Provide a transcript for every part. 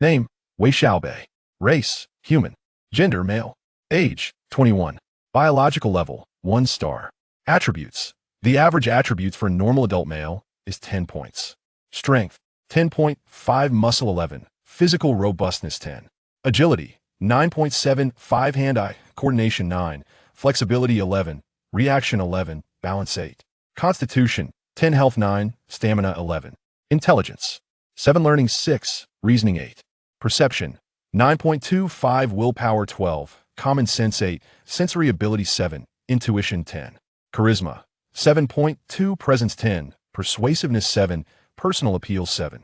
Name, Wei Xiaobei. Race, human. Gender, male. Age, 21. Biological level, 1 star. Attributes. The average attributes for a normal adult male is 10 points. Strength, 10.5. Muscle, 11. Physical robustness, 10. Agility, 9.7. 5 hand-eye. Coordination, 9. Flexibility, 11. Reaction, 11. Balance, 8. Constitution, 10. Health, 9. Stamina, 11. Intelligence, 7. Learning, 6. Reasoning, 8. Perception, 9.25. Willpower, 12. Common sense, 8. Sensory ability, 7. Intuition, 10. Charisma, 7.2. Presence, 10. Persuasiveness, 7. Personal appeal, 7.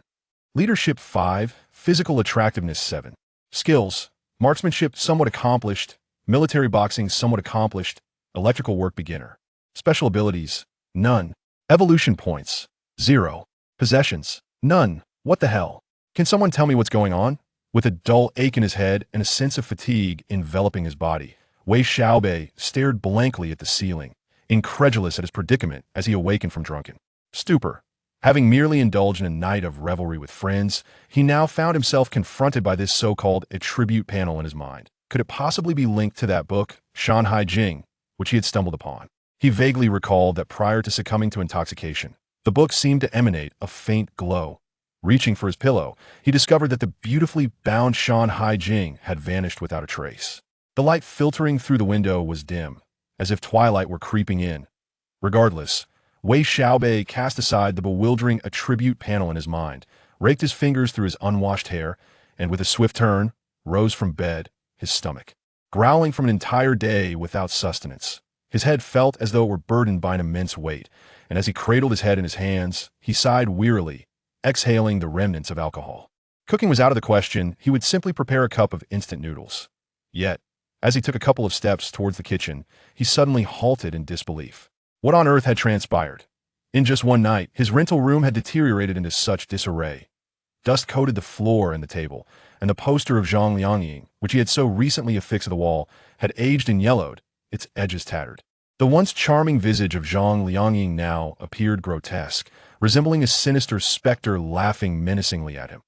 Leadership, 5. Physical attractiveness, 7. Skills, marksmanship, somewhat accomplished. Military boxing, somewhat accomplished. Electrical work, beginner. Special abilities, none. Evolution points, 0. Possessions, none. What the hell? Can someone tell me what's going on? With a dull ache in his head and a sense of fatigue enveloping his body, Wei Xiaobei stared blankly at the ceiling, incredulous at his predicament as he awakened from drunken stupor. Having merely indulged in a night of revelry with friends, he now found himself confronted by this so-called attribute panel in his mind. Could it possibly be linked to that book, Shanhai Jing, which he had stumbled upon? He vaguely recalled that prior to succumbing to intoxication, the book seemed to emanate a faint glow. Reaching for his pillow, he discovered that the beautifully bound Shanhai Jing had vanished without a trace. The light filtering through the window was dim, as if twilight were creeping in. Regardless, Wei Xiaobei cast aside the bewildering attribute panel in his mind, raked his fingers through his unwashed hair, and with a swift turn, rose from bed, his stomach growling from an entire day without sustenance. His head felt as though it were burdened by an immense weight, and as he cradled his head in his hands, he sighed wearily, exhaling the remnants of alcohol. Cooking was out of the question. He would simply prepare a cup of instant noodles. Yet, as he took a couple of steps towards the kitchen, he suddenly halted in disbelief. What on earth had transpired? In just one night, his rental room had deteriorated into such disarray. Dust coated the floor and the table, and the poster of Zhang Liangying, which he had so recently affixed to the wall, had aged and yellowed, its edges tattered. The once charming visage of Zhang Liangying now appeared grotesque, resembling a sinister specter laughing menacingly at him.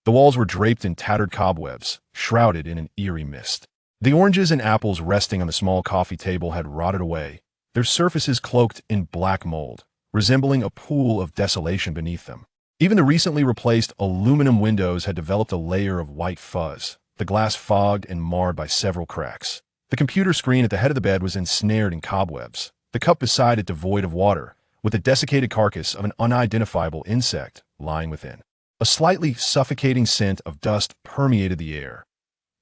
The walls were draped in tattered cobwebs, shrouded in an eerie mist. The oranges and apples resting on the small coffee table had rotted away, their surfaces cloaked in black mold, resembling a pool of desolation beneath them. Even the recently replaced aluminum windows had developed a layer of white fuzz, the glass fogged and marred by several cracks. The computer screen at the head of the bed was ensnared in cobwebs, the cup beside it devoid of water, with the desiccated carcass of an unidentifiable insect lying within. A slightly suffocating scent of dust permeated the air.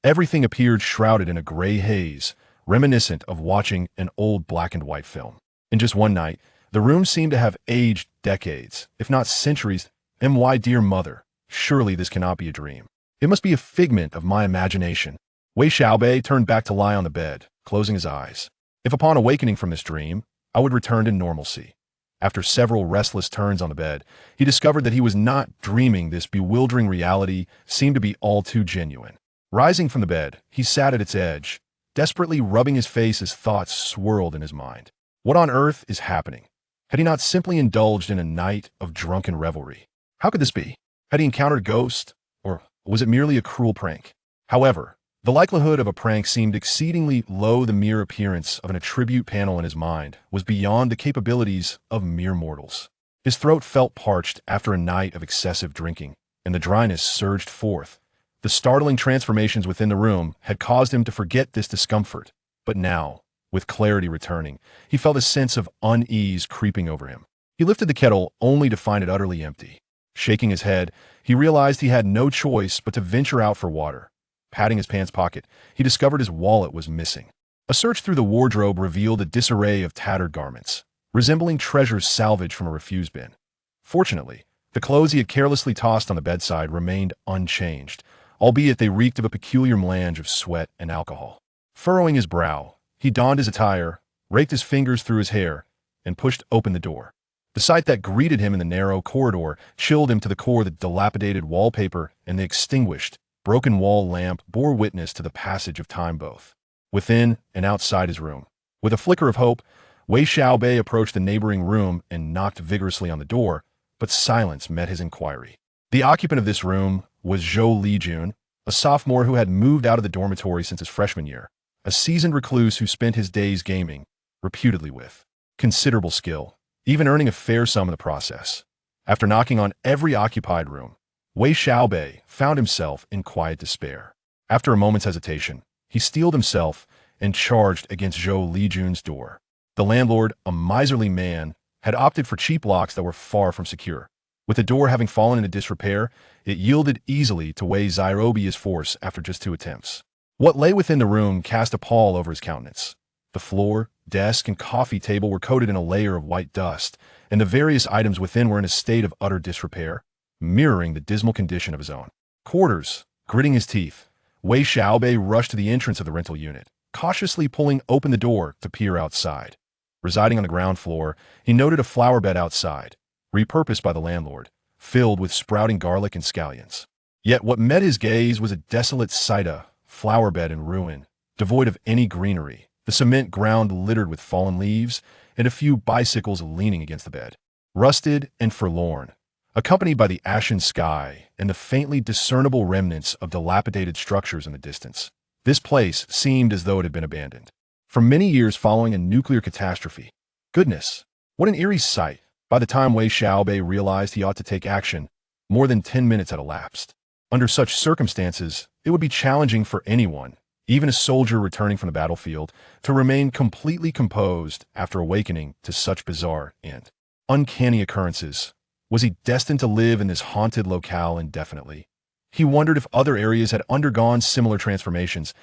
Everything appeared shrouded in a gray haze, reminiscent of watching an old black and white film. In just one night, the room seemed to have aged decades, if not centuries. My dear mother, surely this cannot be a dream. It must be a figment of my imagination. Wei Xiaobei turned back to lie on the bed, closing his eyes. If upon awakening from this dream, I would return to normalcy. After several restless turns on the bed, he discovered that he was not dreaming. This bewildering reality seemed to be all too genuine. Rising from the bed, he sat at its edge, desperately rubbing his face as thoughts swirled in his mind. What on earth is happening? Had he not simply indulged in a night of drunken revelry? How could this be? Had he encountered a ghost, or was it merely a cruel prank? However, the likelihood of a prank seemed exceedingly low. The mere appearance of an attribute panel in his mind was beyond the capabilities of mere mortals. His throat felt parched after a night of excessive drinking, and the dryness surged forth. The startling transformations within the room had caused him to forget this discomfort, but now, with clarity returning, he felt a sense of unease creeping over him. He lifted the kettle only to find it utterly empty. Shaking his head, he realized he had no choice but to venture out for water. Patting his pants pocket, he discovered his wallet was missing. A search through the wardrobe revealed a disarray of tattered garments, resembling treasures salvaged from a refuse bin. Fortunately, the clothes he had carelessly tossed on the bedside remained unchanged, albeit they reeked of a peculiar melange of sweat and alcohol. Furrowing his brow, he donned his attire, raked his fingers through his hair, and pushed open the door. The sight that greeted him in the narrow corridor chilled him to the core. The dilapidated wallpaper and the extinguished, broken wall lamp bore witness to the passage of time both within and outside his room. With a flicker of hope, Wei Xiaobei approached the neighboring room and knocked vigorously on the door, but silence met his inquiry. The occupant of this room, was Zhou Lijun, a sophomore who had moved out of the dormitory since his freshman year, a seasoned recluse who spent his days gaming, reputedly with considerable skill, even earning a fair sum in the process. After knocking on every occupied room, Wei Xiaobei found himself in quiet despair. After a moment's hesitation, he steeled himself and charged against Zhou Lijun's door. The landlord, a miserly man, had opted for cheap locks that were far from secure. With the door having fallen into disrepair, it yielded easily to Wei Xiaobei's force after just 2 attempts. What lay within the room cast a pall over his countenance. The floor, desk, and coffee table were coated in a layer of white dust, and the various items within were in a state of utter disrepair, mirroring the dismal condition of his own quarters. Gritting his teeth, Wei Xiaobei rushed to the entrance of the rental unit, cautiously pulling open the door to peer outside. Residing on the ground floor, he noted a flower bed outside, repurposed by the landlord, filled with sprouting garlic and scallions. Yet what met his gaze was a desolate sight, a flower bed in ruin, devoid of any greenery, the cement ground littered with fallen leaves, and a few bicycles leaning against the bed. Rusted and forlorn, accompanied by the ashen sky and the faintly discernible remnants of dilapidated structures in the distance, this place seemed as though it had been abandoned for many years following a nuclear catastrophe. Goodness, what an eerie sight! By the time Wei Xiaobei realized he ought to take action, more than 10 minutes had elapsed. Under such circumstances, it would be challenging for anyone, even a soldier returning from the battlefield, to remain completely composed after awakening to such bizarre and uncanny occurrences. Was he destined to live in this haunted locale indefinitely? He wondered if other areas had undergone similar transformations.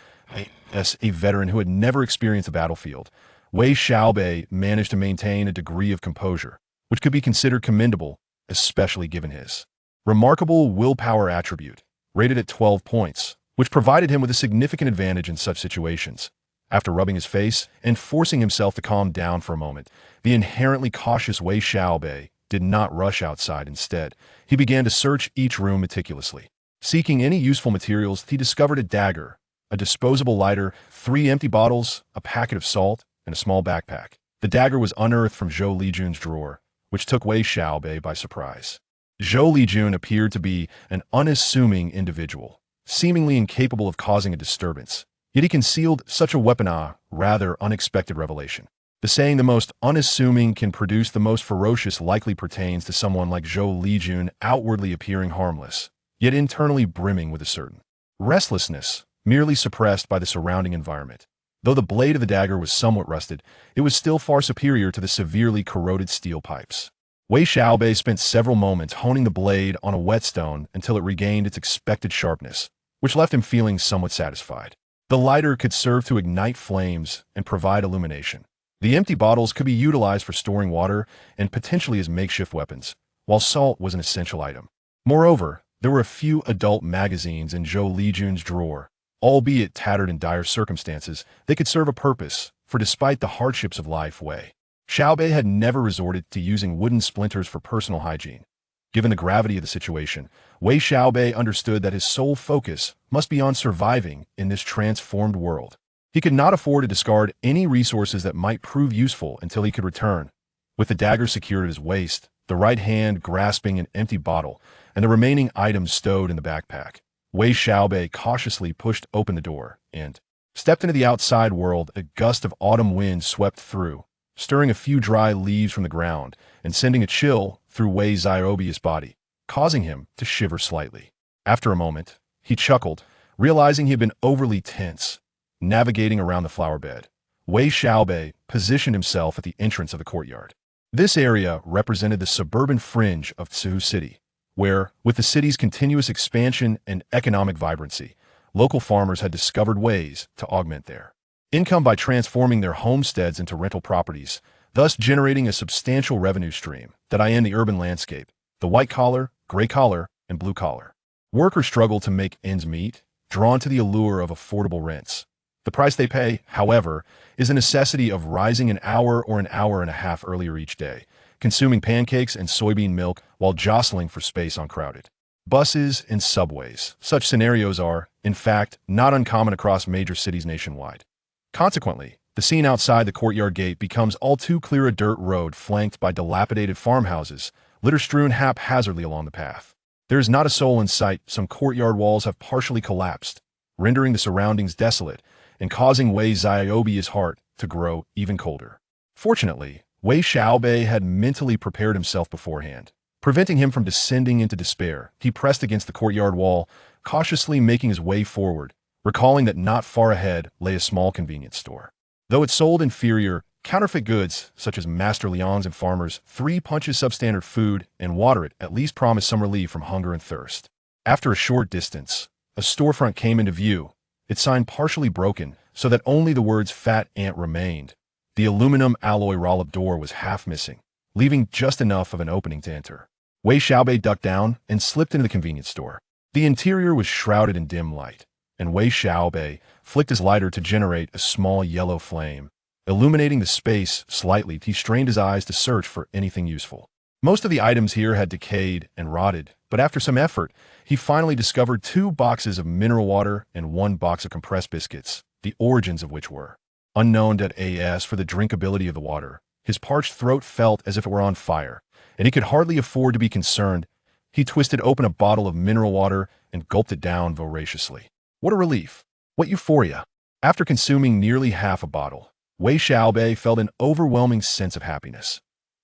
As a veteran who had never experienced a battlefield, Wei Xiaobei managed to maintain a degree of composure, which could be considered commendable, especially given his remarkable willpower attribute, rated at 12 points, which provided him with a significant advantage in such situations. After rubbing his face and forcing himself to calm down for a moment, the inherently cautious Wei Xiaobei did not rush outside. Instead, he began to search each room meticulously. Seeking any useful materials, he discovered a dagger, a disposable lighter, 3 empty bottles, a packet of salt, and a small backpack. The dagger was unearthed from Zhou Lijun's drawer, which took Wei Xiaobei by surprise. Zhou Lijun appeared to be an unassuming individual, seemingly incapable of causing a disturbance. Yet he concealed such a weapon, a rather unexpected revelation. The saying the most unassuming can produce the most ferocious likely pertains to someone like Zhou Lijun, outwardly appearing harmless, yet internally brimming with a certain restlessness, merely suppressed by the surrounding environment. Though the blade of the dagger was somewhat rusted, it was still far superior to the severely corroded steel pipes. Wei Xiaobei spent several moments honing the blade on a whetstone until it regained its expected sharpness, which left him feeling somewhat satisfied. The lighter could serve to ignite flames and provide illumination. The empty bottles could be utilized for storing water and potentially as makeshift weapons, while salt was an essential item. Moreover, there were a few adult magazines in Zhou Lijun's drawer. Albeit tattered in dire circumstances, they could serve a purpose, for despite the hardships of life, Wei Xiaobei had never resorted to using wooden splinters for personal hygiene. Given the gravity of the situation, Wei Xiaobei understood that his sole focus must be on surviving in this transformed world. He could not afford to discard any resources that might prove useful until he could return. With the dagger secured at his waist, the right hand grasping an empty bottle, and the remaining items stowed in the backpack, Wei Xiaobei cautiously pushed open the door and stepped into the outside world. A gust of autumn wind swept through, stirring a few dry leaves from the ground and sending a chill through Wei Xiaobei's body, causing him to shiver slightly. After a moment, he chuckled, realizing he had been overly tense. Navigating around the flower bed, Wei Xiaobei positioned himself at the entrance of the courtyard. This area represented the suburban fringe of Tsu City, where, with the city's continuous expansion and economic vibrancy, local farmers had discovered ways to augment their income by transforming their homesteads into rental properties, thus generating a substantial revenue stream that in the urban landscape. The white-collar, gray-collar, and blue-collar workers struggle to make ends meet, drawn to the allure of affordable rents. The price they pay, however, is a necessity of rising an hour or an hour and a half earlier each day, consuming pancakes and soybean milk while jostling for space on crowded buses and subways. Such scenarios are, in fact, not uncommon across major cities nationwide. Consequently, the scene outside the courtyard gate becomes all too clear: a dirt road flanked by dilapidated farmhouses, litter strewn haphazardly along the path. There is not a soul in sight. Some courtyard walls have partially collapsed, rendering the surroundings desolate and causing Wei Xiaobei's heart to grow even colder. Fortunately, Wei Xiaobei had mentally prepared himself beforehand, preventing him from descending into despair. He pressed against the courtyard wall, cautiously making his way forward, recalling that not far ahead lay a small convenience store. Though it sold inferior, counterfeit goods, such as Master Leon's and Farmer's, 3 punches substandard food, and water it at least promised some relief from hunger and thirst. After a short distance, a storefront came into view, its sign partially broken so that only the words Fat Ant remained. The aluminum alloy roll-up door was half missing, leaving just enough of an opening to enter. Wei Xiaobei ducked down and slipped into the convenience store. The interior was shrouded in dim light, and Wei Xiaobei flicked his lighter to generate a small yellow flame. Illuminating the space slightly, he strained his eyes to search for anything useful. Most of the items here had decayed and rotted, but after some effort, he finally discovered 2 boxes of mineral water and 1 box of compressed biscuits, the origins of which were unknown. As for the drinkability of the water, his parched throat felt as if it were on fire, and he could hardly afford to be concerned. He twisted open a bottle of mineral water and gulped it down voraciously. What a relief! What euphoria! After consuming nearly half a bottle, Wei Xiaobei felt an overwhelming sense of happiness.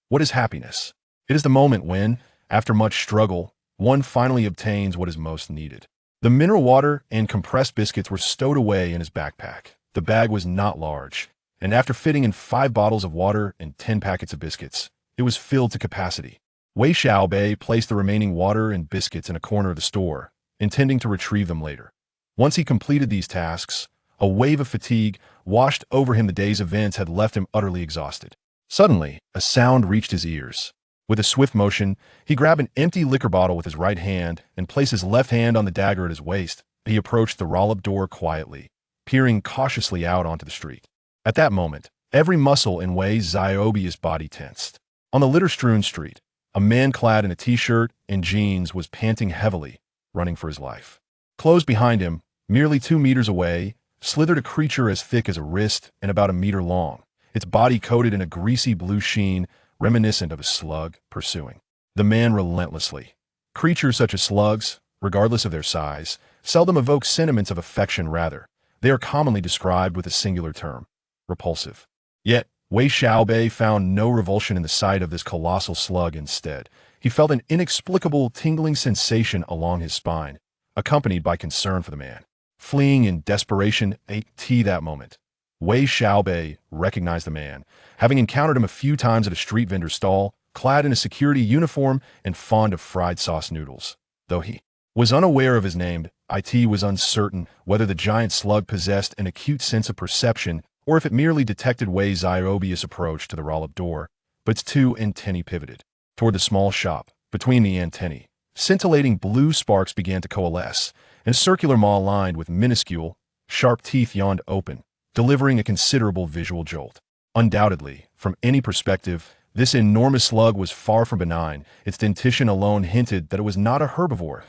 What is happiness? It is the moment when, after much struggle, one finally obtains what is most needed. The mineral water and compressed biscuits were stowed away in his backpack. The bag was not large, and after fitting in 5 bottles of water and 10 packets of biscuits, it was filled to capacity. Wei Xiaobei placed the remaining water and biscuits in a corner of the store, intending to retrieve them later. Once he completed these tasks, a wave of fatigue washed over him. The day's events had left him utterly exhausted. Suddenly, a sound reached his ears. With a swift motion, he grabbed an empty liquor bottle with his right hand and placed his left hand on the dagger at his waist. He approached the roll-up door quietly, peering cautiously out onto the street. At that moment, every muscle in Wei Xiaobei's body tensed. On the litter-strewn street, a man clad in a t-shirt and jeans was panting heavily, running for his life. Close behind him, merely 2 meters away, slithered a creature as thick as a wrist and about 1 meter long, its body coated in a greasy blue sheen reminiscent of a slug pursuing the man relentlessly. Creatures such as slugs, regardless of their size, seldom evoke sentiments of affection. Rather, they are commonly described with a singular term: repulsive. Yet, Wei Xiaobei found no revulsion in the sight of this colossal slug. Instead, he felt an inexplicable tingling sensation along his spine, accompanied by concern for the man fleeing in desperation. That moment, Wei Xiaobei recognized the man, having encountered him a few times at a street vendor's stall, clad in a security uniform and fond of fried sauce noodles. Though he was unaware of his name, it was uncertain whether the giant slug possessed an acute sense of perception or if it merely detected Wei Xiaobei's approach to the roll-up door. But its 2 antennae pivoted toward the small shop. Between the antennae, scintillating blue sparks began to coalesce, and a circular maw lined with minuscule, sharp teeth yawned open, delivering a considerable visual jolt. Undoubtedly, from any perspective, this enormous slug was far from benign. Its dentition alone hinted that it was not a herbivore.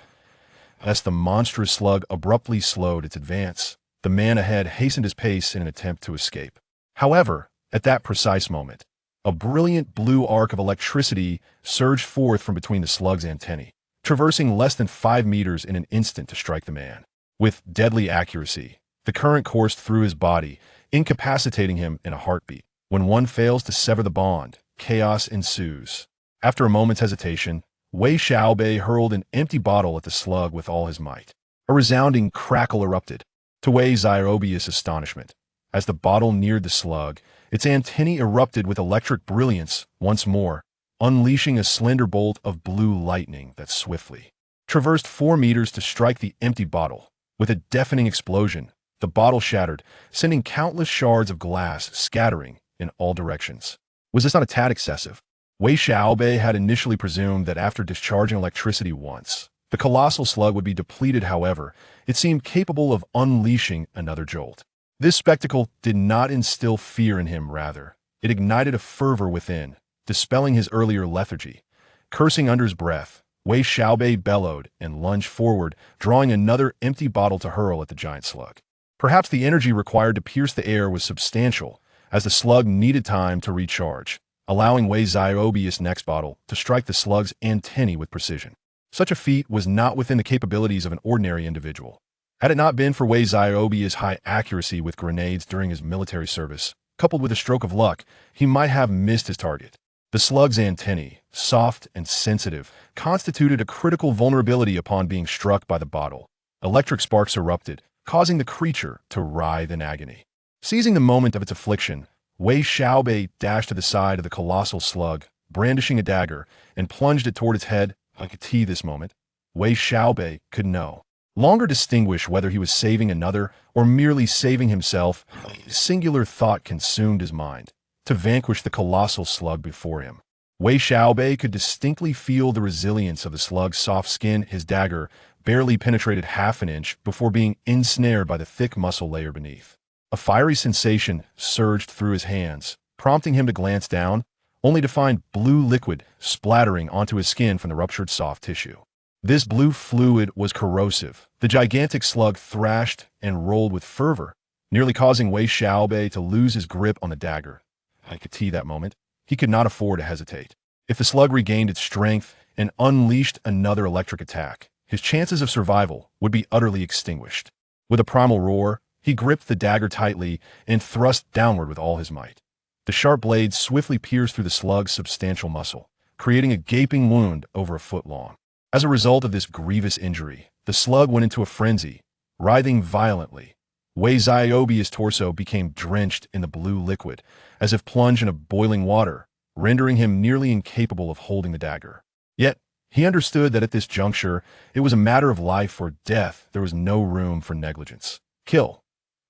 As the monstrous slug abruptly slowed its advance, the man ahead hastened his pace in an attempt to escape. However, at that precise moment, a brilliant blue arc of electricity surged forth from between the slug's antennae, traversing less than 5 meters in an instant to strike the man. With deadly accuracy, the current coursed through his body, incapacitating him in a heartbeat. When one fails to sever the bond, chaos ensues. After a moment's hesitation, Wei Xiaobei hurled an empty bottle at the slug with all his might. A resounding crackle erupted. To Wei Xiaobei's astonishment, as the bottle neared the slug, its antennae erupted with electric brilliance once more, unleashing a slender bolt of blue lightning that swiftly traversed 4 meters to strike the empty bottle. With a deafening explosion, the bottle shattered, sending countless shards of glass scattering in all directions. Was this not a tad excessive? Wei Xiaobei had initially presumed that after discharging electricity once, the colossal slug would be depleted. However, it seemed capable of unleashing another jolt. This spectacle did not instill fear in him. Rather, it ignited a fervor within, dispelling his earlier lethargy. Cursing under his breath, Wei Xiaobei bellowed and lunged forward, drawing another empty bottle to hurl at the giant slug. Perhaps the energy required to pierce the air was substantial, as the slug needed time to recharge, allowing Wei Xiaobei's next bottle to strike the slug's antennae with precision. Such a feat was not within the capabilities of an ordinary individual. Had it not been for Wei Xiaobei's high accuracy with grenades during his military service, coupled with a stroke of luck, he might have missed his target. The slug's antennae, soft and sensitive, constituted a critical vulnerability upon being struck by the bottle. Electric sparks erupted, causing the creature to writhe in agony. Seizing the moment of its affliction, Wei Xiaobei dashed to the side of the colossal slug, brandishing a dagger, and plunged it toward its head. Like a T this moment, Wei Xiaobei could no longer distinguish whether he was saving another or merely saving himself. A singular thought consumed his mind: to vanquish the colossal slug before him. Wei Xiaobei could distinctly feel the resilience of the slug's soft skin. His dagger barely penetrated half an inch before being ensnared by the thick muscle layer beneath. A fiery sensation surged through his hands, prompting him to glance down, only to find blue liquid splattering onto his skin from the ruptured soft tissue. This blue fluid was corrosive. The gigantic slug thrashed and rolled with fervor, nearly causing Wei Xiaobei to lose his grip on the dagger. I could see that moment. He could not afford to hesitate. If the slug regained its strength and unleashed another electric attack, his chances of survival would be utterly extinguished. With a primal roar, he gripped the dagger tightly and thrust downward with all his might. The sharp blade swiftly pierced through the slug's substantial muscle, creating a gaping wound over a foot long. As a result of this grievous injury, the slug went into a frenzy, writhing violently. Wei Xiaobei's torso became drenched in the blue liquid, as if plunged in a boiling water, rendering him nearly incapable of holding the dagger. Yet, he understood that at this juncture, it was a matter of life or death. There was no room for negligence. Kill!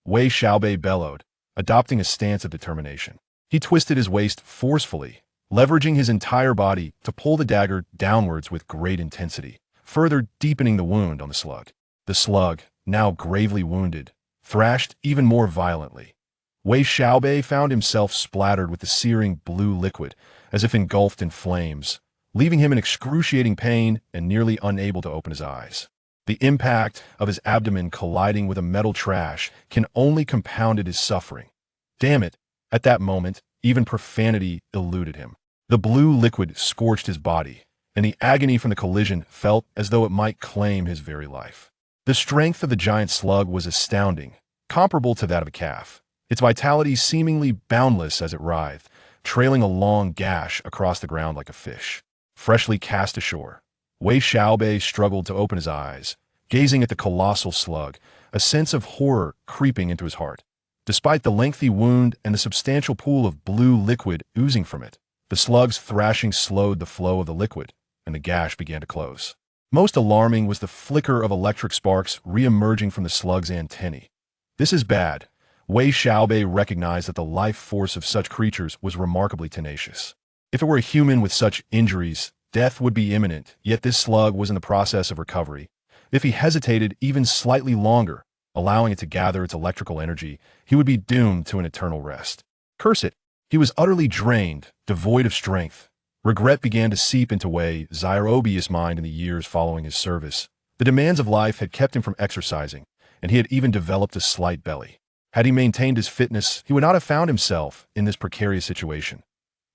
Wei Xiaobei bellowed, adopting a stance of determination. He twisted his waist forcefully, leveraging his entire body to pull the dagger downwards with great intensity, further deepening the wound on the slug. The slug, now gravely wounded, thrashed even more violently. Wei Xiaobei found himself splattered with the searing blue liquid, as if engulfed in flames, leaving him in excruciating pain and nearly unable to open his eyes. The impact of his abdomen colliding with a metal trash can only compounded his suffering. Damn it! At that moment, even profanity eluded him. The blue liquid scorched his body, and the agony from the collision felt as though it might claim his very life. The strength of the giant slug was astounding, comparable to that of a calf, its vitality seemingly boundless as it writhed, trailing a long gash across the ground like a fish. Freshly cast ashore, Wei Xiaobei struggled to open his eyes, gazing at the colossal slug, a sense of horror creeping into his heart. Despite the lengthy wound and the substantial pool of blue liquid oozing from it, the slug's thrashing slowed the flow of the liquid, and the gash began to close. Most alarming was the flicker of electric sparks re-emerging from the slug's antennae. This is bad. Wei Xiaobei recognized that the life force of such creatures was remarkably tenacious. If it were a human with such injuries, death would be imminent, yet this slug was in the process of recovery. If he hesitated even slightly longer, allowing it to gather its electrical energy, he would be doomed to an eternal rest. Curse it! He was utterly drained, devoid of strength. Regret began to seep into Wei Xiaobei's mind in the years following his service. The demands of life had kept him from exercising, and he had even developed a slight belly. Had he maintained his fitness, he would not have found himself in this precarious situation.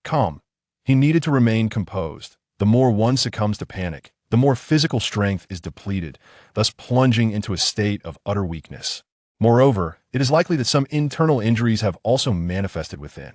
Calm. He needed to remain composed. The more one succumbs to panic, the more physical strength is depleted, thus plunging into a state of utter weakness. Moreover, it is likely that some internal injuries have also manifested within.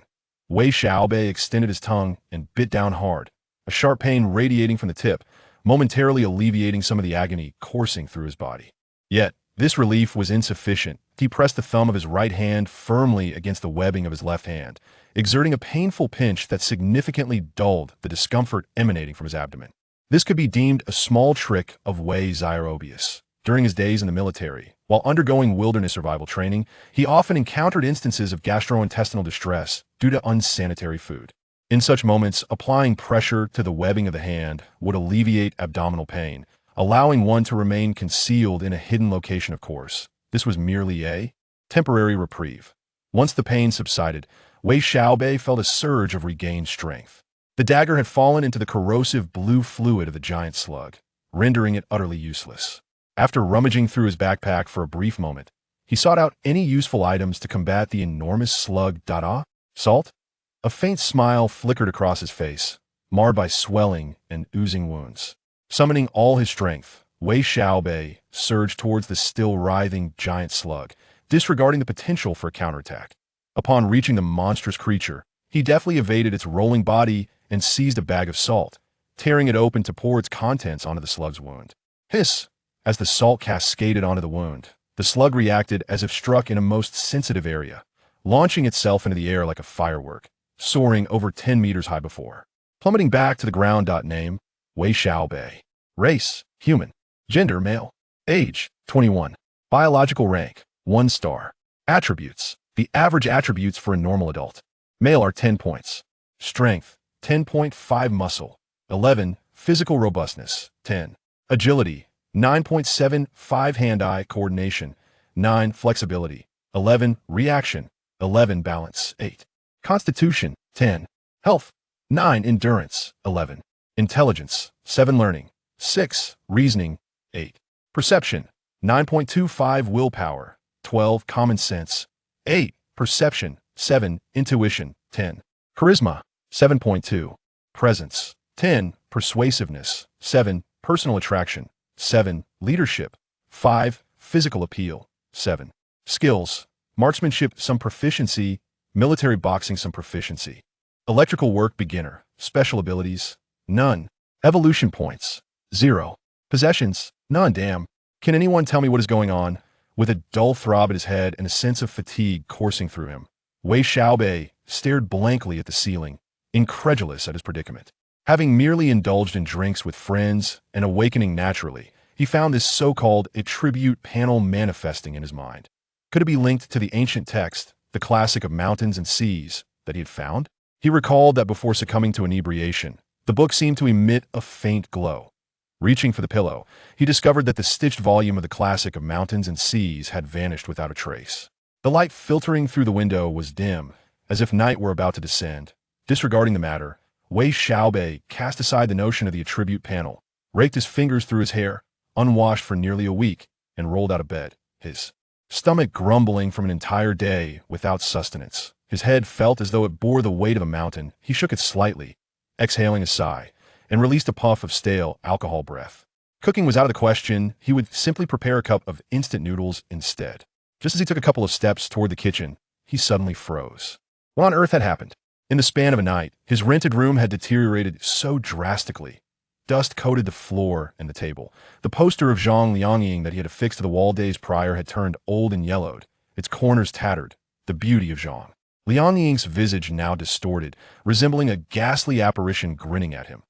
Wei Xiaobei extended his tongue and bit down hard, a sharp pain radiating from the tip, momentarily alleviating some of the agony coursing through his body. Yet, this relief was insufficient. He pressed the thumb of his right hand firmly against the webbing of his left hand, exerting a painful pinch that significantly dulled the discomfort emanating from his abdomen. This could be deemed a small trick of Wei Xiaobei's. During his days in the military, while undergoing wilderness survival training, he often encountered instances of gastrointestinal distress due to unsanitary food. In such moments, applying pressure to the webbing of the hand would alleviate abdominal pain, allowing one to remain concealed in a hidden location, of course. This was merely a temporary reprieve. Once the pain subsided, Wei Xiaobei felt a surge of regained strength. The dagger had fallen into the corrosive blue fluid of the giant slug, rendering it utterly useless. After rummaging through his backpack for a brief moment, he sought out any useful items to combat the enormous slug. Salt? A faint smile flickered across his face, marred by swelling and oozing wounds. Summoning all his strength, Wei Xiaobei surged towards the still writhing giant slug, disregarding the potential for a counterattack. Upon reaching the monstrous creature, he deftly evaded its rolling body and seized a bag of salt, tearing it open to pour its contents onto the slug's wound. Hiss! As the salt cascaded onto the wound, the slug reacted as if struck in a most sensitive area, launching itself into the air like a firework, soaring over 10 meters high before. Plummeting back to the ground. Name, Wei Xiaobei. Race, human. Gender, male. Age, 21. Biological rank, 1 star. Attributes. The average attributes for a normal adult. Male are 10 points. Strength, 10.5 muscle. 11, physical robustness, 10. Agility, 9.75 hand-eye coordination, 9, flexibility, 11, reaction, 11, balance, 8. Constitution, 10. Health, 9, endurance, 11. Intelligence, 7, learning, 6, reasoning, 8. Perception, 9.25, willpower, 12, common sense, 8, perception, 7, intuition, 10. Charisma, 7.2. Presence, 10, persuasiveness, 7, personal attraction, 7, leadership, 5, physical appeal, 7. Skills, marksmanship, some proficiency, military boxing, some proficiency. Electrical work, beginner, special abilities, none. Evolution points, 0. Possessions, none. Damn. Can anyone tell me what is going on? With a dull throb at his head and a sense of fatigue coursing through him, Wei Xiaobei stared blankly at the ceiling, incredulous at his predicament. Having merely indulged in drinks with friends and awakening naturally, he found this so-called attribute panel manifesting in his mind. Could it be linked to the ancient text, the classic of mountains and seas, that he had found? He recalled that before succumbing to inebriation, the book seemed to emit a faint glow. Reaching for the pillow, he discovered that the stitched volume of the classic of mountains and seas had vanished without a trace. The light filtering through the window was dim, as if night were about to descend. Disregarding the matter, Wei Xiaobei cast aside the notion of the attribute panel, raked his fingers through his hair, unwashed for nearly a week, and rolled out of bed, his stomach grumbling from an entire day without sustenance. His head felt as though it bore the weight of a mountain. He shook it slightly, exhaling a sigh, and released a puff of stale alcohol breath. Cooking was out of the question. He would simply prepare a cup of instant noodles instead. Just as he took a couple of steps toward the kitchen, he suddenly froze. What on earth had happened? In the span of a night, his rented room had deteriorated so drastically. Dust coated the floor and the table. The poster of Zhang Liangying that he had affixed to the wall days prior had turned old and yellowed, its corners tattered. The beauty of Zhang Liangying's visage now distorted, resembling a ghastly apparition grinning at him.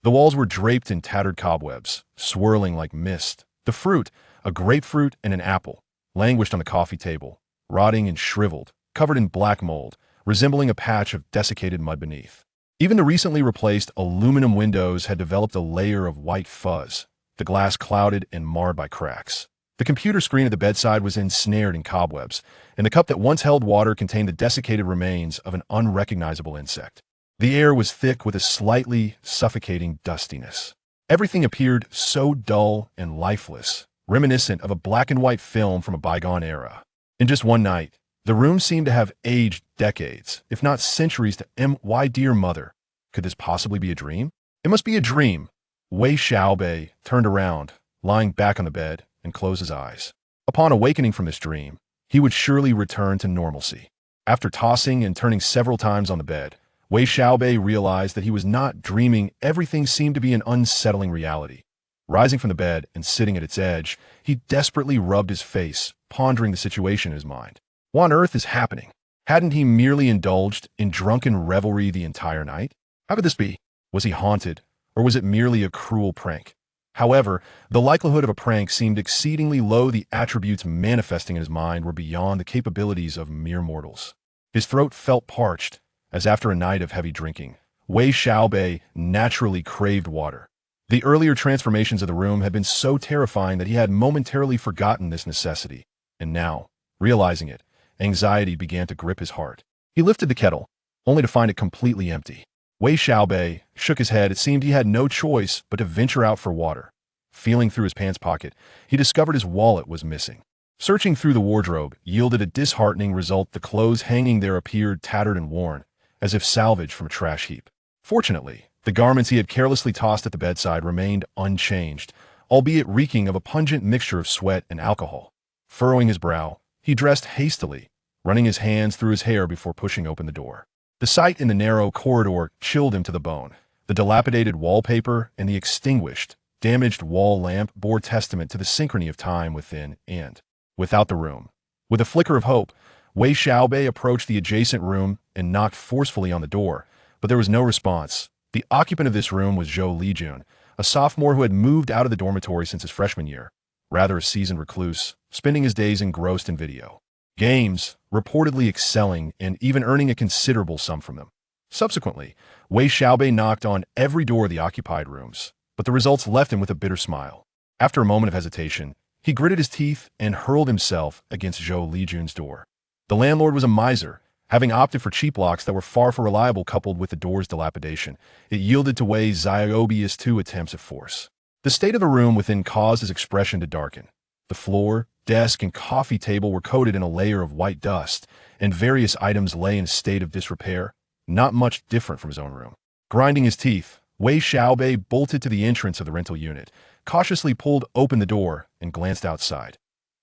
The walls were draped in tattered cobwebs, swirling like mist. The fruit, a grapefruit and an apple, languished on the coffee table, rotting and shriveled, covered in black mold, resembling a patch of desiccated mud beneath. Even the recently replaced aluminum windows had developed a layer of white fuzz, the glass clouded and marred by cracks. The computer screen at the bedside was ensnared in cobwebs, and the cup that once held water contained the desiccated remains of an unrecognizable insect. The air was thick with a slightly suffocating dustiness. Everything appeared so dull and lifeless, reminiscent of a black-and-white film from a bygone era. In just one night, the room seemed to have aged decades, if not centuries to my dear mother. Could this possibly be a dream? It must be a dream. Wei Xiaobei turned around, lying back on the bed, and closed his eyes. Upon awakening from this dream, he would surely return to normalcy. After tossing and turning several times on the bed, Wei Xiaobei realized that he was not dreaming. Everything seemed to be an unsettling reality. Rising from the bed and sitting at its edge, he desperately rubbed his face, pondering the situation in his mind. What on earth is happening? Hadn't he merely indulged in drunken revelry the entire night? How could this be? Was he haunted, or was it merely a cruel prank? However, the likelihood of a prank seemed exceedingly low. The attributes manifesting in his mind were beyond the capabilities of mere mortals. His throat felt parched, as after a night of heavy drinking. Wei Xiaobei naturally craved water. The earlier transformations of the room had been so terrifying that he had momentarily forgotten this necessity, and now, realizing it, anxiety began to grip his heart. He lifted the kettle, only to find it completely empty. Wei Xiaobei shook his head. It seemed he had no choice but to venture out for water. Feeling through his pants pocket, he discovered his wallet was missing. Searching through the wardrobe yielded a disheartening result. The clothes hanging there appeared tattered and worn, as if salvaged from a trash heap. Fortunately, The garments he had carelessly tossed at the bedside remained unchanged, albeit reeking of a pungent mixture of sweat and alcohol. Furrowing his brow, he dressed hastily, running his hands through his hair before pushing open the door. The sight in the narrow corridor chilled him to the bone. The dilapidated wallpaper and the extinguished, damaged wall lamp bore testament to the synchrony of time within and without the room. With a flicker of hope, Wei Xiaobei approached the adjacent room and knocked forcefully on the door, but there was no response. The occupant of this room was Zhou Lijun, a sophomore who had moved out of the dormitory since his freshman year, rather a seasoned recluse, spending his days engrossed in video games, reportedly excelling and even earning a considerable sum from them. Subsequently, Wei Xiaobei knocked on every door of the occupied rooms, but the results left him with a bitter smile. After a moment of hesitation, he gritted his teeth and hurled himself against Zhou Lijun's door. The landlord was a miser. Having opted for cheap locks that were far from reliable coupled with the door's dilapidation, it yielded to Wei Xiaobei's 2 attempts at force. The state of the room within caused his expression to darken. The floor, desk, and coffee table were coated in a layer of white dust, and various items lay in a state of disrepair, not much different from his own room. Grinding his teeth, Wei Xiaobei bolted to the entrance of the rental unit, cautiously pulled open the door, and glanced outside.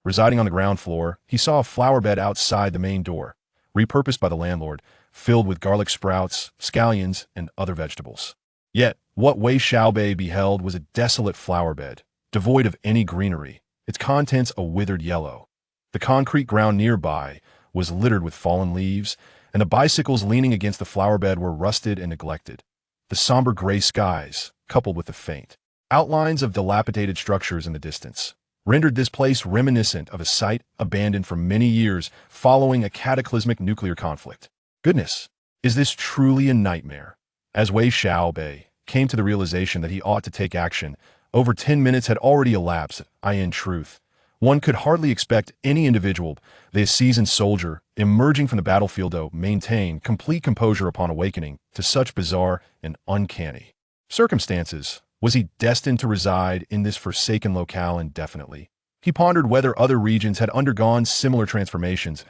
Residing on the ground floor, he saw a flower bed outside the main door, repurposed by the landlord, filled with garlic sprouts, scallions, and other vegetables. Yet, what Wei Xiaobei beheld was a desolate flower bed, devoid of any greenery, its contents a withered yellow. The concrete ground nearby was littered with fallen leaves, and the bicycles leaning against the flower bed were rusted and neglected. The somber gray skies, coupled with the faint outlines of dilapidated structures in the distance, rendered this place reminiscent of a site abandoned for many years following a cataclysmic nuclear conflict. Goodness, is this truly a nightmare? As Wei Xiaobei came to the realization that he ought to take action, over 10 minutes had already elapsed. In truth, one could hardly expect any individual, the seasoned soldier, emerging from the battlefield to maintain complete composure upon awakening to such bizarre and uncanny circumstances. Was he destined to reside in this forsaken locale indefinitely? He pondered whether other regions had undergone similar transformations.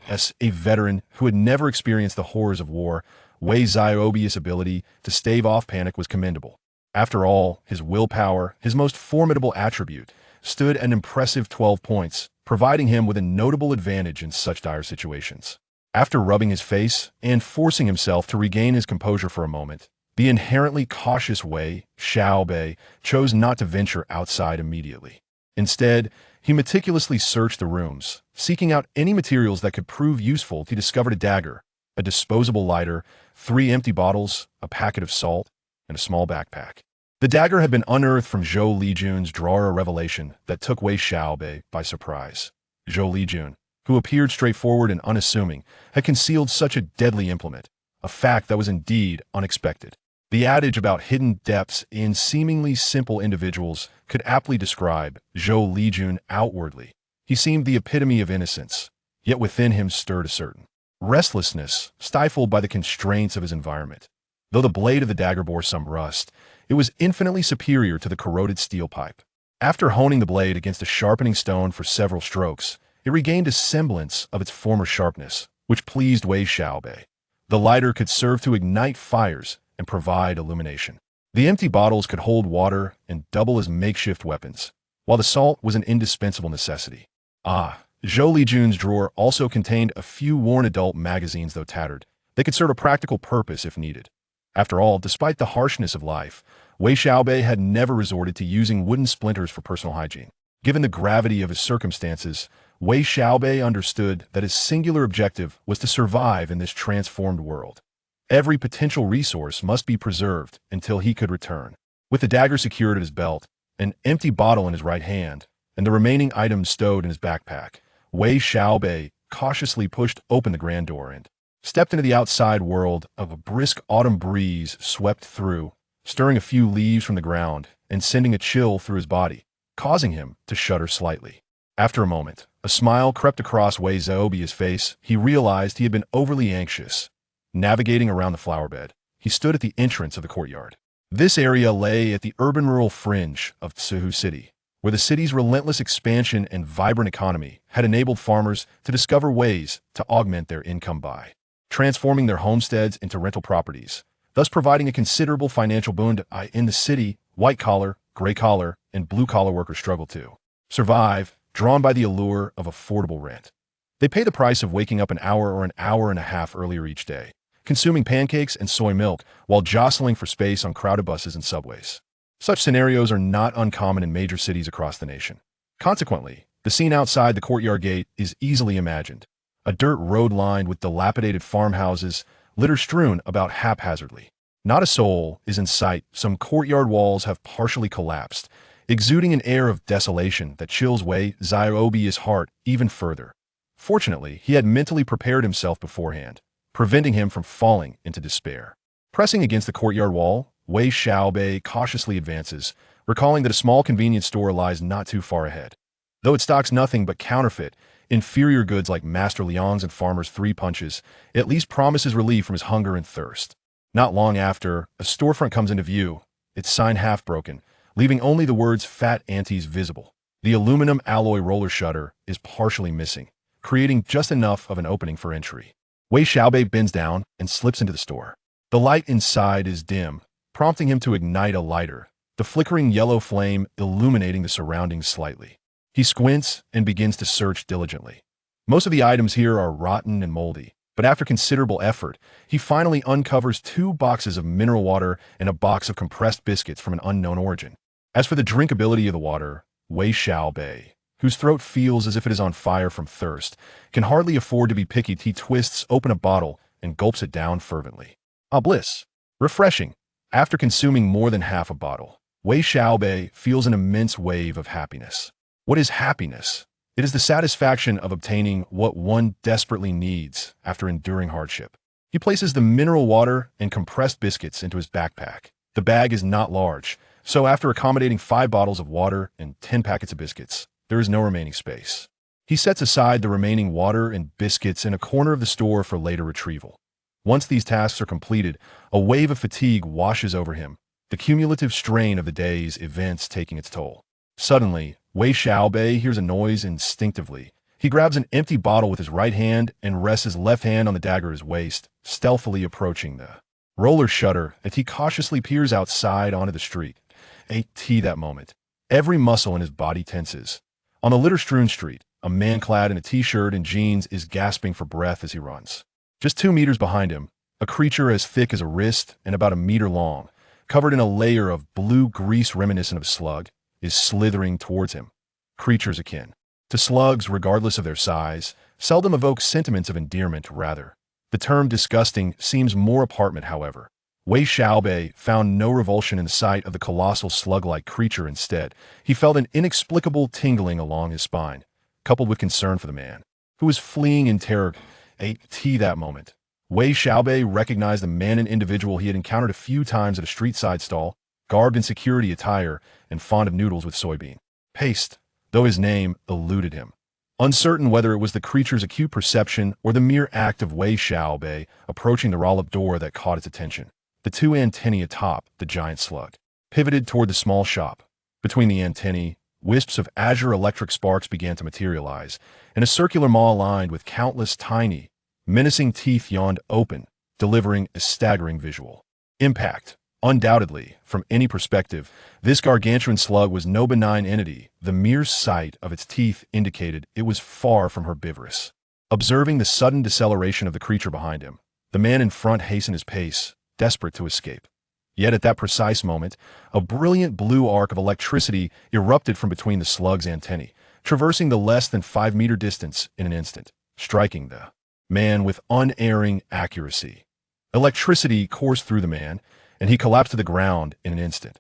As a veteran who had never experienced the horrors of war, Wei Xiaobei's ability to stave off panic was commendable. After all, his willpower, his most formidable attribute, stood an impressive 12 points, providing him with a notable advantage in such dire situations. After rubbing his face and forcing himself to regain his composure for a moment, the inherently cautious Wei Xiaobei chose not to venture outside immediately. Instead, he meticulously searched the rooms, seeking out any materials that could prove useful. He discovered a dagger, a disposable lighter, 3 empty bottles, a packet of salt, and a small backpack. The dagger had been unearthed from Zhou Lijun's drawer, a revelation that took Wei Xiaobei by surprise. Zhou Lijun, who appeared straightforward and unassuming, had concealed such a deadly implement, a fact that was indeed unexpected. The adage about hidden depths in seemingly simple individuals could aptly describe Zhou Lijun outwardly. He seemed the epitome of innocence, yet within him stirred a certain restlessness, stifled by the constraints of his environment. Though the blade of the dagger bore some rust, it was infinitely superior to the corroded steel pipe. After honing the blade against a sharpening stone for several strokes, it regained a semblance of its former sharpness, which pleased Wei Xiaobei. The lighter could serve to ignite fires and provide illumination. The empty bottles could hold water and double as makeshift weapons, while the salt was an indispensable necessity. Zhou Lijun's drawer also contained a few worn adult magazines. Though tattered, they could serve a practical purpose if needed. After all, despite the harshness of life, Wei Xiaobei had never resorted to using wooden splinters for personal hygiene. Given the gravity of his circumstances, Wei Xiaobei understood that his singular objective was to survive in this transformed world. Every potential resource must be preserved until he could return. With the dagger secured at his belt, an empty bottle in his right hand, and the remaining items stowed in his backpack, Wei Xiaobei cautiously pushed open the grand door and stepped into the outside world. Of a brisk autumn breeze swept through, stirring a few leaves from the ground and sending a chill through his body, causing him to shudder slightly. After a moment, a smile crept across Wei Xiaobei's face. He realized he had been overly anxious. Navigating around the flower bed, he stood at the entrance of the courtyard. This area lay at the urban-rural fringe of Wei City, where the city's relentless expansion and vibrant economy had enabled farmers to discover ways to augment their income by transforming their homesteads into rental properties, thus providing a considerable financial boon to in the city. White-collar, gray-collar, and blue-collar workers struggle to survive, drawn by the allure of affordable rent. They pay the price of waking up an hour or an hour and a half earlier each day, consuming pancakes and soy milk while jostling for space on crowded buses and subways. Such scenarios are not uncommon in major cities across the nation. Consequently, the scene outside the courtyard gate is easily imagined. A dirt road lined with dilapidated farmhouses, litter strewn about haphazardly. Not a soul is in sight. Some courtyard walls have partially collapsed, exuding an air of desolation that chills Wei Xiaobei's heart even further. Fortunately, he had mentally prepared himself beforehand, preventing him from falling into despair. Pressing against the courtyard wall, Wei Xiaobei cautiously advances, recalling that a small convenience store lies not too far ahead. Though it stocks nothing but counterfeit, inferior goods like Master Liang's and Farmer's Three Punches, it at least promises relief from his hunger and thirst. Not long after, a storefront comes into view, its sign half broken, leaving only the words Fat Aunties visible. The aluminum alloy roller shutter is partially missing, creating just enough of an opening for entry. Wei Xiaobei bends down and slips into the store. The light inside is dim, prompting him to ignite a lighter, the flickering yellow flame illuminating the surroundings slightly. He squints and begins to search diligently. Most of the items here are rotten and moldy, but after considerable effort, he finally uncovers 2 boxes of mineral water and a box of compressed biscuits from an unknown origin. As for the drinkability of the water, Wei Xiaobei, whose throat feels as if it is on fire from thirst, can hardly afford to be picky. He twists open a bottle and gulps it down fervently. Ah, bliss! Refreshing. After consuming more than half a bottle, Wei Xiaobei feels an immense wave of happiness. What is happiness? It is the satisfaction of obtaining what one desperately needs after enduring hardship. He places the mineral water and compressed biscuits into his backpack. The bag is not large, so after accommodating 5 bottles of water and 10 packets of biscuits, there is no remaining space. He sets aside the remaining water and biscuits in a corner of the store for later retrieval. Once these tasks are completed, a wave of fatigue washes over him, the cumulative strain of the day's events taking its toll. Suddenly, Wei Xiaobei hears a noise instinctively. He grabs an empty bottle with his right hand and rests his left hand on the dagger at his waist, stealthily approaching the roller shutter as he cautiously peers outside onto the street. That moment, every muscle in his body tenses. On the litter-strewn street, a man clad in a t-shirt and jeans is gasping for breath as he runs. Just 2 meters behind him, a creature as thick as a wrist and about a meter long, covered in a layer of blue grease reminiscent of a slug, is slithering towards him. Creatures akin to slugs, regardless of their size, seldom evoke sentiments of endearment. Rather, the term disgusting seems more apparent. However, Wei Xiaobei found no revulsion in the sight of the colossal slug-like creature. Instead, he felt an inexplicable tingling along his spine, coupled with concern for the man, who was fleeing in terror. That moment, Wei Xiaobei recognized the man and individual he had encountered a few times at a street-side stall, garbed in security attire and fond of noodles with soybean paste, though his name eluded him. Uncertain whether it was the creature's acute perception or the mere act of Wei Xiaobei approaching the roll-up door that caught its attention, the 2 antennae atop the giant slug pivoted toward the small shop. Between the antennae, wisps of azure electric sparks began to materialize, and a circular maw lined with countless tiny, menacing teeth yawned open, delivering a staggering visual impact. Undoubtedly, from any perspective, this gargantuan slug was no benign entity. The mere sight of its teeth indicated it was far from herbivorous. Observing the sudden deceleration of the creature behind him, the man in front hastened his pace, desperate to escape. Yet at that precise moment, a brilliant blue arc of electricity erupted from between the slug's antennae, traversing the less than 5-meter distance in an instant, striking the man with unerring accuracy. Electricity coursed through the man, and he collapsed to the ground in an instant.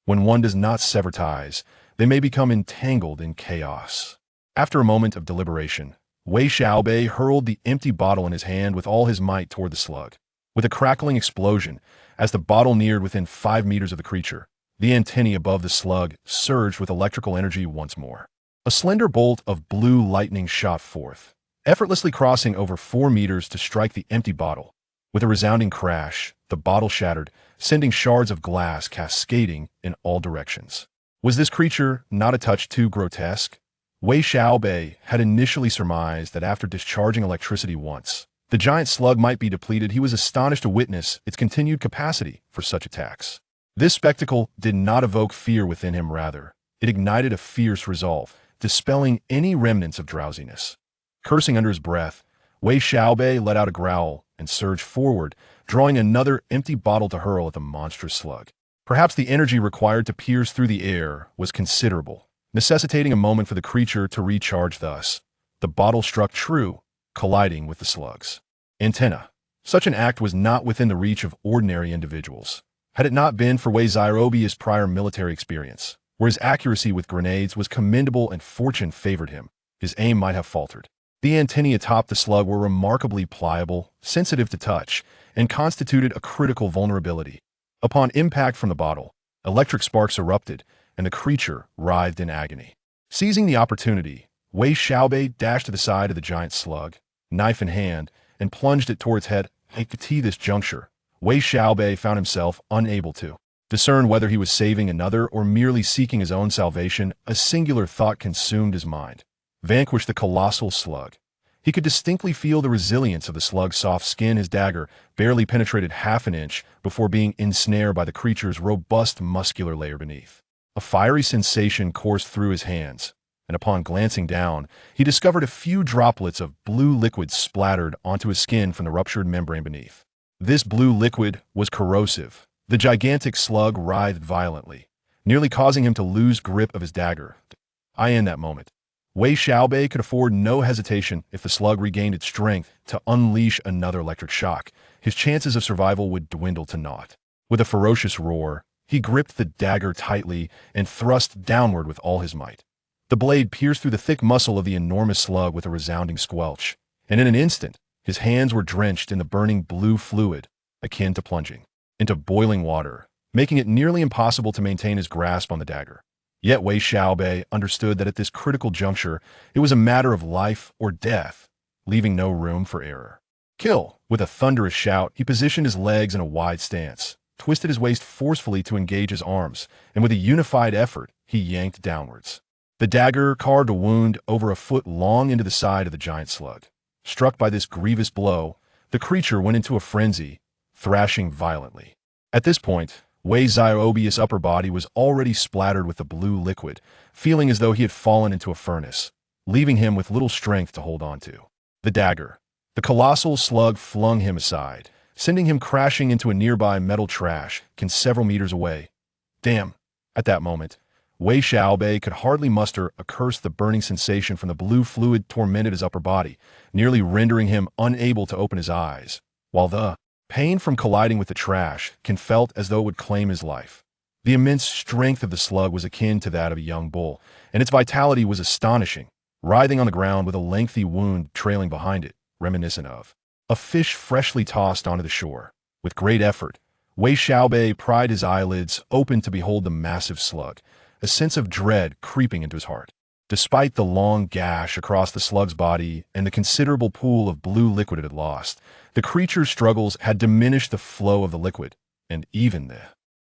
When one does not sever ties, they may become entangled in chaos. After a moment of deliberation, Wei Xiaobei hurled the empty bottle in his hand with all his might toward the slug. With a crackling explosion, as the bottle neared within 5 meters of the creature, the antennae above the slug surged with electrical energy once more. A slender bolt of blue lightning shot forth, effortlessly crossing over 4 meters to strike the empty bottle. With a resounding crash, the bottle shattered, sending shards of glass cascading in all directions. Was this creature not a touch too grotesque? Wei Xiaobei had initially surmised that after discharging electricity once, The giant slug might be depleted, he was astonished to witness its continued capacity for such attacks. This spectacle did not evoke fear within him, rather, it ignited a fierce resolve, dispelling any remnants of drowsiness. Cursing under his breath, Wei Xiaobei let out a growl and surged forward, drawing another empty bottle to hurl at the monstrous slug. Perhaps the energy required to pierce through the air was considerable, necessitating a moment for the creature to recharge. Thus, the bottle struck true, colliding with the slug's antenna. Such an act was not within the reach of ordinary individuals. Had it not been for Wei Xiaobei's prior military experience, where his accuracy with grenades was commendable and fortune favored him, his aim might have faltered. The antennae atop the slug were remarkably pliable, sensitive to touch, and constituted a critical vulnerability. Upon impact from the bottle, electric sparks erupted, and the creature writhed in agony. Seizing the opportunity, Wei Xiaobei dashed to the side of the giant slug, knife in hand, and plunged it toward its head. At this juncture, Wei Xiaobei found himself unable to discern whether he was saving another or merely seeking his own salvation. A singular thought consumed his mind. Vanquish the colossal slug. He could distinctly feel the resilience of the slug's soft skin. His dagger barely penetrated half an inch before being ensnared by the creature's robust muscular layer beneath. A fiery sensation coursed through his hands, and upon glancing down, he discovered a few droplets of blue liquid splattered onto his skin from the ruptured membrane beneath. This blue liquid was corrosive. The gigantic slug writhed violently, nearly causing him to lose grip of his dagger. In that moment, Wei Xiaobei could afford no hesitation. If the slug regained its strength to unleash another electric shock, his chances of survival would dwindle to naught. With a ferocious roar, he gripped the dagger tightly and thrust downward with all his might. The blade pierced through the thick muscle of the enormous slug with a resounding squelch, and in an instant, his hands were drenched in the burning blue fluid, akin to plunging into boiling water, making it nearly impossible to maintain his grasp on the dagger. Yet Wei Xiaobei understood that at this critical juncture, it was a matter of life or death, leaving no room for error. Kill! With a thunderous shout, he positioned his legs in a wide stance, twisted his waist forcefully to engage his arms, and with a unified effort, he yanked downwards. The dagger carved a wound over a foot long into the side of the giant slug. Struck by this grievous blow, the creature went into a frenzy, thrashing violently. At this point, Wei Xiaobei's upper body was already splattered with the blue liquid, feeling as though he had fallen into a furnace, leaving him with little strength to hold on to. The dagger. The colossal slug flung him aside, sending him crashing into a nearby metal trash several meters away. Damn! At that moment, Wei Xiaobei could hardly muster a curse. The burning sensation from the blue fluid tormented his upper body, nearly rendering him unable to open his eyes, while the pain from colliding with the trash felt as though it would claim his life. The immense strength of the slug was akin to that of a young bull, and its vitality was astonishing, writhing on the ground with a lengthy wound trailing behind it, reminiscent of a fish freshly tossed onto the shore. With great effort, Wei Xiaobei pried his eyelids open to behold the massive slug, a sense of dread creeping into his heart. Despite the long gash across the slug's body and the considerable pool of blue liquid it had lost, the creature's struggles had diminished the flow of the liquid, and even the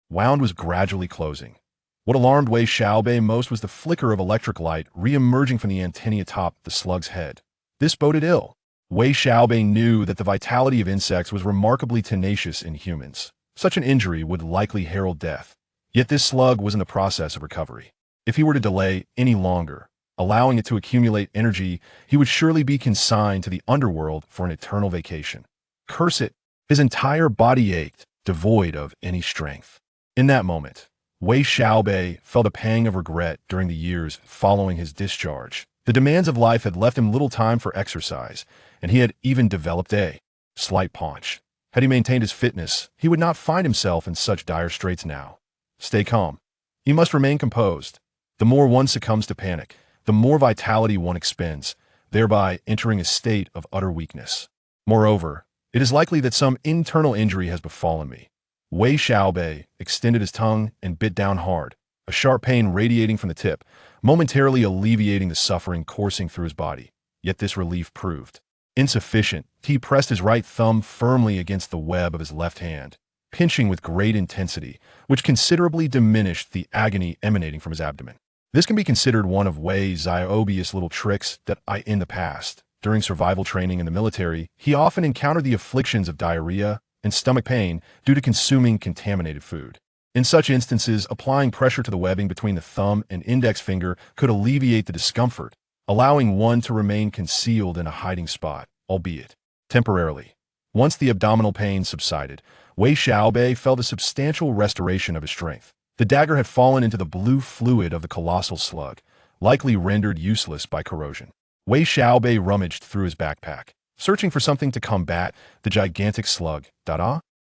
wound was gradually closing. What alarmed Wei Xiaobei most was the flicker of electric light re-emerging from the antennae atop the slug's head. This boded ill. Wei Xiaobei knew that the vitality of insects was remarkably tenacious in humans. Such an injury would likely herald death. Yet this slug was in the process of recovery. If he were to delay any longer, allowing it to accumulate energy, he would surely be consigned to the underworld for an eternal vacation. Curse it! His entire body ached, devoid of any strength. In that moment, Wei Xiaobei felt a pang of regret. During the years following his discharge, the demands of life had left him little time for exercise, and he had even developed a slight paunch. Had he maintained his fitness, he would not find himself in such dire straits now. Stay calm. He must remain composed. The more one succumbs to panic, the more vitality one expends, thereby entering a state of utter weakness. Moreover, it is likely that some internal injury has befallen me. Wei Xiaobei extended his tongue and bit down hard, a sharp pain radiating from the tip, momentarily alleviating the suffering coursing through his body. Yet this relief proved insufficient. He pressed his right thumb firmly against the web of his left hand, pinching with great intensity, which considerably diminished the agony emanating from his abdomen. This can be considered one of Wei Xiaobei's little tricks that in the past During survival training in the military, he often encountered the afflictions of diarrhea and stomach pain due to consuming contaminated food. In such instances, applying pressure to the webbing between the thumb and index finger could alleviate the discomfort, allowing one to remain concealed in a hiding spot, albeit temporarily. Once the abdominal pain subsided, Wei Xiaobei felt a substantial restoration of his strength. The dagger had fallen into the blue fluid of the colossal slug, likely rendered useless by corrosion. Wei Xiaobei rummaged through his backpack, searching for something to combat the gigantic slug.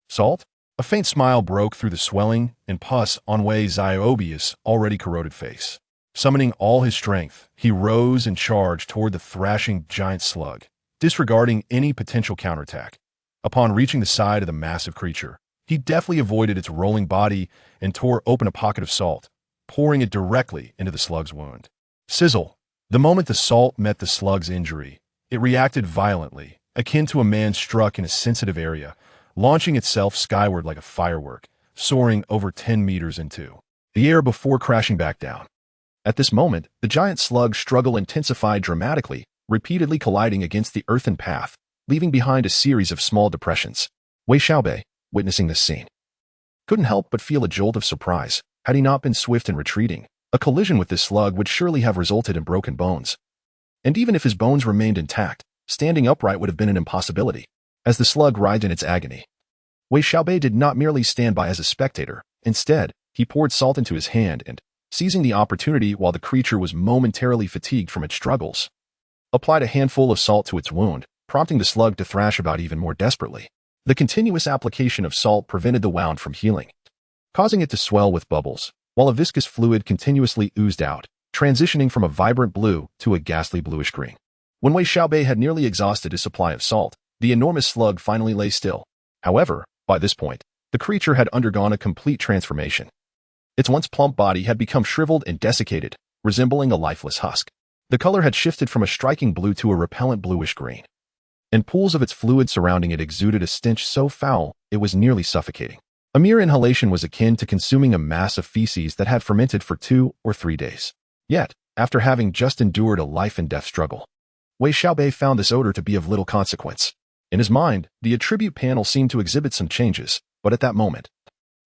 Salt? A faint smile broke through the swelling and pus on Wei Xiaobei's already corroded face. Summoning all his strength, he rose and charged toward the thrashing giant slug, disregarding any potential counterattack. Upon reaching the side of the massive creature, he deftly avoided its rolling body and tore open a pocket of salt, pouring it directly into the slug's wound. Sizzle! The moment the salt met the slug's injury, it reacted violently, akin to a man struck in a sensitive area, launching itself skyward like a firework, soaring over 10 meters into the air before crashing back down. At this moment, the giant slug's struggle intensified dramatically, repeatedly colliding against the earthen path, leaving behind a series of small depressions. Wei Xiaobei, witnessing this scene, couldn't help but feel a jolt of surprise. Had he not been swift in retreating, a collision with this slug would surely have resulted in broken bones. And even if his bones remained intact, standing upright would have been an impossibility. As the slug writhed in its agony, Wei Xiaobei did not merely stand by as a spectator. Instead, he poured salt into his hand and, seizing the opportunity while the creature was momentarily fatigued from its struggles, applied a handful of salt to its wound, prompting the slug to thrash about even more desperately. The continuous application of salt prevented the wound from healing, causing it to swell with bubbles, while a viscous fluid continuously oozed out, transitioning from a vibrant blue to a ghastly bluish green. When Wei Xiaobei had nearly exhausted his supply of salt, the enormous slug finally lay still. However, by this point, the creature had undergone a complete transformation. Its once plump body had become shriveled and desiccated, resembling a lifeless husk. The color had shifted from a striking blue to a repellent bluish green, and pools of its fluid surrounding it exuded a stench so foul it was nearly suffocating. A mere inhalation was akin to consuming a mass of feces that had fermented for 2 or 3 days. Yet, after having just endured a life-and-death struggle, Wei Xiaobei found this odor to be of little consequence. In his mind, the attribute panel seemed to exhibit some changes, but at that moment,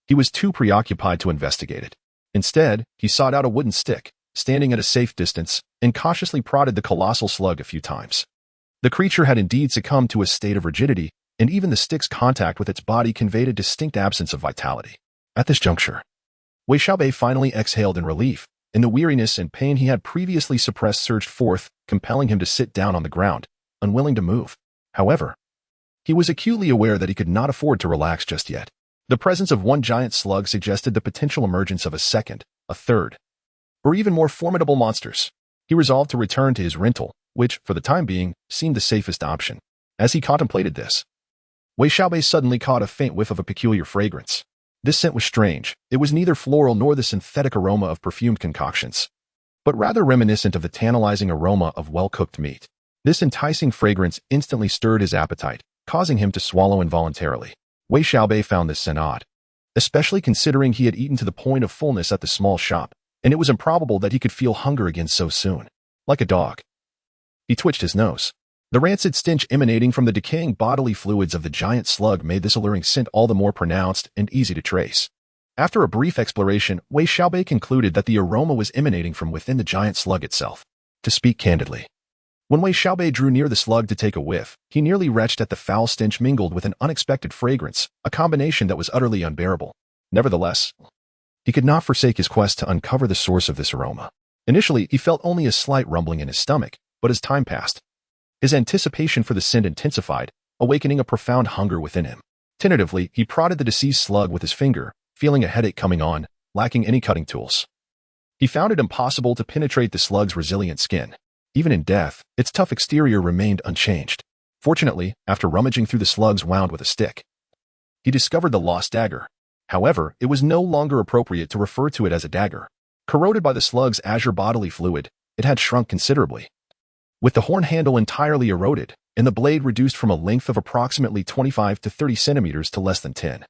he was too preoccupied to investigate it. Instead, he sought out a wooden stick, standing at a safe distance, and cautiously prodded the colossal slug a few times. The creature had indeed succumbed to a state of rigidity, and even the stick's contact with its body conveyed a distinct absence of vitality. At this juncture, Wei Xiaobei finally exhaled in relief, and the weariness and pain he had previously suppressed surged forth, compelling him to sit down on the ground, unwilling to move. However, he was acutely aware that he could not afford to relax just yet. The presence of one giant slug suggested the potential emergence of a second, a third, or even more formidable monsters. He resolved to return to his rental, which, for the time being, seemed the safest option. As he contemplated this, Wei Xiaobei suddenly caught a faint whiff of a peculiar fragrance. This scent was strange. It was neither floral nor the synthetic aroma of perfumed concoctions, but rather reminiscent of the tantalizing aroma of well-cooked meat. This enticing fragrance instantly stirred his appetite, causing him to swallow involuntarily. Wei Xiaobei found this scent odd, especially considering he had eaten to the point of fullness at the small shop, and it was improbable that he could feel hunger again so soon. Like a dog, he twitched his nose. The rancid stench emanating from the decaying bodily fluids of the giant slug made this alluring scent all the more pronounced and easy to trace. After a brief exploration, Wei Xiaobei concluded that the aroma was emanating from within the giant slug itself. To speak candidly, when Wei Xiaobei drew near the slug to take a whiff, he nearly retched at the foul stench mingled with an unexpected fragrance, a combination that was utterly unbearable. Nevertheless, he could not forsake his quest to uncover the source of this aroma. Initially, he felt only a slight rumbling in his stomach, but as time passed, his anticipation for the scent intensified, awakening a profound hunger within him. Tentatively, he prodded the deceased slug with his finger, feeling a headache coming on, lacking any cutting tools. He found it impossible to penetrate the slug's resilient skin. Even in death, its tough exterior remained unchanged. Fortunately, after rummaging through the slug's wound with a stick, he discovered the lost dagger. However, it was no longer appropriate to refer to it as a dagger. Corroded by the slug's azure bodily fluid, it had shrunk considerably, with the horn handle entirely eroded and the blade reduced from a length of approximately 25 to 30 centimeters to less than 10,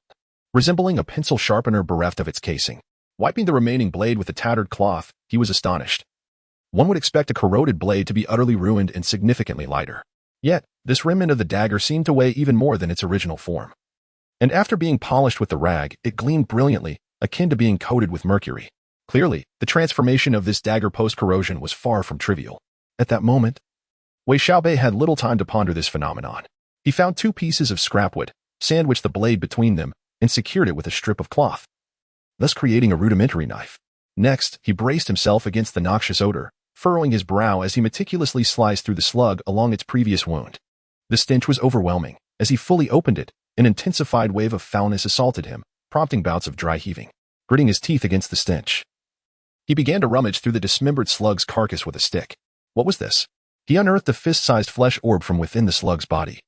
resembling a pencil sharpener bereft of its casing. Wiping the remaining blade with a tattered cloth, he was astonished. One would expect a corroded blade to be utterly ruined and significantly lighter. Yet, this remnant of the dagger seemed to weigh even more than its original form. And after being polished with the rag, it gleamed brilliantly, akin to being coated with mercury. Clearly, the transformation of this dagger post-corrosion was far from trivial. At that moment, Wei Xiaobei had little time to ponder this phenomenon. He found 2 pieces of scrap wood, sandwiched the blade between them, and secured it with a strip of cloth, thus creating a rudimentary knife. Next, he braced himself against the noxious odor, furrowing his brow as he meticulously sliced through the slug along its previous wound. The stench was overwhelming. As he fully opened it, an intensified wave of foulness assaulted him, prompting bouts of dry heaving. Gritting his teeth against the stench, he began to rummage through the dismembered slug's carcass with a stick. What was this? He unearthed a fist-sized flesh orb from within the slug's body,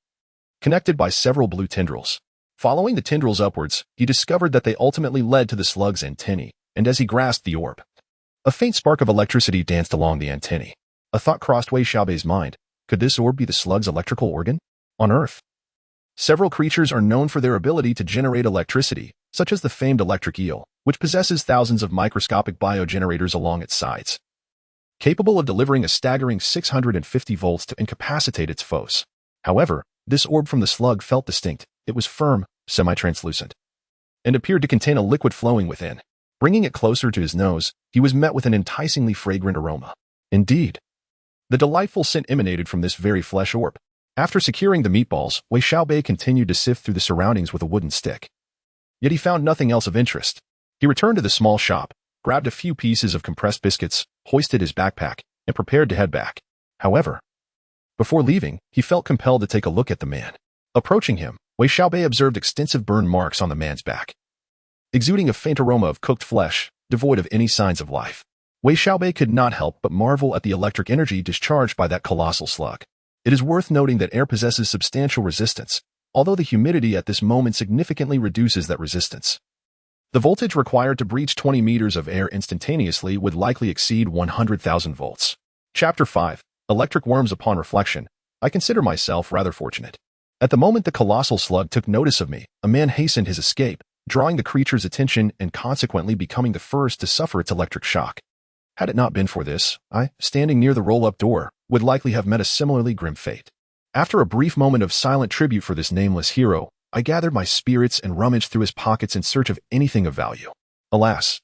connected by several blue tendrils. Following the tendrils upwards, he discovered that they ultimately led to the slug's antennae, and as he grasped the orb, a faint spark of electricity danced along the antennae. A thought crossed Wei Xiaobei's mind. Could this orb be the slug's electrical organ? On Earth, several creatures are known for their ability to generate electricity, such as the famed electric eel, which possesses thousands of microscopic biogenerators along its sides, capable of delivering a staggering 650 volts to incapacitate its foes. However, this orb from the slug felt distinct. It was firm, semi-translucent, and appeared to contain a liquid flowing within. Bringing it closer to his nose, he was met with an enticingly fragrant aroma. Indeed, the delightful scent emanated from this very flesh orb. After securing the meatballs, Wei Xiaobei continued to sift through the surroundings with a wooden stick. Yet he found nothing else of interest. He returned to the small shop, grabbed a few pieces of compressed biscuits, hoisted his backpack, and prepared to head back. However, before leaving, he felt compelled to take a look at the man. Approaching him, Wei Xiaobei observed extensive burn marks on the man's back, exuding a faint aroma of cooked flesh, devoid of any signs of life. Wei Xiaobei could not help but marvel at the electric energy discharged by that colossal slug. It is worth noting that air possesses substantial resistance, although the humidity at this moment significantly reduces that resistance. The voltage required to breach 20 meters of air instantaneously would likely exceed 100,000 volts. Chapter 5. Electric Worms. Upon reflection, I consider myself rather fortunate. At the moment the colossal slug took notice of me, a man hastened his escape, drawing the creature's attention and consequently becoming the first to suffer its electric shock. Had it not been for this, I, standing near the roll-up door, would likely have met a similarly grim fate. After a brief moment of silent tribute for this nameless hero, I gathered my spirits and rummaged through his pockets in search of anything of value. Alas,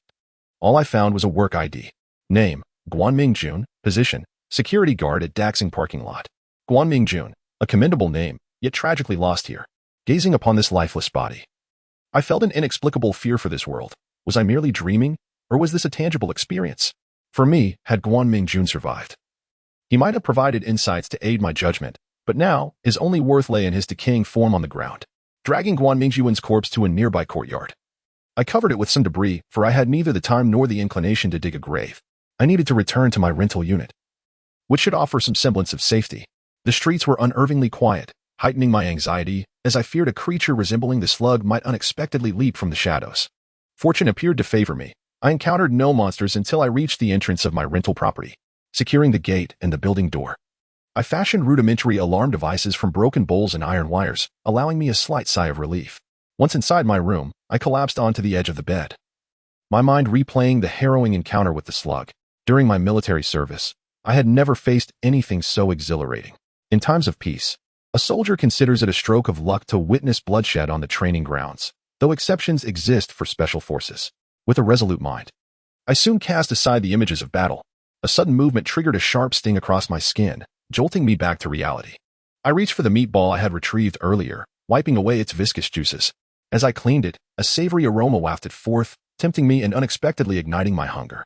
all I found was a work ID. Name, Guanming Jun. Position, security guard at Daxing parking lot. Guanming Jun, a commendable name, yet tragically lost here. Gazing upon this lifeless body, I felt an inexplicable fear for this world. Was I merely dreaming, or was this a tangible experience? For me, had Guanming Jun survived, he might have provided insights to aid my judgment, but now his only worth lay in his decaying form on the ground. Dragging Guanming Jun's corpse to a nearby courtyard, I covered it with some debris, for I had neither the time nor the inclination to dig a grave. I needed to return to my rental unit, which should offer some semblance of safety. The streets were unnervingly quiet, heightening my anxiety, as I feared a creature resembling the slug might unexpectedly leap from the shadows. Fortune appeared to favor me. I encountered no monsters until I reached the entrance of my rental property. Securing the gate and the building door, I fashioned rudimentary alarm devices from broken bowls and iron wires, allowing me a slight sigh of relief. Once inside my room, I collapsed onto the edge of the bed, my mind replaying the harrowing encounter with the slug. During my military service, I had never faced anything so exhilarating. In times of peace, a soldier considers it a stroke of luck to witness bloodshed on the training grounds, though exceptions exist for special forces. With a resolute mind, I soon cast aside the images of battle. A sudden movement triggered a sharp sting across my skin, jolting me back to reality. I reached for the meatball I had retrieved earlier, wiping away its viscous juices. As I cleaned it, a savory aroma wafted forth, tempting me and unexpectedly igniting my hunger.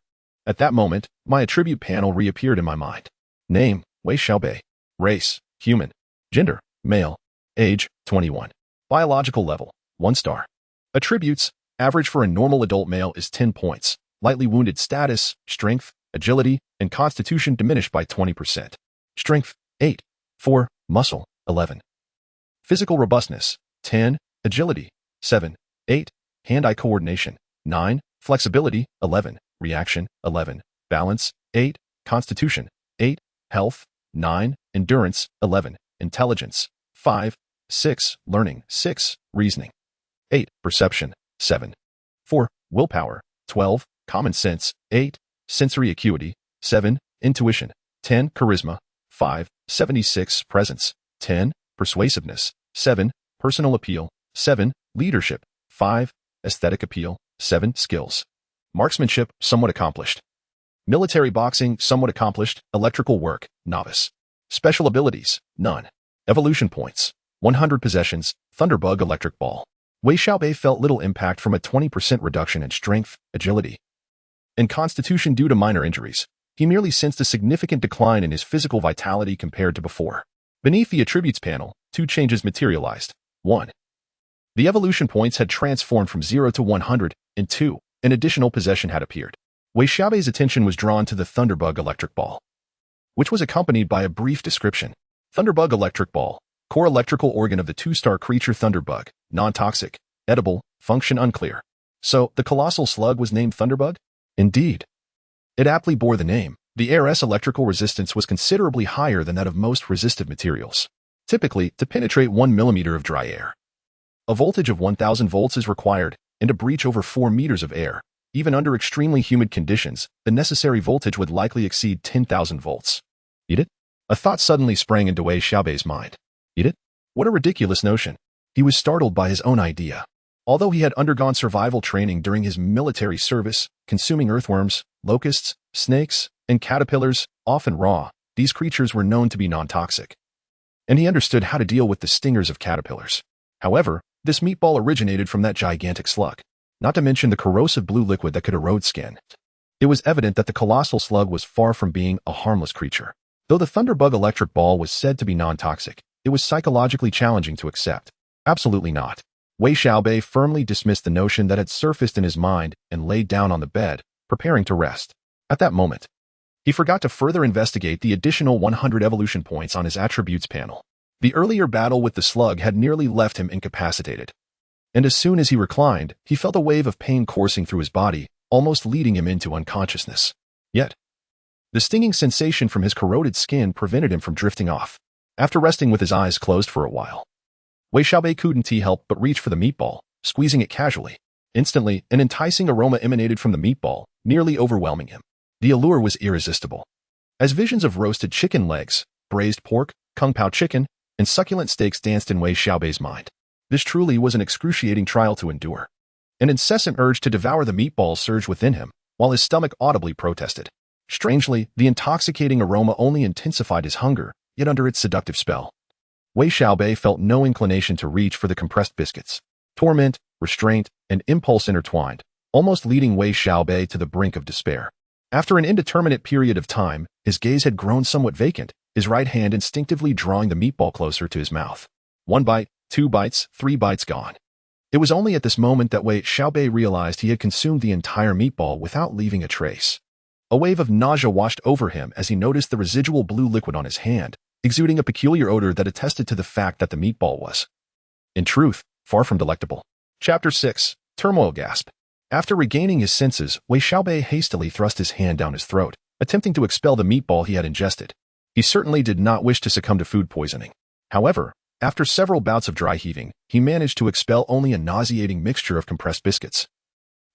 At that moment, my attribute panel reappeared in my mind. Name, Wei Xiaobei. Race, human. Gender, male. Age, 21. Biological level, 1 star. Attributes, average for a normal adult male is 10 points. Lightly wounded status, strength, agility, and constitution diminished by 20%. Strength, 8. 4. Muscle, 11. Physical robustness, 10. Agility, 7. 8. Hand-eye coordination, 9. Flexibility, 11. Reaction, 11. Balance, 8. Constitution, 8. Health, 9. Endurance, 11. Intelligence, 5. 6. Learning, 6. Reasoning, 8. Perception, 7. 4. Willpower, 12. Common sense, 8. Sensory acuity, 7. intuition, 10, charisma, 5, 76, presence, 10, persuasiveness, 7, personal appeal, 7, leadership, 5, aesthetic appeal, 7, skills. Marksmanship, somewhat accomplished. Military boxing, somewhat accomplished. Electrical work, novice. Special abilities, none. Evolution points, 100 possessions, Thunderbug electric ball. Wei Xiaobei felt little impact from a 20% reduction in strength, agility, and constitution due to minor injuries. He merely sensed a significant decline in his physical vitality compared to before. Beneath the attributes panel, 2 changes materialized. 1. The evolution points had transformed from 0 to 100, and 2. An additional possession had appeared. Wei Xiaobei's attention was drawn to the Thunderbug electric ball, which was accompanied by a brief description. Thunderbug electric ball, core electrical organ of the 2-star creature Thunderbug, non-toxic, edible, function unclear. So, the colossal slug was named Thunderbug? Indeed. It aptly bore the name. The air's electrical resistance was considerably higher than that of most resistive materials. Typically, to penetrate 1 millimeter of dry air, a voltage of 1000 volts is required, and to breach over 4 meters of air, even under extremely humid conditions, the necessary voltage would likely exceed 10,000 volts. Eat it? A thought suddenly sprang into Wei Xiaobei's mind. Eat it? What a ridiculous notion. He was startled by his own idea. Although he had undergone survival training during his military service, consuming earthworms, locusts, snakes, and caterpillars, often raw, these creatures were known to be non-toxic. And he understood how to deal with the stingers of caterpillars. However, this meatball originated from that gigantic slug, not to mention the corrosive blue liquid that could erode skin. It was evident that the colossal slug was far from being a harmless creature. Though the Thunderbug electric ball was said to be non-toxic, it was psychologically challenging to accept. Absolutely not. Wei Xiaobei firmly dismissed the notion that had surfaced in his mind and laid down on the bed, preparing to rest. At that moment, he forgot to further investigate the additional 100 evolution points on his attributes panel. The earlier battle with the slug had nearly left him incapacitated. And as soon as he reclined, he felt a wave of pain coursing through his body, almost leading him into unconsciousness. Yet, the stinging sensation from his corroded skin prevented him from drifting off. After resting with his eyes closed for a while, Wei Xiaobei couldn't help but reach for the meatball, squeezing it casually. Instantly, an enticing aroma emanated from the meatball, nearly overwhelming him. The allure was irresistible. As visions of roasted chicken legs, braised pork, kung pao chicken, and succulent steaks danced in Wei Xiaobei's mind. This truly was an excruciating trial to endure. An incessant urge to devour the meatball surged within him, while his stomach audibly protested. Strangely, the intoxicating aroma only intensified his hunger, yet under its seductive spell, Wei Xiaobei felt no inclination to reach for the compressed biscuits. Torment, restraint, and impulse intertwined, almost leading Wei Xiaobei to the brink of despair. After an indeterminate period of time, his gaze had grown somewhat vacant, his right hand instinctively drawing the meatball closer to his mouth. 1 bite, 2 bites, 3 bites gone. It was only at this moment that Wei Xiaobei realized he had consumed the entire meatball without leaving a trace. A wave of nausea washed over him as he noticed the residual blue liquid on his hand, exuding a peculiar odor that attested to the fact that the meatball was, in truth, far from delectable. Chapter 6. Turmoil Gasp. After regaining his senses, Wei Xiaobei hastily thrust his hand down his throat, attempting to expel the meatball he had ingested. He certainly did not wish to succumb to food poisoning. However, after several bouts of dry heaving, he managed to expel only a nauseating mixture of compressed biscuits,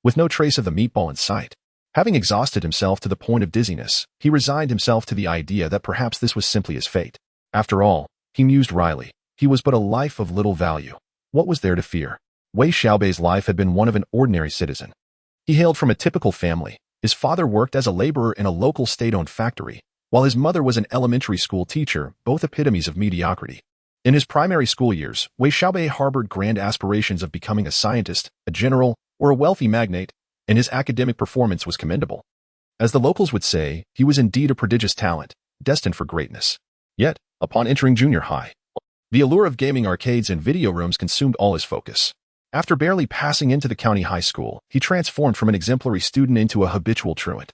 with no trace of the meatball in sight. Having exhausted himself to the point of dizziness, he resigned himself to the idea that perhaps this was simply his fate. After all, he mused wryly, he was but a life of little value. What was there to fear? Wei Xiaobei's life had been one of an ordinary citizen. He hailed from a typical family. His father worked as a laborer in a local state-owned factory, while his mother was an elementary school teacher, both epitomes of mediocrity. In his primary school years, Wei Xiaobei harbored grand aspirations of becoming a scientist, a general, or a wealthy magnate, and his academic performance was commendable. As the locals would say, he was indeed a prodigious talent, destined for greatness. Yet, upon entering junior high, the allure of gaming arcades and video rooms consumed all his focus. After barely passing into the county high school, he transformed from an exemplary student into a habitual truant.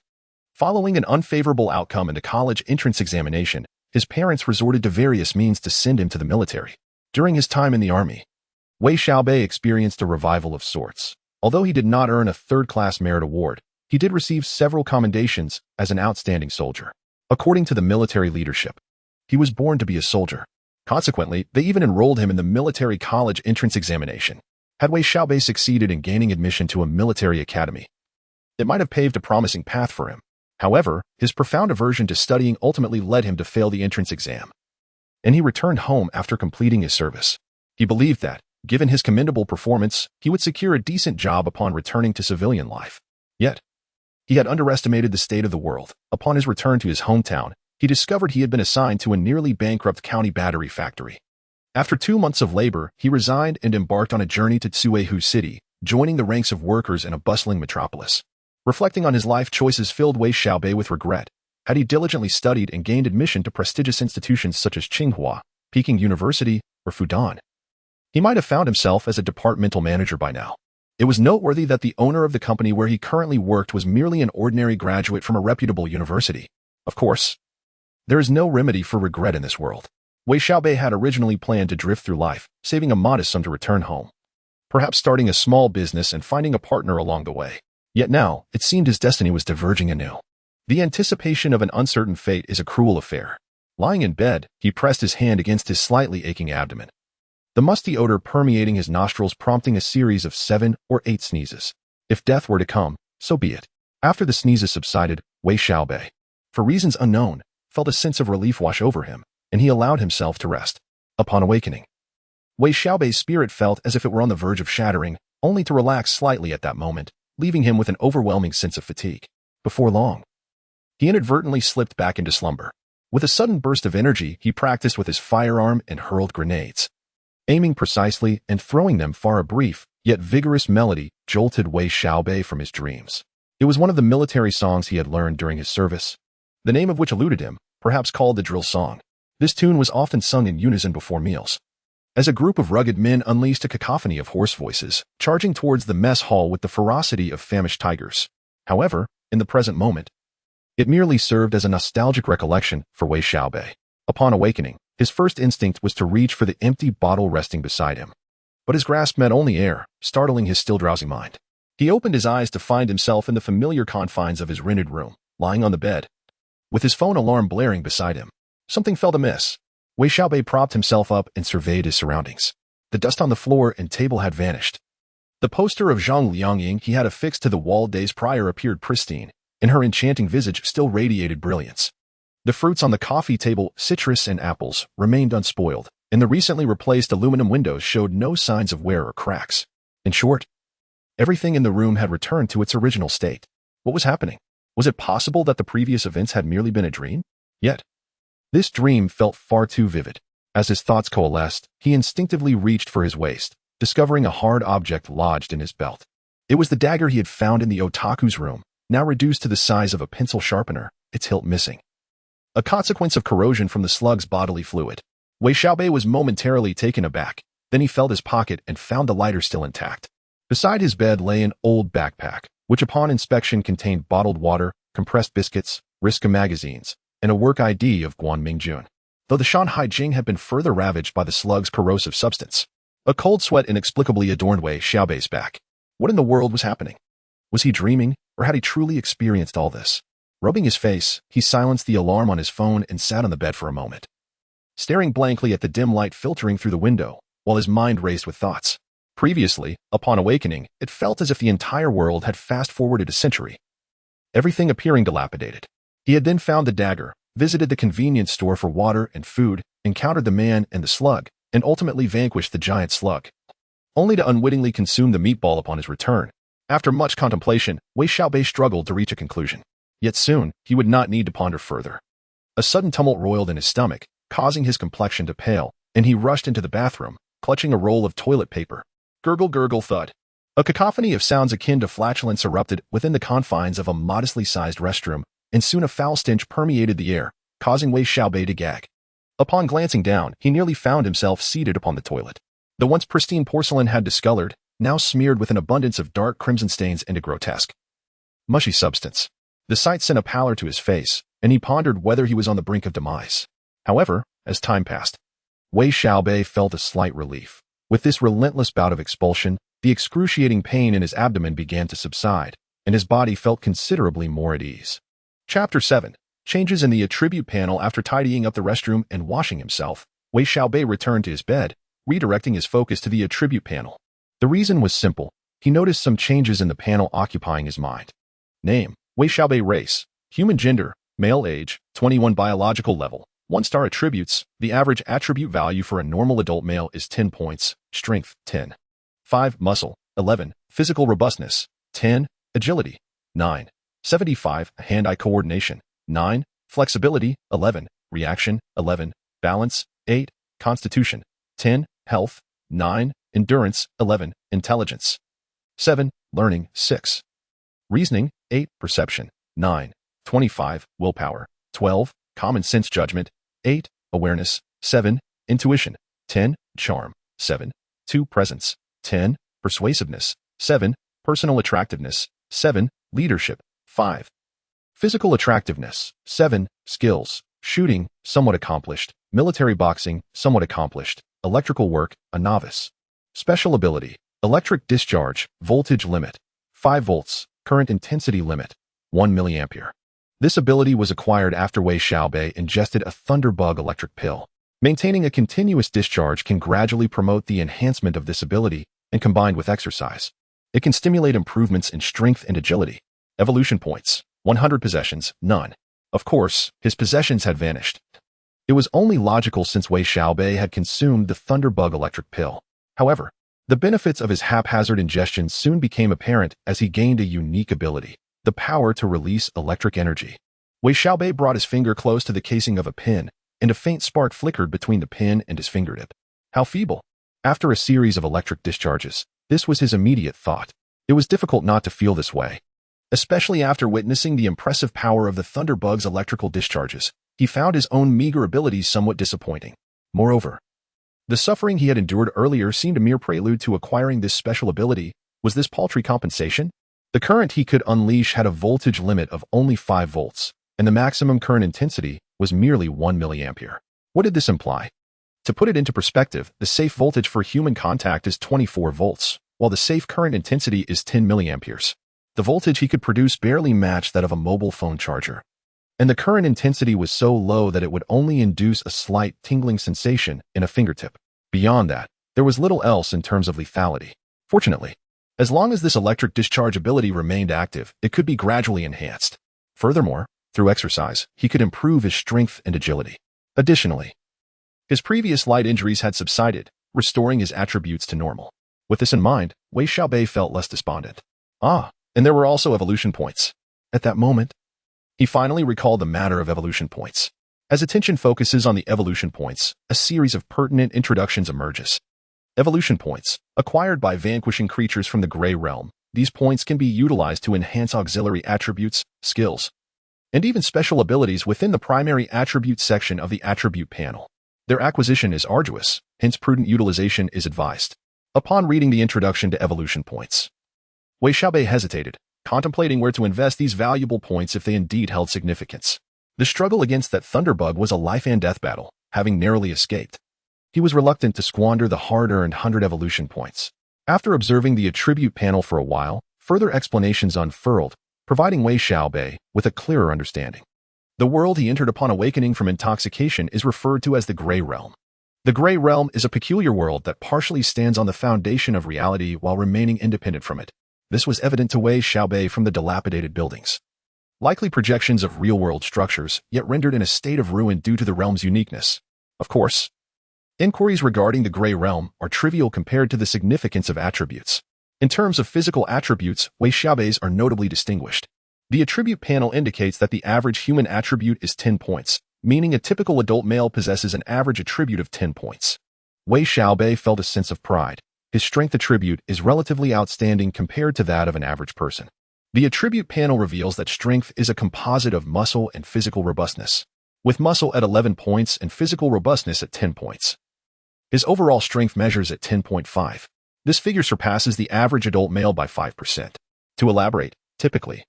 Following an unfavorable outcome in the college entrance examination, his parents resorted to various means to send him to the military. During his time in the army, Wei Xiaobei experienced a revival of sorts. Although he did not earn a third-class merit award, he did receive several commendations as an outstanding soldier. According to the military leadership, he was born to be a soldier. Consequently, they even enrolled him in the military college entrance examination. Had Wei Xiaobei succeeded in gaining admission to a military academy, it might have paved a promising path for him. However, his profound aversion to studying ultimately led him to fail the entrance exam, and he returned home after completing his service. He believed that, given his commendable performance, he would secure a decent job upon returning to civilian life. Yet, he had underestimated the state of the world. Upon his return to his hometown, he discovered he had been assigned to a nearly bankrupt county battery factory. After 2 months of labor, he resigned and embarked on a journey to Ruilake City, joining the ranks of workers in a bustling metropolis. Reflecting on his life choices filled Wei Xiaobei with regret. Had he diligently studied and gained admission to prestigious institutions such as Tsinghua, Peking University, or Fudan, he might have found himself as a departmental manager by now. It was noteworthy that the owner of the company where he currently worked was merely an ordinary graduate from a reputable university. Of course, there is no remedy for regret in this world. Wei Xiaobei had originally planned to drift through life, saving a modest sum to return home, perhaps starting a small business and finding a partner along the way. Yet now, it seemed his destiny was diverging anew. The anticipation of an uncertain fate is a cruel affair. Lying in bed, he pressed his hand against his slightly aching abdomen, the musty odor permeating his nostrils prompting a series of 7 or 8 sneezes. If death were to come, so be it. After the sneezes subsided, Wei Xiaobei, for reasons unknown, felt a sense of relief wash over him, and he allowed himself to rest. Upon awakening, Wei Xiaobei's spirit felt as if it were on the verge of shattering, only to relax slightly at that moment, leaving him with an overwhelming sense of fatigue. Before long, he inadvertently slipped back into slumber. With a sudden burst of energy, he practiced with his firearm and hurled grenades, aiming precisely and throwing them far. A brief, yet vigorous melody jolted Wei Xiaobei from his dreams. It was one of the military songs he had learned during his service, the name of which eluded him, perhaps called the drill song. This tune was often sung in unison before meals, as a group of rugged men unleashed a cacophony of hoarse voices, charging towards the mess hall with the ferocity of famished tigers. However, in the present moment, it merely served as a nostalgic recollection for Wei Xiaobei. Upon awakening, his first instinct was to reach for the empty bottle resting beside him. But his grasp met only air, startling his still drowsy mind. He opened his eyes to find himself in the familiar confines of his rented room, lying on the bed, with his phone alarm blaring beside him. Something felt amiss. Wei Xiaobei propped himself up and surveyed his surroundings. The dust on the floor and table had vanished. The poster of Zhang Liangying he had affixed to the wall days prior appeared pristine, and her enchanting visage still radiated brilliance. The fruits on the coffee table, citrus and apples, remained unspoiled, and the recently replaced aluminum windows showed no signs of wear or cracks. In short, everything in the room had returned to its original state. What was happening? Was it possible that the previous events had merely been a dream? Yet, this dream felt far too vivid. As his thoughts coalesced, he instinctively reached for his waist, discovering a hard object lodged in his belt. It was the dagger he had found in the otaku's room, now reduced to the size of a pencil sharpener, its hilt missing, a consequence of corrosion from the slug's bodily fluid. Wei Xiaobei was momentarily taken aback. Then he felt his pocket and found the lighter still intact. Beside his bed lay an old backpack, which upon inspection contained bottled water, compressed biscuits, Riska magazines, and a work ID of Guan Mingjun, though the Shanhai Jing had been further ravaged by the slug's corrosive substance. A cold sweat inexplicably adorned Wei Xiaobei's back. What in the world was happening? Was he dreaming, or had he truly experienced all this? Rubbing his face, he silenced the alarm on his phone and sat on the bed for a moment, staring blankly at the dim light filtering through the window, while his mind raced with thoughts. Previously, upon awakening, it felt as if the entire world had fast-forwarded a century, everything appearing dilapidated. He had then found the dagger, visited the convenience store for water and food, encountered the man and the slug, and ultimately vanquished the giant slug, only to unwittingly consume the meatball upon his return. After much contemplation, Wei Xiaobei struggled to reach a conclusion. Yet soon, he would not need to ponder further. A sudden tumult roiled in his stomach, causing his complexion to pale, and he rushed into the bathroom, clutching a roll of toilet paper. Gurgle, gurgle, thud. A cacophony of sounds akin to flatulence erupted within the confines of a modestly sized restroom, and soon a foul stench permeated the air, causing Wei Xiaobei to gag. Upon glancing down, he nearly found himself seated upon the toilet. The once pristine porcelain had discolored, now smeared with an abundance of dark crimson stains and a grotesque, mushy substance. The sight sent a pallor to his face, and he pondered whether he was on the brink of demise. However, as time passed, Wei Xiaobei felt a slight relief. With this relentless bout of expulsion, the excruciating pain in his abdomen began to subside, and his body felt considerably more at ease. Chapter 7. Changes in the attribute panel. After tidying up the restroom and washing himself, Wei Xiaobei returned to his bed, redirecting his focus to the attribute panel. The reason was simple. He noticed some changes in the panel occupying his mind. Name: Wei Xiaobei. Race: Human gender, male age, 21 biological level, 1-star attributes. The average attribute value for a normal adult male is 10 points, strength, 10. 5. Muscle, 11. Physical robustness, 10. Agility, 9. 75. Hand-eye coordination, 9. Flexibility, 11. Reaction, 11. Balance, 8. Constitution, 10. Health, 9. Endurance, 11. Intelligence, 7. Learning, 6. Reasoning, 8. Perception, 9. 25. Willpower, 12. Common sense judgment, 8. Awareness, 7. Intuition, 10. Charm, 7. 2. Presence, 10. Persuasiveness, 7. Personal attractiveness, 7. Leadership, 5. Physical attractiveness, 7. Skills, shooting, somewhat accomplished. Military boxing, somewhat accomplished. Electrical work, a novice. Special ability, electric discharge, voltage limit, 5 volts, current intensity limit, 1 milliampere. This ability was acquired after Wei Xiaobei ingested a thunderbug electric pill. Maintaining a continuous discharge can gradually promote the enhancement of this ability, and combined with exercise, it can stimulate improvements in strength and agility. Evolution points, 100 possessions, none. Of course, his possessions had vanished. It was only logical since Wei Xiaobei had consumed the thunderbug electric pill. However, the benefits of his haphazard ingestion soon became apparent as he gained a unique ability, the power to release electric energy. Wei Xiaobei brought his finger close to the casing of a pin, and a faint spark flickered between the pin and his fingertip. How feeble! After a series of electric discharges, this was his immediate thought. It was difficult not to feel this way. Especially after witnessing the impressive power of the thunderbug's electrical discharges, he found his own meager abilities somewhat disappointing. Moreover, the suffering he had endured earlier seemed a mere prelude to acquiring this special ability. Was this paltry compensation? The current he could unleash had a voltage limit of only 5 volts, and the maximum current intensity was merely 1 milliampere. What did this imply? To put it into perspective, the safe voltage for human contact is 24 volts, while the safe current intensity is 10 milliamperes. The voltage he could produce barely matched that of a mobile phone charger, and the current intensity was so low that it would only induce a slight tingling sensation in a fingertip. Beyond that, there was little else in terms of lethality. Fortunately, as long as this electric discharge ability remained active, it could be gradually enhanced. Furthermore, through exercise, he could improve his strength and agility. Additionally, his previous light injuries had subsided, restoring his attributes to normal. With this in mind, Wei Xiaobei felt less despondent. And there were also evolution points. At that moment, he finally recalled the matter of evolution points. As attention focuses on the evolution points, a series of pertinent introductions emerges. Evolution points, acquired by vanquishing creatures from the Gray Realm. These points can be utilized to enhance auxiliary attributes, skills, and even special abilities within the primary attribute section of the attribute panel. Their acquisition is arduous, hence prudent utilization is advised. Upon reading the introduction to evolution points, Wei Xiaobei hesitated, contemplating where to invest these valuable points if they indeed held significance. The struggle against that thunderbug was a life-and-death battle, having narrowly escaped. He was reluctant to squander the hard-earned 100 evolution points. After observing the attribute panel for a while, further explanations unfurled, providing Wei Xiaobei with a clearer understanding. The world he entered upon awakening from intoxication is referred to as the Gray Realm. The Gray Realm is a peculiar world that partially stands on the foundation of reality while remaining independent from it. This was evident to Wei Xiaobei from the dilapidated buildings. Likely projections of real-world structures, yet rendered in a state of ruin due to the realm's uniqueness. Of course, inquiries regarding the Gray Realm are trivial compared to the significance of attributes. In terms of physical attributes, Wei Xiaobei's are notably distinguished. The attribute panel indicates that the average human attribute is 10 points, meaning a typical adult male possesses an average attribute of 10 points. Wei Xiaobei felt a sense of pride. His strength attribute is relatively outstanding compared to that of an average person. The attribute panel reveals that strength is a composite of muscle and physical robustness, with muscle at 11 points and physical robustness at 10 points. His overall strength measures at 10.5. This figure surpasses the average adult male by 5%. To elaborate, typically,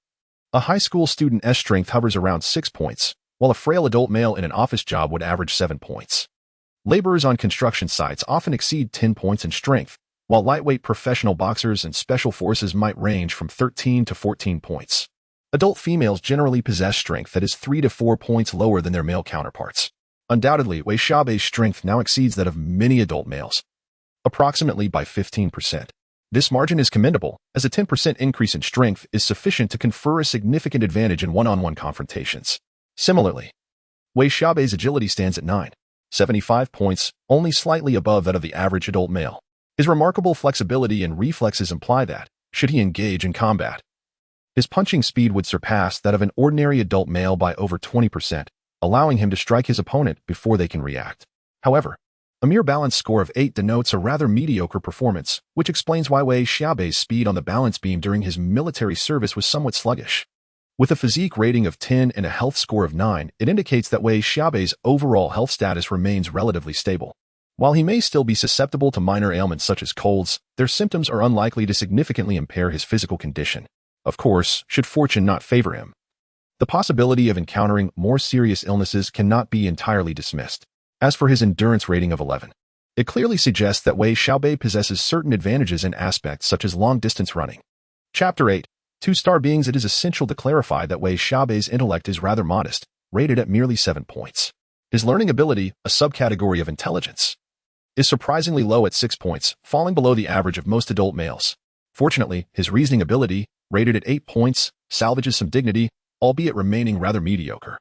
a high school student's strength hovers around 6 points, while a frail adult male in an office job would average 7 points. Laborers on construction sites often exceed 10 points in strength, while lightweight professional boxers and special forces might range from 13 to 14 points. Adult females generally possess strength that is 3 to 4 points lower than their male counterparts. Undoubtedly, Wei Xiaobei's strength now exceeds that of many adult males, approximately by 15%. This margin is commendable, as a 10% increase in strength is sufficient to confer a significant advantage in one-on-one confrontations. Similarly, Wei Xiaobei's agility stands at 9.75 points, only slightly above that of the average adult male. His remarkable flexibility and reflexes imply that, should he engage in combat, his punching speed would surpass that of an ordinary adult male by over 20%, allowing him to strike his opponent before they can react. However, a mere balance score of 8 denotes a rather mediocre performance, which explains why Wei Xiaobei's speed on the balance beam during his military service was somewhat sluggish. With a physique rating of 10 and a health score of 9, it indicates that Wei Xiaobei's overall health status remains relatively stable. While he may still be susceptible to minor ailments such as colds, their symptoms are unlikely to significantly impair his physical condition. Of course, should fortune not favor him, the possibility of encountering more serious illnesses cannot be entirely dismissed. As for his endurance rating of 11, it clearly suggests that Wei Xiaobei possesses certain advantages in aspects such as long-distance running. Chapter 8. Two-star beings. It is essential to clarify that Wei Xiaobei's intellect is rather modest, rated at merely 7 points. His learning ability, a subcategory of intelligence, is surprisingly low at 6 points, falling below the average of most adult males. Fortunately, his reasoning ability, rated at 8 points, salvages some dignity, albeit remaining rather mediocre.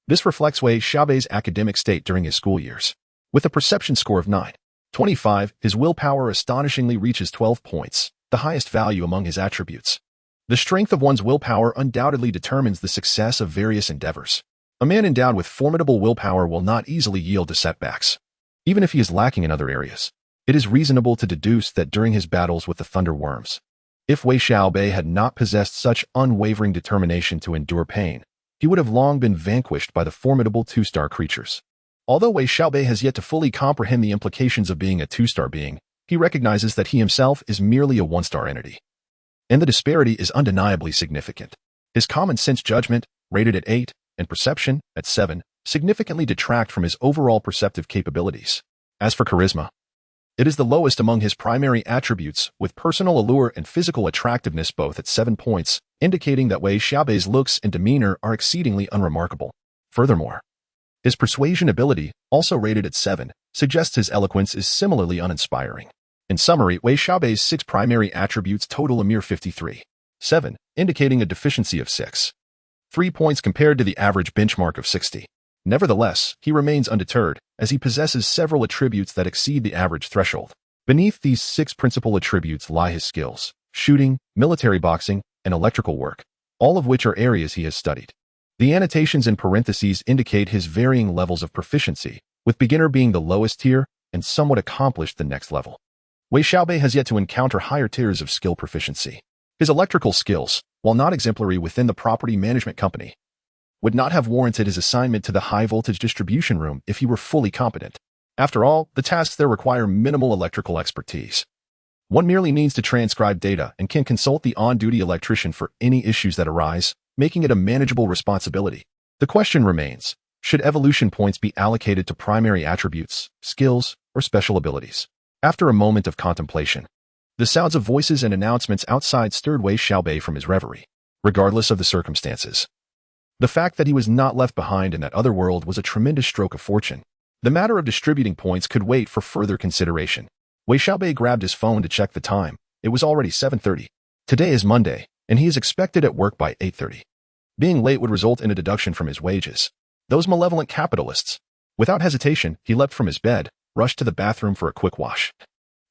This reflects Wei Xiaobei's academic state during his school years. With a perception score of 9.25, his willpower astonishingly reaches 12 points, the highest value among his attributes. The strength of one's willpower undoubtedly determines the success of various endeavors. A man endowed with formidable willpower will not easily yield to setbacks, even if he is lacking in other areas. It is reasonable to deduce that during his battles with the Thunder Worms, if Wei Xiaobei had not possessed such unwavering determination to endure pain, he would have long been vanquished by the formidable two-star creatures. Although Wei Xiaobei has yet to fully comprehend the implications of being a two-star being, he recognizes that he himself is merely a one-star entity. And the disparity is undeniably significant. His common-sense judgment, rated at 8, and perception, at 7, significantly detract from his overall perceptive capabilities. As for charisma, it is the lowest among his primary attributes, with personal allure and physical attractiveness both at 7 points, indicating that Wei Xiaobei's looks and demeanor are exceedingly unremarkable. Furthermore, his persuasion ability, also rated at 7, suggests his eloquence is similarly uninspiring. In summary, Wei Xiaobei's 6 primary attributes total a mere 53.7, indicating a deficiency of 6.3 points compared to the average benchmark of 60. Nevertheless, he remains undeterred, as he possesses several attributes that exceed the average threshold. Beneath these 6 principal attributes lie his skills: shooting, military boxing, and electrical work, all of which are areas he has studied. The annotations in parentheses indicate his varying levels of proficiency, with beginner being the lowest tier and somewhat accomplished the next level. Wei Xiaobei has yet to encounter higher tiers of skill proficiency. His electrical skills, while not exemplary within the property management company, would not have warranted his assignment to the high-voltage distribution room if he were fully competent. After all, the tasks there require minimal electrical expertise. One merely needs to transcribe data and can consult the on-duty electrician for any issues that arise, making it a manageable responsibility. The question remains, should evolution points be allocated to primary attributes, skills, or special abilities? After a moment of contemplation, the sounds of voices and announcements outside stirred Wei Xiaobei from his reverie. Regardless of the circumstances, the fact that he was not left behind in that other world was a tremendous stroke of fortune. The matter of distributing points could wait for further consideration. Wei Xiaobei grabbed his phone to check the time. It was already 7:30. Today is Monday, and he is expected at work by 8:30. Being late would result in a deduction from his wages. Those malevolent capitalists. Without hesitation, he leapt from his bed, rushed to the bathroom for a quick wash,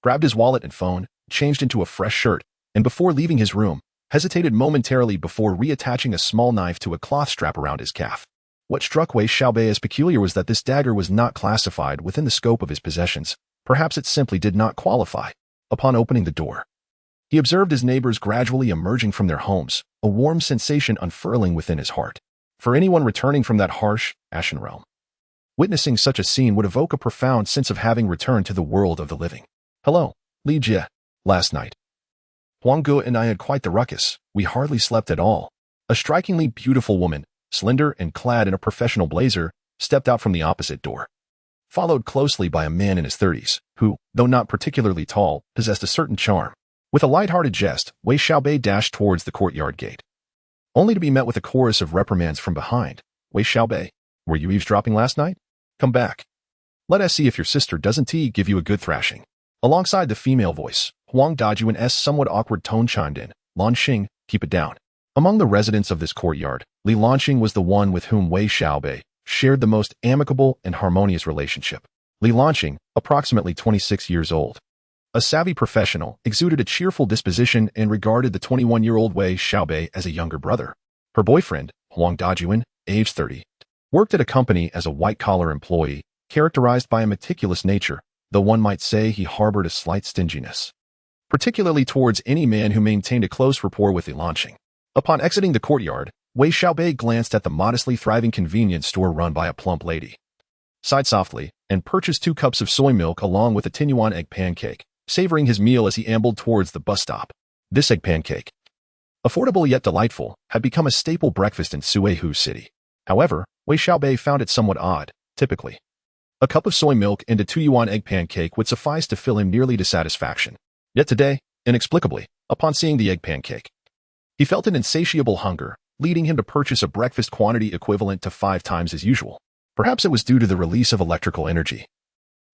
grabbed his wallet and phone, changed into a fresh shirt, and before leaving his room, hesitated momentarily before reattaching a small knife to a cloth strap around his calf. What struck Wei Xiaobei as peculiar was that this dagger was not classified within the scope of his possessions. Perhaps it simply did not qualify. Upon opening the door, he observed his neighbors gradually emerging from their homes, a warm sensation unfurling within his heart. For anyone returning from that harsh, ashen realm, witnessing such a scene would evoke a profound sense of having returned to the world of the living. Hello, Li Jie. Last night, Huang Gu and I had quite the ruckus. We hardly slept at all. A strikingly beautiful woman, slender and clad in a professional blazer, stepped out from the opposite door, followed closely by a man in his 30s, who, though not particularly tall, possessed a certain charm. With a light-hearted jest, Wei Xiaobei dashed towards the courtyard gate, only to be met with a chorus of reprimands from behind. Wei Xiaobei, were you eavesdropping last night? Come back. Let us see if your sister doesn't give you a good thrashing. Alongside the female voice, Huang Dajuan's somewhat awkward tone chimed in. Lanxing, keep it down. Among the residents of this courtyard, Li Lanxing was the one with whom Wei Xiaobei shared the most amicable and harmonious relationship. Li Lanxing, approximately 26 years old, a savvy professional, exuded a cheerful disposition and regarded the 21-year-old Wei Xiaobei as a younger brother. Her boyfriend, Huang Dajuan, aged 30, worked at a company as a white-collar employee, characterized by a meticulous nature, though one might say he harbored a slight stinginess, particularly towards any man who maintained a close rapport with Li Lanxing. Upon exiting the courtyard, Wei Xiaobei glanced at the modestly thriving convenience store run by a plump lady, sighed softly, and purchased 2 cups of soy milk along with a Tinyuan egg pancake, savoring his meal as he ambled towards the bus stop. This egg pancake, affordable yet delightful, had become a staple breakfast in Ruilake City. However, Wei Xiaobei found it somewhat odd. Typically, a cup of soy milk and a 2 yuan egg pancake would suffice to fill him nearly to satisfaction. Yet today, inexplicably, upon seeing the egg pancake, he felt an insatiable hunger, leading him to purchase a breakfast quantity equivalent to 5 times as usual. Perhaps it was due to the release of electrical energy,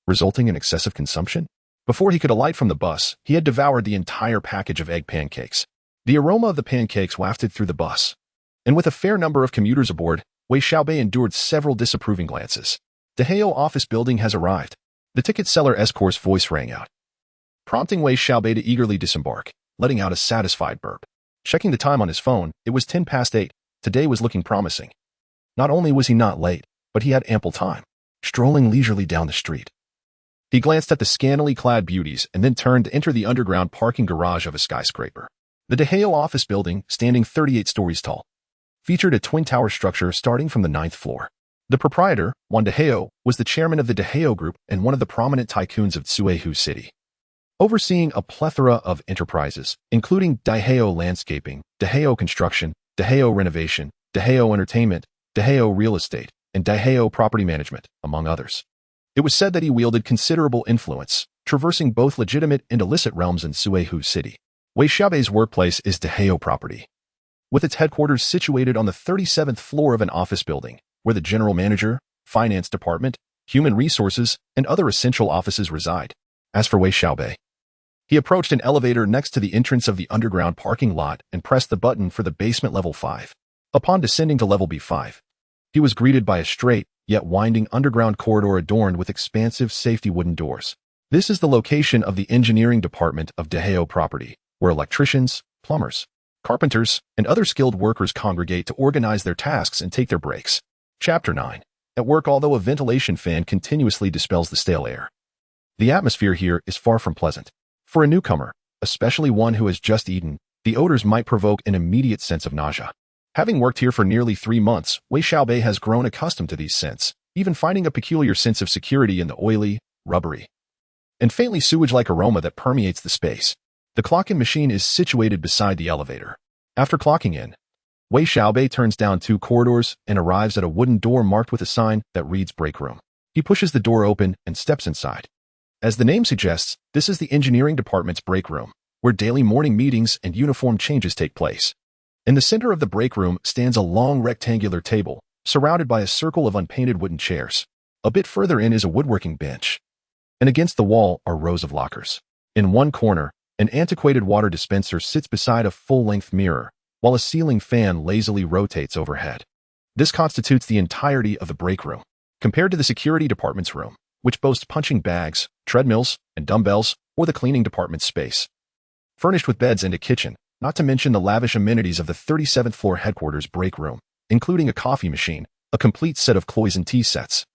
resulting in excessive consumption? Before he could alight from the bus, he had devoured the entire package of egg pancakes. The aroma of the pancakes wafted through the bus, and with a fair number of commuters aboard, Wei Xiaobei endured several disapproving glances. The Dehao office building has arrived. The ticket seller's coarse voice rang out, prompting Wei Xiaobei to eagerly disembark, letting out a satisfied burp. Checking the time on his phone, it was 10 past 8. Today was looking promising. Not only was he not late, but he had ample time. Strolling leisurely down the street, he glanced at the scantily clad beauties and then turned to enter the underground parking garage of a skyscraper. The Dehao office building, standing 38 stories tall, featured a twin-tower structure starting from the 9th floor. The proprietor, Juan Dehao, was the chairman of the Dehao Group and one of the prominent tycoons of Ruilake City, overseeing a plethora of enterprises, including Dehao Landscaping, Dehao Construction, Dehao Renovation, Dehao Entertainment, Dehao Real Estate, and Dehao Property Management, among others. It was said that he wielded considerable influence, traversing both legitimate and illicit realms in Ruilake City. Wei Xiaobei's workplace is Dehao Property, with its headquarters situated on the 37th floor of an office building, where the general manager, finance department, human resources, and other essential offices reside. As for Wei Xiaobei, he approached an elevator next to the entrance of the underground parking lot and pressed the button for the basement level 5. Upon descending to level B5, he was greeted by a straight, yet winding underground corridor adorned with expansive safety wooden doors. This is the location of the engineering department of Dehao Property, where electricians, plumbers, carpenters, and other skilled workers congregate to organize their tasks and take their breaks. Chapter 9. At work, although a ventilation fan continuously dispels the stale air, the atmosphere here is far from pleasant. For a newcomer, especially one who has just eaten, the odors might provoke an immediate sense of nausea. Having worked here for nearly 3 months, Wei Xiaobei has grown accustomed to these scents, even finding a peculiar sense of security in the oily, rubbery, and faintly sewage-like aroma that permeates the space. The clock-in machine is situated beside the elevator. After clocking in, Wei Xiaobei turns down 2 corridors and arrives at a wooden door marked with a sign that reads break room. He pushes the door open and steps inside. As the name suggests, this is the engineering department's break room, where daily morning meetings and uniform changes take place. In the center of the break room stands a long rectangular table, surrounded by a circle of unpainted wooden chairs. A bit further in is a woodworking bench, and against the wall are rows of lockers. In one corner, an antiquated water dispenser sits beside a full-length mirror, while a ceiling fan lazily rotates overhead. This constitutes the entirety of the break room. Compared to the security department's room, which boasts punching bags, treadmills, and dumbbells, or the cleaning department's space, furnished with beds and a kitchen, not to mention the lavish amenities of the 37th floor headquarters break room, including a coffee machine, a complete set of cloisonne tea sets,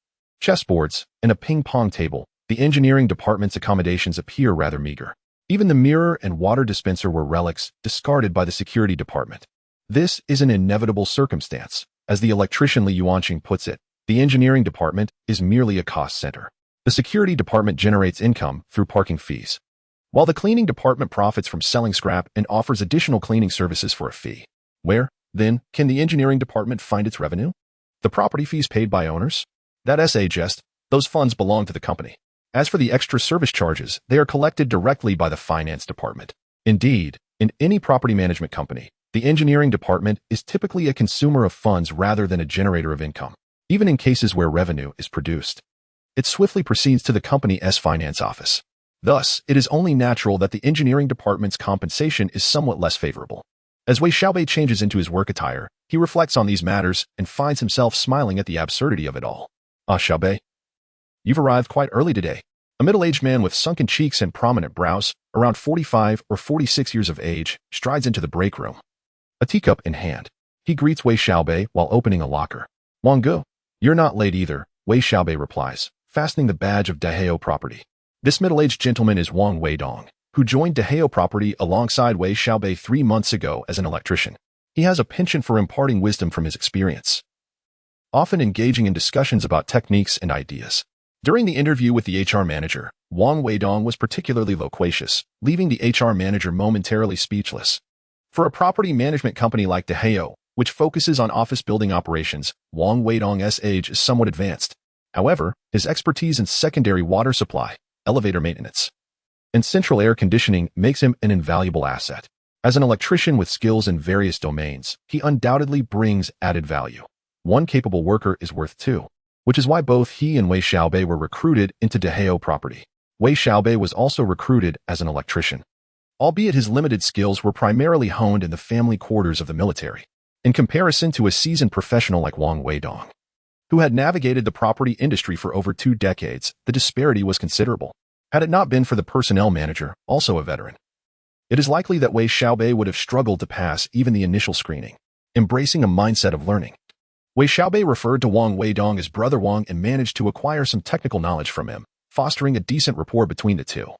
chessboards, and a ping-pong table, the engineering department's accommodations appear rather meager. Even the mirror and water dispenser were relics discarded by the security department. This is an inevitable circumstance. As the electrician Li Yuanqing puts it, the engineering department is merely a cost center. The security department generates income through parking fees, while the cleaning department profits from selling scrap and offers additional cleaning services for a fee. Where, then, can the engineering department find its revenue? The property fees paid by owners? That's a jest. Those funds belong to the company. As for the extra service charges, they are collected directly by the finance department. Indeed, in any property management company, the engineering department is typically a consumer of funds rather than a generator of income. Even in cases where revenue is produced, it swiftly proceeds to the company's finance office. Thus, it is only natural that the engineering department's compensation is somewhat less favorable. As Wei Xiaobei changes into his work attire, he reflects on these matters and finds himself smiling at the absurdity of it all. Ah, Xiaobei, you've arrived quite early today. A middle-aged man with sunken cheeks and prominent brows, around 45 or 46 years of age, strides into the break room. A teacup in hand, he greets Wei Xiaobei while opening a locker. Wang Gu, you're not late either, Wei Xiaobei replies, fastening the badge of Daheo Property. This middle-aged gentleman is Wang Weidong, who joined Daheo Property alongside Wei Xiaobei 3 months ago as an electrician. He has a penchant for imparting wisdom from his experience, often engaging in discussions about techniques and ideas. During the interview with the HR manager, Wang Weidong was particularly loquacious, leaving the HR manager momentarily speechless. For a property management company like Daheo, which focuses on office building operations, Wang Weidong's age is somewhat advanced. However, his expertise in secondary water supply, elevator maintenance, and central air conditioning makes him an invaluable asset. As an electrician with skills in various domains, he undoubtedly brings added value. One capable worker is worth two, which is why both he and Wei Xiaobei were recruited into Daheo Property. Wei Xiaobei was also recruited as an electrician, albeit his limited skills were primarily honed in the family quarters of the military, in comparison to a seasoned professional like Wang Weidong, who had navigated the property industry for over 2 decades. The disparity was considerable. Had it not been for the personnel manager, also a veteran, it is likely that Wei Xiaobei would have struggled to pass even the initial screening. Embracing a mindset of learning, Wei Xiaobei referred to Wang Weidong as Brother Wang and managed to acquire some technical knowledge from him, fostering a decent rapport between the two.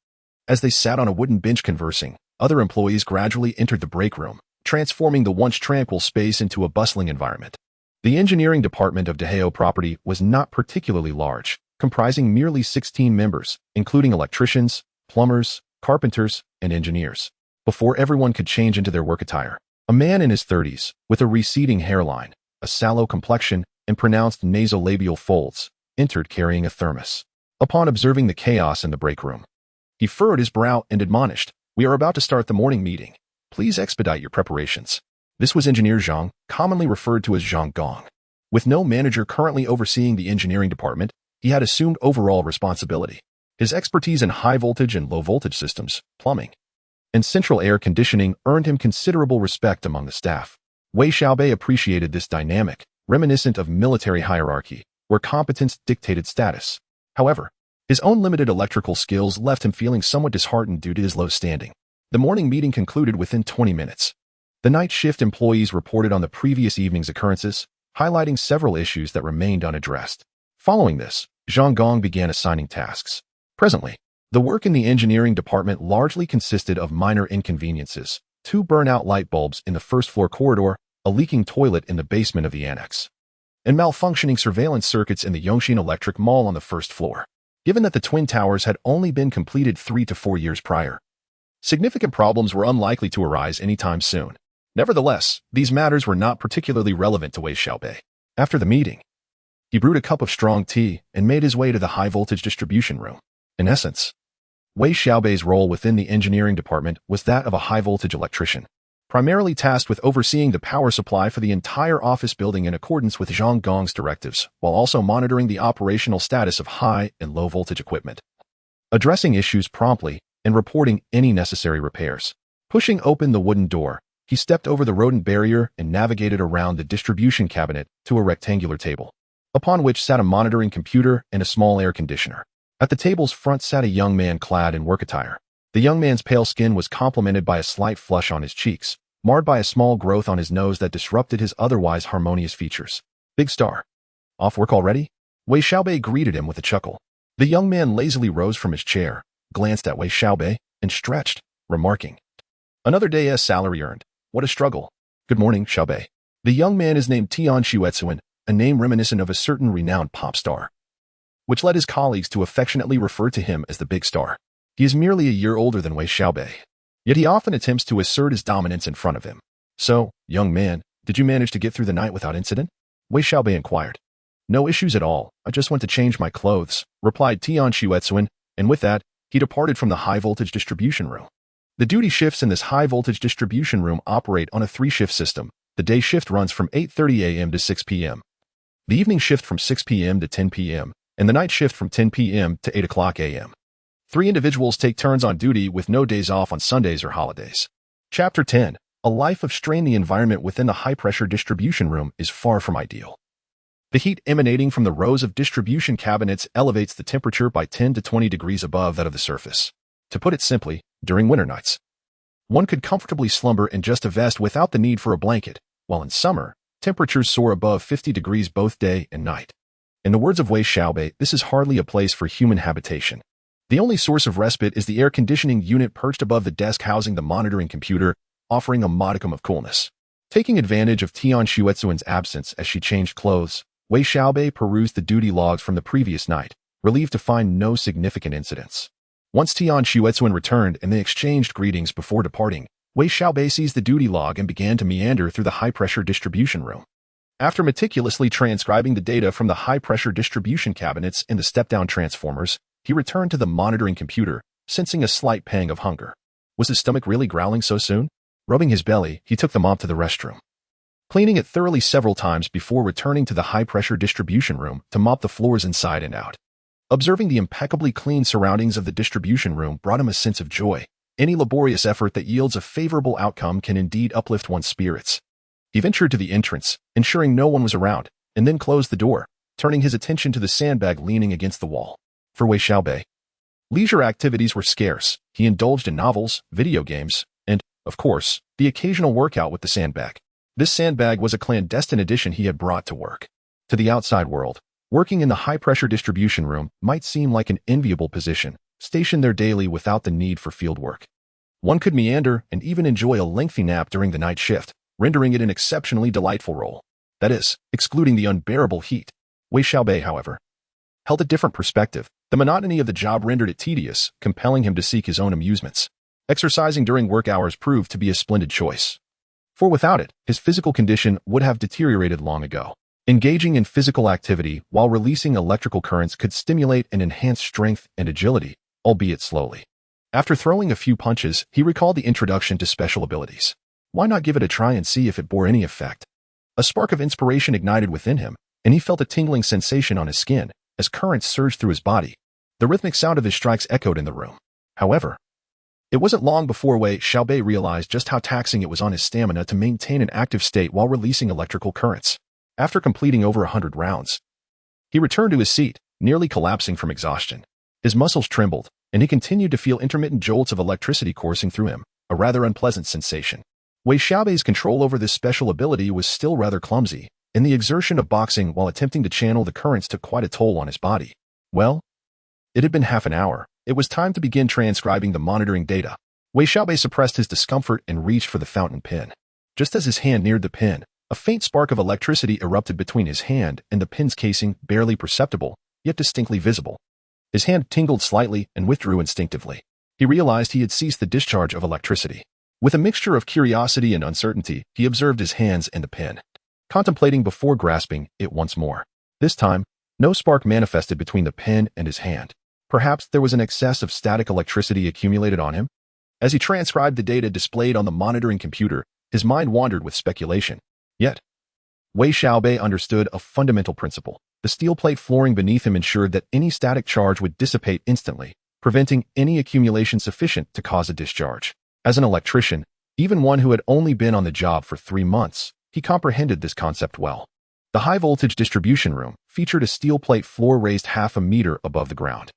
As they sat on a wooden bench conversing, other employees gradually entered the break room, transforming the once tranquil space into a bustling environment. The engineering department of Daheo Property was not particularly large, comprising merely 16 members, including electricians, plumbers, carpenters, and engineers. Before everyone could change into their work attire, a man in his 30s, with a receding hairline, a sallow complexion, and pronounced nasolabial folds, entered carrying a thermos. Upon observing the chaos in the break room, he furrowed his brow and admonished, "We are about to start the morning meeting. Please expedite your preparations." This was Engineer Zhang, commonly referred to as Zhang Gong. With no manager currently overseeing the engineering department, he had assumed overall responsibility. His expertise in high-voltage and low-voltage systems, plumbing, and central air conditioning earned him considerable respect among the staff. Wei Xiaobei appreciated this dynamic, reminiscent of military hierarchy, where competence dictated status. However, his own limited electrical skills left him feeling somewhat disheartened due to his low standing. The morning meeting concluded within 20 minutes. The night shift employees reported on the previous evening's occurrences, highlighting several issues that remained unaddressed. Following this, Zhang Gong began assigning tasks. Presently, the work in the engineering department largely consisted of minor inconveniences: 2 burnout light bulbs in the first-floor corridor, a leaking toilet in the basement of the annex, and malfunctioning surveillance circuits in the Yongxin Electric Mall on the first floor. Given that the Twin Towers had only been completed 3 to 4 years prior, significant problems were unlikely to arise anytime soon. Nevertheless, these matters were not particularly relevant to Wei Xiaobei. After the meeting, he brewed a cup of strong tea and made his way to the high-voltage distribution room. In essence, Wei Xiaobei's role within the engineering department was that of a high-voltage electrician, primarily tasked with overseeing the power supply for the entire office building in accordance with Zhang Gong's directives, while also monitoring the operational status of high and low-voltage equipment, addressing issues promptly, and reporting any necessary repairs. Pushing open the wooden door, he stepped over the rodent barrier and navigated around the distribution cabinet to a rectangular table, upon which sat a monitoring computer and a small air conditioner. At the table's front sat a young man clad in work attire. The young man's pale skin was complemented by a slight flush on his cheeks, marred by a small growth on his nose that disrupted his otherwise harmonious features. "Big star. Off work already?" Wei Xiaobei greeted him with a chuckle. The young man lazily rose from his chair, glanced at Wei Xiaobei, and stretched, remarking, "Another day's salary earned. What a struggle." "Good morning, Xiaobei." The young man is named Tian Xuetsuan, a name reminiscent of a certain renowned pop star, which led his colleagues to affectionately refer to him as the Big Star. He is merely a year older than Wei Xiaobei, yet he often attempts to assert his dominance in front of him. "So, young man, did you manage to get through the night without incident?" Wei Xiaobei inquired. "No issues at all. I just went to change my clothes," replied Tian Xuetsuan, and with that, he departed from the high-voltage distribution room. The duty shifts in this high-voltage distribution room operate on a 3-shift system. The day shift runs from 8:30 a.m. to 6 p.m., the evening shift from 6 p.m. to 10 p.m., and the night shift from 10 p.m. to 8 o'clock a.m. 3 individuals take turns on duty with no days off on Sundays or holidays. Chapter 10. A life of strain. The environment within the high-pressure distribution room is far from ideal. The heat emanating from the rows of distribution cabinets elevates the temperature by 10 to 20 degrees above that of the surface. To put it simply, during winter nights, one could comfortably slumber in just a vest without the need for a blanket, while in summer, temperatures soar above 50 degrees both day and night. In the words of Wei Xiaobei, this is hardly a place for human habitation. The only source of respite is the air conditioning unit perched above the desk housing the monitoring computer, offering a modicum of coolness. Taking advantage of Tian Xuezuan's absence as she changed clothes, Wei Xiaobei perused the duty logs from the previous night, relieved to find no significant incidents. Once Tian Xuezuan returned and they exchanged greetings before departing, Wei Xiaobei seized the duty log and began to meander through the high-pressure distribution room. After meticulously transcribing the data from the high-pressure distribution cabinets and the step-down transformers, he returned to the monitoring computer, sensing a slight pang of hunger. Was his stomach really growling so soon? Rubbing his belly, he took the mop to the restroom, cleaning it thoroughly several times before returning to the high-pressure distribution room to mop the floors inside and out. Observing the impeccably clean surroundings of the distribution room brought him a sense of joy. Any laborious effort that yields a favorable outcome can indeed uplift one's spirits. He ventured to the entrance, ensuring no one was around, and then closed the door, turning his attention to the sandbag leaning against the wall. For Wei Xiaobei, leisure activities were scarce. He indulged in novels, video games, and, of course, the occasional workout with the sandbag. This sandbag was a clandestine addition he had brought to work. To the outside world, working in the high-pressure distribution room might seem like an enviable position, stationed there daily without the need for field work. One could meander and even enjoy a lengthy nap during the night shift, rendering it an exceptionally delightful role. That is, excluding the unbearable heat. Wei Xiaobei, however, held a different perspective. The monotony of the job rendered it tedious, compelling him to seek his own amusements. Exercising during work hours proved to be a splendid choice, for without it, his physical condition would have deteriorated long ago. Engaging in physical activity while releasing electrical currents could stimulate and enhance strength and agility, albeit slowly. After throwing a few punches, he recalled the introduction to special abilities. Why not give it a try and see if it bore any effect? A spark of inspiration ignited within him, and he felt a tingling sensation on his skin as currents surged through his body. The rhythmic sound of his strikes echoed in the room. However, it wasn't long before Wei Xiaobei realized just how taxing it was on his stamina to maintain an active state while releasing electrical currents. After completing over 100 rounds, he returned to his seat, nearly collapsing from exhaustion. His muscles trembled, and he continued to feel intermittent jolts of electricity coursing through him, a rather unpleasant sensation. Wei Xiaobei's control over this special ability was still rather clumsy, and the exertion of boxing while attempting to channel the currents took quite a toll on his body. Well, it had been half an hour. It was time to begin transcribing the monitoring data. Wei Xiaobei suppressed his discomfort and reached for the fountain pen. Just as his hand neared the pen, a faint spark of electricity erupted between his hand and the pen's casing, barely perceptible, yet distinctly visible. His hand tingled slightly and withdrew instinctively. He realized he had ceased the discharge of electricity. With a mixture of curiosity and uncertainty, he observed his hands and the pen, contemplating before grasping it once more. This time, no spark manifested between the pen and his hand. Perhaps there was an excess of static electricity accumulated on him? As he transcribed the data displayed on the monitoring computer, his mind wandered with speculation. Yet, Wei Xiaobei understood a fundamental principle. The steel plate flooring beneath him ensured that any static charge would dissipate instantly, preventing any accumulation sufficient to cause a discharge. As an electrician, even one who had only been on the job for 3 months, he comprehended this concept well. The high-voltage distribution room featured a steel plate floor raised half a meter above the ground.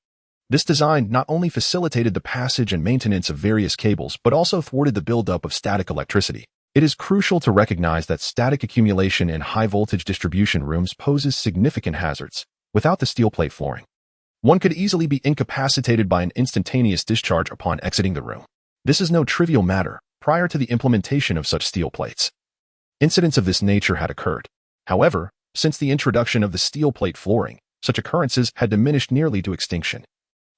This design not only facilitated the passage and maintenance of various cables, but also thwarted the buildup of static electricity. It is crucial to recognize that static accumulation in high-voltage distribution rooms poses significant hazards. Without the steel plate flooring, one could easily be incapacitated by an instantaneous discharge upon exiting the room. This is no trivial matter. Prior to the implementation of such steel plates, incidents of this nature had occurred. However, since the introduction of the steel plate flooring, such occurrences had diminished nearly to extinction,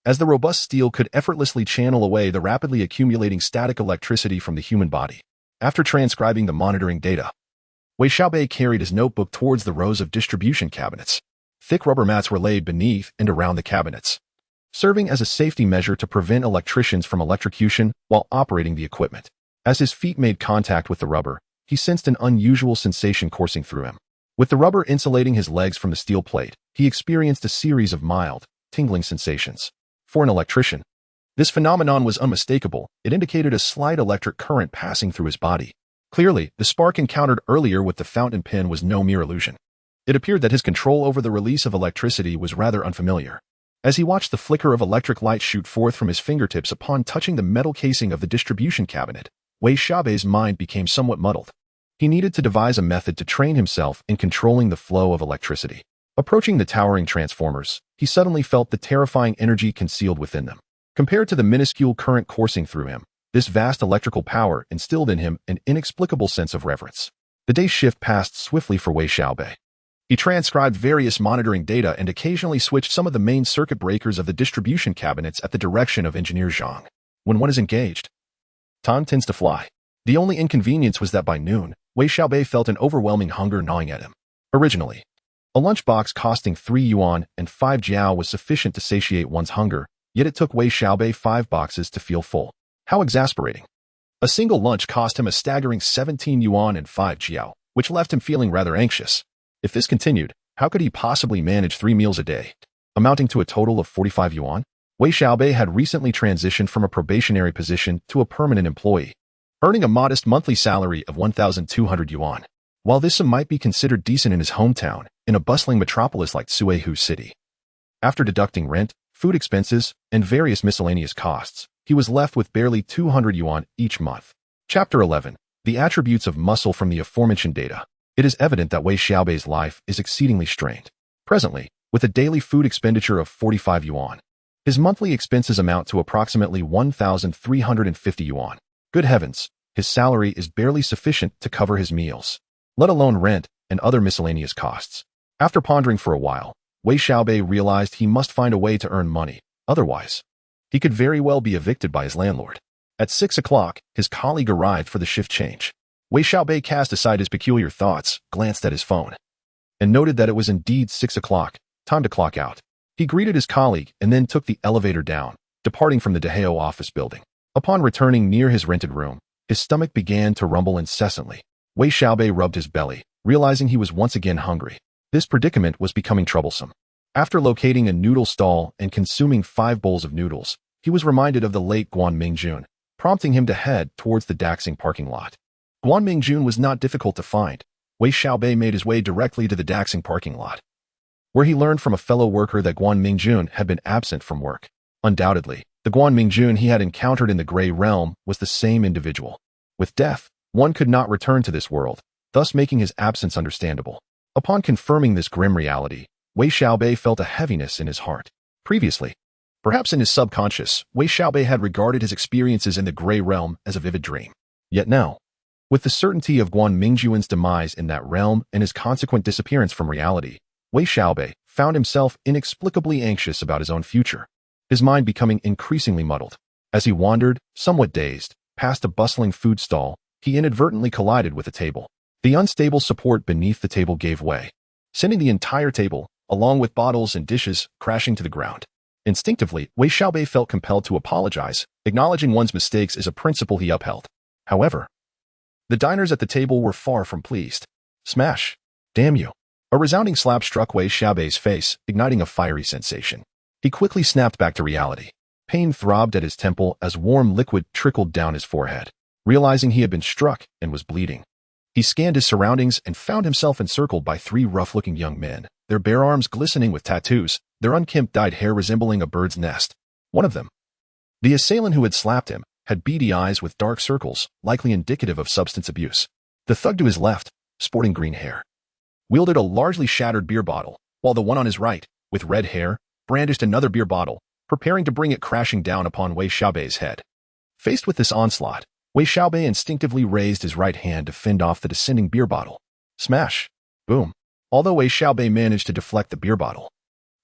as the robust steel could effortlessly channel away the rapidly accumulating static electricity from the human body. After transcribing the monitoring data, Wei Xiaobei carried his notebook towards the rows of distribution cabinets. Thick rubber mats were laid beneath and around the cabinets, serving as a safety measure to prevent electricians from electrocution while operating the equipment. As his feet made contact with the rubber, he sensed an unusual sensation coursing through him. With the rubber insulating his legs from the steel plate, he experienced a series of mild, tingling sensations. For an electrician, This phenomenon was unmistakable. It indicated a slight electric current passing through his body. Clearly, the spark encountered earlier with the fountain pen was no mere illusion. It appeared that his control over the release of electricity was rather unfamiliar. As he watched the flicker of electric light shoot forth from his fingertips upon touching the metal casing of the distribution cabinet, Wei Xiaobei's mind became somewhat muddled. He needed to devise a method to train himself in controlling the flow of electricity. Approaching the towering transformers, he suddenly felt the terrifying energy concealed within them. Compared to the minuscule current coursing through him, this vast electrical power instilled in him an inexplicable sense of reverence. The day's shift passed swiftly for Wei Xiaobei. He transcribed various monitoring data and occasionally switched some of the main circuit breakers of the distribution cabinets at the direction of Engineer Zhang. When one is engaged, time tends to fly. The only inconvenience was that by noon, Wei Xiaobei felt an overwhelming hunger gnawing at him. Originally, a lunchbox costing 3 yuan and 5 jiao was sufficient to satiate one's hunger, yet it took Wei Xiaobei 5 boxes to feel full. How exasperating. A single lunch cost him a staggering 17 yuan and 5 jiao, which left him feeling rather anxious. If this continued, how could he possibly manage 3 meals a day, amounting to a total of 45 yuan? Wei Xiaobei had recently transitioned from a probationary position to a permanent employee, earning a modest monthly salary of 1,200 yuan. While this sum might be considered decent in his hometown, in a bustling metropolis like Ruilake City, after deducting rent, food expenses, and various miscellaneous costs, he was left with barely 200 yuan each month. Chapter 11. The attributes of muscle from the aforementioned data. It is evident that Wei Xiaobei's life is exceedingly strained. Presently, with a daily food expenditure of 45 yuan, his monthly expenses amount to approximately 1,350 yuan. Good heavens, his salary is barely sufficient to cover his meals, let alone rent and other miscellaneous costs. After pondering for a while, Wei Xiaobei realized he must find a way to earn money. Otherwise, he could very well be evicted by his landlord. At 6 o'clock, his colleague arrived for the shift change. Wei Xiaobei cast aside his peculiar thoughts, glanced at his phone, and noted that it was indeed 6 o'clock, time to clock out. He greeted his colleague and then took the elevator down, departing from the Dehao office building. Upon returning near his rented room, his stomach began to rumble incessantly. Wei Xiaobei rubbed his belly, realizing he was once again hungry. This predicament was becoming troublesome. After locating a noodle stall and consuming 5 bowls of noodles, he was reminded of the late Guan Mingjun, prompting him to head towards the Daxing parking lot. Guan Mingjun was not difficult to find. Wei Xiaobei made his way directly to the Daxing parking lot, where he learned from a fellow worker that Guan Mingjun had been absent from work. Undoubtedly, the Guan Mingjun he had encountered in the Gray Realm was the same individual. With death, one could not return to this world, thus making his absence understandable. Upon confirming this grim reality, Wei Xiaobei felt a heaviness in his heart. Previously, perhaps in his subconscious, Wei Xiaobei had regarded his experiences in the Gray Realm as a vivid dream. Yet now, with the certainty of Guan Mingjun's demise in that realm and his consequent disappearance from reality, Wei Xiaobei found himself inexplicably anxious about his own future, his mind becoming increasingly muddled. As he wandered, somewhat dazed, past a bustling food stall, he inadvertently collided with a table. The unstable support beneath the table gave way, sending the entire table, along with bottles and dishes, crashing to the ground. Instinctively, Wei Xiaobei felt compelled to apologize. Acknowledging one's mistakes is a principle he upheld. However, the diners at the table were far from pleased. Smash! Damn you! A resounding slap struck Wei Xiaobei's face, igniting a fiery sensation. He quickly snapped back to reality. Pain throbbed at his temple as warm liquid trickled down his forehead. Realizing he had been struck and was bleeding, he scanned his surroundings and found himself encircled by 3 rough-looking young men, their bare arms glistening with tattoos, their unkempt dyed hair resembling a bird's nest. One of them, the assailant who had slapped him, had beady eyes with dark circles, likely indicative of substance abuse. The thug to his left, sporting green hair, wielded a largely shattered beer bottle, while the one on his right, with red hair, brandished another beer bottle, preparing to bring it crashing down upon Wei Xiaobei's head. Faced with this onslaught, Wei Xiaobei instinctively raised his right hand to fend off the descending beer bottle. Smash! Boom! Although Wei Xiaobei managed to deflect the beer bottle,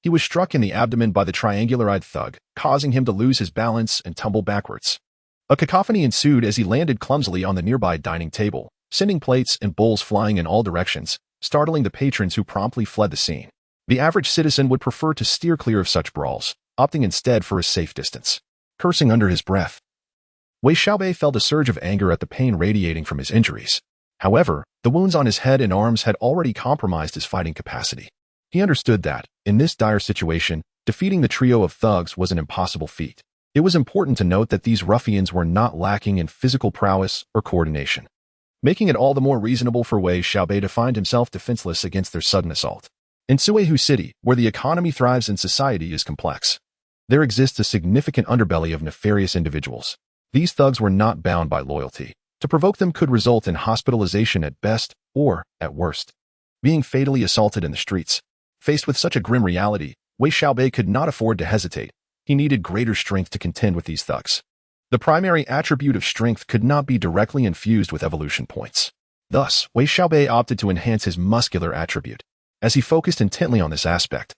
he was struck in the abdomen by the triangular-eyed thug, causing him to lose his balance and tumble backwards. A cacophony ensued as he landed clumsily on the nearby dining table, sending plates and bowls flying in all directions, startling the patrons who promptly fled the scene. The average citizen would prefer to steer clear of such brawls, opting instead for a safe distance. Cursing under his breath, Wei Xiaobei felt a surge of anger at the pain radiating from his injuries. However, the wounds on his head and arms had already compromised his fighting capacity. He understood that, in this dire situation, defeating the trio of thugs was an impossible feat. It was important to note that these ruffians were not lacking in physical prowess or coordination, making it all the more reasonable for Wei Xiaobei to find himself defenseless against their sudden assault. In Ruilake City, where the economy thrives and society is complex, there exists a significant underbelly of nefarious individuals. These thugs were not bound by loyalty. To provoke them could result in hospitalization at best, or, at worst, being fatally assaulted in the streets. Faced with such a grim reality, Wei Xiaobei could not afford to hesitate. He needed greater strength to contend with these thugs. The primary attribute of strength could not be directly infused with evolution points. Thus, Wei Xiaobei opted to enhance his muscular attribute. As he focused intently on this aspect,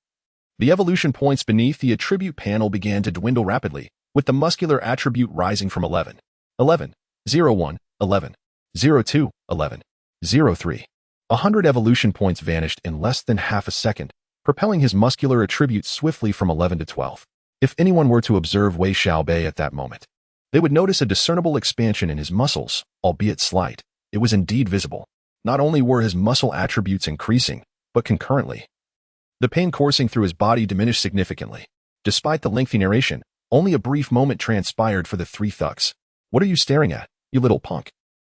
the evolution points beneath the attribute panel began to dwindle rapidly, with the muscular attribute rising from 11, 11, 01, 11, 02, 11, 03. 100 evolution points vanished in less than half a second, propelling his muscular attribute swiftly from 11 to 12. If anyone were to observe Wei Xiaobei at that moment, they would notice a discernible expansion in his muscles, albeit slight. It was indeed visible. Not only were his muscle attributes increasing, but concurrently, the pain coursing through his body diminished significantly. Despite the lengthy narration, only a brief moment transpired for the three thugs. "What are you staring at, you little punk?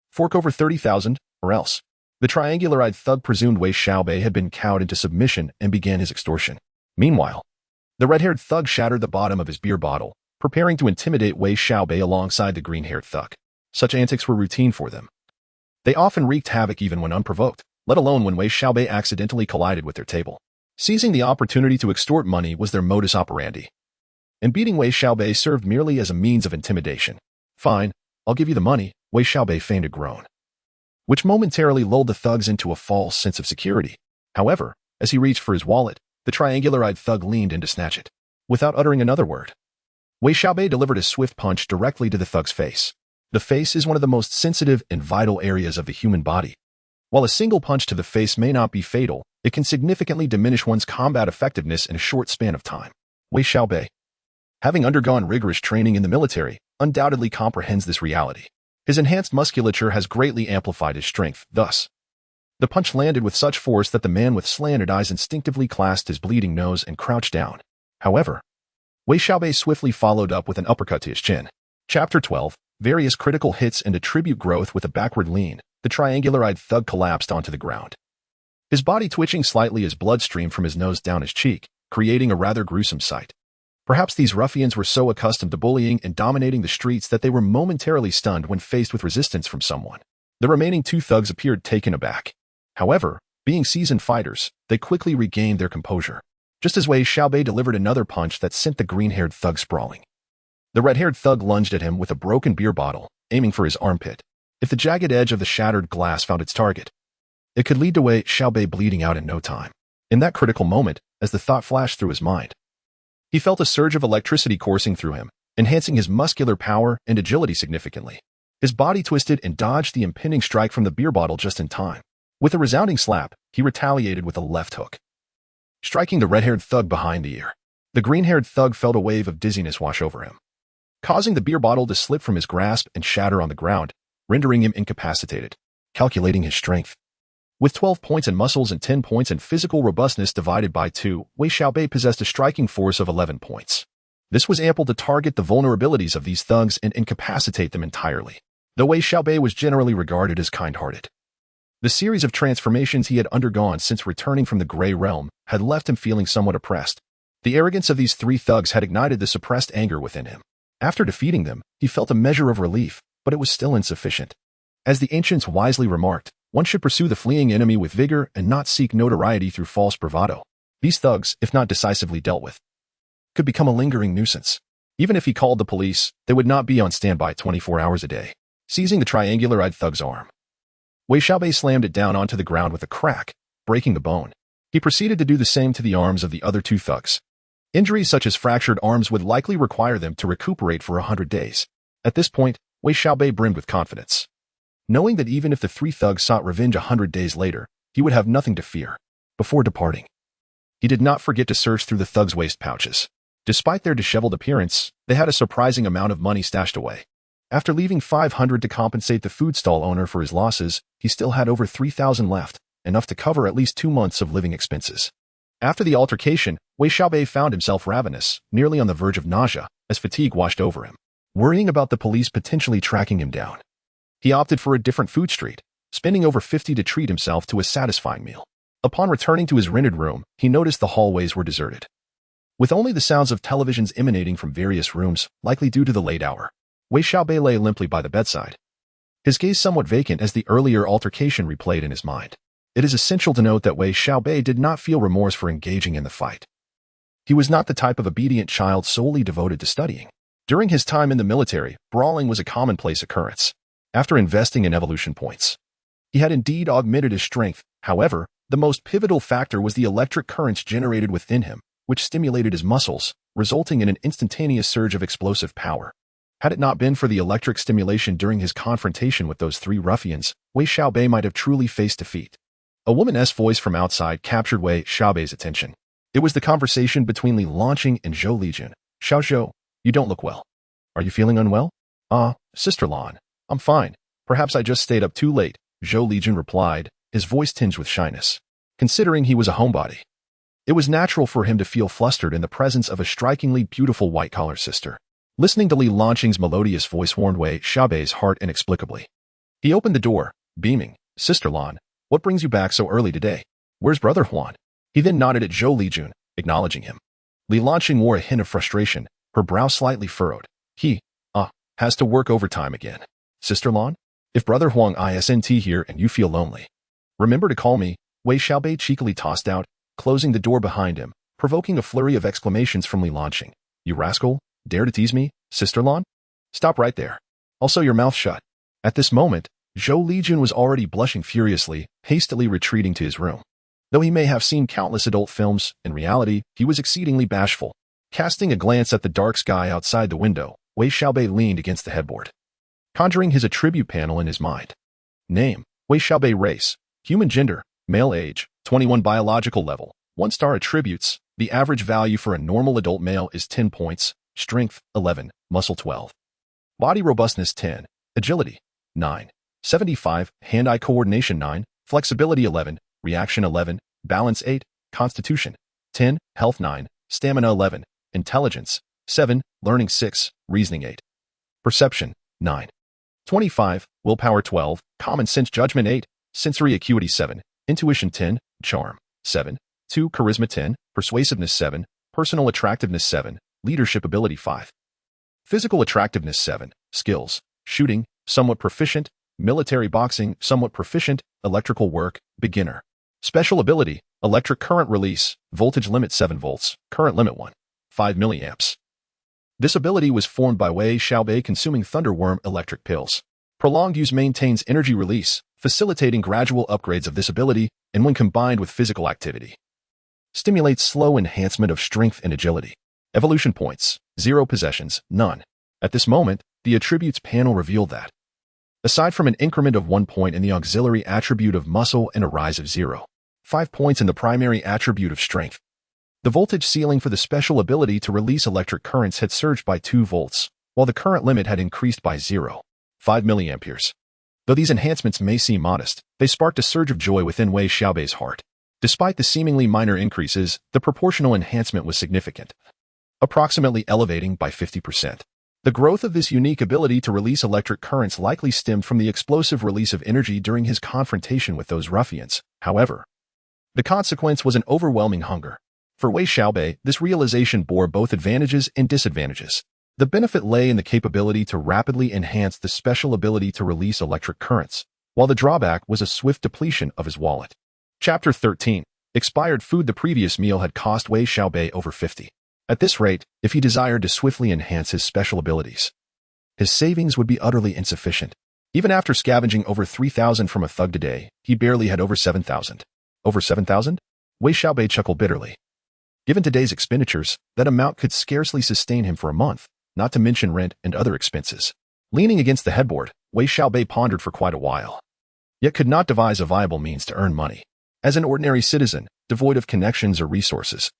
Fork over 30,000, or else." The triangular-eyed thug presumed Wei Xiaobei had been cowed into submission and began his extortion. Meanwhile, the red-haired thug shattered the bottom of his beer bottle, preparing to intimidate Wei Xiaobei alongside the green-haired thug. Such antics were routine for them. They often wreaked havoc even when unprovoked, let alone when Wei Xiaobei accidentally collided with their table. Seizing the opportunity to extort money was their modus operandi, and beating Wei Xiaobei served merely as a means of intimidation. "Fine, I'll give you the money," Wei Xiaobei feigned a groan, which momentarily lulled the thugs into a false sense of security. However, as he reached for his wallet, the triangular-eyed thug leaned in to snatch it. Without uttering another word, Wei Xiaobei delivered a swift punch directly to the thug's face. The face is one of the most sensitive and vital areas of the human body. While a single punch to the face may not be fatal, it can significantly diminish one's combat effectiveness in a short span of time. Wei Xiaobei, having undergone rigorous training in the military, undoubtedly comprehends this reality. His enhanced musculature has greatly amplified his strength. Thus, the punch landed with such force that the man with slanted eyes instinctively clasped his bleeding nose and crouched down. However, Wei Xiaobei swiftly followed up with an uppercut to his chin. Chapter 12, Various Critical Hits and Attribute Growth. With a backward lean, the triangular-eyed thug collapsed onto the ground, his body twitching slightly as blood streamed from his nose down his cheek, creating a rather gruesome sight. Perhaps these ruffians were so accustomed to bullying and dominating the streets that they were momentarily stunned when faced with resistance from someone. The remaining two thugs appeared taken aback. However, being seasoned fighters, they quickly regained their composure, just as Wei Xiaobei delivered another punch that sent the green-haired thug sprawling. The red-haired thug lunged at him with a broken beer bottle, aiming for his armpit. If the jagged edge of the shattered glass found its target, it could lead to Wei Xiaobei bleeding out in no time. In that critical moment, as the thought flashed through his mind, he felt a surge of electricity coursing through him, enhancing his muscular power and agility significantly. His body twisted and dodged the impending strike from the beer bottle just in time. With a resounding slap, he retaliated with a left hook, striking the red-haired thug behind the ear. The green-haired thug felt a wave of dizziness wash over him, causing the beer bottle to slip from his grasp and shatter on the ground, rendering him incapacitated. Calculating his strength, with 12 points in muscles and 10 points in physical robustness divided by 2, Wei Xiaobei possessed a striking force of 11 points. This was ample to target the vulnerabilities of these thugs and incapacitate them entirely. Though Wei Xiaobei was generally regarded as kind-hearted, the series of transformations he had undergone since returning from the Grey Realm had left him feeling somewhat oppressed. The arrogance of these three thugs had ignited the suppressed anger within him. After defeating them, he felt a measure of relief, but it was still insufficient. As the ancients wisely remarked, one should pursue the fleeing enemy with vigor and not seek notoriety through false bravado. These thugs, if not decisively dealt with, could become a lingering nuisance. Even if he called the police, they would not be on standby 24 hours a day. Seizing the triangular-eyed thug's arm, Wei Xiaobei slammed it down onto the ground with a crack, breaking the bone. He proceeded to do the same to the arms of the other two thugs. Injuries such as fractured arms would likely require them to recuperate for 100 days. At this point, Wei Xiaobei brimmed with confidence, knowing that even if the three thugs sought revenge 100 days later, he would have nothing to fear. Before departing, he did not forget to search through the thugs' waist pouches. Despite their disheveled appearance, they had a surprising amount of money stashed away. After leaving 500 to compensate the food stall owner for his losses, he still had over 3,000 left, enough to cover at least 2 months of living expenses. After the altercation, Wei Xiaobei found himself ravenous, nearly on the verge of nausea. as fatigue washed over him, worrying about the police potentially tracking him down. He opted for a different food street, spending over 50 to treat himself to a satisfying meal. Upon returning to his rented room, he noticed the hallways were deserted, with only the sounds of televisions emanating from various rooms, likely due to the late hour. Wei Xiaobei lay limply by the bedside, his gaze somewhat vacant as the earlier altercation replayed in his mind. It is essential to note that Wei Xiaobei did not feel remorse for engaging in the fight. He was not the type of obedient child solely devoted to studying. During his time in the military, brawling was a commonplace occurrence. After investing in evolution points, he had indeed augmented his strength. However, the most pivotal factor was the electric currents generated within him, which stimulated his muscles, resulting in an instantaneous surge of explosive power. Had it not been for the electric stimulation during his confrontation with those three ruffians, Wei Xiaobei might have truly faced defeat. A woman's voice from outside captured Wei Xiaobei's attention. It was the conversation between Li Lanqing and Zhou Lijun. "Xiao, you don't look well. Are you feeling unwell?" Sister Lan, I'm fine. Perhaps I just stayed up too late," Zhou Lijun replied, his voice tinged with shyness. Considering he was a homebody, it was natural for him to feel flustered in the presence of a strikingly beautiful white-collar sister. Listening to Li Lanqing's melodious voice warmed Wei Xiaobei's heart inexplicably. He opened the door, beaming. "Sister Lan, what brings you back so early today? Where's Brother Huan?" He then nodded at Zhou Lijun, acknowledging him. Li Lanqing wore a hint of frustration, her brow slightly furrowed. He has to work overtime again. "Sister Lan, if Brother Huang isn't here and you feel lonely, remember to call me," Wei Xiaobei cheekily tossed out, closing the door behind him, provoking a flurry of exclamations from Li Lanqing. "You rascal, dare to tease me, Sister Lan? Stop right there. Also your mouth shut." At this moment, Zhou Lijun was already blushing furiously, hastily retreating to his room. Though he may have seen countless adult films, in reality, he was exceedingly bashful. Casting a glance at the dark sky outside the window, Wei Xiaobei leaned against the headboard, conjuring his attribute panel in his mind. Name: Wei Xiaobei. Race: human. Gender: male. Age: 21. Biological level: 1-star. Attributes: the average value for a normal adult male is 10 points, strength: 11, muscle: 12, body robustness: 10, agility: 9, 75, hand-eye coordination: 9, flexibility: 11, reaction: 11, balance: 8, constitution: 10, health: 9, stamina: 11, intelligence: 7, learning: 6, reasoning: 8, perception: 9, 25, willpower: 12, common sense judgment: 8, sensory acuity: 7, intuition: 10, charm: 7, 2, charisma: 10, persuasiveness: 7, personal attractiveness: 7, leadership ability: 5, physical attractiveness: 7, skills: shooting, somewhat proficient, military boxing, somewhat proficient, electrical work, beginner. Special ability: electric current release, voltage limit 7 volts, current limit 1.5 milliamps. This ability was formed by Wei Xiaobei consuming thunderworm electric pills. Prolonged use maintains energy release, facilitating gradual upgrades of this ability, and when combined with physical activity, stimulates slow enhancement of strength and agility. Evolution points: 0. Possessions: none. At this moment, the attributes panel revealed that, aside from an increment of 1 point in the auxiliary attribute of muscle and a rise of 0.5 points in the primary attribute of strength, the voltage ceiling for the special ability to release electric currents had surged by 2 volts, while the current limit had increased by 0.5 milliamperes. Though these enhancements may seem modest, they sparked a surge of joy within Wei Xiaobei's heart. Despite the seemingly minor increases, the proportional enhancement was significant, approximately elevating by 50%. The growth of this unique ability to release electric currents likely stemmed from the explosive release of energy during his confrontation with those ruffians. However, the consequence was an overwhelming hunger. For Wei Xiaobei, this realization bore both advantages and disadvantages. The benefit lay in the capability to rapidly enhance the special ability to release electric currents, while the drawback was a swift depletion of his wallet. Chapter 13. Expired food. The previous meal had cost Wei Xiaobei over 50. At this rate, if he desired to swiftly enhance his special abilities, his savings would be utterly insufficient. Even after scavenging over 3,000 from a thug today, he barely had over 7,000. Over 7,000? Wei Xiaobei chuckled bitterly. Given today's expenditures, that amount could scarcely sustain him for a month, not to mention rent and other expenses. Leaning against the headboard, Wei Xiaobei pondered for quite a while, yet could not devise a viable means to earn money. As an ordinary citizen, devoid of connections or resources,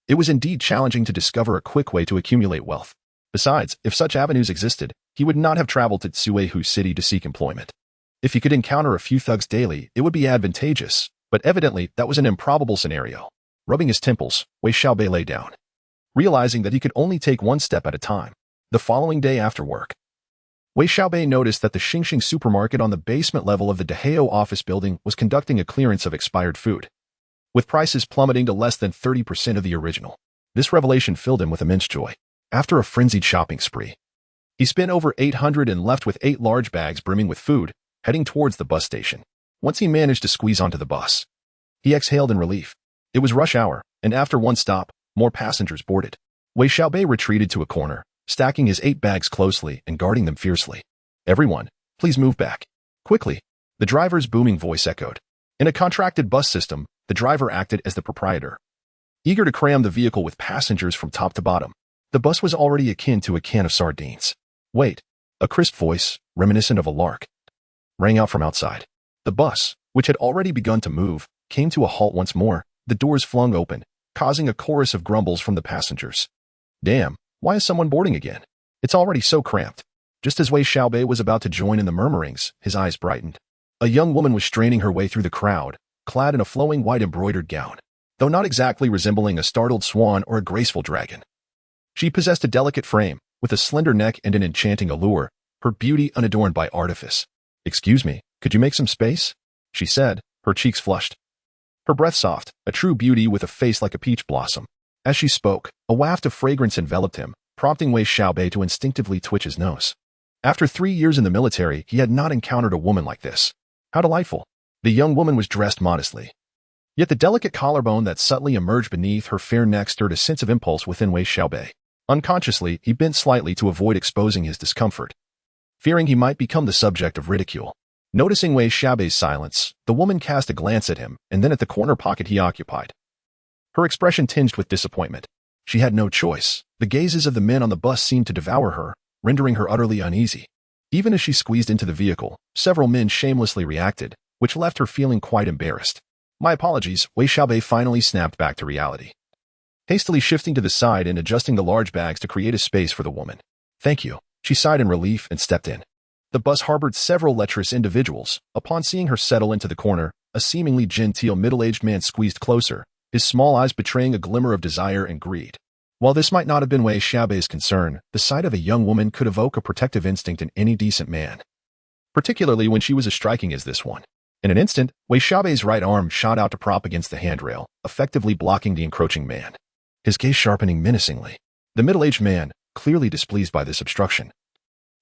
it was indeed challenging to discover a quick way to accumulate wealth. Besides, if such avenues existed, he would not have traveled to Ruilake City to seek employment. If he could encounter a few thugs daily, it would be advantageous, but evidently that was an improbable scenario. Rubbing his temples, Wei Xiaobei lay down, realizing that he could only take one step at a time. The following day after work, Wei Xiaobei noticed that the Xingxing supermarket on the basement level of the Dehao office building was conducting a clearance of expired food, with prices plummeting to less than 30% of the original. This revelation filled him with immense joy. After a frenzied shopping spree, he spent over 800 and left with 8 large bags brimming with food, heading towards the bus station. Once he managed to squeeze onto the bus, he exhaled in relief. It was rush hour, and after one stop, more passengers boarded. Wei Xiaobei retreated to a corner, stacking his 8 bags closely and guarding them fiercely. "Everyone, please move back. Quickly," the driver's booming voice echoed. In a contracted bus system, the driver acted as the proprietor, eager to cram the vehicle with passengers from top to bottom. The bus was already akin to a can of sardines. "Wait," a crisp voice, reminiscent of a lark, rang out from outside. The bus, which had already begun to move, came to a halt once more, the doors flung open, causing a chorus of grumbles from the passengers. "Damn, why is someone boarding again? It's already so cramped." Just as Wei Xiaobei was about to join in the murmurings, his eyes brightened. A young woman was straining her way through the crowd, clad in a flowing white embroidered gown, though not exactly resembling a startled swan or a graceful dragon. She possessed a delicate frame, with a slender neck and an enchanting allure, her beauty unadorned by artifice. "Excuse me, could you make some space?" she said, her cheeks flushed, her breath soft, a true beauty with a face like a peach blossom. As she spoke, a waft of fragrance enveloped him, prompting Wei Xiaobei to instinctively twitch his nose. After 3 years in the military, he had not encountered a woman like this. How delightful. The young woman was dressed modestly, yet the delicate collarbone that subtly emerged beneath her fair neck stirred a sense of impulse within Wei Xiaobei. Unconsciously, he bent slightly to avoid exposing his discomfort, fearing he might become the subject of ridicule. Noticing Wei Xiaobei's silence, the woman cast a glance at him and then at the corner pocket he occupied. Her expression tinged with disappointment. She had no choice. The gazes of the men on the bus seemed to devour her, rendering her utterly uneasy. Even as she squeezed into the vehicle, several men shamelessly reacted, which left her feeling quite embarrassed. "My apologies," Wei Xiaobei finally snapped back to reality, hastily shifting to the side and adjusting the large bags to create a space for the woman. "Thank you," she sighed in relief and stepped in. The bus harbored several lecherous individuals. Upon seeing her settle into the corner, a seemingly genteel middle-aged man squeezed closer, his small eyes betraying a glimmer of desire and greed. While this might not have been Wei Xiaobei's concern, the sight of a young woman could evoke a protective instinct in any decent man, particularly when she was as striking as this one. In an instant, Wei Xiaobei's right arm shot out to prop against the handrail, effectively blocking the encroaching man, his gaze sharpening menacingly. The middle-aged man, clearly displeased by this obstruction,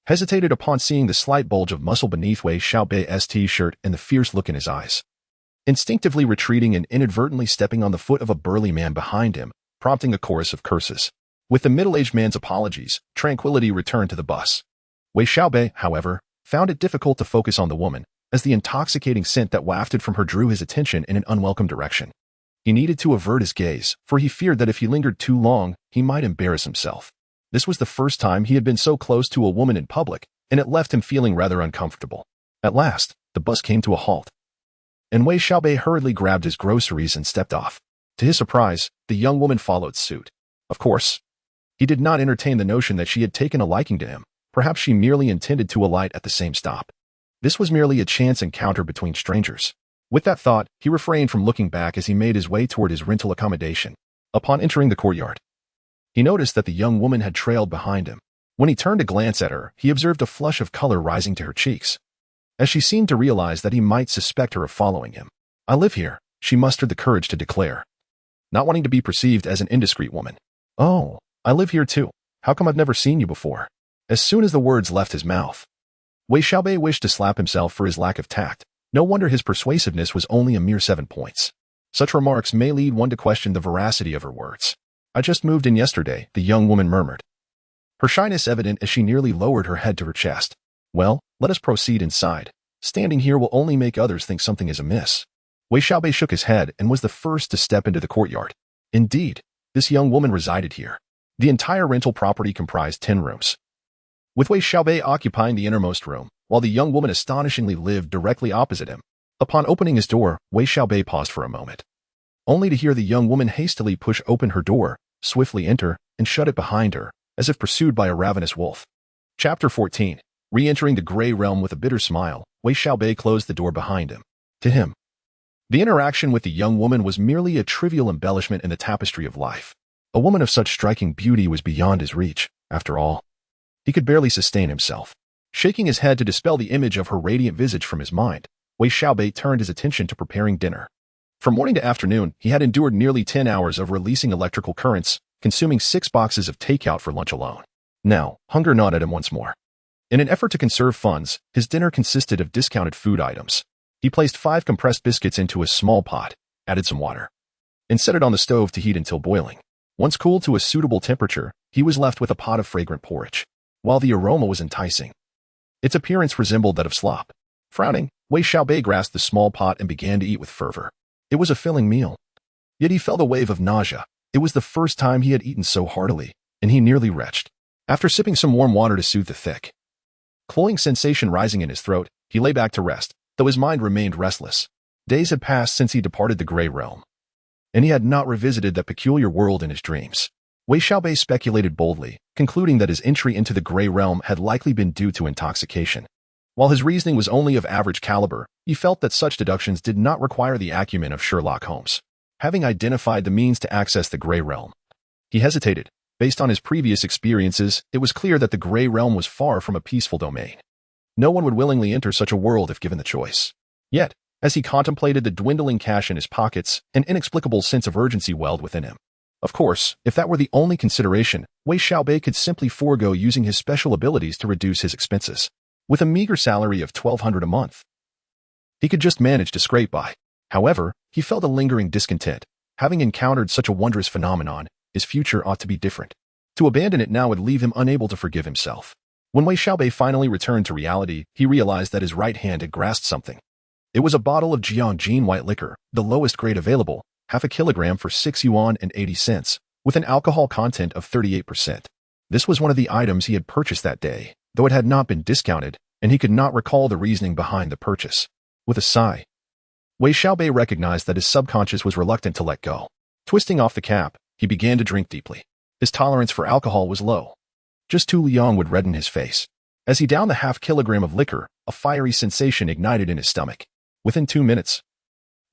hesitated upon seeing the slight bulge of muscle beneath Wei Xiaobei's t-shirt and the fierce look in his eyes. Instinctively retreating and inadvertently stepping on the foot of a burly man behind him, prompting a chorus of curses. With the middle-aged man's apologies, tranquility returned to the bus. Wei Xiaobei, however, found it difficult to focus on the woman, as the intoxicating scent that wafted from her drew his attention in an unwelcome direction. He needed to avert his gaze, for he feared that if he lingered too long, he might embarrass himself. This was the first time he had been so close to a woman in public, and it left him feeling rather uncomfortable. At last, the bus came to a halt, and Wei Xiaobei hurriedly grabbed his groceries and stepped off. To his surprise, the young woman followed suit. Of course, he did not entertain the notion that she had taken a liking to him. Perhaps she merely intended to alight at the same stop. This was merely a chance encounter between strangers. With that thought, he refrained from looking back as he made his way toward his rental accommodation. Upon entering the courtyard, he noticed that the young woman had trailed behind him. When he turned to glance at her, he observed a flush of color rising to her cheeks, as she seemed to realize that he might suspect her of following him. "I live here," she mustered the courage to declare, not wanting to be perceived as an indiscreet woman. "Oh, I live here too. How come I've never seen you before?" As soon as the words left his mouth, Wei Xiaobei wished to slap himself for his lack of tact. No wonder his persuasiveness was only a mere 7 points. Such remarks may lead one to question the veracity of her words. "I just moved in yesterday," the young woman murmured, her shyness evident as she nearly lowered her head to her chest. "Well, let us proceed inside. Standing here will only make others think something is amiss." Wei Xiaobei shook his head and was the first to step into the courtyard. Indeed, this young woman resided here. The entire rental property comprised 10 rooms, with Wei Xiaobei occupying the innermost room, while the young woman astonishingly lived directly opposite him. Upon opening his door, Wei Xiaobei paused for a moment, only to hear the young woman hastily push open her door, swiftly enter, and shut it behind her, as if pursued by a ravenous wolf. Chapter 14. Re-entering the gray realm with a bitter smile, Wei Xiaobei closed the door behind him. To him, the interaction with the young woman was merely a trivial embellishment in the tapestry of life. A woman of such striking beauty was beyond his reach, after all. He could barely sustain himself. Shaking his head to dispel the image of her radiant visage from his mind, Wei Xiaobei turned his attention to preparing dinner. From morning to afternoon, he had endured nearly 10 hours of releasing electrical currents, consuming 6 boxes of takeout for lunch alone. Now, hunger gnawed at him once more. In an effort to conserve funds, his dinner consisted of discounted food items. He placed 5 compressed biscuits into a small pot, added some water, and set it on the stove to heat until boiling. Once cooled to a suitable temperature, he was left with a pot of fragrant porridge. While the aroma was enticing, its appearance resembled that of slop. Frowning, Wei Xiaobei grasped the small pot and began to eat with fervor. It was a filling meal. Yet he felt a wave of nausea. It was the first time he had eaten so heartily, and he nearly retched. After sipping some warm water to soothe the thick, cloying sensation rising in his throat, he lay back to rest, though his mind remained restless. Days had passed since he departed the Grey Realm, and he had not revisited that peculiar world in his dreams. Wei Xiaobei speculated boldly, concluding that his entry into the Grey Realm had likely been due to intoxication. While his reasoning was only of average caliber, he felt that such deductions did not require the acumen of Sherlock Holmes. Having identified the means to access the Grey Realm, he hesitated. Based on his previous experiences, it was clear that the Grey Realm was far from a peaceful domain. No one would willingly enter such a world if given the choice. Yet, as he contemplated the dwindling cash in his pockets, an inexplicable sense of urgency welled within him. Of course, if that were the only consideration, Wei Xiaobei could simply forego using his special abilities to reduce his expenses. With a meager salary of 1,200 a month, he could just manage to scrape by. However, he felt a lingering discontent. Having encountered such a wondrous phenomenon, his future ought to be different. To abandon it now would leave him unable to forgive himself. When Wei Xiaobei finally returned to reality, he realized that his right hand had grasped something. It was a bottle of Jiangjin white liquor, the lowest grade available, half a kilogram for 6 yuan and 80 cents, with an alcohol content of 38%. This was one of the items he had purchased that day, though it had not been discounted, and he could not recall the reasoning behind the purchase. With a sigh, Wei Xiaobei recognized that his subconscious was reluctant to let go. Twisting off the cap, he began to drink deeply. His tolerance for alcohol was low. Just 2 liang would redden his face. As he downed the half kilogram of liquor, a fiery sensation ignited in his stomach. Within 2 minutes,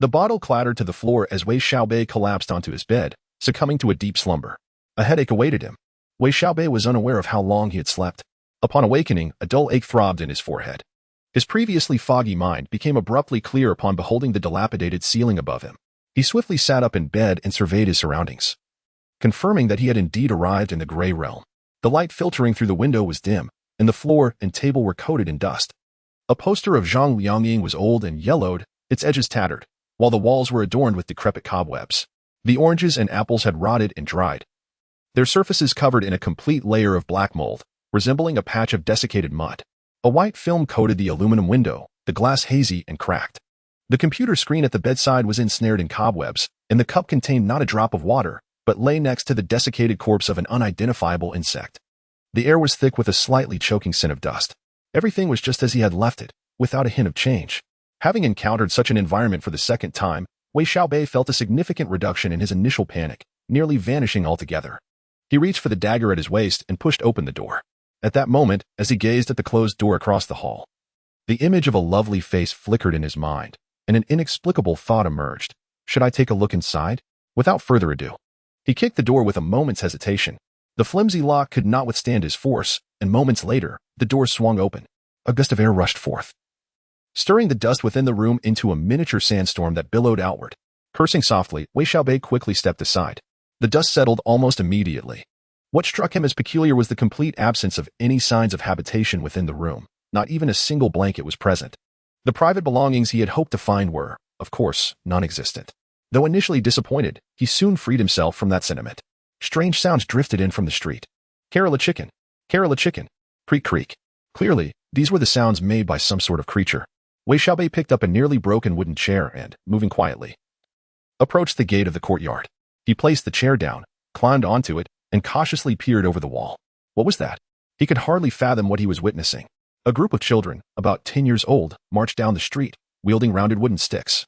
the bottle clattered to the floor as Wei Xiaobei collapsed onto his bed, succumbing to a deep slumber. A headache awaited him. Wei Xiaobei was unaware of how long he had slept. Upon awakening, a dull ache throbbed in his forehead. His previously foggy mind became abruptly clear upon beholding the dilapidated ceiling above him. He swiftly sat up in bed and surveyed his surroundings, confirming that he had indeed arrived in the Grey Realm. The light filtering through the window was dim, and the floor and table were coated in dust. A poster of Zhang Liangying was old and yellowed, its edges tattered, while the walls were adorned with decrepit cobwebs. The oranges and apples had rotted and dried, their surfaces covered in a complete layer of black mold, resembling a patch of desiccated mud. A white film coated the aluminum window, the glass hazy and cracked. The computer screen at the bedside was ensnared in cobwebs, and the cup contained not a drop of water, but lay next to the desiccated corpse of an unidentifiable insect. The air was thick with a slightly choking scent of dust. Everything was just as he had left it, without a hint of change. Having encountered such an environment for the second time, Wei Xiaobei felt a significant reduction in his initial panic, nearly vanishing altogether. He reached for the dagger at his waist and pushed open the door. At that moment, as he gazed at the closed door across the hall, the image of a lovely face flickered in his mind, and an inexplicable thought emerged. Should I take a look inside? Without further ado, he kicked the door with a moment's hesitation. The flimsy lock could not withstand his force, and moments later, the door swung open. A gust of air rushed forth, stirring the dust within the room into a miniature sandstorm that billowed outward. Cursing softly, Wei Xiaobei quickly stepped aside. The dust settled almost immediately. What struck him as peculiar was the complete absence of any signs of habitation within the room. Not even a single blanket was present. The private belongings he had hoped to find were, of course, non-existent. Though initially disappointed, he soon freed himself from that sentiment. Strange sounds drifted in from the street. Kerala chicken. Kerala chicken. Creak creak. Clearly, these were the sounds made by some sort of creature. Wei Xiaobei picked up a nearly broken wooden chair and, moving quietly, approached the gate of the courtyard. He placed the chair down, climbed onto it, and cautiously peered over the wall. What was that? He could hardly fathom what he was witnessing. A group of children, about 10 years old, marched down the street, wielding rounded wooden sticks,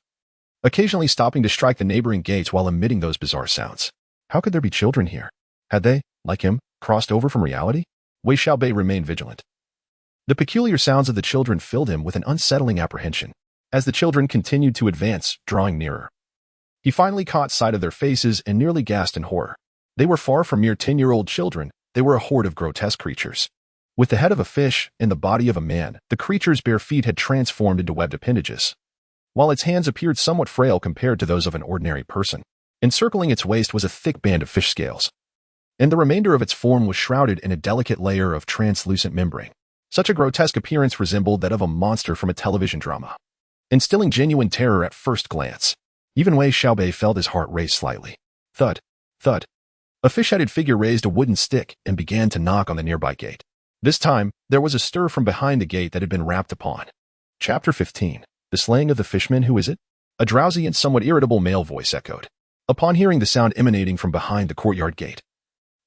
occasionally stopping to strike the neighboring gates while emitting those bizarre sounds. How could there be children here? Had they, like him, crossed over from reality? Wei Xiaobei remained vigilant. The peculiar sounds of the children filled him with an unsettling apprehension. As the children continued to advance, drawing nearer, he finally caught sight of their faces and nearly gasped in horror. They were far from mere 10-year-old children. They were a horde of grotesque creatures. With the head of a fish and the body of a man, the creature's bare feet had transformed into webbed appendages, while its hands appeared somewhat frail compared to those of an ordinary person. Encircling its waist was a thick band of fish scales, and the remainder of its form was shrouded in a delicate layer of translucent membrane. Such a grotesque appearance resembled that of a monster from a television drama, instilling genuine terror at first glance. Even Wei Xiaobei felt his heart race slightly. Thud, thud. A fish-headed figure raised a wooden stick and began to knock on the nearby gate. This time, there was a stir from behind the gate that had been rapped upon. Chapter 15. The Slaying of the Fishman. Who is it? A drowsy and somewhat irritable male voice echoed. Upon hearing the sound emanating from behind the courtyard gate,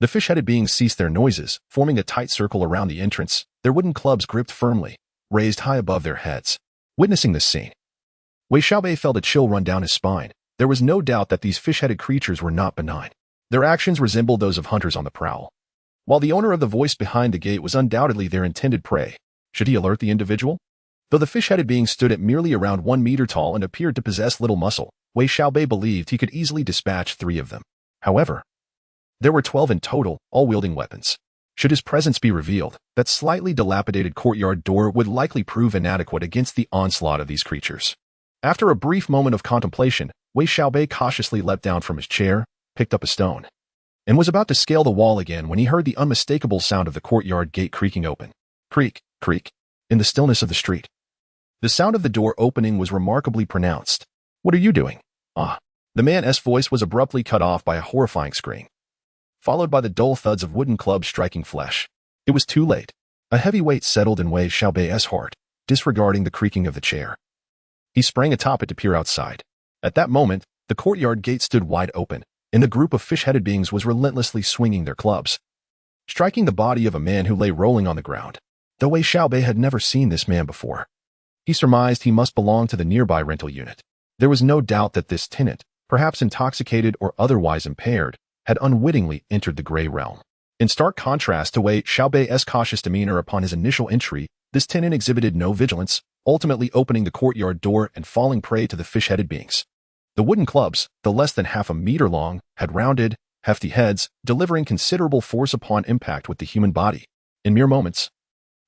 the fish-headed beings ceased their noises, forming a tight circle around the entrance, their wooden clubs gripped firmly, raised high above their heads. Witnessing this scene, Wei Xiaobei felt a chill run down his spine. There was no doubt that these fish-headed creatures were not benign. Their actions resembled those of hunters on the prowl. While the owner of the voice behind the gate was undoubtedly their intended prey, should he alert the individual? Though the fish-headed being stood at merely around 1 meter tall and appeared to possess little muscle, Wei Xiaobei believed he could easily dispatch 3 of them. However, there were 12 in total, all wielding weapons. Should his presence be revealed, that slightly dilapidated courtyard door would likely prove inadequate against the onslaught of these creatures. After a brief moment of contemplation, Wei Xiaobei cautiously leapt down from his chair, picked up a stone, and was about to scale the wall again when he heard the unmistakable sound of the courtyard gate creaking open. Creak, creak, in the stillness of the street. The sound of the door opening was remarkably pronounced. What are you doing? Ah. The man's voice was abruptly cut off by a horrifying scream, followed by the dull thuds of wooden clubs striking flesh. It was too late. A heavy weight settled in Wei Xiaobei's heart, disregarding the creaking of the chair. He sprang atop it to peer outside. At that moment, the courtyard gate stood wide open, and the group of fish-headed beings was relentlessly swinging their clubs, striking the body of a man who lay rolling on the ground. Though Wei Xiaobei had never seen this man before, he surmised he must belong to the nearby rental unit. There was no doubt that this tenant, perhaps intoxicated or otherwise impaired, had unwittingly entered the gray realm. In stark contrast to Wei Xiaobei's cautious demeanor upon his initial entry, this tenant exhibited no vigilance, ultimately opening the courtyard door and falling prey to the fish-headed beings. The wooden clubs, though less than half a meter long, had rounded, hefty heads, delivering considerable force upon impact with the human body. In mere moments,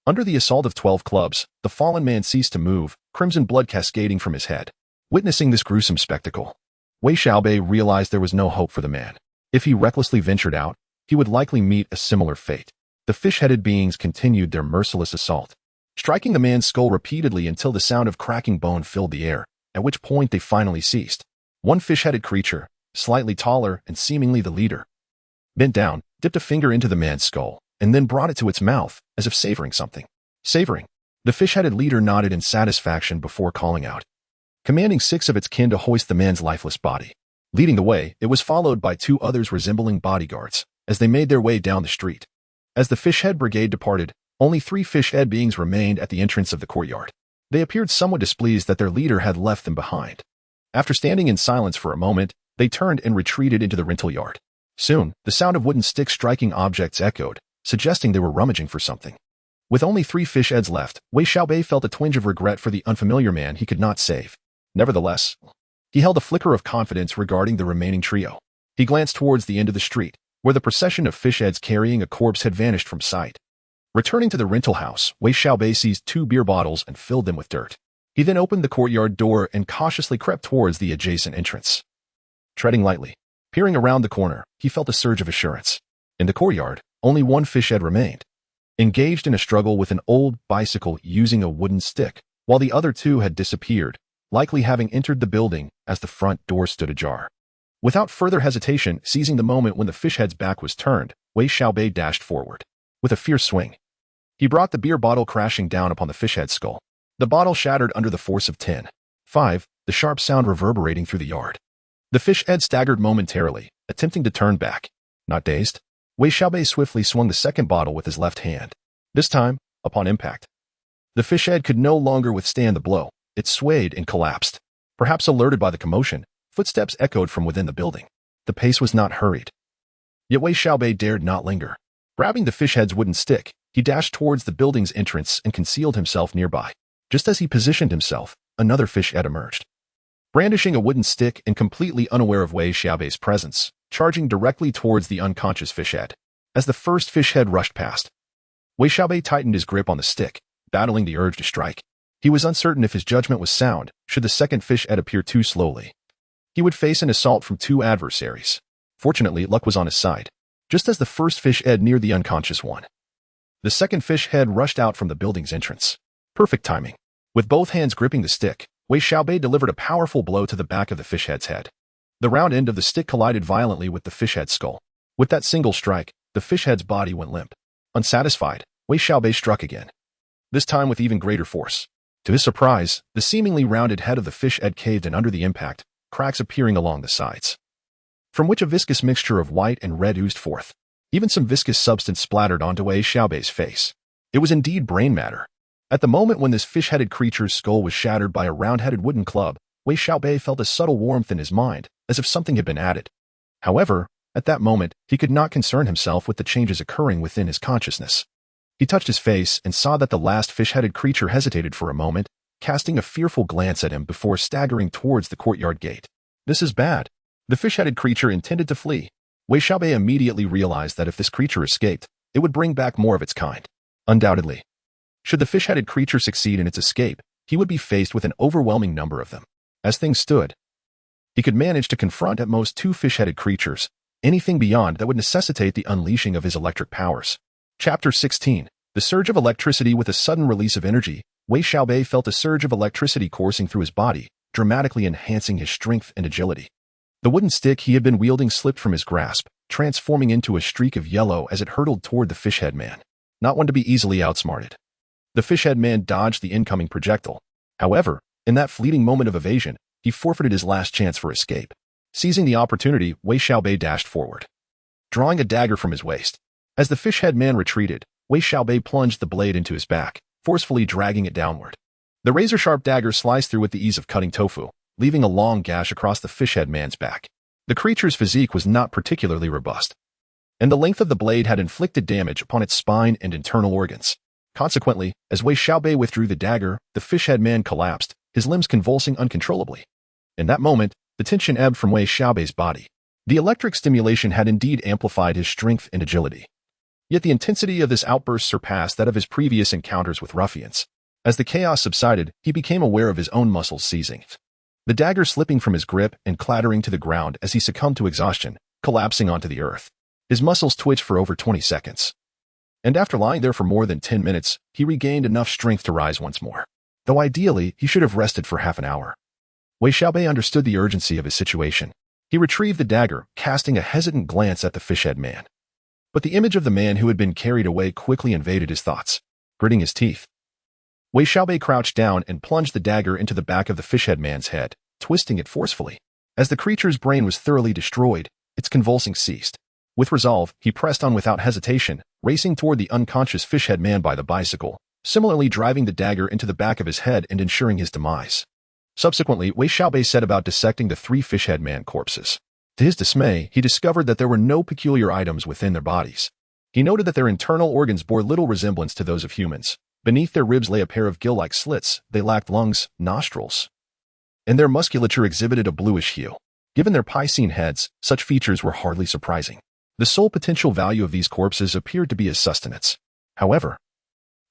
under the assault of 12 clubs, the fallen man ceased to move, crimson blood cascading from his head. Witnessing this gruesome spectacle, Wei Xiaobei realized there was no hope for the man. If he recklessly ventured out, he would likely meet a similar fate. The fish-headed beings continued their merciless assault, striking the man's skull repeatedly until the sound of cracking bone filled the air, at which point they finally ceased. One fish-headed creature, slightly taller and seemingly the leader, bent down, dipped a finger into the man's skull, and then brought it to its mouth, as if savoring something. Savoring. The fish-headed leader nodded in satisfaction before calling out, commanding 6 of its kin to hoist the man's lifeless body. Leading the way, it was followed by 2 others resembling bodyguards, as they made their way down the street. As the fish-head brigade departed, only 3 fish-head beings remained at the entrance of the courtyard. They appeared somewhat displeased that their leader had left them behind. After standing in silence for a moment, they turned and retreated into the rental yard. Soon, the sound of wooden sticks striking objects echoed, suggesting they were rummaging for something. With only 3 fish-heads left, Wei Xiaobei felt a twinge of regret for the unfamiliar man he could not save. Nevertheless, he held a flicker of confidence regarding the remaining trio. He glanced towards the end of the street, where the procession of fish-heads carrying a corpse had vanished from sight. Returning to the rental house, Wei Xiaobei seized 2 beer bottles and filled them with dirt. He then opened the courtyard door and cautiously crept towards the adjacent entrance. Treading lightly, peering around the corner, he felt a surge of assurance. In the courtyard, only 1 fish-head remained, engaged in a struggle with an old bicycle using a wooden stick, while the other 2 had disappeared, likely having entered the building as the front door stood ajar. Without further hesitation, seizing the moment when the fish-head's back was turned, Wei Xiaobei dashed forward. With a fierce swing, he brought the beer bottle crashing down upon the fish-head's skull. The bottle shattered under the force of 10. 5, the sharp sound reverberating through the yard. The fish-head staggered momentarily, attempting to turn back. Not dazed, Wei Xiaobei swiftly swung the second bottle with his left hand. This time, upon impact, the fish-head could no longer withstand the blow. It swayed and collapsed. Perhaps alerted by the commotion, footsteps echoed from within the building. The pace was not hurried. Yet Wei Xiaobei dared not linger. Grabbing the fish-head's wooden stick, he dashed towards the building's entrance and concealed himself nearby. Just as he positioned himself, another fish-head emerged, brandishing a wooden stick and completely unaware of Wei Xiaobei's presence, charging directly towards the unconscious fish head. As the first fish head rushed past, Wei Xiaobei tightened his grip on the stick, battling the urge to strike. He was uncertain if his judgment was sound should the second fish head appear too slowly. He would face an assault from two adversaries. Fortunately, luck was on his side. Just as the first fish head neared the unconscious one, the second fish head rushed out from the building's entrance. Perfect timing. With both hands gripping the stick, Wei Xiaobei delivered a powerful blow to the back of the fish head's head. The round end of the stick collided violently with the fish head's skull. With that single strike, the fish head's body went limp. Unsatisfied, Wei Xiaobei struck again, this time with even greater force. To his surprise, the seemingly rounded head of the fish head caved in under the impact, cracks appearing along the sides, from which a viscous mixture of white and red oozed forth. Even some viscous substance splattered onto Wei Xiaobei's face. It was indeed brain matter. At the moment when this fish-headed creature's skull was shattered by a round-headed wooden club, Wei Xiaobei felt a subtle warmth in his mind, as if something had been added. However, at that moment, he could not concern himself with the changes occurring within his consciousness. He touched his face and saw that the last fish-headed creature hesitated for a moment, casting a fearful glance at him before staggering towards the courtyard gate. This is bad. The fish-headed creature intended to flee. Wei Xiaobei immediately realized that if this creature escaped, it would bring back more of its kind. Undoubtedly. Should the fish-headed creature succeed in its escape, he would be faced with an overwhelming number of them. As things stood, he could manage to confront at most 2 fish-headed creatures. Anything beyond that would necessitate the unleashing of his electric powers. Chapter 16. The surge of electricity. With a sudden release of energy, Wei Xiaobei felt a surge of electricity coursing through his body, dramatically enhancing his strength and agility. The wooden stick he had been wielding slipped from his grasp, transforming into a streak of yellow as it hurtled toward the fish-head man. Not one to be easily outsmarted. The fish-head man dodged the incoming projectile. However, in that fleeting moment of evasion, he forfeited his last chance for escape. Seizing the opportunity, Wei Xiaobei dashed forward, drawing a dagger from his waist. As the fish-head man retreated, Wei Xiaobei plunged the blade into his back, forcefully dragging it downward. The razor-sharp dagger sliced through with the ease of cutting tofu, leaving a long gash across the fish-head man's back. The creature's physique was not particularly robust, and the length of the blade had inflicted damage upon its spine and internal organs. Consequently, as Wei Xiaobei withdrew the dagger, the fish-head man collapsed, his limbs convulsing uncontrollably. In that moment, the tension ebbed from Wei Xiaobei's body. The electric stimulation had indeed amplified his strength and agility. Yet the intensity of this outburst surpassed that of his previous encounters with ruffians. As the chaos subsided, he became aware of his own muscles seizing, the dagger slipping from his grip and clattering to the ground as he succumbed to exhaustion, collapsing onto the earth. His muscles twitched for over 20 seconds. And after lying there for more than 10 minutes, he regained enough strength to rise once more. Though ideally, he should have rested for half an hour. Wei Xiaobei understood the urgency of his situation. He retrieved the dagger, casting a hesitant glance at the fish-head man. But the image of the man who had been carried away quickly invaded his thoughts. Gritting his teeth, Wei Xiaobei crouched down and plunged the dagger into the back of the fish-head man's head, twisting it forcefully. As the creature's brain was thoroughly destroyed, its convulsing ceased. With resolve, he pressed on without hesitation, racing toward the unconscious fish-head man by the bicycle, similarly driving the dagger into the back of his head and ensuring his demise. Subsequently, Wei Xiaobei set about dissecting the 3 fish-head man corpses. To his dismay, he discovered that there were no peculiar items within their bodies. He noted that their internal organs bore little resemblance to those of humans. Beneath their ribs lay a pair of gill-like slits. They lacked lungs, nostrils, and their musculature exhibited a bluish hue. Given their piscine heads, such features were hardly surprising. The sole potential value of these corpses appeared to be as sustenance. However,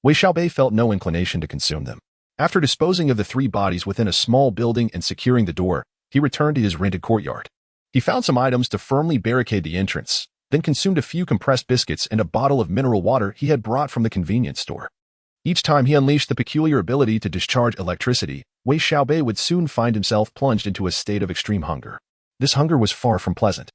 Wei Xiaobei felt no inclination to consume them. After disposing of the 3 bodies within a small building and securing the door, he returned to his rented courtyard. He found some items to firmly barricade the entrance, then consumed a few compressed biscuits and a bottle of mineral water he had brought from the convenience store. Each time he unleashed the peculiar ability to discharge electricity, Wei Xiaobei would soon find himself plunged into a state of extreme hunger. This hunger was far from pleasant.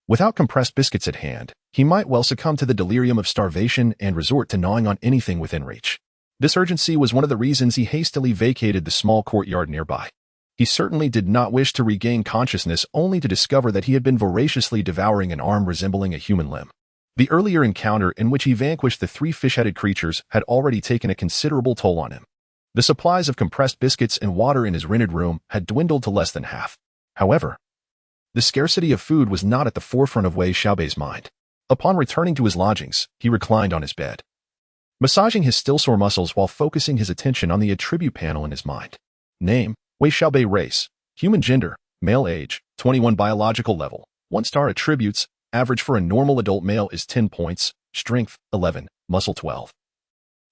Without compressed biscuits at hand, he might well succumb to the delirium of starvation and resort to gnawing on anything within reach. This urgency was one of the reasons he hastily vacated the small courtyard nearby. He certainly did not wish to regain consciousness only to discover that he had been voraciously devouring an arm resembling a human limb. The earlier encounter in which he vanquished the 3 fish-headed creatures had already taken a considerable toll on him. The supplies of compressed biscuits and water in his rented room had dwindled to less than half. However, the scarcity of food was not at the forefront of Wei Xiaobei's mind. Upon returning to his lodgings, he reclined on his bed, massaging his still sore muscles while focusing his attention on the attribute panel in his mind. Name, Wei Xiaobei. Race, Human gender, male age, 21 biological level, 1-star attributes, average for a normal adult male is 10 points, strength, 11, muscle 12.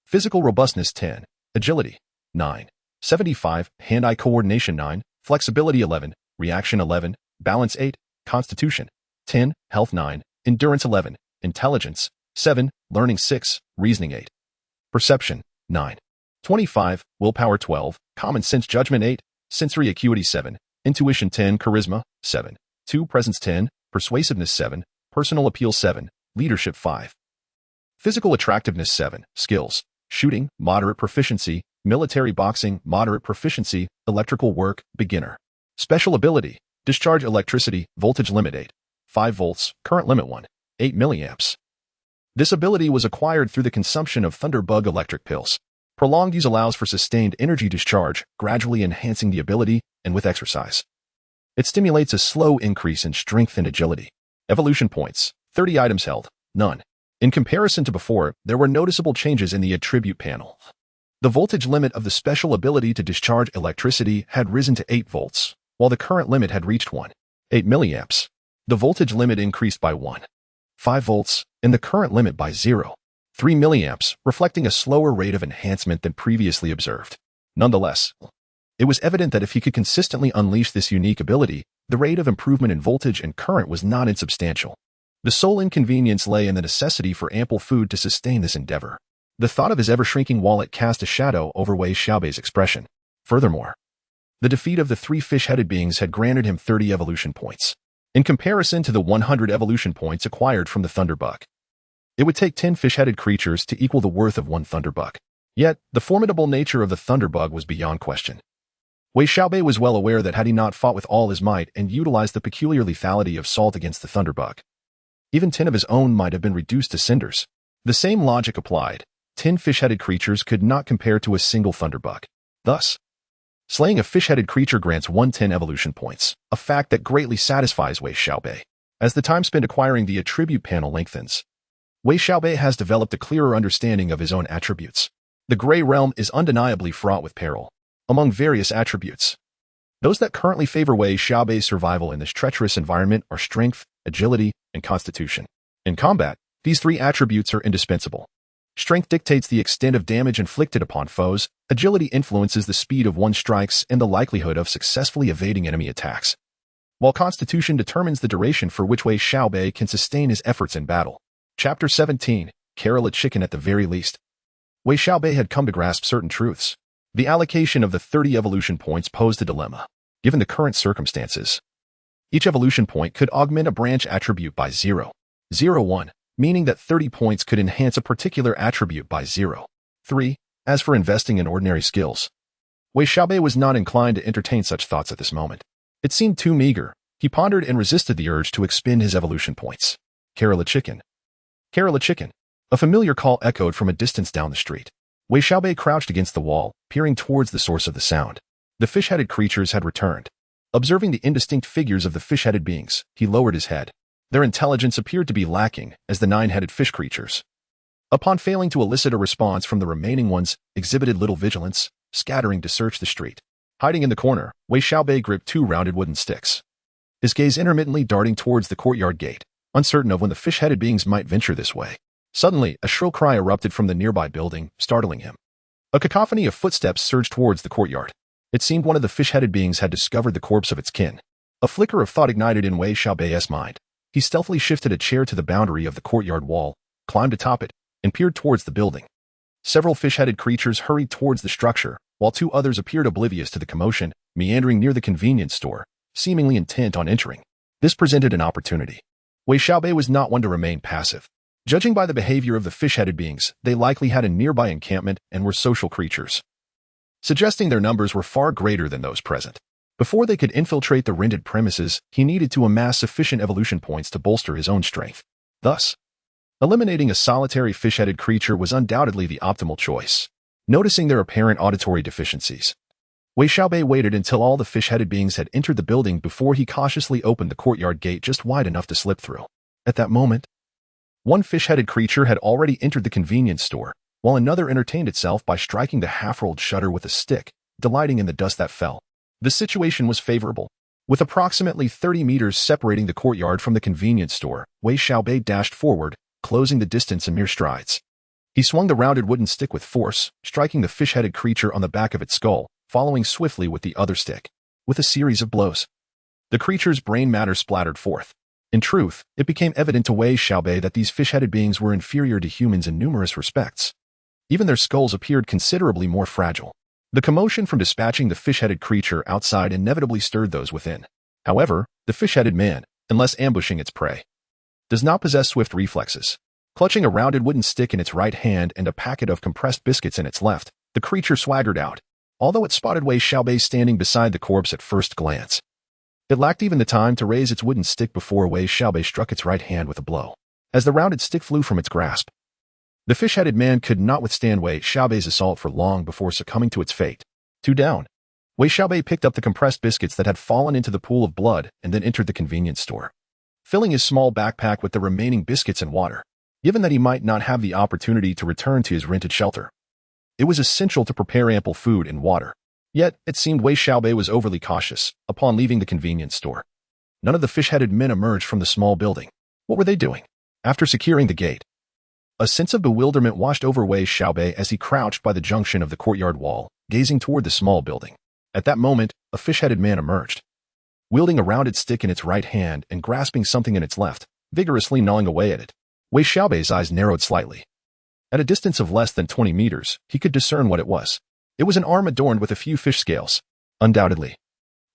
Physical robustness 10, agility, 9, 75, hand-eye coordination 9, flexibility 11, reaction 11, balance 8, constitution, 10, health 9, endurance 11, intelligence, 7, learning 6, reasoning 8. Perception, 9. 25, willpower 12, common sense judgment 8, sensory acuity 7, intuition 10, charisma 7, 2, presence 10, persuasiveness 7, personal appeal 7, leadership 5. Physical attractiveness 7, skills, shooting, moderate proficiency, military boxing, moderate proficiency, electrical work, beginner. Special ability, discharge electricity, voltage limit 8, 5 volts, current limit 1, 8 milliamps. This ability was acquired through the consumption of Thunderbug electric pills. Prolonged use allows for sustained energy discharge, gradually enhancing the ability, and with exercise. It stimulates a slow increase in strength and agility. Evolution points, 30 items held, none. In comparison to before, there were noticeable changes in the attribute panel. The voltage limit of the special ability to discharge electricity had risen to 8 volts, while the current limit had reached 8 milliamps. The voltage limit increased by 5 volts, and the current limit by 3 milliamps, reflecting a slower rate of enhancement than previously observed. Nonetheless, it was evident that if he could consistently unleash this unique ability, the rate of improvement in voltage and current was not insubstantial. The sole inconvenience lay in the necessity for ample food to sustain this endeavor. The thought of his ever-shrinking wallet cast a shadow over Wei Xiaobei's expression. Furthermore, the defeat of the 3 fish-headed beings had granted him 30 evolution points, in comparison to the 100 evolution points acquired from the Thunderbug. It would take 10 fish-headed creatures to equal the worth of 1 Thunderbug. Yet, the formidable nature of the Thunderbug was beyond question. Wei Xiaobei was well aware that had he not fought with all his might and utilized the peculiar lethality of salt against the Thunderbug, even 10 of his own might have been reduced to cinders. The same logic applied. 10 fish-headed creatures could not compare to a single Thunderbug. Thus, slaying a fish-headed creature grants 110 evolution points, a fact that greatly satisfies Wei Xiaobei. As the time spent acquiring the attribute panel lengthens, Wei Xiaobei has developed a clearer understanding of his own attributes. The Gray Realm is undeniably fraught with peril. Among various attributes, those that currently favor Wei Xiaobei's survival in this treacherous environment are strength, agility, and constitution. In combat, these 3 attributes are indispensable. Strength dictates the extent of damage inflicted upon foes, agility influences the speed of one's strikes and the likelihood of successfully evading enemy attacks, while constitution determines the duration for which Wei Xiaobei can sustain his efforts in battle. Chapter 17, Carol a Chicken at the very least. Wei Xiaobei had come to grasp certain truths. The allocation of the 30 evolution points posed a dilemma. Given the current circumstances, each evolution point could augment a branch attribute by 0.01, meaning that 30 points could enhance a particular attribute by 0.3. As for investing in ordinary skills, Wei Xiaobei was not inclined to entertain such thoughts at this moment. It seemed too meager. He pondered and resisted the urge to expend his evolution points. Carol a Chicken. Carol a Chicken. A familiar call echoed from a distance down the street. Wei Xiaobei crouched against the wall, peering towards the source of the sound. The fish-headed creatures had returned. Observing the indistinct figures of the fish-headed beings, he lowered his head. Their intelligence appeared to be lacking, as the 9-headed fish creatures, upon failing to elicit a response from the remaining ones, exhibited little vigilance, scattering to search the street. Hiding in the corner, Wei Xiaobei gripped 2 rounded wooden sticks, his gaze intermittently darting towards the courtyard gate, uncertain of when the fish-headed beings might venture this way. Suddenly, a shrill cry erupted from the nearby building, startling him. A cacophony of footsteps surged towards the courtyard. It seemed one of the fish-headed beings had discovered the corpse of its kin. A flicker of thought ignited in Wei Xiaobei's mind. He stealthily shifted a chair to the boundary of the courtyard wall, climbed atop it, and peered towards the building. Several fish-headed creatures hurried towards the structure, while 2 others appeared oblivious to the commotion, meandering near the convenience store, seemingly intent on entering. This presented an opportunity. Wei Xiaobei was not one to remain passive. Judging by the behavior of the fish-headed beings, they likely had a nearby encampment and were social creatures, suggesting their numbers were far greater than those present. Before they could infiltrate the rented premises, he needed to amass sufficient evolution points to bolster his own strength. Thus, eliminating a solitary fish-headed creature was undoubtedly the optimal choice. Noticing their apparent auditory deficiencies, Wei Xiaobei waited until all the fish-headed beings had entered the building before he cautiously opened the courtyard gate just wide enough to slip through. At that moment, 1 fish-headed creature had already entered the convenience store, while another entertained itself by striking the half-rolled shutter with a stick, delighting in the dust that fell. The situation was favorable. With approximately 30 meters separating the courtyard from the convenience store, Wei Xiaobei dashed forward, closing the distance in mere strides. He swung the rounded wooden stick with force, striking the fish-headed creature on the back of its skull, following swiftly with the other stick. With a series of blows, the creature's brain matter splattered forth. In truth, it became evident to Wei Xiaobei that these fish-headed beings were inferior to humans in numerous respects. Even their skulls appeared considerably more fragile. The commotion from dispatching the fish-headed creature outside inevitably stirred those within. However, the fish-headed man, unless ambushing its prey, does not possess swift reflexes. Clutching a rounded wooden stick in its right hand and a packet of compressed biscuits in its left, the creature swaggered out, although it spotted Wei Xiaobei standing beside the corpse at first glance. It lacked even the time to raise its wooden stick before Wei Xiaobei struck its right hand with a blow. As the rounded stick flew from its grasp, the fish-headed man could not withstand Wei Xiaobei's assault for long before succumbing to its fate. 2 down. Wei Xiaobei picked up the compressed biscuits that had fallen into the pool of blood and then entered the convenience store, filling his small backpack with the remaining biscuits and water. Given that he might not have the opportunity to return to his rented shelter, it was essential to prepare ample food and water. Yet, it seemed Wei Xiaobei was overly cautious upon leaving the convenience store. None of the fish-headed men emerged from the small building. What were they doing? After securing the gate, a sense of bewilderment washed over Wei Xiaobei as he crouched by the junction of the courtyard wall, gazing toward the small building. At that moment, a fish-headed man emerged, wielding a rounded stick in its right hand and grasping something in its left, vigorously gnawing away at it. Wei Xiaobei's eyes narrowed slightly. At a distance of less than 20 meters, he could discern what it was. It was an arm adorned with a few fish scales. Undoubtedly,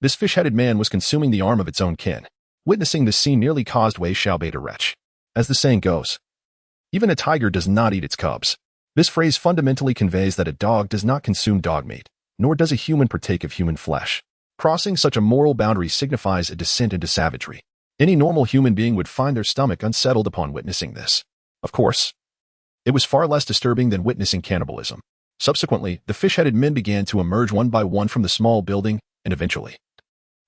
this fish-headed man was consuming the arm of its own kin. Witnessing this scene nearly caused Wei Xiaobei to retch. As the saying goes, even a tiger does not eat its cubs. This phrase fundamentally conveys that a dog does not consume dog meat, nor does a human partake of human flesh. Crossing such a moral boundary signifies a descent into savagery. Any normal human being would find their stomach unsettled upon witnessing this. Of course, it was far less disturbing than witnessing cannibalism. Subsequently, the fish-headed men began to emerge one by one from the small building, and eventually,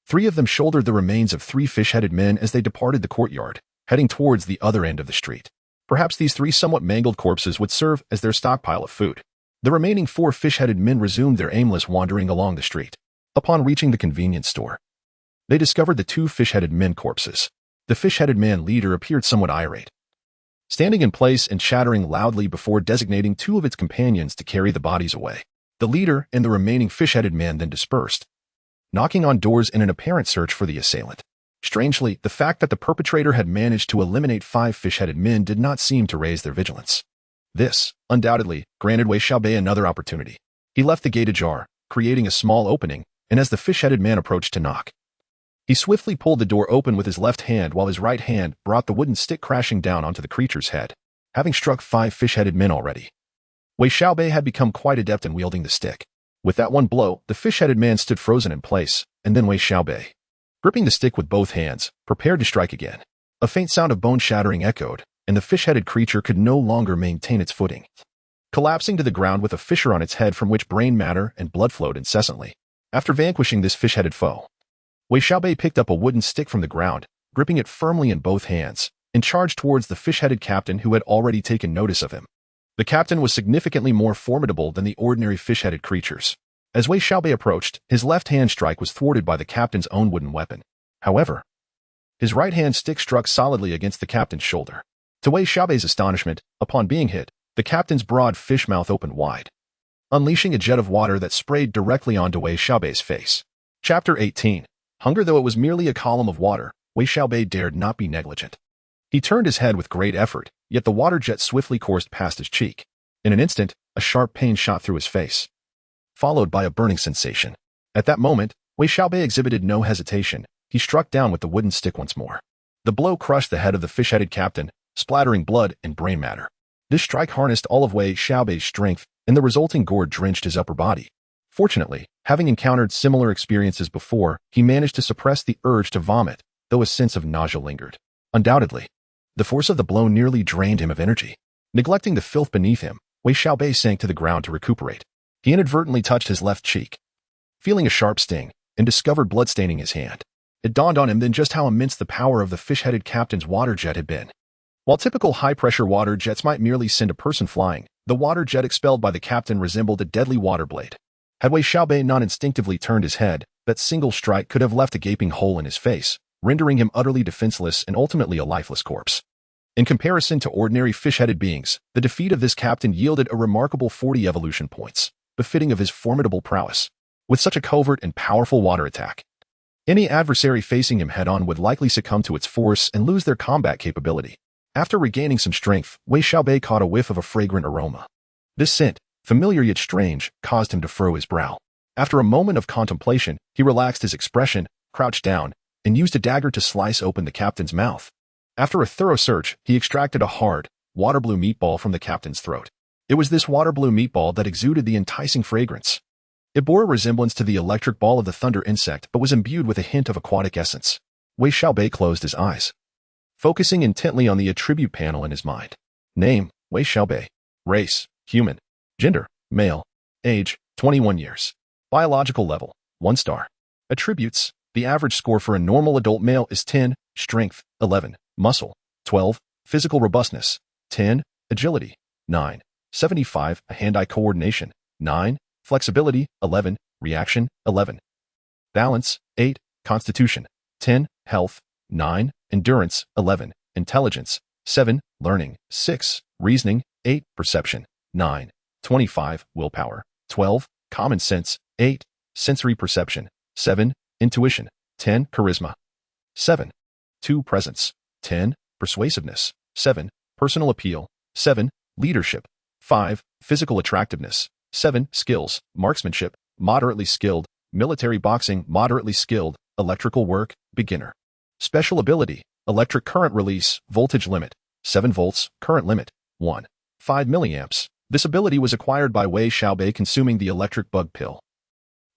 3 of them shouldered the remains of 3 fish-headed men as they departed the courtyard, heading towards the other end of the street. Perhaps these 3 somewhat mangled corpses would serve as their stockpile of food. The remaining 4 fish-headed men resumed their aimless wandering along the street. Upon reaching the convenience store, they discovered the 2 fish-headed men corpses. The fish-headed man leader appeared somewhat irate, standing in place and chattering loudly before designating 2 of its companions to carry the bodies away. The leader and the remaining fish-headed man then dispersed, knocking on doors in an apparent search for the assailant. Strangely, the fact that the perpetrator had managed to eliminate 5 fish-headed men did not seem to raise their vigilance. This, undoubtedly, granted Wei Xiaobei another opportunity. He left the gate ajar, creating a small opening, and as the fish-headed man approached to knock, he swiftly pulled the door open with his left hand while his right hand brought the wooden stick crashing down onto the creature's head. Having struck 5 fish-headed men already, Wei Xiaobei had become quite adept in wielding the stick. With that one blow, the fish-headed man stood frozen in place, and then Wei Xiaobei, gripping the stick with both hands, prepared to strike again. A faint sound of bone shattering echoed, and the fish-headed creature could no longer maintain its footing, collapsing to the ground with a fissure on its head from which brain matter and blood flowed incessantly. After vanquishing this fish-headed foe, Wei Xiaobei picked up a wooden stick from the ground, gripping it firmly in both hands, and charged towards the fish-headed captain who had already taken notice of him. The captain was significantly more formidable than the ordinary fish-headed creatures. As Wei Xiaobei approached, his left-hand strike was thwarted by the captain's own wooden weapon. However, his right-hand stick struck solidly against the captain's shoulder. To Wei Xiaobei's astonishment, upon being hit, the captain's broad fish mouth opened wide, unleashing a jet of water that sprayed directly onto Wei Xiaobei's face. Chapter 18. Hunger. Though it was merely a column of water, Wei Xiaobei dared not be negligent. He turned his head with great effort, yet the water jet swiftly coursed past his cheek. In an instant, a sharp pain shot through his face, followed by a burning sensation. At that moment, Wei Xiaobei exhibited no hesitation. He struck down with the wooden stick once more. The blow crushed the head of the fish-headed captain, splattering blood and brain matter. This strike harnessed all of Wei Xiaobei's strength, and the resulting gore drenched his upper body. Fortunately, having encountered similar experiences before, he managed to suppress the urge to vomit, though a sense of nausea lingered. Undoubtedly, the force of the blow nearly drained him of energy. Neglecting the filth beneath him, Wei Xiaobei sank to the ground to recuperate. He inadvertently touched his left cheek, feeling a sharp sting, and discovered blood staining his hand. It dawned on him then just how immense the power of the fish-headed captain's water jet had been. While typical high-pressure water jets might merely send a person flying, the water jet expelled by the captain resembled a deadly water blade. Had Wei Xiaobei not instinctively turned his head, that single strike could have left a gaping hole in his face, rendering him utterly defenseless and ultimately a lifeless corpse. In comparison to ordinary fish-headed beings, the defeat of this captain yielded a remarkable 40 evolution points, befitting of his formidable prowess. With such a covert and powerful water attack, any adversary facing him head-on would likely succumb to its force and lose their combat capability. After regaining some strength, Wei Xiaobei caught a whiff of a fragrant aroma. This scent, familiar yet strange, caused him to furrow his brow. After a moment of contemplation, he relaxed his expression, crouched down, and used a dagger to slice open the captain's mouth. After a thorough search, he extracted a hard, water-blue meatball from the captain's throat. It was this water-blue meatball that exuded the enticing fragrance. It bore a resemblance to the electric ball of the thunder insect but was imbued with a hint of aquatic essence. Wei Xiaobei closed his eyes, focusing intently on the attribute panel in his mind. Name, Wei Xiaobei. Race, human. Gender, male. Age, 21 years. Biological level, 1 star. Attributes, the average score for a normal adult male is 10, strength, 11, muscle, 12, physical robustness, 10, agility, 9, 75, hand-eye coordination, 9, flexibility, 11, reaction, 11, balance, 8, constitution, 10, health, 9, endurance, 11, intelligence, 7, learning, 6, reasoning, 8, perception, 9, 25, willpower, 12, common sense, 8, sensory perception, 7, intuition, 10, charisma, 7, 2, presence, 10, persuasiveness, 7, personal appeal, 7, leadership, 5, physical attractiveness, 7, skills, marksmanship, moderately skilled, military boxing, moderately skilled, electrical work, beginner. Special ability, electric current release, voltage limit, 7 volts, current limit, 1, 5 milliamps. This ability was acquired by Wei Xiaobei consuming the electric bug pill.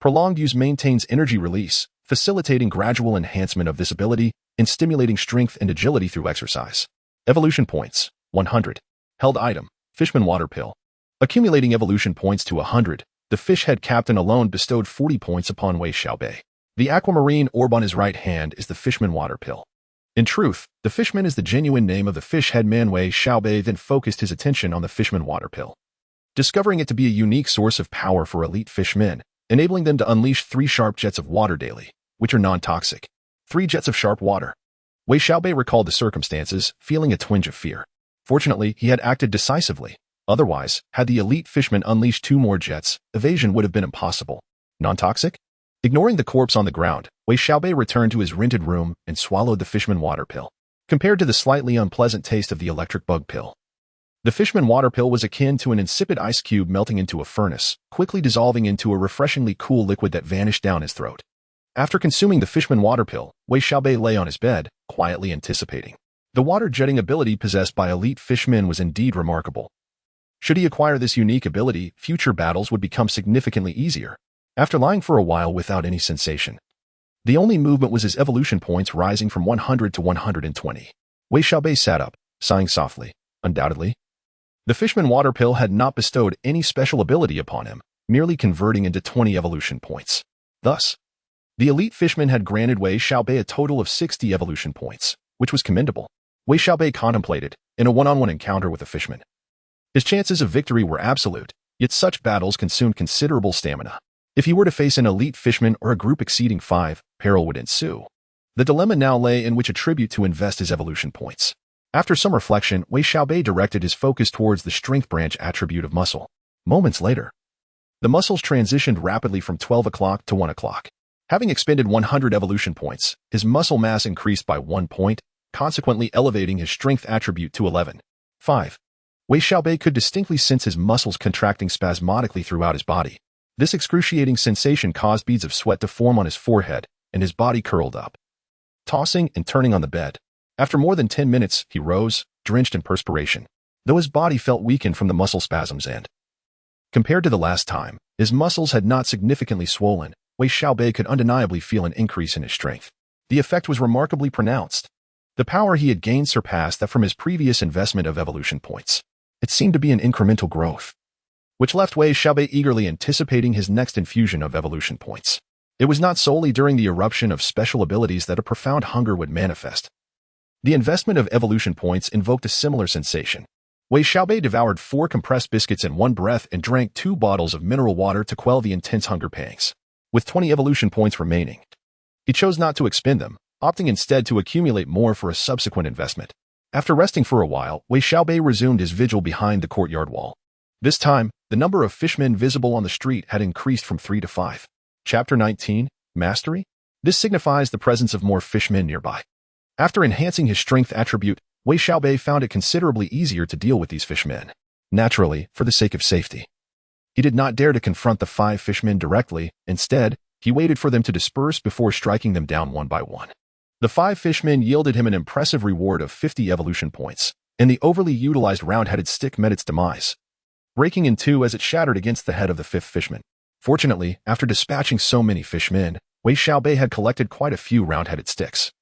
Prolonged use maintains energy release, facilitating gradual enhancement of this ability and stimulating strength and agility through exercise. Evolution points, 100. Held item, Fishman water pill. Accumulating evolution points to 100, the fish head captain alone bestowed 40 points upon Wei Xiaobei. The aquamarine orb on his right hand is the Fishman water pill. In truth, the Fishman is the genuine name of the fish head man. Wei Xiaobei then focused his attention on the Fishman water pill, discovering it to be a unique source of power for elite fishmen, enabling them to unleash 3 sharp jets of water daily, which are non-toxic. 3 jets of sharp water. Wei Xiaobei recalled the circumstances, feeling a twinge of fear. Fortunately, he had acted decisively. Otherwise, had the elite fishman unleashed 2 more jets, evasion would have been impossible. Non-toxic? Ignoring the corpse on the ground, Wei Xiaobei returned to his rented room and swallowed the Fishman water pill. Compared to the slightly unpleasant taste of the electric bug pill, the Fishman water pill was akin to an insipid ice cube melting into a furnace, quickly dissolving into a refreshingly cool liquid that vanished down his throat. After consuming the Fishman water pill, Wei Xiaobei lay on his bed, quietly anticipating. The water-jetting ability possessed by elite fishmen was indeed remarkable. Should he acquire this unique ability, future battles would become significantly easier. After lying for a while without any sensation, the only movement was his evolution points rising from 100 to 120. Wei Xiaobei sat up, sighing softly. Undoubtedly, the Fishman water pill had not bestowed any special ability upon him, merely converting into 20 evolution points. Thus, the elite fishman had granted Wei Xiaobei a total of 60 evolution points, which was commendable. Wei Xiaobei contemplated, in a one-on-one encounter with a fishman, his chances of victory were absolute, yet such battles consumed considerable stamina. If he were to face an elite fishman or a group exceeding 5, peril would ensue. The dilemma now lay in which attribute to invest his evolution points. After some reflection, Wei Xiaobei directed his focus towards the strength branch attribute of muscle. Moments later, the muscles transitioned rapidly from 12 o'clock to 1 o'clock. Having expended 100 evolution points, his muscle mass increased by 1 point, consequently elevating his strength attribute to 11. 5. Wei Xiaobei could distinctly sense his muscles contracting spasmodically throughout his body. This excruciating sensation caused beads of sweat to form on his forehead, and his body curled up, tossing and turning on the bed. After more than 10 minutes, he rose, drenched in perspiration, though his body felt weakened from the muscle spasms and, compared to the last time, his muscles had not significantly swollen. Wei Xiaobei could undeniably feel an increase in his strength. The effect was remarkably pronounced. The power he had gained surpassed that from his previous investment of evolution points. It seemed to be an incremental growth, which left Wei Xiaobei eagerly anticipating his next infusion of evolution points. It was not solely during the eruption of special abilities that a profound hunger would manifest. The investment of evolution points invoked a similar sensation. Wei Xiaobei devoured 4 compressed biscuits in one breath and drank 2 bottles of mineral water to quell the intense hunger pangs. With 20 evolution points remaining, he chose not to expend them, opting instead to accumulate more for a subsequent investment. After resting for a while, Wei Xiaobei resumed his vigil behind the courtyard wall. This time, the number of fishmen visible on the street had increased from 3 to 5. Chapter 19, Mastery? This signifies the presence of more fishmen nearby. After enhancing his strength attribute, Wei Xiaobei found it considerably easier to deal with these fishmen. Naturally, for the sake of safety. He did not dare to confront the 5 fishmen directly. Instead, he waited for them to disperse before striking them down one by one. The 5 fishmen yielded him an impressive reward of 50 evolution points, and the overly utilized round-headed stick met its demise, breaking in 2 as it shattered against the head of the 5th fishman. Fortunately, after dispatching so many fishmen, Wei Xiaobei had collected quite a few round-headed sticks,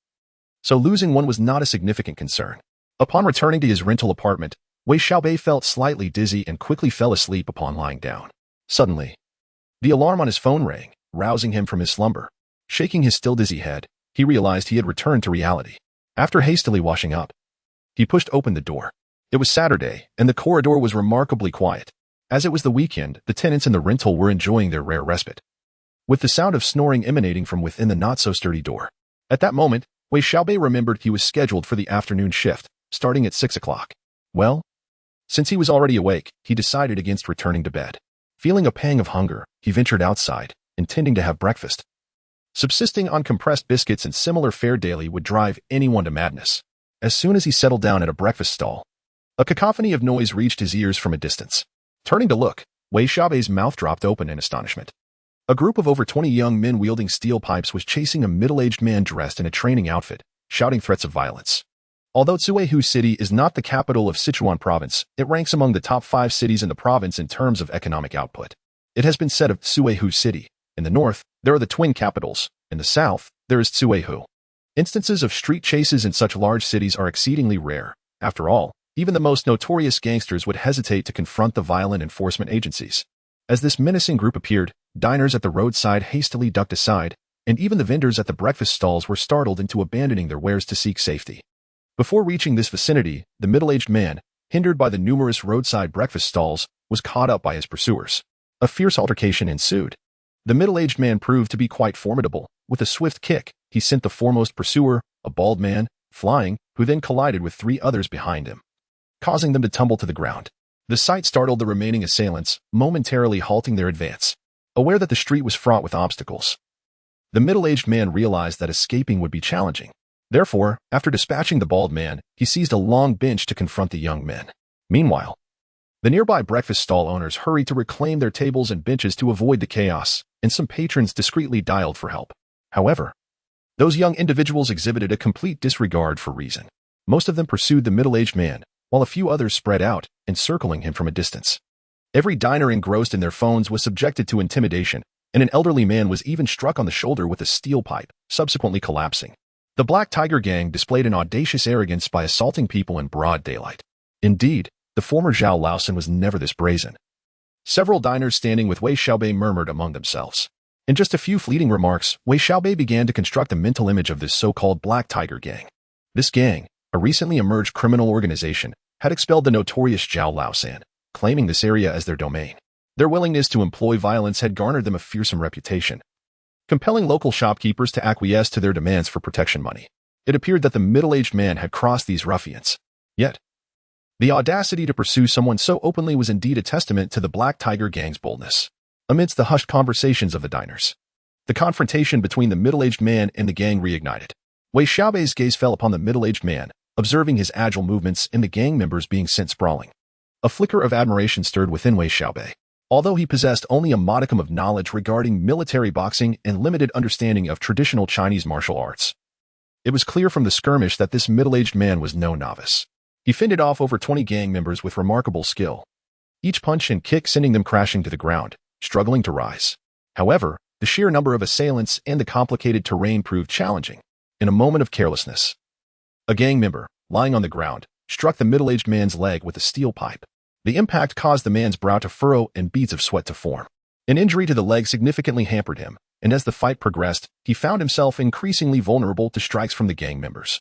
so losing one was not a significant concern. Upon returning to his rental apartment, Wei Xiaobei felt slightly dizzy and quickly fell asleep upon lying down. Suddenly, the alarm on his phone rang, rousing him from his slumber. Shaking his still dizzy head, he realized he had returned to reality. After hastily washing up, he pushed open the door. It was Saturday, and the corridor was remarkably quiet. As it was the weekend, the tenants in the rental were enjoying their rare respite, with the sound of snoring emanating from within the not-so-sturdy door. At that moment, Wei Xiaobei remembered he was scheduled for the afternoon shift, starting at 6 o'clock. Well, since he was already awake, he decided against returning to bed. Feeling a pang of hunger, he ventured outside, intending to have breakfast. Subsisting on compressed biscuits and similar fare daily would drive anyone to madness. As soon as he settled down at a breakfast stall, a cacophony of noise reached his ears from a distance. Turning to look, Wei Xiaobei's mouth dropped open in astonishment. A group of over 20 young men wielding steel pipes was chasing a middle-aged man dressed in a training outfit, shouting threats of violence. Although Wei City is not the capital of Sichuan province, it ranks among the top 5 cities in the province in terms of economic output. It has been said of Wei City, in the north, there are the twin capitals. In the south, there is Wei. Instances of street chases in such large cities are exceedingly rare. After all, even the most notorious gangsters would hesitate to confront the violent enforcement agencies. As this menacing group appeared, diners at the roadside hastily ducked aside, and even the vendors at the breakfast stalls were startled into abandoning their wares to seek safety. Before reaching this vicinity, the middle-aged man, hindered by the numerous roadside breakfast stalls, was caught up by his pursuers. A fierce altercation ensued. The middle-aged man proved to be quite formidable. With a swift kick, he sent the foremost pursuer, a bald man, flying, who then collided with 3 others behind him, causing them to tumble to the ground. The sight startled the remaining assailants, momentarily halting their advance. Aware that the street was fraught with obstacles, the middle-aged man realized that escaping would be challenging. Therefore, after dispatching the bald man, he seized a long bench to confront the young men. Meanwhile, the nearby breakfast stall owners hurried to reclaim their tables and benches to avoid the chaos, and some patrons discreetly dialed for help. However, those young individuals exhibited a complete disregard for reason. Most of them pursued the middle-aged man, while a few others spread out, encircling him from a distance. Every diner engrossed in their phones was subjected to intimidation, and an elderly man was even struck on the shoulder with a steel pipe, subsequently collapsing. The Black Tiger Gang displayed an audacious arrogance by assaulting people in broad daylight. Indeed, the former Zhao Laosan was never this brazen. Several diners standing with Wei Xiaobei murmured among themselves. In just a few fleeting remarks, Wei Xiaobei began to construct a mental image of this so-called Black Tiger Gang. This gang, a recently emerged criminal organization, had expelled the notorious Zhao Laosan, claiming this area as their domain. Their willingness to employ violence had garnered them a fearsome reputation, compelling local shopkeepers to acquiesce to their demands for protection money. It appeared that the middle-aged man had crossed these ruffians. Yet, the audacity to pursue someone so openly was indeed a testament to the Black Tiger Gang's boldness. Amidst the hushed conversations of the diners, the confrontation between the middle-aged man and the gang reignited. Wei Xiaobei's gaze fell upon the middle-aged man, observing his agile movements and the gang members being sent sprawling. A flicker of admiration stirred within Wei Xiaobei. Although he possessed only a modicum of knowledge regarding military boxing and limited understanding of traditional Chinese martial arts, it was clear from the skirmish that this middle-aged man was no novice. He fended off over 20 gang members with remarkable skill, each punch and kick sending them crashing to the ground, struggling to rise. However, the sheer number of assailants and the complicated terrain proved challenging. In a moment of carelessness, a gang member, lying on the ground, struck the middle-aged man's leg with a steel pipe. The impact caused the man's brow to furrow and beads of sweat to form. An injury to the leg significantly hampered him, and as the fight progressed, he found himself increasingly vulnerable to strikes from the gang members,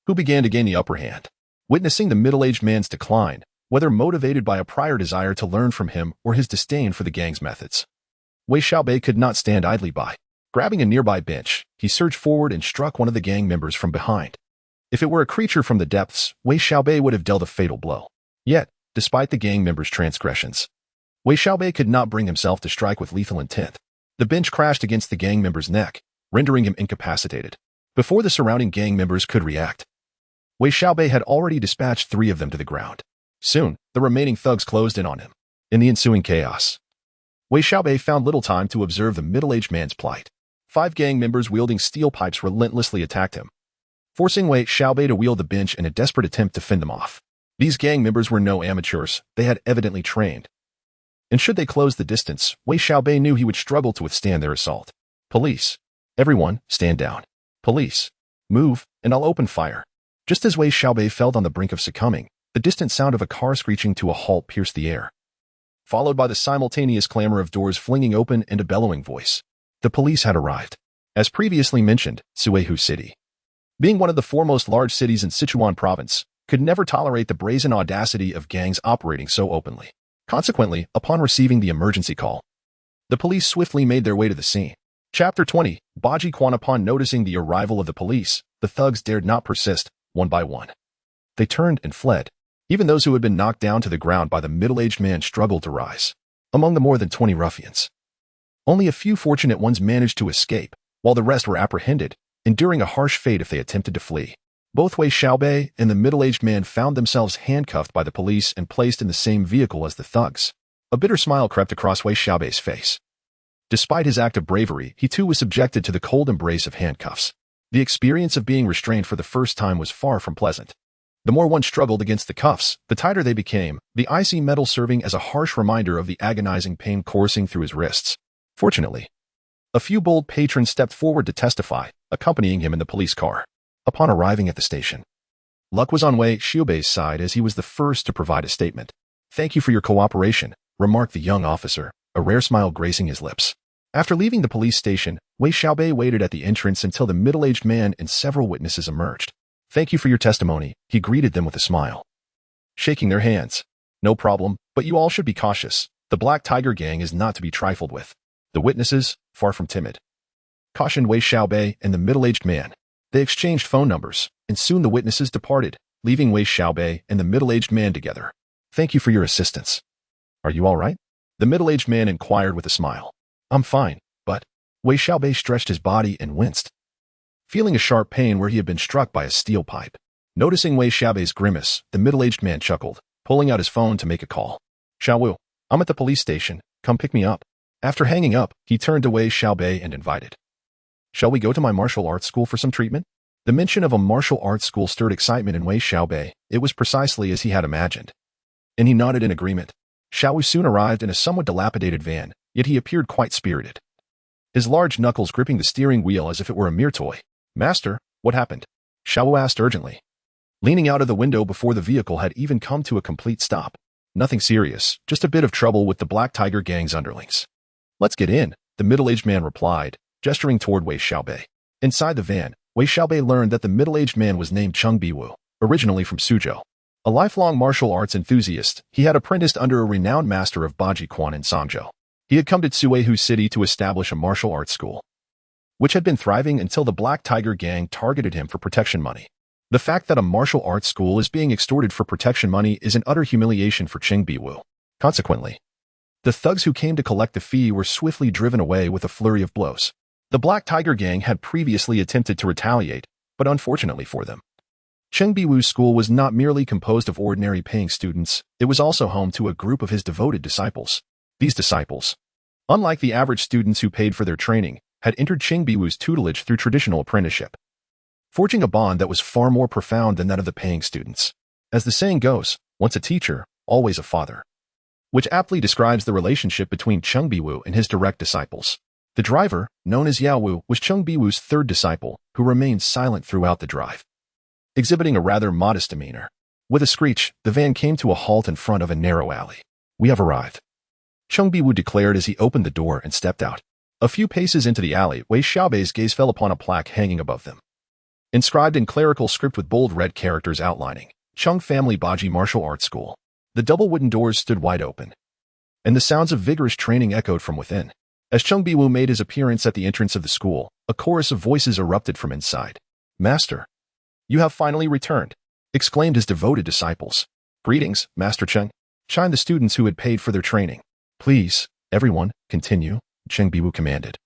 who began to gain the upper hand. Witnessing the middle-aged man's decline, whether motivated by a prior desire to learn from him or his disdain for the gang's methods. Wei Xiaobei could not stand idly by. Grabbing a nearby bench, he surged forward and struck one of the gang members from behind. If it were a creature from the depths, Wei Xiaobei would have dealt a fatal blow. Yet, despite the gang member's transgressions, Wei Xiaobei could not bring himself to strike with lethal intent. The bench crashed against the gang member's neck, rendering him incapacitated. Before the surrounding gang members could react, Wei Xiaobei had already dispatched 3 of them to the ground. Soon, the remaining thugs closed in on him. In the ensuing chaos, Wei Xiaobei found little time to observe the middle-aged man's plight. 5 gang members wielding steel pipes relentlessly attacked him, forcing Wei Xiaobei to wield the bench in a desperate attempt to fend them off. These gang members were no amateurs, they had evidently trained. And should they close the distance, Wei Xiaobei knew he would struggle to withstand their assault. Police. Everyone, stand down. Police. Move, and I'll open fire. Just as Wei Xiaobei felt on the brink of succumbing, the distant sound of a car screeching to a halt pierced the air, followed by the simultaneous clamor of doors flinging open and a bellowing voice. The police had arrived. As previously mentioned, Ruilake City, being one of the foremost large cities in Sichuan province, could never tolerate the brazen audacity of gangs operating so openly. Consequently, upon receiving the emergency call, the police swiftly made their way to the scene. Chapter 20, Baji Quan. Upon noticing the arrival of the police, the thugs dared not persist, one by one. They turned and fled. Even those who had been knocked down to the ground by the middle-aged man struggled to rise. Among the more than 20 ruffians, only a few fortunate ones managed to escape, while the rest were apprehended, enduring a harsh fate if they attempted to flee. Both Wei Xiaobei and the middle-aged man found themselves handcuffed by the police and placed in the same vehicle as the thugs. A bitter smile crept across Wei Xiaobei's face. Despite his act of bravery, he too was subjected to the cold embrace of handcuffs. The experience of being restrained for the first time was far from pleasant. The more one struggled against the cuffs, the tighter they became, the icy metal serving as a harsh reminder of the agonizing pain coursing through his wrists. Fortunately, a few bold patrons stepped forward to testify, accompanying him in the police car. Upon arriving at the station, luck was on Wei Xiaobei's side as he was the first to provide a statement. "Thank you for your cooperation," remarked the young officer, a rare smile gracing his lips. After leaving the police station, Wei Xiaobei waited at the entrance until the middle-aged man and several witnesses emerged. "Thank you for your testimony," he greeted them with a smile, shaking their hands. "No problem, but you all should be cautious. The Black Tiger Gang is not to be trifled with." The witnesses, far from timid, cautioned Wei Xiaobei and the middle-aged man. They exchanged phone numbers, and soon the witnesses departed, leaving Wei Xiaobei and the middle-aged man together. "Thank you for your assistance. Are you all right?" the middle-aged man inquired with a smile. "I'm fine, but..." Wei Xiaobei stretched his body and winced, feeling a sharp pain where he had been struck by a steel pipe. Noticing Wei Xiaobei's grimace, the middle-aged man chuckled, pulling out his phone to make a call. "Xiaowu, I'm at the police station. Come pick me up." After hanging up, he turned to Wei Xiaobei and invited, "Shall we go to my martial arts school for some treatment?" The mention of a martial arts school stirred excitement in Wei Xiaobei. It was precisely as he had imagined, and he nodded in agreement. Xiaowu soon arrived in a somewhat dilapidated van, yet he appeared quite spirited, his large knuckles gripping the steering wheel as if it were a mere toy. "Master, what happened?" Xiaowu asked urgently, leaning out of the window before the vehicle had even come to a complete stop. "Nothing serious, just a bit of trouble with the Black Tiger Gang's underlings." "Let's get in," the middle-aged man replied, gesturing toward Wei Xiaobei. Inside the van, Wei Xiaobei learned that the middle-aged man was named Cheng Biwu, originally from Suzhou. A lifelong martial arts enthusiast, he had apprenticed under a renowned master of Baji Quan in Songzhou. He had come to Ruilake City to establish a martial arts school, which had been thriving until the Black Tiger Gang targeted him for protection money. The fact that a martial arts school is being extorted for protection money is an utter humiliation for Cheng Biwu. Consequently, the thugs who came to collect the fee were swiftly driven away with a flurry of blows. The Black Tiger Gang had previously attempted to retaliate, but unfortunately for them, Cheng Biwu's school was not merely composed of ordinary paying students, it was also home to a group of his devoted disciples. These disciples, unlike the average students who paid for their training, had entered Cheng Biwu's tutelage through traditional apprenticeship, forging a bond that was far more profound than that of the paying students. As the saying goes, once a teacher, always a father, which aptly describes the relationship between Cheng Biwu and his direct disciples. The driver, known as Yao Wu, was Cheng Biwu's third disciple, who remained silent throughout the drive, exhibiting a rather modest demeanor. With a screech, the van came to a halt in front of a narrow alley. "We have arrived," Cheng Biwu declared as he opened the door and stepped out. A few paces into the alley, Wei Xiaobei's gaze fell upon a plaque hanging above them, inscribed in clerical script with bold red characters outlining, "Cheng Family Baji Martial Arts School." The double wooden doors stood wide open, and the sounds of vigorous training echoed from within. As Cheng Biwu made his appearance at the entrance of the school, a chorus of voices erupted from inside. "Master, you have finally returned," exclaimed his devoted disciples. "Greetings, Master Cheng," chimed the students who had paid for their training. "Please, everyone, continue," Cheng Biwu commanded,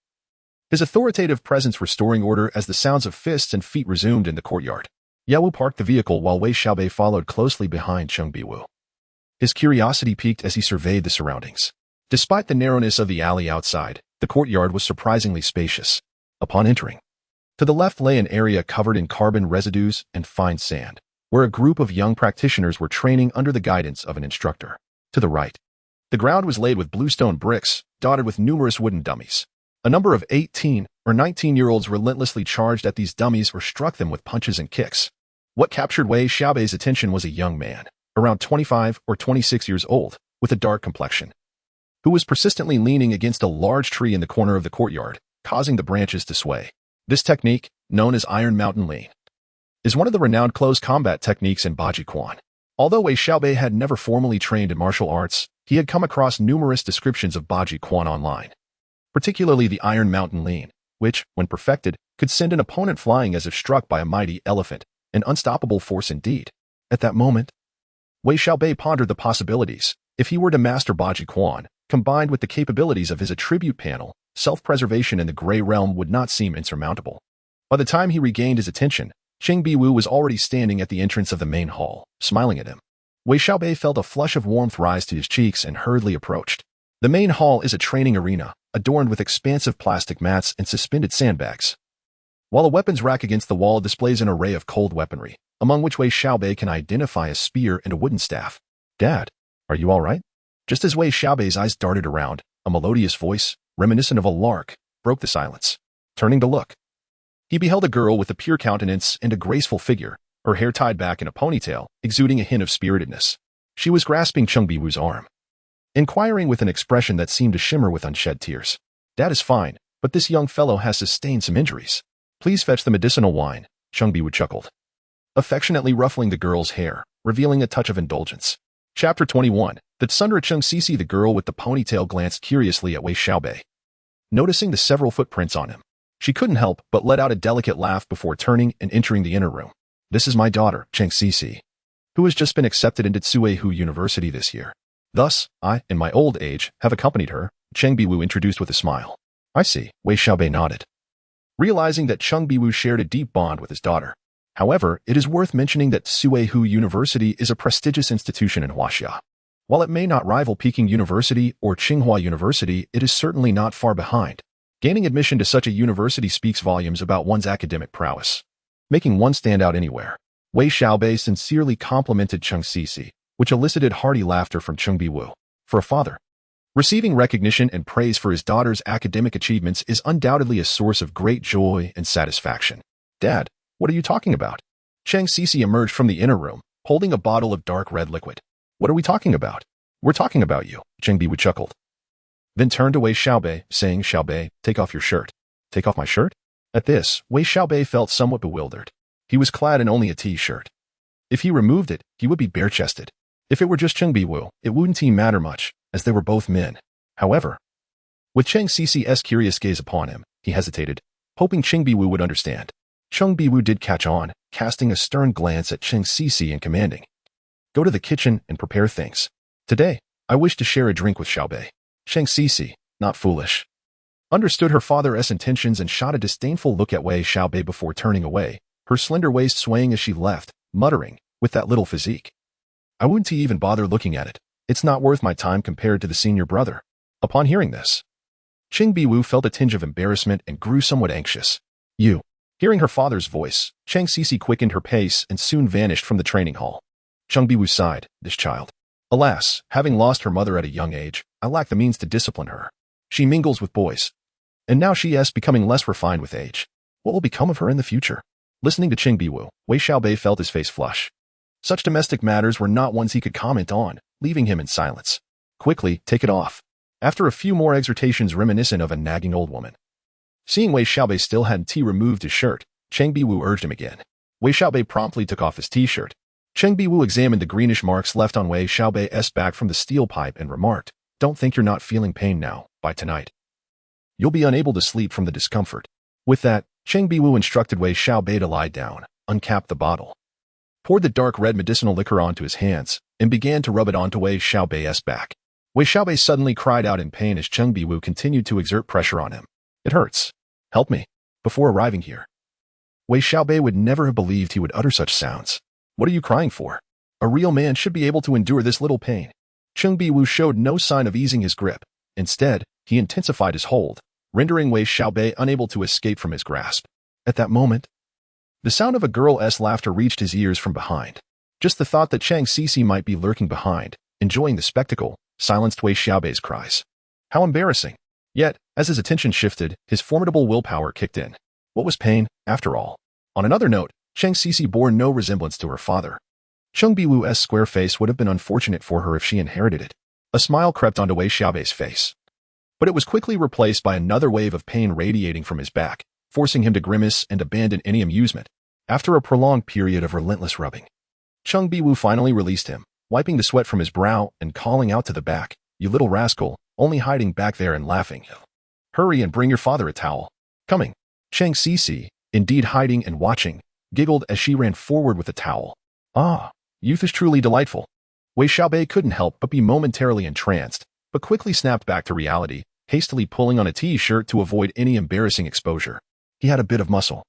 his authoritative presence restoring order as the sounds of fists and feet resumed in the courtyard. Yawu parked the vehicle while Wei Xiaobei followed closely behind Cheng Biwu. His curiosity piqued as he surveyed the surroundings. Despite the narrowness of the alley outside, the courtyard was surprisingly spacious. Upon entering, to the left lay an area covered in carbon residues and fine sand, where a group of young practitioners were training under the guidance of an instructor. To the right, the ground was laid with bluestone bricks, dotted with numerous wooden dummies. A number of 18 or 19-year-olds relentlessly charged at these dummies or struck them with punches and kicks. What captured Wei Xiaobei's attention was a young man, around 25 or 26 years old, with a dark complexion, who was persistently leaning against a large tree in the corner of the courtyard, causing the branches to sway. This technique, known as Iron Mountain Lean, is one of the renowned close combat techniques in Baji Quan. Although Wei Xiaobei had never formally trained in martial arts, he had come across numerous descriptions of Baji Quan online, particularly the Iron Mountain Lean, which, when perfected, could send an opponent flying as if struck by a mighty elephant, an unstoppable force indeed. At that moment, Wei Xiaobei pondered the possibilities. If he were to master Baji Quan, combined with the capabilities of his attribute panel, self-preservation in the Grey Realm would not seem insurmountable. By the time he regained his attention, Cheng Biwu was already standing at the entrance of the main hall, smiling at him. Wei Xiaobei felt a flush of warmth rise to his cheeks and hurriedly approached. The main hall is a training arena, adorned with expansive plastic mats and suspended sandbags, while a weapons rack against the wall displays an array of cold weaponry, among which Wei Xiaobei can identify a spear and a wooden staff. "Dad, are you all right?" Just as Wei Xiaobei's eyes darted around, a melodious voice, reminiscent of a lark, broke the silence. Turning to look, he beheld a girl with a pure countenance and a graceful figure, her hair tied back in a ponytail, exuding a hint of spiritedness. She was grasping Cheng Biwu's arm, inquiring with an expression that seemed to shimmer with unshed tears. "Dad is fine, but this young fellow has sustained some injuries. Please fetch the medicinal wine," Cheng Biwu chuckled, affectionately ruffling the girl's hair, revealing a touch of indulgence. Chapter 21. The Tsundra Cheng Sisi. The girl with the ponytail glanced curiously at Wei Xiaobei, noticing the several footprints on him. She couldn't help but let out a delicate laugh before turning and entering the inner room. "This is my daughter, Cheng Sisi, who has just been accepted into Tsuehu University this year. Thus, I, in my old age, have accompanied her," Cheng Biwu introduced with a smile. "I see," Wei Xiaobei nodded, realizing that Cheng Biwu shared a deep bond with his daughter. However, it is worth mentioning that Tsuehu University is a prestigious institution in Huaxia. While it may not rival Peking University or Tsinghua University, it is certainly not far behind. Gaining admission to such a university speaks volumes about one's academic prowess, making one stand out anywhere. Wei Xiaobei sincerely complimented Cheng Sisi, which elicited hearty laughter from Cheng Biwu. For a father, receiving recognition and praise for his daughter's academic achievements is undoubtedly a source of great joy and satisfaction. "Dad, what are you talking about?" Cheng Sisi emerged from the inner room, holding a bottle of dark red liquid. "What are we talking about?" "We're talking about you," Cheng Biwu chuckled, then turned to Wei Xiaobei, saying, "Xiaobei, take off your shirt." "Take off my shirt?" At this, Wei Xiaobei felt somewhat bewildered. He was clad in only a t-shirt. If he removed it, he would be bare-chested. If it were just Cheng Biwu, it wouldn't matter much, as they were both men. However, with Cheng Sisi's curious gaze upon him, he hesitated, hoping Cheng Biwu would understand. Cheng Biwu did catch on, casting a stern glance at Cheng Sisi and commanding, "Go to the kitchen and prepare things. Today, I wish to share a drink with Xiaobei." Cheng Sisi, not foolish, understood her father's intentions and shot a disdainful look at Wei Xiaobei before turning away, her slender waist swaying as she left, muttering, "With that little physique, I wouldn't even bother looking at it. It's not worth my time compared to the senior brother." Upon hearing this, Cheng Biwu felt a tinge of embarrassment and grew somewhat anxious. "You." Hearing her father's voice, Cheng Sisi quickened her pace and soon vanished from the training hall. Cheng Biwu sighed, "This child. Alas, having lost her mother at a young age, I lack the means to discipline her. She mingles with boys, and now she is becoming less refined with age. What will become of her in the future?" Listening to Cheng Biwu, Wei Xiaobei felt his face flush. Such domestic matters were not ones he could comment on, leaving him in silence. "Quickly, take it off." After a few more exhortations reminiscent of a nagging old woman, seeing Wei Xiaobei still hadn't removed his shirt, Cheng Biwu urged him again. Wei Xiaobei promptly took off his t-shirt, Cheng Biwu examined the greenish marks left on Wei Xiaobei's back from the steel pipe and remarked, "Don't think you're not feeling pain now. By tonight, you'll be unable to sleep from the discomfort." With that, Cheng Biwu instructed Wei Xiaobei to lie down, uncapped the bottle, poured the dark red medicinal liquor onto his hands, and began to rub it onto Wei Xiaobei's back. Wei Xiaobei suddenly cried out in pain as Cheng Biwu continued to exert pressure on him. "It hurts. Help me." Before arriving here, Wei Xiaobei would never have believed he would utter such sounds. "What are you crying for? A real man should be able to endure this little pain." Cheng Biwu showed no sign of easing his grip. Instead, he intensified his hold, rendering Wei Xiaobei unable to escape from his grasp. At that moment, the sound of a girl's laughter reached his ears from behind. Just the thought that Chang Cici might be lurking behind, enjoying the spectacle, silenced Wei Xiaobei's cries. How embarrassing. Yet, as his attention shifted, his formidable willpower kicked in. What was pain, after all? On another note, Chang Cici bore no resemblance to her father. Cheng Biwu's square face would have been unfortunate for her if she inherited it. A smile crept onto Wei Xiaobei's face, but it was quickly replaced by another wave of pain radiating from his back, forcing him to grimace and abandon any amusement. After a prolonged period of relentless rubbing, Cheng Biwu finally released him, wiping the sweat from his brow and calling out to the back, "You little rascal, only hiding back there and laughing. Hurry and bring your father a towel." Coming. Chang Cici, indeed hiding and watching, giggled as she ran forward with the towel. "Ah, youth is truly delightful." Wei Xiaobei couldn't help but be momentarily entranced, but quickly snapped back to reality, hastily pulling on a t-shirt to avoid any embarrassing exposure. He had a bit of muscle.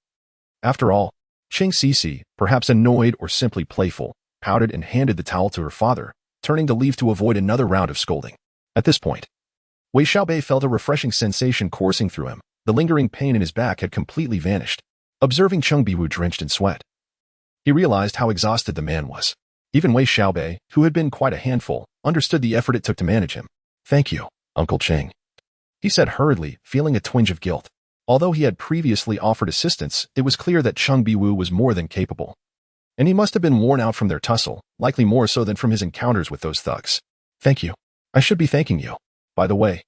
After all, Chang Cici, perhaps annoyed or simply playful, pouted and handed the towel to her father, turning to leave to avoid another round of scolding. At this point, Wei Xiaobei felt a refreshing sensation coursing through him. The lingering pain in his back had completely vanished. Observing Cheng Biwu drenched in sweat, he realized how exhausted the man was. Even Wei Xiaobei, who had been quite a handful, understood the effort it took to manage him. "Thank you, Uncle Cheng," he said hurriedly, feeling a twinge of guilt. Although he had previously offered assistance, it was clear that Cheng Biwu was more than capable. And he must have been worn out from their tussle, likely more so than from his encounters with those thugs. "Thank you. I should be thanking you. By the way,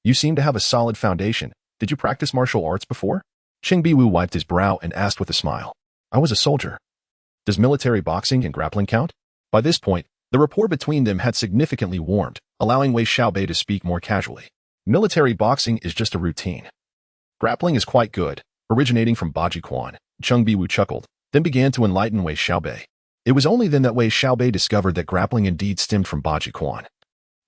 you seem to have a solid foundation. Did you practice martial arts before?" Cheng Biwu wiped his brow and asked with a smile. "I was a soldier." "Does military boxing and grappling count?" By this point, the rapport between them had significantly warmed, allowing Wei Xiaobei to speak more casually. "Military boxing is just a routine. Grappling is quite good, originating from Baji Quan." Cheng Biwu chuckled, then began to enlighten Wei Xiaobei. It was only then that Wei Xiaobei discovered that grappling indeed stemmed from Baji Quan,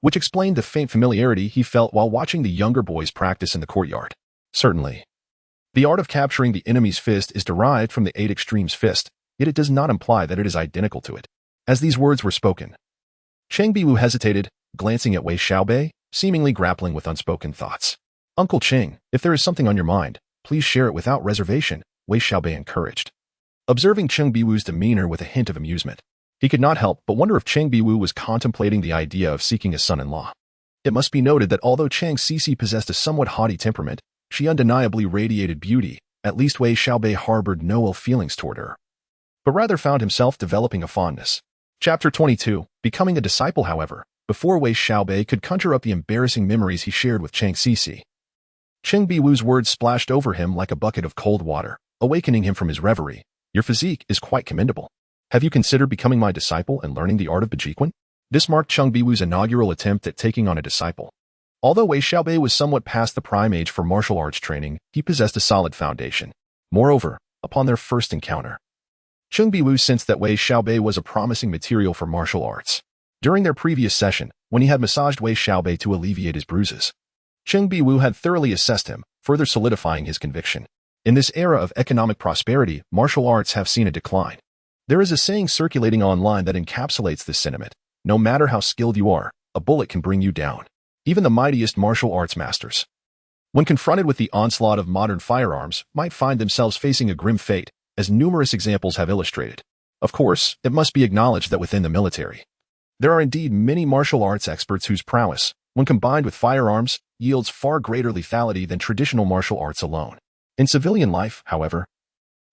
which explained the faint familiarity he felt while watching the younger boys practice in the courtyard. Certainly, the art of capturing the enemy's fist is derived from the Eight Extremes fist, yet it does not imply that it is identical to it. As these words were spoken, Cheng Biwu hesitated, glancing at Wei Xiaobei, seemingly grappling with unspoken thoughts. "Uncle Cheng, if there is something on your mind, please share it without reservation," Wei Xiaobei encouraged. Observing Cheng Biwu's demeanor with a hint of amusement, he could not help but wonder if Cheng Biwu was contemplating the idea of seeking a son-in-law. It must be noted that although Chang Cici possessed a somewhat haughty temperament, she undeniably radiated beauty. At least Wei Xiaobei harbored no ill feelings toward her, but rather found himself developing a fondness. Chapter 22, Becoming a Disciple. However, before Wei Xiaobei could conjure up the embarrassing memories he shared with Chang Cici, Cheng Biwu's words splashed over him like a bucket of cold water, awakening him from his reverie. "Your physique is quite commendable. Have you considered becoming my disciple and learning the art of Bajiquan?" This marked Cheng Biwu's inaugural attempt at taking on a disciple. Although Wei Xiaobei was somewhat past the prime age for martial arts training, he possessed a solid foundation. Moreover, upon their first encounter, Cheng Biwu sensed that Wei Xiaobei was a promising material for martial arts. During their previous session, when he had massaged Wei Xiaobei to alleviate his bruises, Cheng Biwu had thoroughly assessed him, further solidifying his conviction. In this era of economic prosperity, martial arts have seen a decline. There is a saying circulating online that encapsulates this sentiment: no matter how skilled you are, a bullet can bring you down. Even the mightiest martial arts masters, when confronted with the onslaught of modern firearms, might find themselves facing a grim fate, as numerous examples have illustrated. Of course, it must be acknowledged that within the military, there are indeed many martial arts experts whose prowess, when combined with firearms, yields far greater lethality than traditional martial arts alone. In civilian life, however,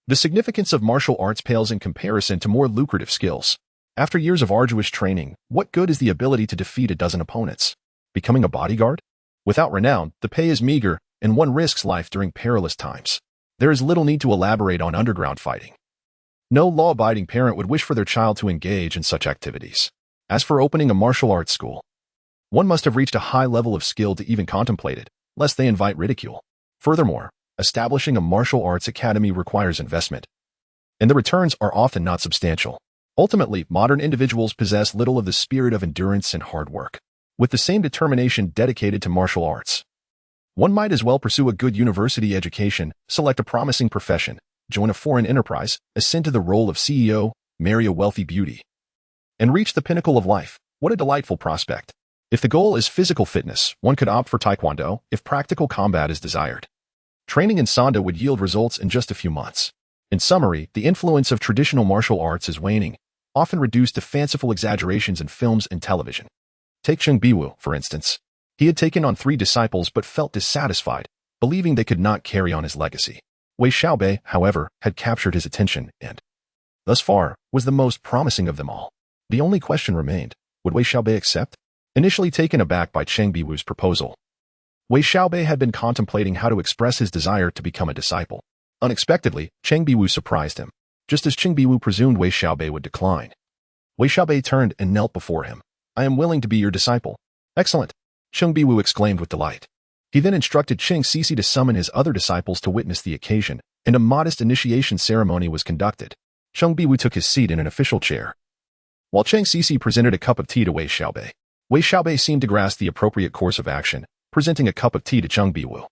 the significance of martial arts pales in comparison to more lucrative skills. After years of arduous training, what good is the ability to defeat a dozen opponents? Becoming a bodyguard? Without renown, the pay is meager, and one risks life during perilous times. There is little need to elaborate on underground fighting. No law-abiding parent would wish for their child to engage in such activities. As for opening a martial arts school, one must have reached a high level of skill to even contemplate it, lest they invite ridicule. Furthermore, establishing a martial arts academy requires investment, and the returns are often not substantial. Ultimately, modern individuals possess little of the spirit of endurance and hard work. With the same determination dedicated to martial arts, one might as well pursue a good university education, select a promising profession, join a foreign enterprise, ascend to the role of CEO, marry a wealthy beauty, and reach the pinnacle of life. What a delightful prospect. If the goal is physical fitness, one could opt for Taekwondo if practical combat is desired. Training in Sanda would yield results in just a few months. In summary, the influence of traditional martial arts is waning, often reduced to fanciful exaggerations in films and television. Take Cheng Biwu, for instance. He had taken on 3 disciples but felt dissatisfied, believing they could not carry on his legacy. Wei Xiaobei, however, had captured his attention and, thus far, was the most promising of them all. The only question remained, would Wei Xiaobei accept? Initially taken aback by Cheng Biwu's proposal, Wei Xiaobei had been contemplating how to express his desire to become a disciple. Unexpectedly, Cheng Biwu surprised him. Just as Cheng Biwu presumed Wei Xiaobei would decline, Wei Xiaobei turned and knelt before him. I am willing to be your disciple. Excellent, Cheng Biwu exclaimed with delight. He then instructed Cheng Sisi to summon his other disciples to witness the occasion, and a modest initiation ceremony was conducted. Cheng Biwu took his seat in an official chair, while Cheng Sisi presented a cup of tea to Wei Xiaobei. Wei Xiaobei seemed to grasp the appropriate course of action, presenting a cup of tea to Cheng Biwu.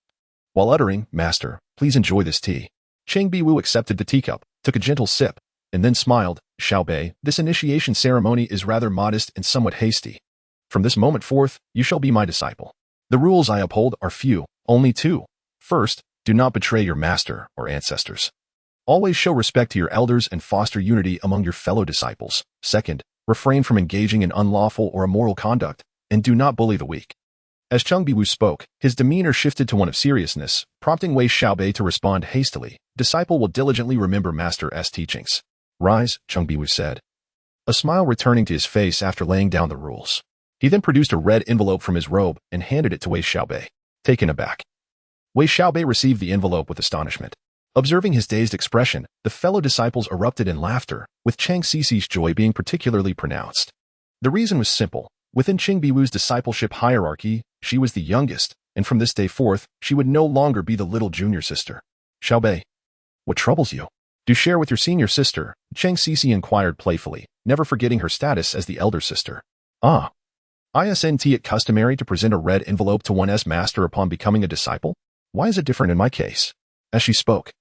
While uttering, Master, please enjoy this tea, Cheng Biwu accepted the teacup, took a gentle sip, and then smiled. Xiaobei, this initiation ceremony is rather modest and somewhat hasty. From this moment forth, you shall be my disciple. The rules I uphold are few, only 2. First, do not betray your master or ancestors. Always show respect to your elders and foster unity among your fellow disciples. Second, refrain from engaging in unlawful or immoral conduct, and do not bully the weak. As Cheng Biwu spoke, his demeanor shifted to one of seriousness, prompting Wei Xiaobei to respond hastily. Disciple will diligently remember Master's teachings. Rise, Cheng Biwu said, a smile returning to his face after laying down the rules. He then produced a red envelope from his robe and handed it to Wei Xiaobei. Taken aback, Wei Xiaobei received the envelope with astonishment. Observing his dazed expression, the fellow disciples erupted in laughter, with Cheng Sisi's joy being particularly pronounced. The reason was simple. Within Cheng Biwu's discipleship hierarchy, she was the youngest, and from this day forth, she would no longer be the little junior sister. Xiaobei, what troubles you? Do share with your senior sister, Cheng Sisi inquired playfully, never forgetting her status as the elder sister. Ah. Isn't it customary to present a red envelope to one's master upon becoming a disciple? Why is it different in my case? As she spoke,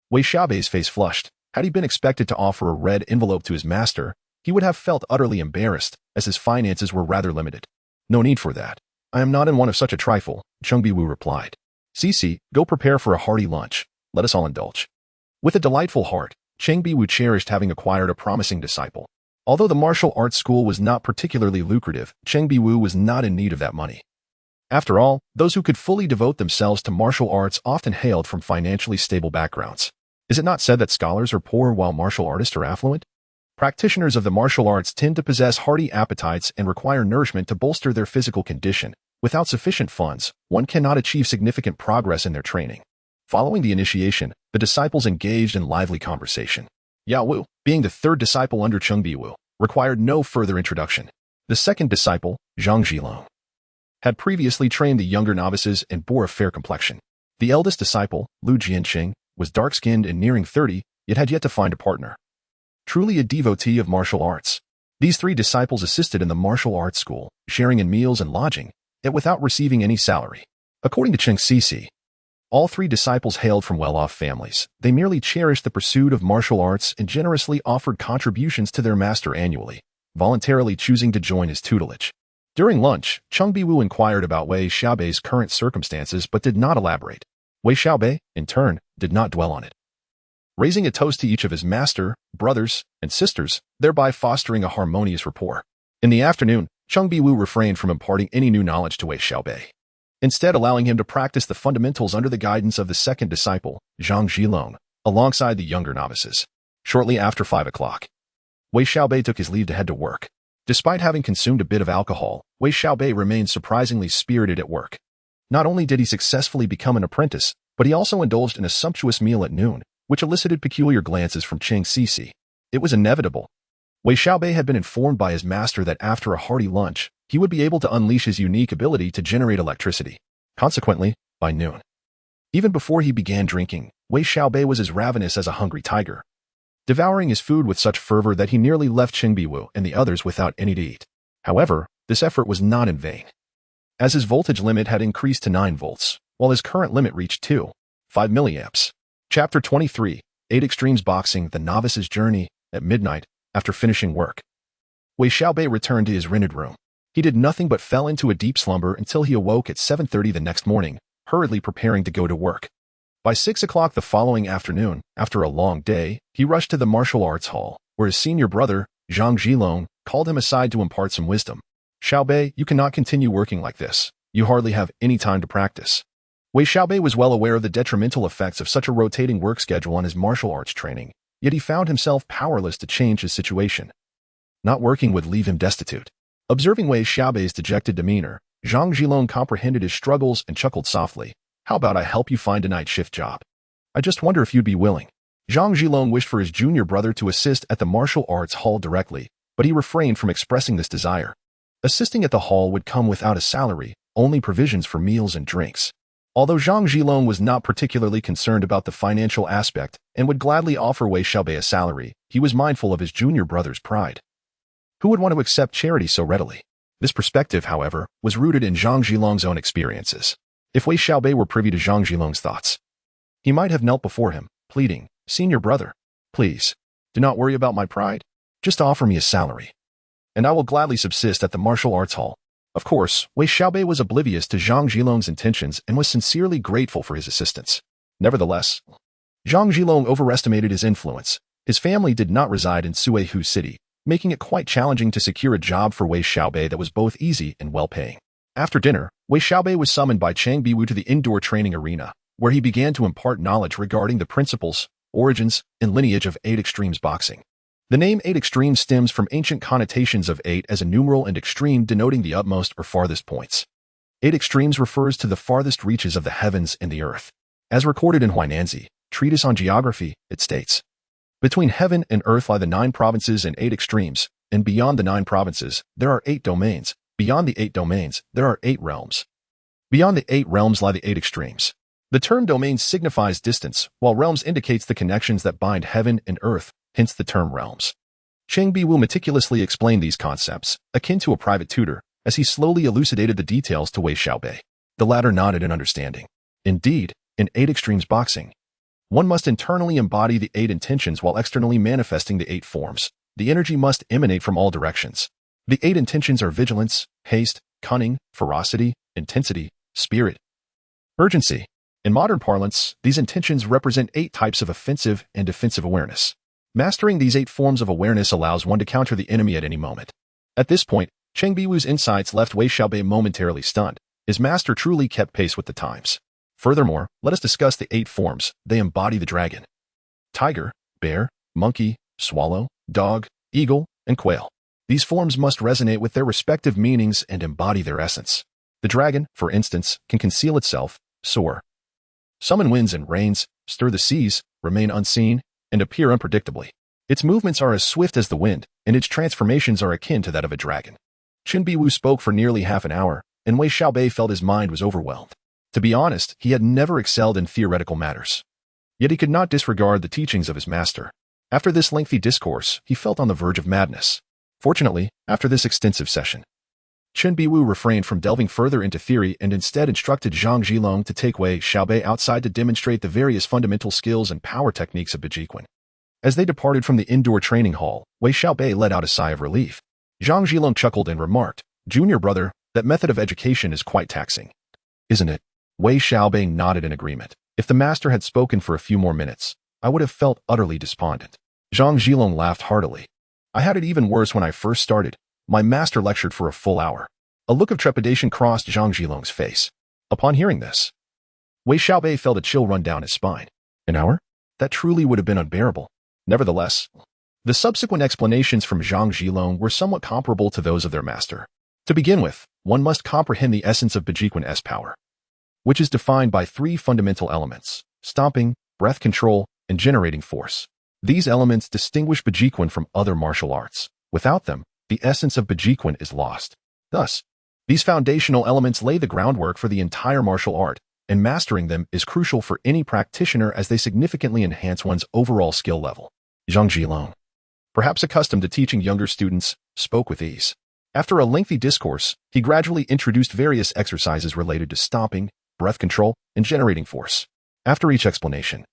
Wei Xiaobei's face flushed. Had he been expected to offer a red envelope to his master, he would have felt utterly embarrassed, as his finances were rather limited. No need for that. I am not in want of such a trifle, Cheng Biwu replied. Sisi, go prepare for a hearty lunch. Let us all indulge. With a delightful heart, Cheng Biwu cherished having acquired a promising disciple. Although the martial arts school was not particularly lucrative, Cheng Biwu was not in need of that money. After all, those who could fully devote themselves to martial arts often hailed from financially stable backgrounds. Is it not said that scholars are poor while martial artists are affluent? Practitioners of the martial arts tend to possess hearty appetites and require nourishment to bolster their physical condition. Without sufficient funds, one cannot achieve significant progress in their training. Following the initiation, the disciples engaged in lively conversation. Yao Wu, being the 3rd disciple under Cheng Biwu, required no further introduction. The 2nd disciple, Zhang Zhilong, had previously trained the younger novices and bore a fair complexion. The eldest disciple, Lu Jianqing, was dark-skinned and nearing 30, yet had yet to find a partner. Truly a devotee of martial arts. These 3 disciples assisted in the martial arts school, sharing in meals and lodging, yet without receiving any salary. According to Cheng Sisi, all 3 disciples hailed from well-off families. They merely cherished the pursuit of martial arts and generously offered contributions to their master annually, voluntarily choosing to join his tutelage. During lunch, Cheng Biwu inquired about Wei Xiaobei's current circumstances but did not elaborate. Wei Xiaobei, in turn, did not dwell on it, raising a toast to each of his master, brothers, and sisters, thereby fostering a harmonious rapport. In the afternoon, Cheng Biwu refrained from imparting any new knowledge to Wei Xiaobei, instead allowing him to practice the fundamentals under the guidance of the 2nd disciple, Zhang Zhilong, alongside the younger novices. Shortly after 5 o'clock, Wei Xiaobei took his leave to head to work. Despite having consumed a bit of alcohol, Wei Xiaobei remained surprisingly spirited at work. Not only did he successfully become an apprentice, but he also indulged in a sumptuous meal at noon, which elicited peculiar glances from Cheng Cece. It was inevitable. Wei Xiaobei had been informed by his master that after a hearty lunch, he would be able to unleash his unique ability to generate electricity. Consequently, by noon. Even before he began drinking, Wei Xiaobei was as ravenous as a hungry tiger, devouring his food with such fervor that he nearly left Chen Biwu and the others without any to eat. However, this effort was not in vain, as his voltage limit had increased to 9 volts, while his current limit reached 2.5 milliamps. Chapter 23, 8 Extremes Boxing, The Novice's Journey. At midnight, after finishing work, Wei Xiaobei returned to his rented room. He did nothing but fell into a deep slumber until he awoke at 7:30 the next morning, hurriedly preparing to go to work. By 6 o'clock the following afternoon, after a long day, he rushed to the martial arts hall, where his senior brother, Zhang Zhilong, called him aside to impart some wisdom. Xiaobei, you cannot continue working like this. You hardly have any time to practice. Wei Xiaobei was well aware of the detrimental effects of such a rotating work schedule on his martial arts training, yet he found himself powerless to change his situation. Not working would leave him destitute. Observing Wei Xiaobei's dejected demeanor, Zhang Zhilong comprehended his struggles and chuckled softly. How about I help you find a night shift job? I just wonder if you'd be willing. Zhang Zhilong wished for his junior brother to assist at the martial arts hall directly, but he refrained from expressing this desire. Assisting at the hall would come without a salary, only provisions for meals and drinks. Although Zhang Zhilong was not particularly concerned about the financial aspect and would gladly offer Wei Xiaobei a salary, he was mindful of his junior brother's pride. Who would want to accept charity so readily? This perspective, however, was rooted in Zhang Zhilong's own experiences. If Wei Xiaobei were privy to Zhang Zhilong's thoughts, he might have knelt before him, pleading, "Senior brother, please, do not worry about my pride. Just offer me a salary, and I will gladly subsist at the martial arts hall." Of course, Wei Xiaobei was oblivious to Zhang Zhilong's intentions and was sincerely grateful for his assistance. Nevertheless, Zhang Zhilong overestimated his influence. His family did not reside in Ruilake City, making it quite challenging to secure a job for Wei Xiaobei that was both easy and well-paying. After dinner, Wei Xiaobei was summoned by Cheng Biwu to the indoor training arena, where he began to impart knowledge regarding the principles, origins, and lineage of 8 Extremes Boxing. The name 8 Extremes stems from ancient connotations of 8 as a numeral and extreme denoting the utmost or farthest points. 8 Extremes refers to the farthest reaches of the heavens and the earth. As recorded in Huainanzi, Treatise on Geography, it states, "Between heaven and earth lie the 9 provinces and 8 extremes, and beyond the 9 provinces, there are 8 domains. Beyond the 8 domains, there are 8 realms. Beyond the 8 realms lie the 8 extremes." The term domains signifies distance, while realms indicates the connections that bind heaven and earth, hence the term realms. Cheng Biwu meticulously explained these concepts, akin to a private tutor, as he slowly elucidated the details to Wei Xiaobei. The latter nodded in understanding. Indeed, in 8 Extremes Boxing, one must internally embody the 8 intentions while externally manifesting the 8 forms. The energy must emanate from all directions. The 8 intentions are vigilance, haste, cunning, ferocity, intensity, spirit, urgency. In modern parlance, these intentions represent 8 types of offensive and defensive awareness. Mastering these 8 forms of awareness allows one to counter the enemy at any moment. At this point, Cheng Biwu's insights left Wei Xiaobei momentarily stunned. His master truly kept pace with the times. Furthermore, let us discuss the 8 forms. They embody the dragon, tiger, bear, monkey, swallow, dog, eagle, and quail. These forms must resonate with their respective meanings and embody their essence. The dragon, for instance, can conceal itself, soar, summon winds and rains, stir the seas, remain unseen, and appear unpredictably. Its movements are as swift as the wind, and its transformations are akin to that of a dragon. Chen Biwu spoke for nearly half an hour, and Wei Xiaobei felt his mind was overwhelmed. To be honest, he had never excelled in theoretical matters. Yet he could not disregard the teachings of his master. After this lengthy discourse, he felt on the verge of madness. Fortunately, after this extensive session, Chen Biwu refrained from delving further into theory and instead instructed Zhang Zhilong to take Wei Xiaobei outside to demonstrate the various fundamental skills and power techniques of Bejiquan. As they departed from the indoor training hall, Wei Xiaobei let out a sigh of relief. Zhang Zhilong chuckled and remarked, "Junior brother, that method of education is quite taxing, isn't it?" Wei Xiaobei nodded in agreement. If the master had spoken for a few more minutes, I would have felt utterly despondent. Zhang Zhilong laughed heartily. "I had it even worse when I first started. My master lectured for a full hour." A look of trepidation crossed Zhang Zhilong's face. Upon hearing this, Wei Xiaobei felt a chill run down his spine. An hour? That truly would have been unbearable. Nevertheless, the subsequent explanations from Zhang Zhilong were somewhat comparable to those of their master. To begin with, one must comprehend the essence of Bejiquan S power, which is defined by 3 fundamental elements: stomping, breath control, and generating force. These elements distinguish Bajiquan from other martial arts. Without them, the essence of Bajiquan is lost. Thus, these foundational elements lay the groundwork for the entire martial art, and mastering them is crucial for any practitioner as they significantly enhance one's overall skill level. Zhang Zhilong, perhaps accustomed to teaching younger students, spoke with ease. After a lengthy discourse, he gradually introduced various exercises related to stomping, breath control, and generating force. After each explanation,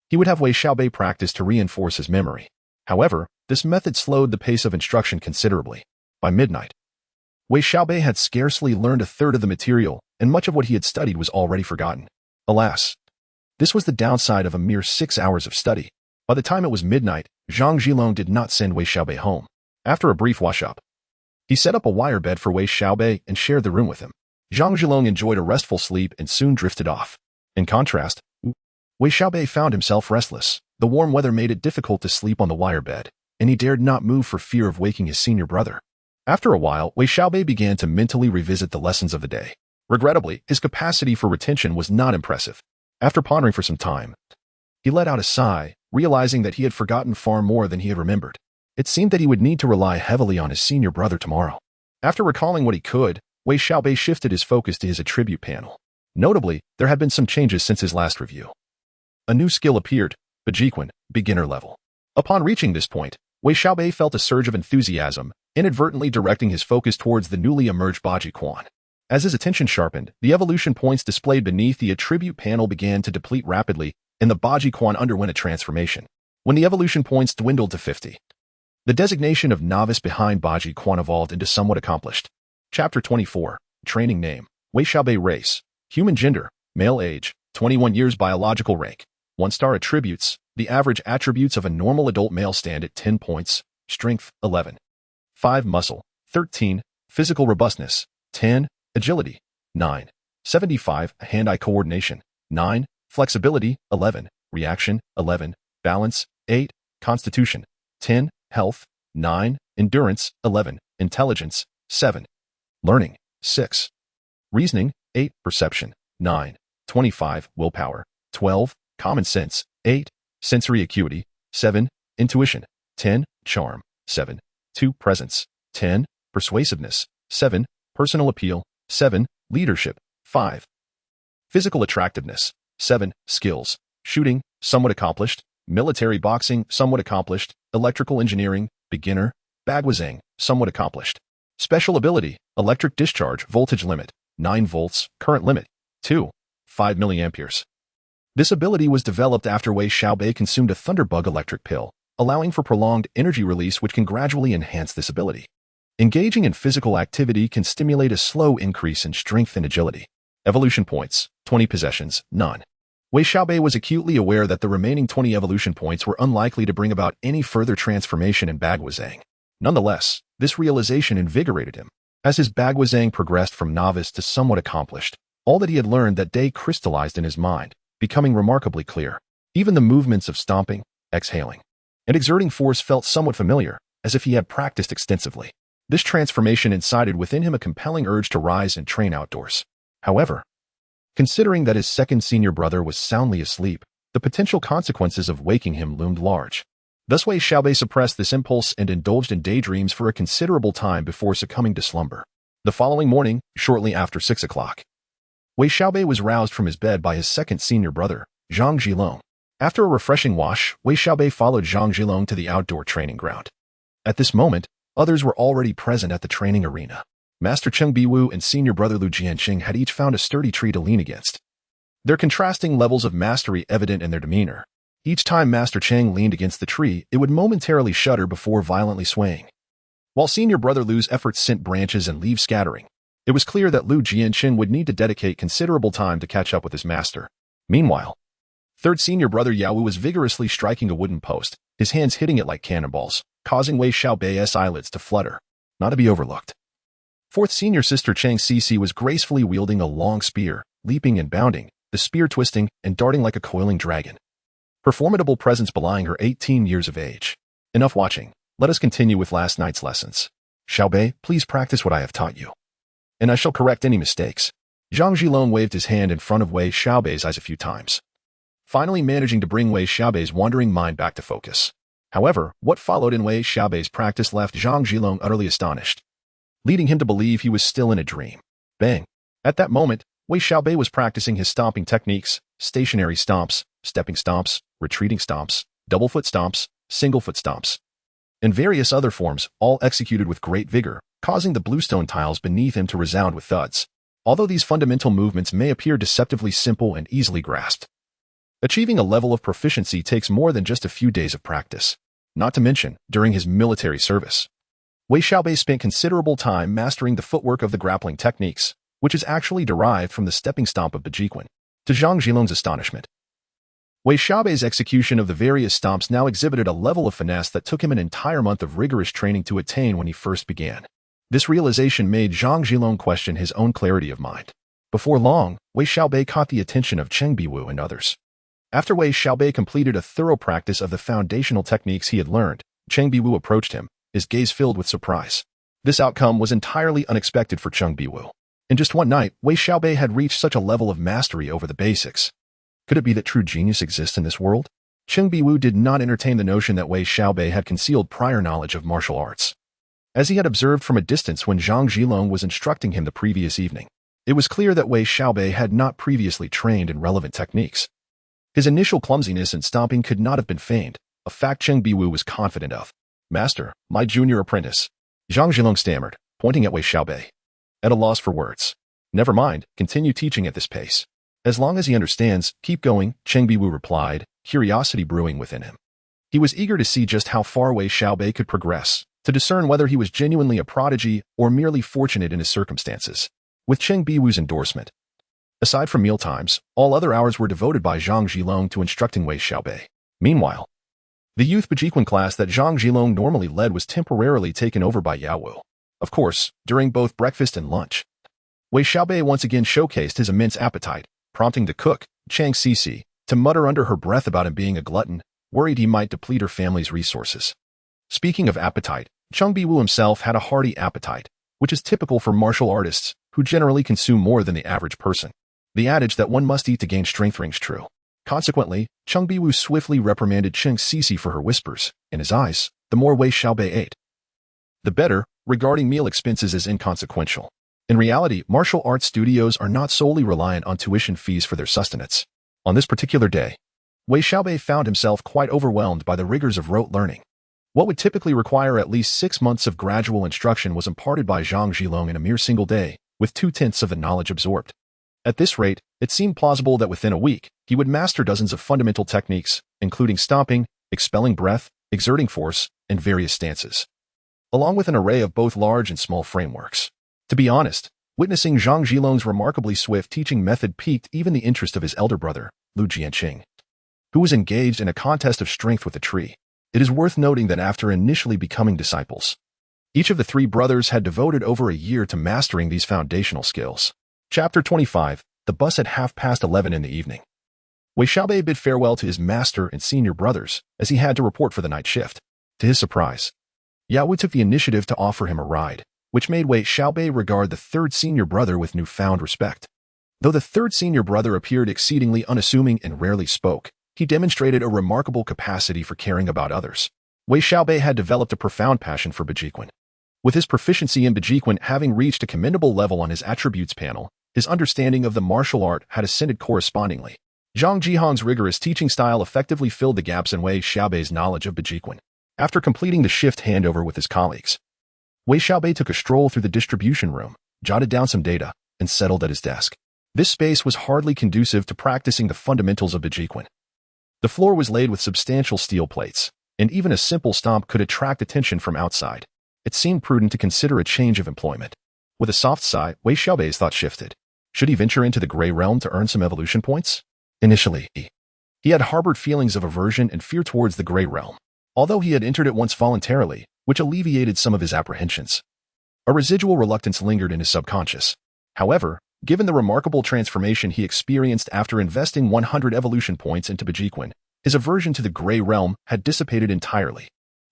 he would have Wei Xiaobei practice to reinforce his memory. However, this method slowed the pace of instruction considerably. By midnight, Wei Xiaobei had scarcely learned a third of the material, and much of what he had studied was already forgotten. Alas, this was the downside of a mere 6 hours of study. By the time it was midnight, Zhang Zhilong did not send Wei Xiaobei home. After a brief wash-up, he set up a wire bed for Wei Xiaobei and shared the room with him. Zhang Zhilong enjoyed a restful sleep and soon drifted off. In contrast, Wei Xiaobei found himself restless. The warm weather made it difficult to sleep on the wire bed, and he dared not move for fear of waking his senior brother. After a while, Wei Xiaobei began to mentally revisit the lessons of the day. Regrettably, his capacity for retention was not impressive. After pondering for some time, he let out a sigh, realizing that he had forgotten far more than he had remembered. It seemed that he would need to rely heavily on his senior brother tomorrow. After recalling what he could, Wei Xiaobei shifted his focus to his attribute panel. Notably, there had been some changes since his last review. A new skill appeared, Bajiquan, beginner level. Upon reaching this point, Wei Xiaobei felt a surge of enthusiasm, inadvertently directing his focus towards the newly emerged Bajiquan. As his attention sharpened, the evolution points displayed beneath the attribute panel began to deplete rapidly, and the Bajiquan underwent a transformation. When the evolution points dwindled to 50, the designation of novice behind Bajiquan evolved into somewhat accomplished. Chapter 24, Training Name, Wei Xiaobei Race, Human Gender, Male Age, 21 years Biological Rank, 1-star Attributes, the average attributes of a normal adult male stand at 10 points, Strength, 11. 5 Muscle, 13, Physical Robustness, 10, Agility, 9, 75 Hand-eye Coordination, 9, Flexibility, 11, Reaction, 11, Balance, 8, Constitution, 10, Health, 9, Endurance, 11, Intelligence, 7, Learning, 6, Reasoning, 8, Perception, 9, 25, Willpower, 12, Common Sense, 8, Sensory Acuity, 7, Intuition, 10, Charm, 7, 2, Presence, 10, Persuasiveness, 7, Personal Appeal, 7, Leadership, 5, Physical Attractiveness, 7, Skills, Shooting, somewhat accomplished, Military Boxing, somewhat accomplished, Electrical Engineering, Beginner, Bagwazang, somewhat accomplished. Special Ability, Electric Discharge, Voltage Limit, 9 volts, Current Limit, 2, 5 milliamperes. This ability was developed after Wei Xiaobei consumed a Thunderbug electric pill, allowing for prolonged energy release which can gradually enhance this ability. Engaging in physical activity can stimulate a slow increase in strength and agility. Evolution points, 20 possessions, none. Wei Xiaobei was acutely aware that the remaining 20 evolution points were unlikely to bring about any further transformation in Bagwazang. Nonetheless, this realization invigorated him. As his Bagwazang progressed from novice to somewhat accomplished, all that he had learned that day crystallized in his mind, becoming remarkably clear. Even the movements of stomping, exhaling, and exerting force felt somewhat familiar, as if he had practiced extensively. This transformation incited within him a compelling urge to rise and train outdoors. However, considering that his second senior brother was soundly asleep, the potential consequences of waking him loomed large. Thus Wei Xiaobei suppressed this impulse and indulged in daydreams for a considerable time before succumbing to slumber. The following morning, shortly after 6 o'clock, Wei Xiaobei was roused from his bed by his second senior brother, Zhang Zhilong. After a refreshing wash, Wei Xiaobei followed Zhang Zhilong to the outdoor training ground. At this moment, others were already present at the training arena. Master Cheng Biwu and senior brother Lu Jianqing had each found a sturdy tree to lean against, their contrasting levels of mastery evident in their demeanor. Each time Master Cheng leaned against the tree, it would momentarily shudder before violently swaying. While senior brother Lu's efforts sent branches and leaves scattering, it was clear that Lu Jianqing would need to dedicate considerable time to catch up with his master. Meanwhile, third senior brother Yao was vigorously striking a wooden post, his hands hitting it like cannonballs, causing Wei Xiaobei's eyelids to flutter, not to be overlooked. Fourth senior sister Chang Cici was gracefully wielding a long spear, leaping and bounding, the spear twisting and darting like a coiling dragon. Her formidable presence belying her 18 years of age. Enough watching. Let us continue with last night's lessons. Xiaobei, please practice what I have taught you, and I shall correct any mistakes. Zhang Zhilong waved his hand in front of Wei Xiaobei's eyes a few times. finally managing to bring Wei Xiaobei's wandering mind back to focus. However, what followed in Wei Xiaobei's practice left Zhang Zhilong utterly astonished, leading him to believe he was still in a dream. Bang! At that moment, Wei Xiaobei was practicing his stomping techniques: stationary stomps, stepping stomps, retreating stomps, double foot stomps, single foot stomps, and various other forms, all executed with great vigor, causing the bluestone tiles beneath him to resound with thuds. Although these fundamental movements may appear deceptively simple and easily grasped, achieving a level of proficiency takes more than just a few days of practice. Not to mention, during his military service, Wei Xiaobei spent considerable time mastering the footwork of the grappling techniques, which is actually derived from the stepping stomp of Bejiquan. To Zhang Zhilong's astonishment, Wei Xiaobei's execution of the various stomps now exhibited a level of finesse that took him an entire month of rigorous training to attain when he first began. This realization made Zhang Zhilong question his own clarity of mind. Before long, Wei Xiaobei caught the attention of Cheng Biwu and others. After Wei Xiaobei completed a thorough practice of the foundational techniques he had learned, Cheng Biwu approached him, his gaze filled with surprise. This outcome was entirely unexpected for Cheng Biwu. In just one night, Wei Xiaobei had reached such a level of mastery over the basics. Could it be that true genius exists in this world? Cheng Biwu did not entertain the notion that Wei Xiaobei had concealed prior knowledge of martial arts, as he had observed from a distance when Zhang Zhilong was instructing him the previous evening. It was clear that Wei Xiaobei had not previously trained in relevant techniques. His initial clumsiness and stomping could not have been feigned, a fact Cheng Biwu was confident of. "Master, my junior apprentice," Zhang Zhilong stammered, pointing at Wei Xiaobei, at a loss for words. "Never mind, continue teaching at this pace. As long as he understands, keep going," Cheng Biwu replied, curiosity brewing within him. He was eager to see just how far Wei Xiaobei could progress, to discern whether he was genuinely a prodigy or merely fortunate in his circumstances. With Cheng Biwu's endorsement, aside from mealtimes, all other hours were devoted by Zhang Zhilong to instructing Wei Xiaobei. Meanwhile, the youth Bejiquan class that Zhang Zhilong normally led was temporarily taken over by Yao Wu. Of course, during both breakfast and lunch, Wei Xiaobei once again showcased his immense appetite, prompting the cook, Chang Cici, to mutter under her breath about him being a glutton, worried he might deplete her family's resources. Speaking of appetite, Cheng Biwu himself had a hearty appetite, which is typical for martial artists, who generally consume more than the average person. The adage that one must eat to gain strength rings true. Consequently, Cheng Biwu swiftly reprimanded Cheng Cici for her whispers. In his eyes, the more Wei Xiaobei ate, the better, regarding meal expenses as inconsequential. In reality, martial arts studios are not solely reliant on tuition fees for their sustenance. On this particular day, Wei Xiaobei found himself quite overwhelmed by the rigors of rote learning. What would typically require at least 6 months of gradual instruction was imparted by Zhang Zhilong in a mere single day, with 2/10 of the knowledge absorbed. At this rate, it seemed plausible that within a week, he would master dozens of fundamental techniques, including stomping, expelling breath, exerting force, and various stances, along with an array of both large and small frameworks. To be honest, witnessing Zhang Zhilong's remarkably swift teaching method piqued even the interest of his elder brother, Lu Jianqing, who was engaged in a contest of strength with the tree. It is worth noting that after initially becoming disciples, each of the three brothers had devoted over a year to mastering these foundational skills. Chapter 25, the bus at 11:30 in the evening. Wei Xiaobei bid farewell to his master and senior brothers, as he had to report for the night shift. To his surprise, Yao Wu took the initiative to offer him a ride, which made Wei Xiaobei regard the third senior brother with newfound respect. Though the third senior brother appeared exceedingly unassuming and rarely spoke, he demonstrated a remarkable capacity for caring about others. Wei Xiaobei had developed a profound passion for Bejiquan. With his proficiency in Bejiquan having reached a commendable level on his attributes panel, his understanding of the martial art had ascended correspondingly. Zhang Jihong's rigorous teaching style effectively filled the gaps in Wei Xiaobei's knowledge of Bejiquan. After completing the shift handover with his colleagues, Wei Xiaobei took a stroll through the distribution room, jotted down some data, and settled at his desk. This space was hardly conducive to practicing the fundamentals of Bejiquan. The floor was laid with substantial steel plates, and even a simple stomp could attract attention from outside. It seemed prudent to consider a change of employment. With a soft sigh, Wei Xiaobei's thought shifted. Should he venture into the Gray Realm to earn some evolution points? Initially, he had harbored feelings of aversion and fear towards the Gray Realm, although he had entered it once voluntarily, which alleviated some of his apprehensions. A residual reluctance lingered in his subconscious. However, given the remarkable transformation he experienced after investing 100 evolution points into Bejiquan, his aversion to the Gray Realm had dissipated entirely.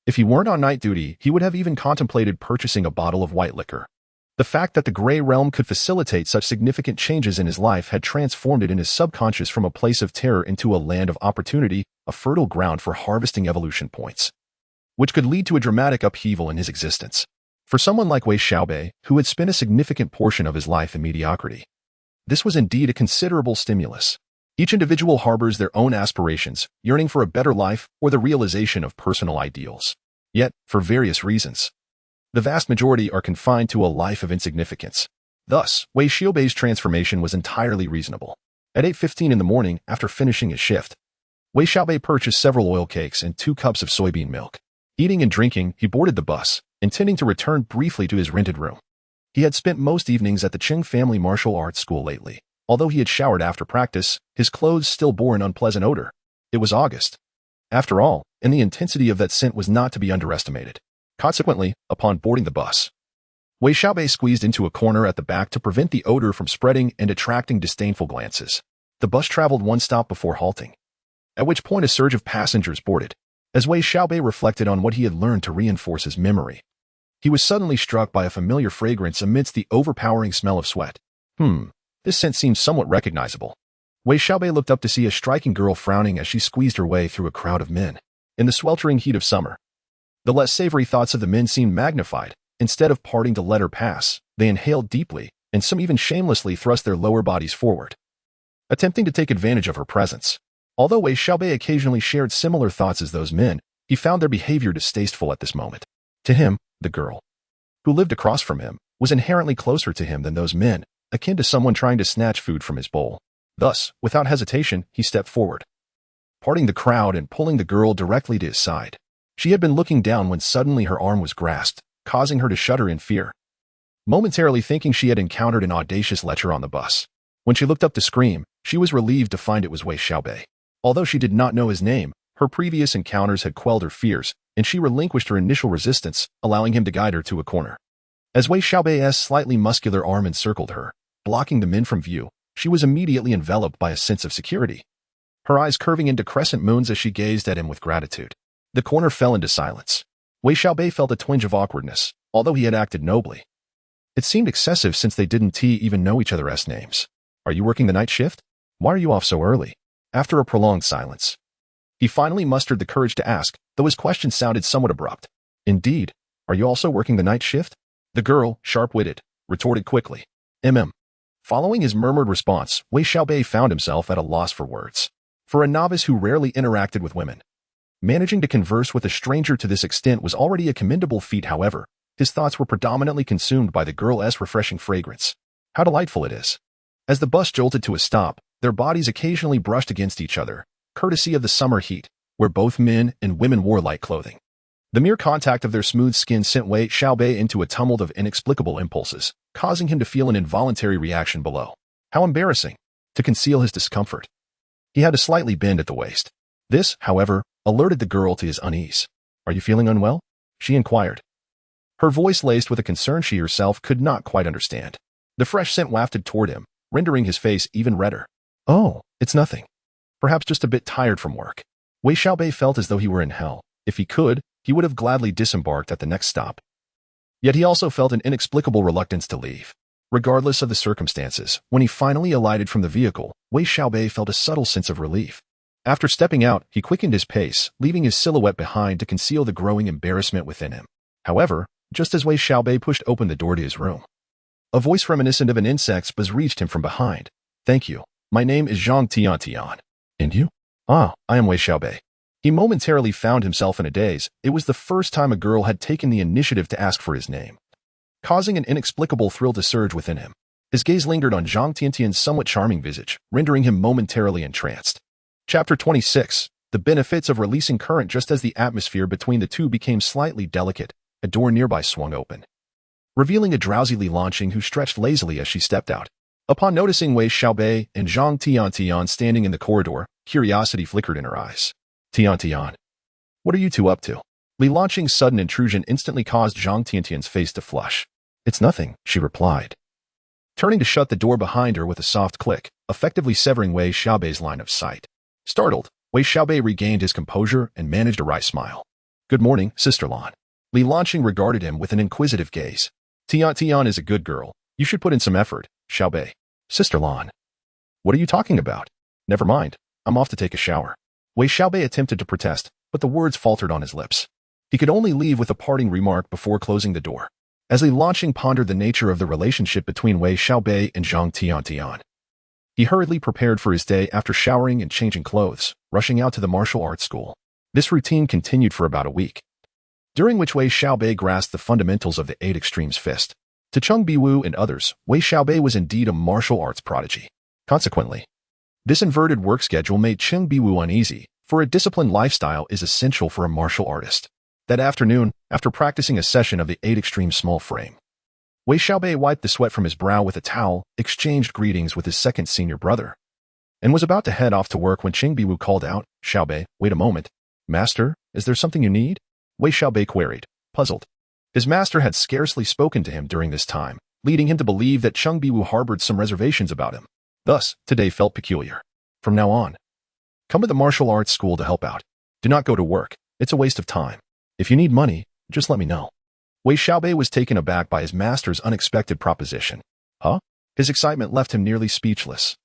If he weren't on night duty, he would have even contemplated purchasing a bottle of white liquor. The fact that the Gray Realm could facilitate such significant changes in his life had transformed it in his subconscious from a place of terror into a land of opportunity, a fertile ground for harvesting evolution points, which could lead to a dramatic upheaval in his existence. For someone like Wei Xiaobei, who had spent a significant portion of his life in mediocrity, this was indeed a considerable stimulus. Each individual harbors their own aspirations, yearning for a better life or the realization of personal ideals. Yet, for various reasons, the vast majority are confined to a life of insignificance. Thus, Wei Xiaobei's transformation was entirely reasonable. At 8:15 in the morning, after finishing his shift, Wei Xiaobei purchased several oil cakes and 2 cups of soybean milk. Eating and drinking, he boarded the bus, intending to return briefly to his rented room. He had spent most evenings at the Qing family martial arts school lately. Although he had showered after practice, his clothes still bore an unpleasant odor. It was August, after all, and the intensity of that scent was not to be underestimated. Consequently, upon boarding the bus, Wei Xiaobei squeezed into a corner at the back to prevent the odor from spreading and attracting disdainful glances. The bus traveled 1 stop before halting, at which point a surge of passengers boarded. As Wei Xiaobei reflected on what he had learned to reinforce his memory, he was suddenly struck by a familiar fragrance amidst the overpowering smell of sweat. This scent seemed somewhat recognizable. Wei Xiaobei looked up to see a striking girl frowning as she squeezed her way through a crowd of men. In the sweltering heat of summer, the less savory thoughts of the men seemed magnified. Instead of parting to let her pass, they inhaled deeply, and some even shamelessly thrust their lower bodies forward, attempting to take advantage of her presence. Although Wei Xiaobei occasionally shared similar thoughts as those men, he found their behavior distasteful at this moment. To him, the girl, who lived across from him, was inherently closer to him than those men, akin to someone trying to snatch food from his bowl. Thus, without hesitation, he stepped forward, parting the crowd and pulling the girl directly to his side. She had been looking down when suddenly her arm was grasped, causing her to shudder in fear, momentarily thinking she had encountered an audacious lecher on the bus. When she looked up to scream, she was relieved to find it was Wei Xiaobei. Although she did not know his name, her previous encounters had quelled her fears, and she relinquished her initial resistance, allowing him to guide her to a corner. As Wei Xiaobei's slightly muscular arm encircled her, blocking the men from view, she was immediately enveloped by a sense of security, her eyes curving into crescent moons as she gazed at him with gratitude. The corner fell into silence. Wei Xiaobei felt a twinge of awkwardness, although he had acted nobly. It seemed excessive since they didn't even know each other's names. Are you working the night shift? Why are you off so early? After a prolonged silence, he finally mustered the courage to ask, though his question sounded somewhat abrupt. Indeed, are you also working the night shift? The girl, sharp-witted, retorted quickly. Following his murmured response, Wei Xiaobei found himself at a loss for words. For a novice who rarely interacted with women, managing to converse with a stranger to this extent was already a commendable feat. However, his thoughts were predominantly consumed by the girl's refreshing fragrance. How delightful it is. As the bus jolted to a stop, their bodies occasionally brushed against each other, courtesy of the summer heat, where both men and women wore light clothing. The mere contact of their smooth skin sent Wei Xiaobei into a tumult of inexplicable impulses, causing him to feel an involuntary reaction below. How embarrassing! To conceal his discomfort, he had to slightly bend at the waist. This, however, alerted the girl to his unease. Are you feeling unwell? She inquired, her voice laced with a concern she herself could not quite understand. The fresh scent wafted toward him, rendering his face even redder. Oh, it's nothing. Perhaps just a bit tired from work. Wei Xiaobei felt as though he were in hell. If he could, he would have gladly disembarked at the next stop. Yet he also felt an inexplicable reluctance to leave. Regardless of the circumstances, when he finally alighted from the vehicle, Wei Xiaobei felt a subtle sense of relief. After stepping out, he quickened his pace, leaving his silhouette behind to conceal the growing embarrassment within him. However, just as Wei Xiaobei pushed open the door to his room, a voice reminiscent of an insect's buzz reached him from behind. Thank you. My name is Zhang Tian. And you? Ah, I am Wei Xiaobei. He momentarily found himself in a daze. It was the first time a girl had taken the initiative to ask for his name, causing an inexplicable thrill to surge within him. His gaze lingered on Zhang Tiantian's somewhat charming visage, rendering him momentarily entranced. Chapter 26. The benefits of releasing current. Just as the atmosphere between the two became slightly delicate, a door nearby swung open, revealing a drowsy Li Lanqing who stretched lazily as she stepped out. Upon noticing Wei Xiaobei and Zhang Tian standing in the corridor, curiosity flickered in her eyes. Tian, what are you two up to? Li Lanqing's sudden intrusion instantly caused Zhang Tiantian's face to flush. It's nothing, she replied, turning to shut the door behind her with a soft click, effectively severing Wei Xiaobei's line of sight. Startled, Wei Xiaobei regained his composure and managed a wry smile. Good morning, Sister Lan. Li Lanqing regarded him with an inquisitive gaze. Tian is a good girl. You should put in some effort, Xiaobei. Sister Lan. What are you talking about? Never mind. I'm off to take a shower. Wei Xiaobei attempted to protest, but the words faltered on his lips. He could only leave with a parting remark before closing the door. As Li Lanqing pondered the nature of the relationship between Wei Xiaobei and Zhang Tian, he hurriedly prepared for his day after showering and changing clothes, rushing out to the martial arts school. This routine continued for about a week, during which Wei Xiaobei grasped the fundamentals of the 8 Extremes fist. To Cheng Biwu and others, Wei Xiaobei was indeed a martial arts prodigy. Consequently, this inverted work schedule made Cheng Biwu uneasy, for a disciplined lifestyle is essential for a martial artist. That afternoon, after practicing a session of the 8 Extreme small frame, Wei Xiaobei wiped the sweat from his brow with a towel, exchanged greetings with his second senior brother, and was about to head off to work when Cheng Biwu called out, "Xiaobei, wait a moment. Master, is there something you need?" Wei Xiaobei queried, puzzled. His master had scarcely spoken to him during this time, leading him to believe that Cheng Biwu harbored some reservations about him. Thus, today felt peculiar. From now on, come to the martial arts school to help out. Do not go to work. It's a waste of time. If you need money, just let me know. Wei Xiaobei was taken aback by his master's unexpected proposition. Huh? His excitement left him nearly speechless.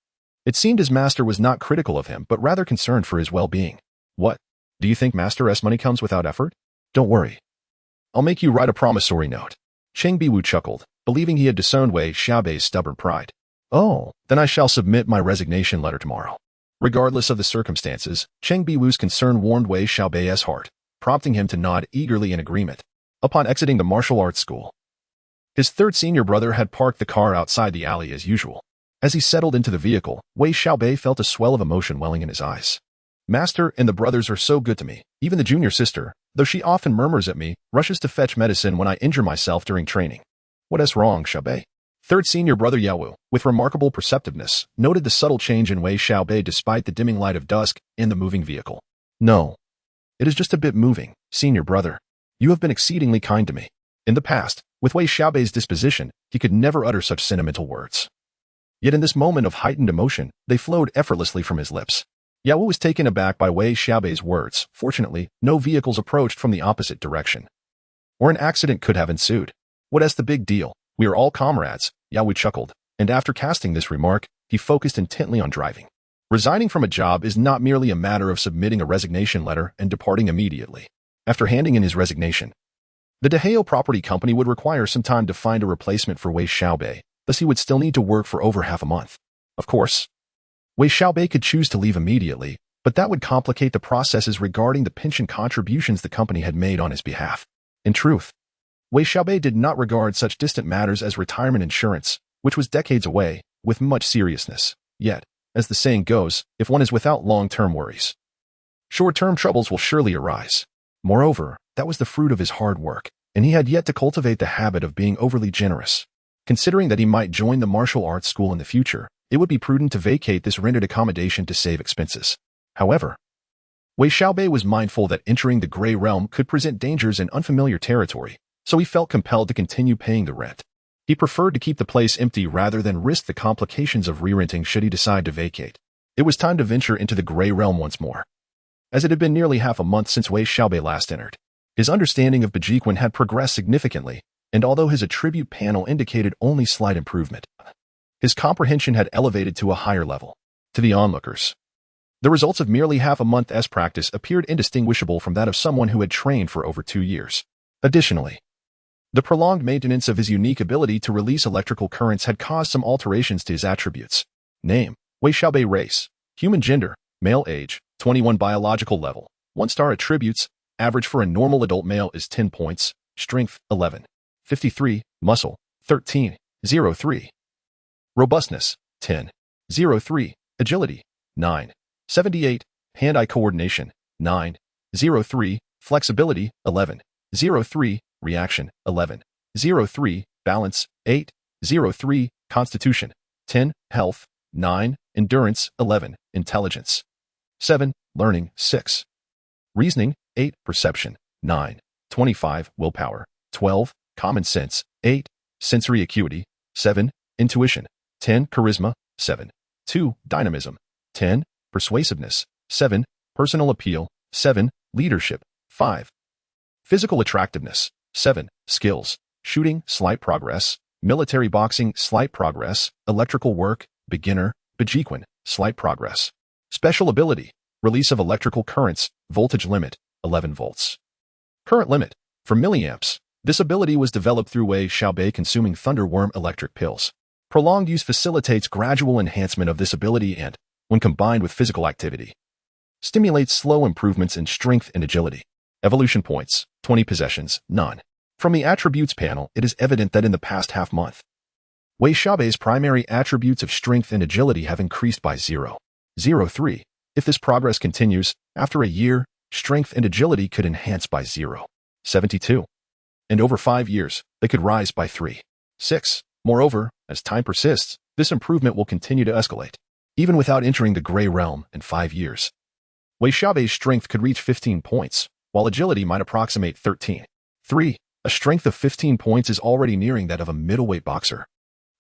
It seemed his master was not critical of him, but rather concerned for his well-being. What? Do you think Master's money comes without effort? Don't worry. I'll make you write a promissory note. Cheng Biwu chuckled, believing he had disowned Wei Xiaobei's stubborn pride. Oh, then I shall submit my resignation letter tomorrow. Regardless of the circumstances, Cheng Biwu's concern warmed Wei Xiaobei's heart, prompting him to nod eagerly in agreement. Upon exiting the martial arts school, his third senior brother had parked the car outside the alley as usual. As he settled into the vehicle, Wei Xiaobei felt a swell of emotion welling in his eyes. Master and the brothers are so good to me. Even the junior sister, though she often murmurs at me, rushes to fetch medicine when I injure myself during training. What is wrong, Xiaobei? Third senior brother Yaowu, with remarkable perceptiveness, noted the subtle change in Wei Xiaobei despite the dimming light of dusk in the moving vehicle. No. It is just a bit moving, senior brother. You have been exceedingly kind to me. In the past, with Wei Xiaobei's disposition, he could never utter such sentimental words. Yet in this moment of heightened emotion, they flowed effortlessly from his lips. Yaowu was taken aback by Wei Xiaobei's words. Fortunately, no vehicles approached from the opposite direction, or an accident could have ensued. What's the big deal? We are all comrades, Yaowu chuckled, and after casting this remark, he focused intently on driving. Resigning from a job is not merely a matter of submitting a resignation letter and departing immediately. After handing in his resignation, the Dehao property company would require some time to find a replacement for Wei Xiaobei, thus he would still need to work for over half a month. Of course, Wei Xiaobei could choose to leave immediately, but that would complicate the processes regarding the pension contributions the company had made on his behalf. In truth, Wei Xiaobei did not regard such distant matters as retirement insurance, which was decades away, with much seriousness. Yet, as the saying goes, if one is without long-term worries, short-term troubles will surely arise. Moreover, that was the fruit of his hard work, and he had yet to cultivate the habit of being overly generous. Considering that he might join the martial arts school in the future, it would be prudent to vacate this rented accommodation to save expenses. However, Wei Xiaobei was mindful that entering the Grey Realm could present dangers in unfamiliar territory, so he felt compelled to continue paying the rent. He preferred to keep the place empty rather than risk the complications of re-renting should he decide to vacate. It was time to venture into the Grey Realm once more, as it had been nearly half a month since Wei Xiaobei last entered. His understanding of Bejiquan had progressed significantly, and although his attribute panel indicated only slight improvement, his comprehension had elevated to a higher level. To the onlookers, the results of merely half a month's practice appeared indistinguishable from that of someone who had trained for over 2 years. Additionally, the prolonged maintenance of his unique ability to release electrical currents had caused some alterations to his attributes. Name: Wei Xiaobei. Race: human. Gender: male. Age: 21. Biological level: 1-star. Attributes: average for a normal adult male is 10 points. Strength: 11. 53. Muscle: 13. 03. Robustness: 10. 03. Agility: 9. 78. Hand-eye coordination: 9. 03. Flexibility: 11. 03. Reaction: 11. 03. Balance: 8. 03. Constitution: 10. Health: 9. Endurance: 11. Intelligence: 7. Learning: 6. Reasoning: 8. Perception: 9. 25. Willpower: 12. Common sense: 8. Sensory acuity: 7. Intuition: 10. Charisma: 7. 2. Dynamism: 10. Persuasiveness: 7. Personal appeal: 7. Leadership: 5. Physical attractiveness: 7. Skills: shooting, slight progress, military boxing, slight progress, electrical work, beginner, Bejequin, slight progress. Special ability, release of electrical currents, voltage limit, 11 volts. Current limit, for milliamps. This ability was developed through Wei Xiaobei consuming thunderworm electric pills. Prolonged use facilitates gradual enhancement of this ability and, when combined with physical activity, stimulates slow improvements in strength and agility. Evolution points, 20 possessions, none. From the attributes panel, it is evident that in the past half-month, Wei Xiaobei's primary attributes of strength and agility have increased by 0.03. If this progress continues, after a year, strength and agility could enhance by 0.72. And over 5 years, they could rise by 3.6. Moreover, as time persists, this improvement will continue to escalate. Even without entering the Gray Realm in 5 years, Wei Xiaobei's strength could reach 15 points, while agility might approximate 13.3. A strength of 15 points is already nearing that of a middleweight boxer.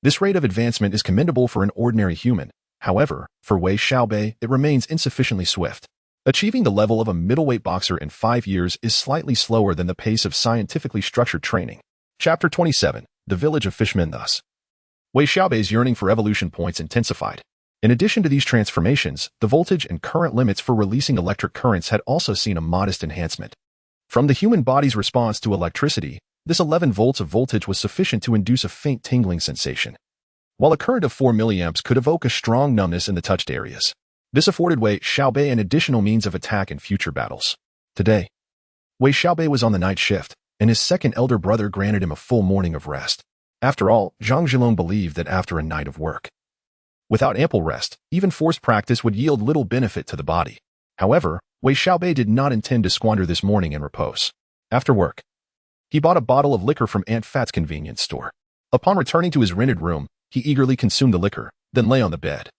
This rate of advancement is commendable for an ordinary human. However, for Wei Xiaobei, it remains insufficiently swift. Achieving the level of a middleweight boxer in 5 years is slightly slower than the pace of scientifically structured training. Chapter 27, The Village of Fishmen. Thus, Wei Xiaobei's yearning for evolution points intensified. In addition to these transformations, the voltage and current limits for releasing electric currents had also seen a modest enhancement. From the human body's response to electricity, this 11 volts of voltage was sufficient to induce a faint tingling sensation, while a current of 4 milliamps could evoke a strong numbness in the touched areas. This afforded Wei Xiaobei an additional means of attack in future battles. Today, Wei Xiaobei was on the night shift, and his second elder brother granted him a full morning of rest. After all, Zhang Zhilong believed that after a night of work, without ample rest, even forced practice would yield little benefit to the body. However, Wei Xiaobei did not intend to squander this morning in repose. After work, he bought a bottle of liquor from Aunt Fat's convenience store. Upon returning to his rented room, he eagerly consumed the liquor, then lay on the bed,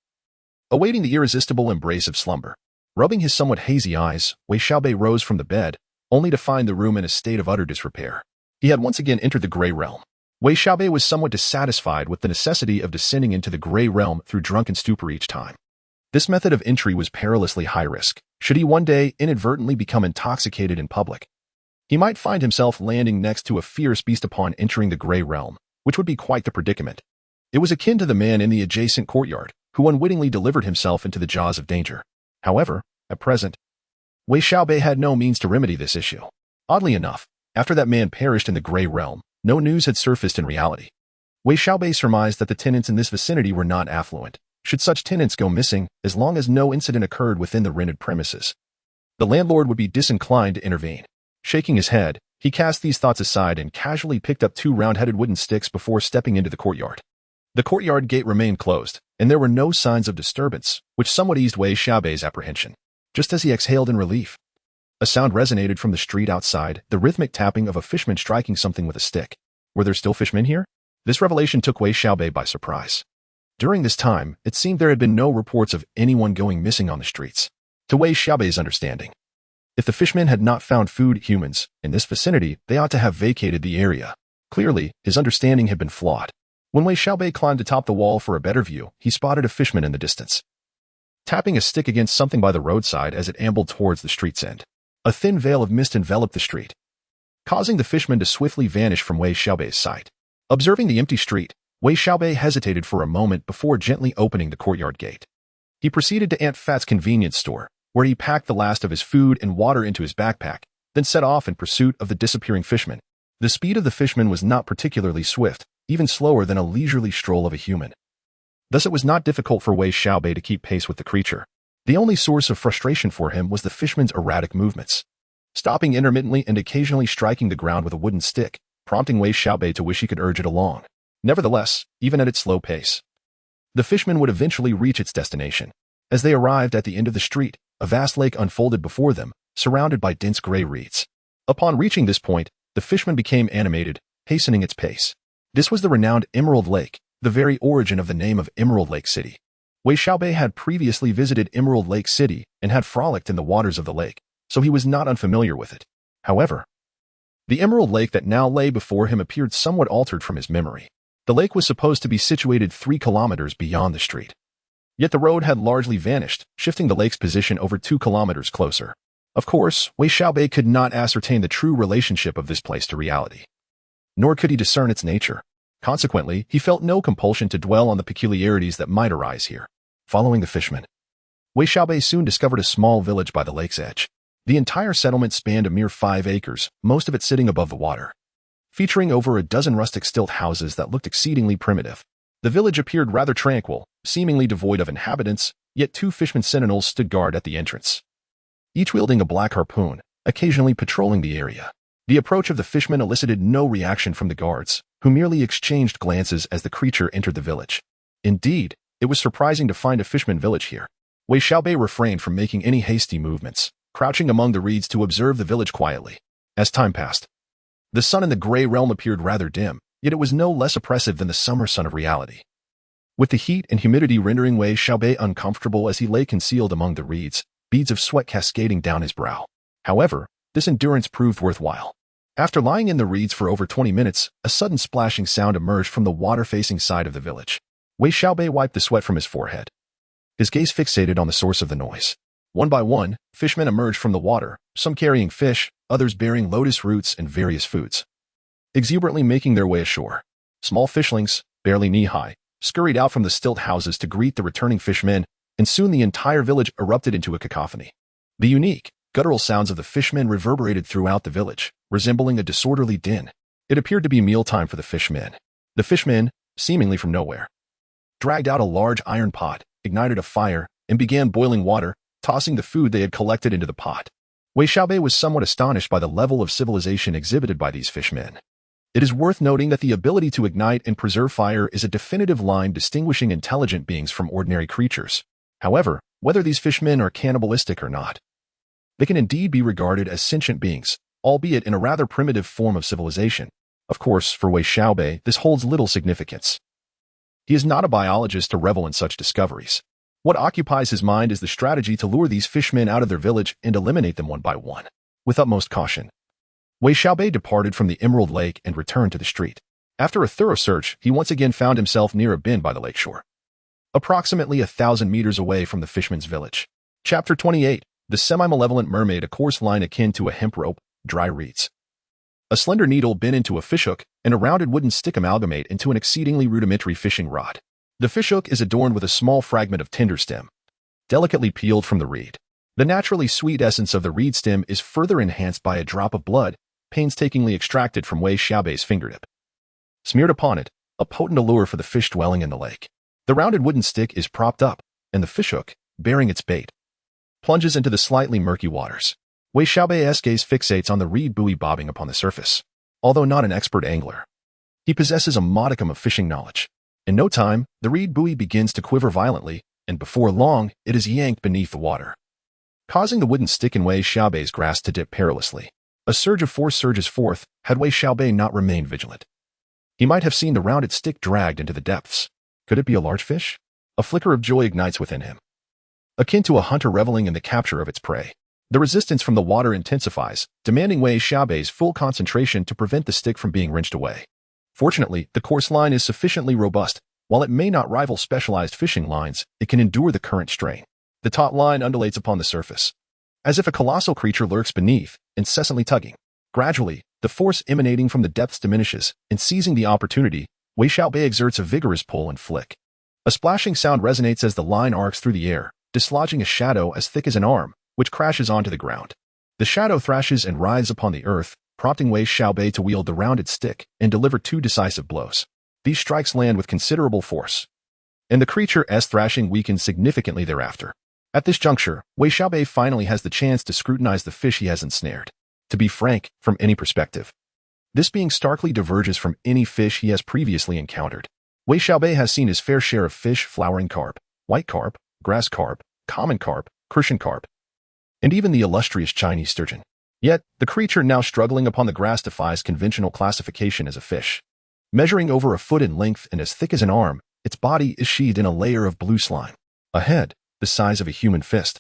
awaiting the irresistible embrace of slumber. Rubbing his somewhat hazy eyes, Wei Xiaobei rose from the bed, only to find the room in a state of utter disrepair. He had once again entered the Gray Realm. Wei Xiaobei was somewhat dissatisfied with the necessity of descending into the Gray Realm through drunken stupor each time. This method of entry was perilously high risk. Should he one day inadvertently become intoxicated in public, he might find himself landing next to a fierce beast upon entering the Gray Realm, which would be quite the predicament. It was akin to the man in the adjacent courtyard, who unwittingly delivered himself into the jaws of danger. However, at present, Wei Xiaobei had no means to remedy this issue. Oddly enough, after that man perished in the Gray Realm, no news had surfaced in reality. Wei Xiaobei surmised that the tenants in this vicinity were not affluent. Should such tenants go missing, as long as no incident occurred within the rented premises, the landlord would be disinclined to intervene. Shaking his head, he cast these thoughts aside and casually picked up 2 round-headed wooden sticks before stepping into the courtyard. The courtyard gate remained closed, and there were no signs of disturbance, which somewhat eased Wei Xiaobei's apprehension. Just as he exhaled in relief, a sound resonated from the street outside, the rhythmic tapping of a fishman striking something with a stick. Were there still fishmen here? This revelation took Wei Xiaobei by surprise. During this time, it seemed there had been no reports of anyone going missing on the streets. To Wei Xiaobei's understanding, if the fishmen had not found humans in this vicinity, they ought to have vacated the area. Clearly, his understanding had been flawed. When Wei Xiaobei climbed atop the wall for a better view, he spotted a fishman in the distance, tapping a stick against something by the roadside as it ambled towards the street's end. A thin veil of mist enveloped the street, causing the fishman to swiftly vanish from Wei Xiaobei's sight. Observing the empty street, Wei Xiaobei hesitated for a moment before gently opening the courtyard gate. He proceeded to Aunt Fat's convenience store, where he packed the last of his food and water into his backpack, then set off in pursuit of the disappearing fishman. The speed of the fishman was not particularly swift, even slower than a leisurely stroll of a human. Thus it was not difficult for Wei Xiaobei to keep pace with the creature. The only source of frustration for him was the fishman's erratic movements, stopping intermittently and occasionally striking the ground with a wooden stick, prompting Wei Xiaobei to wish he could urge it along. Nevertheless, even at its slow pace, the fishman would eventually reach its destination. As they arrived at the end of the street, a vast lake unfolded before them, surrounded by dense gray reeds. Upon reaching this point, the fishman became animated, hastening its pace. This was the renowned Emerald Lake, the very origin of the name of Ruilake City. Wei Xiaobei had previously visited Ruilake City and had frolicked in the waters of the lake, so he was not unfamiliar with it. However, the Emerald Lake that now lay before him appeared somewhat altered from his memory. The lake was supposed to be situated 3 kilometers beyond the street. Yet the road had largely vanished, shifting the lake's position over 2 kilometers closer. Of course, Wei Xiaobei could not ascertain the true relationship of this place to reality. nor could he discern its nature. Consequently, he felt no compulsion to dwell on the peculiarities that might arise here. Following the fisherman, Wei Xiaobei soon discovered a small village by the lake's edge. The entire settlement spanned a mere 5 acres, most of it sitting above the water. Featuring over a dozen rustic stilt houses that looked exceedingly primitive, the village appeared rather tranquil, seemingly devoid of inhabitants, yet 2 fishermen sentinels stood guard at the entrance, each wielding a black harpoon, occasionally patrolling the area. The approach of the fishermen elicited no reaction from the guards, who merely exchanged glances as the creature entered the village. Indeed, it was surprising to find a fisherman village here. Wei Xiaobei refrained from making any hasty movements, crouching among the reeds to observe the village quietly. As time passed, the sun in the gray realm appeared rather dim, yet it was no less oppressive than the summer sun of reality. With the heat and humidity rendering Wei Xiaobei uncomfortable as he lay concealed among the reeds, beads of sweat cascading down his brow. However, this endurance proved worthwhile. After lying in the reeds for over 20 minutes, a sudden splashing sound emerged from the water-facing side of the village. Wei Xiaobei wiped the sweat from his forehead, his gaze fixated on the source of the noise. One by one, fishermen emerged from the water, some carrying fish, others bearing lotus roots and various foods, exuberantly making their way ashore. Small fishlings, barely knee-high, scurried out from the stilt houses to greet the returning fishermen, and soon the entire village erupted into a cacophony. The unique, guttural sounds of the fishermen reverberated throughout the village, resembling a disorderly din. It appeared to be mealtime for the fishermen. The fishermen, seemingly from nowhere, dragged out a large iron pot, ignited a fire, and began boiling water, tossing the food they had collected into the pot. Wei Xiaobei was somewhat astonished by the level of civilization exhibited by these fishermen. It is worth noting that the ability to ignite and preserve fire is a definitive line distinguishing intelligent beings from ordinary creatures. However, whether these fishermen are cannibalistic or not, they can indeed be regarded as sentient beings, albeit in a rather primitive form of civilization. Of course, for Wei Xiaobei, this holds little significance. He is not a biologist to revel in such discoveries. What occupies his mind is the strategy to lure these fishermen out of their village and eliminate them one by one. With utmost caution, Wei Xiaobei departed from the Emerald Lake and returned to the street. After a thorough search, he once again found himself near a bend by the lakeshore, approximately 1,000 meters away from the fisherman's village. Chapter 28. The Semi-Malevolent Mermaid. A coarse line akin to a hemp rope, dry reeds, a slender needle bent into a fishhook, and a rounded wooden stick amalgamate into an exceedingly rudimentary fishing rod. The fishhook is adorned with a small fragment of tender stem, delicately peeled from the reed. The naturally sweet essence of the reed stem is further enhanced by a drop of blood, painstakingly extracted from Wei Xiaobei's fingertip. Smeared upon it, a potent allure for the fish dwelling in the lake. The rounded wooden stick is propped up, and the fishhook, bearing its bait, plunges into the slightly murky waters. Wei Xiaobei's gaze fixates on the reed buoy bobbing upon the surface. Although not an expert angler, he possesses a modicum of fishing knowledge. In no time, the reed buoy begins to quiver violently, and before long, it is yanked beneath the water, causing the wooden stick in Wei Xiaobei's grasp to dip perilously. A surge of force surges forth, had Wei Xiaobei not remained vigilant. He might have seen the rounded stick dragged into the depths. Could it be a large fish? A flicker of joy ignites within him, akin to a hunter reveling in the capture of its prey. The resistance from the water intensifies, demanding Wei Xiaobei's full concentration to prevent the stick from being wrenched away. Fortunately, the coarse line is sufficiently robust. While it may not rival specialized fishing lines, it can endure the current strain. The taut line undulates upon the surface, as if a colossal creature lurks beneath, incessantly tugging. Gradually, the force emanating from the depths diminishes, and seizing the opportunity, Wei Xiaobei exerts a vigorous pull and flick. A splashing sound resonates as the line arcs through the air, dislodging a shadow as thick as an arm, which crashes onto the ground. The shadow thrashes and writhes upon the earth, prompting Wei Xiaobei to wield the rounded stick and deliver 2 decisive blows. These strikes land with considerable force, and the creature's thrashing weakens significantly thereafter. At this juncture, Wei Xiaobei finally has the chance to scrutinize the fish he has ensnared. To be frank, from any perspective, this being starkly diverges from any fish he has previously encountered. Wei Xiaobei has seen his fair share of fish: flowering carp, white carp, grass carp, common carp, Crucian carp, and even the illustrious Chinese sturgeon. Yet, the creature now struggling upon the grass defies conventional classification as a fish. Measuring over a foot in length and as thick as an arm, its body is sheathed in a layer of blue slime. A head, the size of a human fist,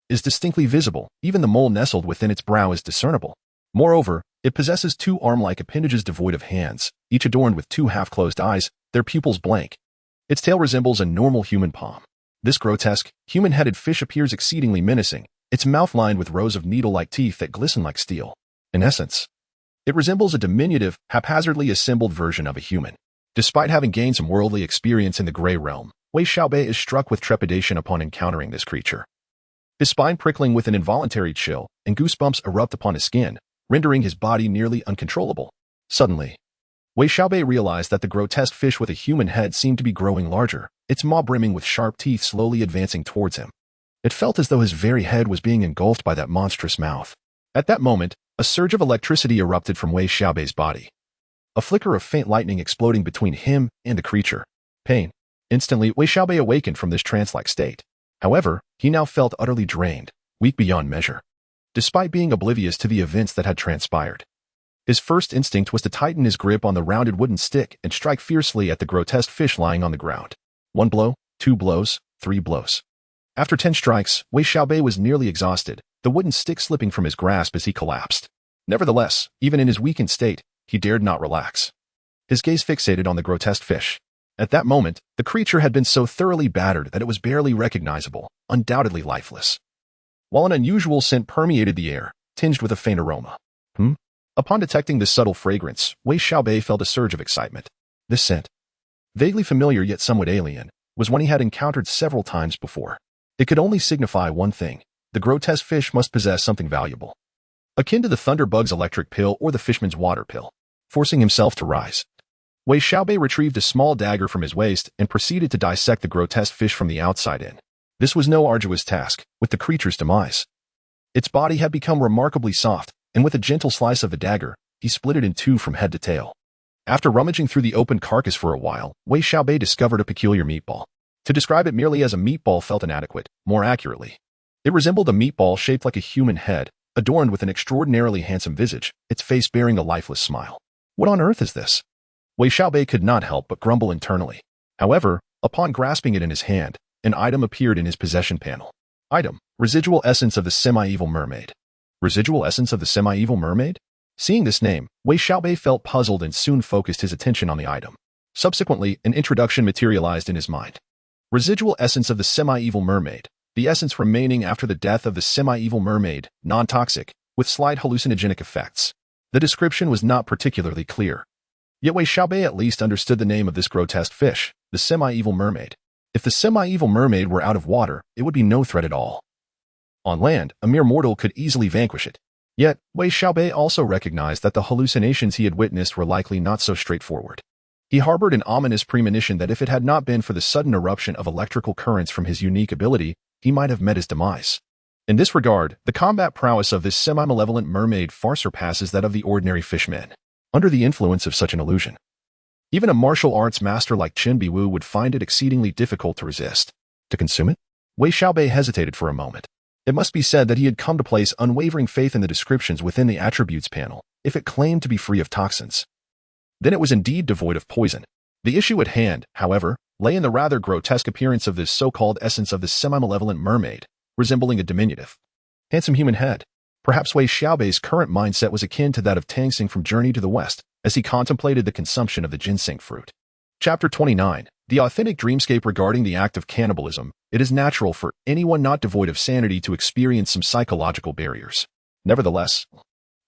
is distinctly visible. Even the mole nestled within its brow is discernible. Moreover, it possesses 2 arm-like appendages devoid of hands, each adorned with 2 half-closed eyes, their pupils blank. Its tail resembles a normal human palm. This grotesque, human-headed fish appears exceedingly menacing, its mouth lined with rows of needle-like teeth that glisten like steel. In essence, It resembles a diminutive, haphazardly assembled version of a human. Despite having gained some worldly experience in the gray realm, Wei Xiaobei is struck with trepidation upon encountering this creature. His spine prickling with an involuntary chill, and goosebumps erupt upon his skin, rendering his body nearly uncontrollable. Suddenly, Wei Xiaobei realized that the grotesque fish with a human head seemed to be growing larger, its maw brimming with sharp teeth slowly advancing towards him. It felt as though his very head was being engulfed by that monstrous mouth. At that moment, a surge of electricity erupted from Wei Xiaobei's body. A flicker of faint lightning exploding between him and the creature. Pain. Instantly, Wei Xiaobei awakened from this trance-like state. However, he now felt utterly drained, weak beyond measure. Despite being oblivious to the events that had transpired, his first instinct was to tighten his grip on the rounded wooden stick and strike fiercely at the grotesque fish lying on the ground. 1 blow, 2 blows, 3 blows. After 10 strikes, Wei Xiaobei was nearly exhausted, the wooden stick slipping from his grasp as he collapsed. Nevertheless, even in his weakened state, he dared not relax. His gaze fixated on the grotesque fish. At that moment, the creature had been so thoroughly battered that it was barely recognizable, undoubtedly lifeless. While an unusual scent permeated the air, tinged with a faint aroma. Upon detecting this subtle fragrance, Wei Xiaobei felt a surge of excitement. This scent, vaguely familiar yet somewhat alien, was one he had encountered several times before. It could only signify one thing: the grotesque fish must possess something valuable, akin to the thunderbug's electric pill or the fishman's water pill. Forcing himself to rise, Wei Xiaobei retrieved a small dagger from his waist and proceeded to dissect the grotesque fish from the outside in. This was no arduous task, with the creature's demise. Its body had become remarkably soft, and with a gentle slice of the dagger, he split it in two from head to tail. After rummaging through the open carcass for a while, Wei Xiaobei discovered a peculiar meatball. To describe it merely as a meatball felt inadequate. More accurately, it resembled a meatball shaped like a human head, adorned with an extraordinarily handsome visage, its face bearing a lifeless smile. What on earth is this? Wei Xiaobei could not help but grumble internally. However, upon grasping it in his hand, an item appeared in his possession panel. Item: residual essence of the semi-evil mermaid. Residual essence of the semi-evil mermaid? Seeing this name, Wei Xiaobei felt puzzled and soon focused his attention on the item. Subsequently, an introduction materialized in his mind. Residual essence of the semi-evil mermaid. The essence remaining after the death of the semi-evil mermaid, non-toxic, with slight hallucinogenic effects. The description was not particularly clear. Yet Wei Xiaobei at least understood the name of this grotesque fish, the semi-evil mermaid. If the semi-evil mermaid were out of water, it would be no threat at all. On land, a mere mortal could easily vanquish it. Yet, Wei Xiaobei also recognized that the hallucinations he had witnessed were likely not so straightforward. He harbored an ominous premonition that if it had not been for the sudden eruption of electrical currents from his unique ability, he might have met his demise. In this regard, the combat prowess of this semi-malevolent mermaid far surpasses that of the ordinary fishmen. Under the influence of such an illusion, even a martial arts master like Qin Biwu would find it exceedingly difficult to resist. To consume it? Wei Xiaobei hesitated for a moment. It must be said that he had come to place unwavering faith in the descriptions within the attributes panel. If it claimed to be free of toxins, then it was indeed devoid of poison. The issue at hand, however, lay in the rather grotesque appearance of this so-called essence of the semi-malevolent mermaid, resembling a diminutive, handsome human head. Perhaps Wei Xiaobei's current mindset was akin to that of Tangxing from Journey to the West, as he contemplated the consumption of the ginseng fruit. Chapter 29. The authentic dreamscape regarding the act of cannibalism. It is natural for anyone not devoid of sanity to experience some psychological barriers. Nevertheless,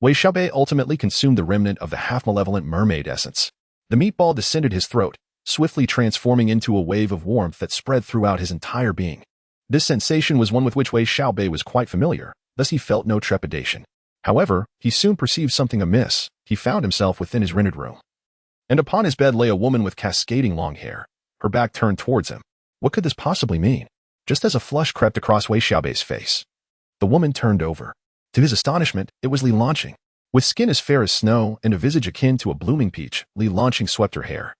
Wei Xiaobei ultimately consumed the remnant of the half-malevolent mermaid essence. The meatball descended his throat, swiftly transforming into a wave of warmth that spread throughout his entire being. This sensation was one with which Wei Xiaobei was quite familiar, thus he felt no trepidation. However, he soon perceived something amiss. He found himself within his rented room. And upon his bed lay a woman with cascading long hair, her back turned towards him. What could this possibly mean? Just as a flush crept across Wei Xiaobei's face, the woman turned over. To his astonishment, it was Li Lanqing. With skin as fair as snow and a visage akin to a blooming peach, Li Lanqing swept her hair,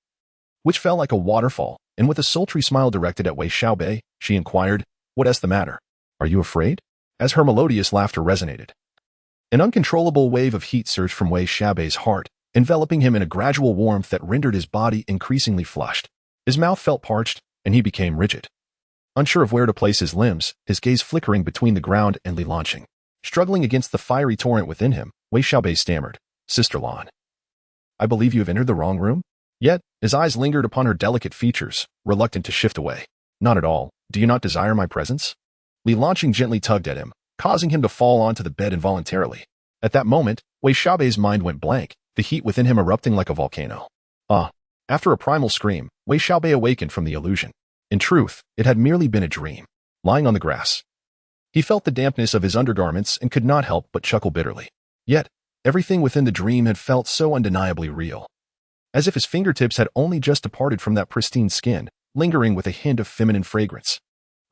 which fell like a waterfall, and with a sultry smile directed at Wei Xiaobei, she inquired, "What is the matter? Are you afraid?" As her melodious laughter resonated, an uncontrollable wave of heat surged from Wei Xiaobei's heart, enveloping him in a gradual warmth that rendered his body increasingly flushed. His mouth felt parched, and he became rigid. Unsure of where to place his limbs, his gaze flickering between the ground and Li Lanqing. Struggling against the fiery torrent within him, Wei Xiaobei stammered, "Sister Lan, I believe you have entered the wrong room?" Yet, his eyes lingered upon her delicate features, reluctant to shift away. "Not at all. Do you not desire my presence?" Li Lanqing gently tugged at him, causing him to fall onto the bed involuntarily. At that moment, Wei Xiaobei's mind went blank, the heat within him erupting like a volcano. Ah! After a primal scream, Wei Xiaobei awakened from the illusion. In truth, it had merely been a dream. Lying on the grass, he felt the dampness of his undergarments and could not help but chuckle bitterly. Yet, everything within the dream had felt so undeniably real. As if his fingertips had only just departed from that pristine skin, lingering with a hint of feminine fragrance.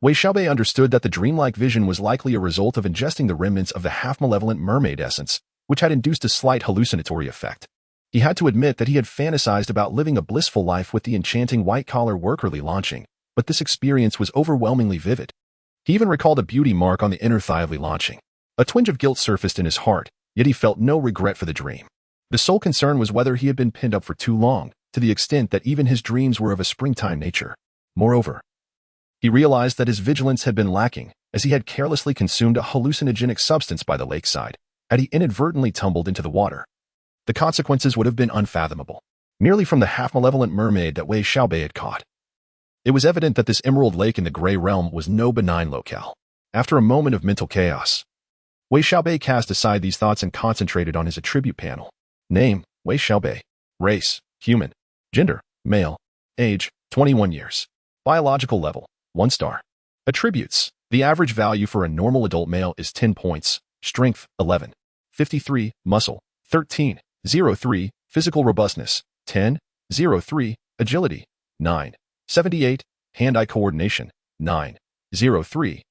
Wei Xiaobei understood that the dreamlike vision was likely a result of ingesting the remnants of the half-malevolent mermaid essence, which had induced a slight hallucinatory effect. He had to admit that he had fantasized about living a blissful life with the enchanting white-collar workerly launching, but this experience was overwhelmingly vivid. He even recalled a beauty mark on the inner thigh of Li launching. A twinge of guilt surfaced in his heart, yet he felt no regret for the dream. The sole concern was whether he had been pinned up for too long, to the extent that even his dreams were of a springtime nature. Moreover, he realized that his vigilance had been lacking, as he had carelessly consumed a hallucinogenic substance by the lakeside, had he inadvertently tumbled into the water. The consequences would have been unfathomable, merely from the half-malevolent mermaid that Wei Xiaobei had caught. It was evident that this emerald lake in the gray realm was no benign locale. After a moment of mental chaos, Wei Xiaobei cast aside these thoughts and concentrated on his attribute panel. Name, Wei Xiaobei. Race, human. Gender, male. Age, 21 years. Biological level, 1 star. Attributes, the average value for a normal adult male is 10 points. Strength, 11. 53, muscle, 13. 03, physical robustness, 10. 03, agility, 9. 78, hand-eye coordination, 9. 03.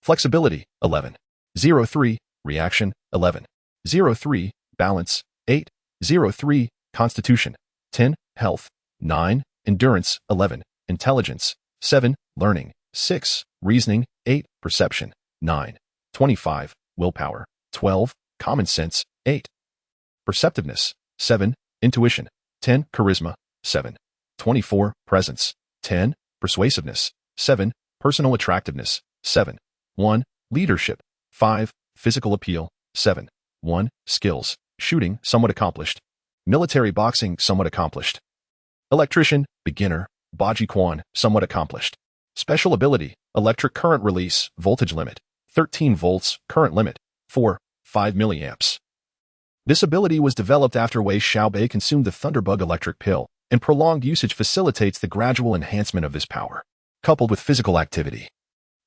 Flexibility, 11. 03, reaction, 11. 03, balance, 8. 03, constitution, 10. Health, 9. Endurance, 11. Intelligence, 7. Learning, 6. Reasoning, 8. Perception, 9. 25. Willpower, 12. Common sense, 8. Perceptiveness, 7. Intuition, 10. Charisma, 7. 24. Presence, 10. Persuasiveness, 7. Personal attractiveness, 7. 1. Leadership, 5. Physical appeal, 7. 1. Skills, shooting, somewhat accomplished. Military boxing, somewhat accomplished. Electrician, beginner, Baji Quan, somewhat accomplished. Special ability, electric current release, voltage limit, 13 volts, current limit, 5 milliamps. This ability was developed after Wei Xiaobei consumed the Thunderbug electric pill, and prolonged usage facilitates the gradual enhancement of this power. Coupled with physical activity,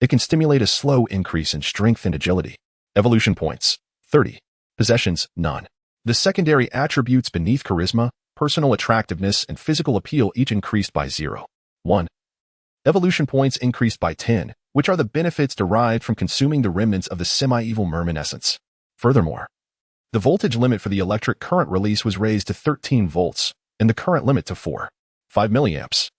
it can stimulate a slow increase in strength and agility. Evolution points, 30. Possessions, none. The secondary attributes beneath charisma, personal attractiveness, and physical appeal each increased by 0. 1. Evolution points increased by 10, which are the benefits derived from consuming the remnants of the semi-evil merman essence. Furthermore, the voltage limit for the electric current release was raised to 13 volts, and the current limit to 5 milliamps.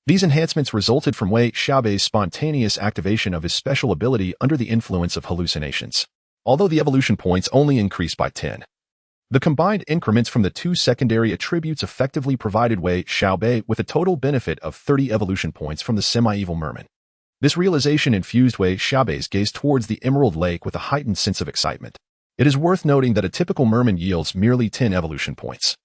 These enhancements resulted from Wei Xiaobei's spontaneous activation of his special ability under the influence of hallucinations. Although the evolution points only increased by 10, the combined increments from the two secondary attributes effectively provided Wei Xiaobei with a total benefit of 30 evolution points from the semi-evil merman. This realization infused Wei Xiaobei's gaze towards the Emerald Lake with a heightened sense of excitement. It is worth noting that a typical merman yields merely 10 evolution points.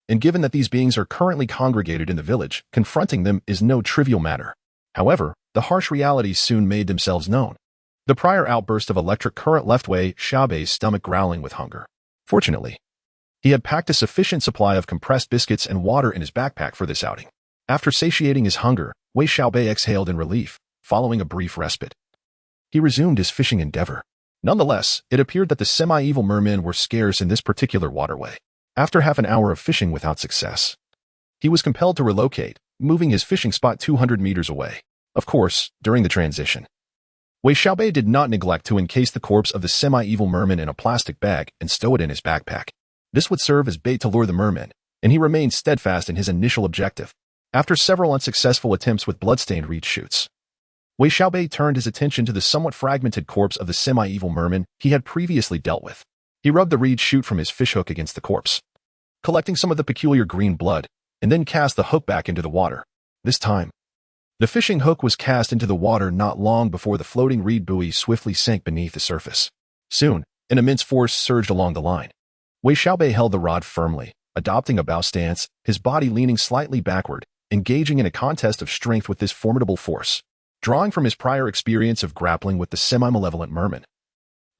And given that these beings are currently congregated in the village, confronting them is no trivial matter. However, the harsh realities soon made themselves known. The prior outburst of electric current left Wei Xiaobei's stomach growling with hunger. Fortunately, he had packed a sufficient supply of compressed biscuits and water in his backpack for this outing. After satiating his hunger, Wei Xiaobei exhaled in relief, following a brief respite. He resumed his fishing endeavor. Nonetheless, it appeared that the semi-evil mermen were scarce in this particular waterway. After half an hour of fishing without success, he was compelled to relocate, moving his fishing spot 200 meters away. Of course, during the transition, Wei Xiaobei did not neglect to encase the corpse of the semi-evil merman in a plastic bag and stow it in his backpack. This would serve as bait to lure the mermen, and he remained steadfast in his initial objective. After several unsuccessful attempts with bloodstained reed shoots, Wei Xiaobei turned his attention to the somewhat fragmented corpse of the semi-evil merman he had previously dealt with. He rubbed the reed shoot from his fishhook against the corpse, collecting some of the peculiar green blood, and then cast the hook back into the water. This time, the fishing hook was cast into the water not long before the floating reed buoy swiftly sank beneath the surface. Soon, an immense force surged along the line. Wei Xiaobei held the rod firmly, adopting a bow stance, his body leaning slightly backward, engaging in a contest of strength with this formidable force. Drawing from his prior experience of grappling with the semi-malevolent merman,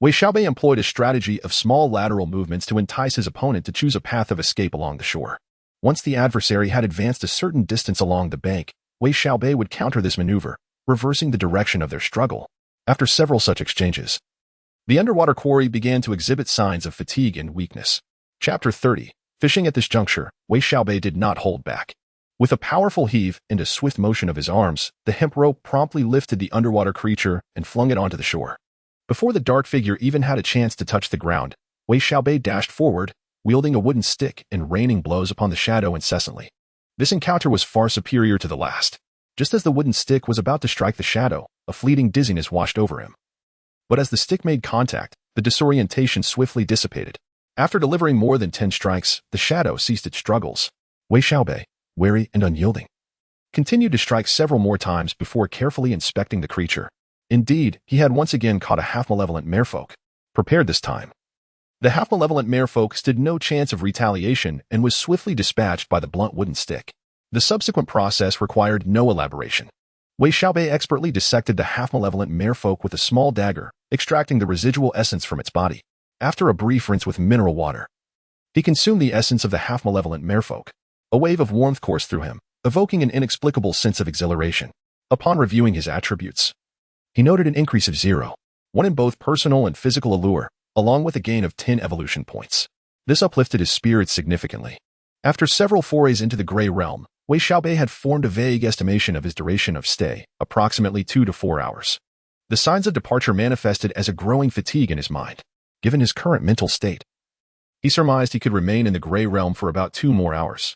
Wei Xiaobei employed a strategy of small lateral movements to entice his opponent to choose a path of escape along the shore. Once the adversary had advanced a certain distance along the bank, Wei Xiaobei would counter this maneuver, reversing the direction of their struggle. After several such exchanges, the underwater quarry began to exhibit signs of fatigue and weakness. Chapter 30. Fishing. At this juncture, Wei Xiaobei did not hold back. With a powerful heave and a swift motion of his arms, the hemp rope promptly lifted the underwater creature and flung it onto the shore. Before the dark figure even had a chance to touch the ground, Wei Xiaobei dashed forward, wielding a wooden stick and raining blows upon the shadow incessantly. This encounter was far superior to the last. Just as the wooden stick was about to strike the shadow, a fleeting dizziness washed over him. But as the stick made contact, the disorientation swiftly dissipated. After delivering more than 10 strikes, the shadow ceased its struggles. Wei Xiaobei, wary and unyielding, continued to strike several more times before carefully inspecting the creature. Indeed, he had once again caught a half-malevolent merfolk. Prepared this time. The half-malevolent merfolk stood no chance of retaliation and was swiftly dispatched by the blunt wooden stick. The subsequent process required no elaboration. Wei Xiaobei expertly dissected the half-malevolent merfolk with a small dagger, extracting the residual essence from its body. After a brief rinse with mineral water, he consumed the essence of the half-malevolent merfolk. A wave of warmth coursed through him, evoking an inexplicable sense of exhilaration. Upon reviewing his attributes, he noted an increase of 0, 1 in both personal and physical allure, along with a gain of 10 evolution points. This uplifted his spirits significantly. After several forays into the Grey Realm, Wei Xiaobei had formed a vague estimation of his duration of stay, approximately 2 to 4 hours. The signs of departure manifested as a growing fatigue in his mind. Given his current mental state, he surmised he could remain in the Grey Realm for about 2 more hours.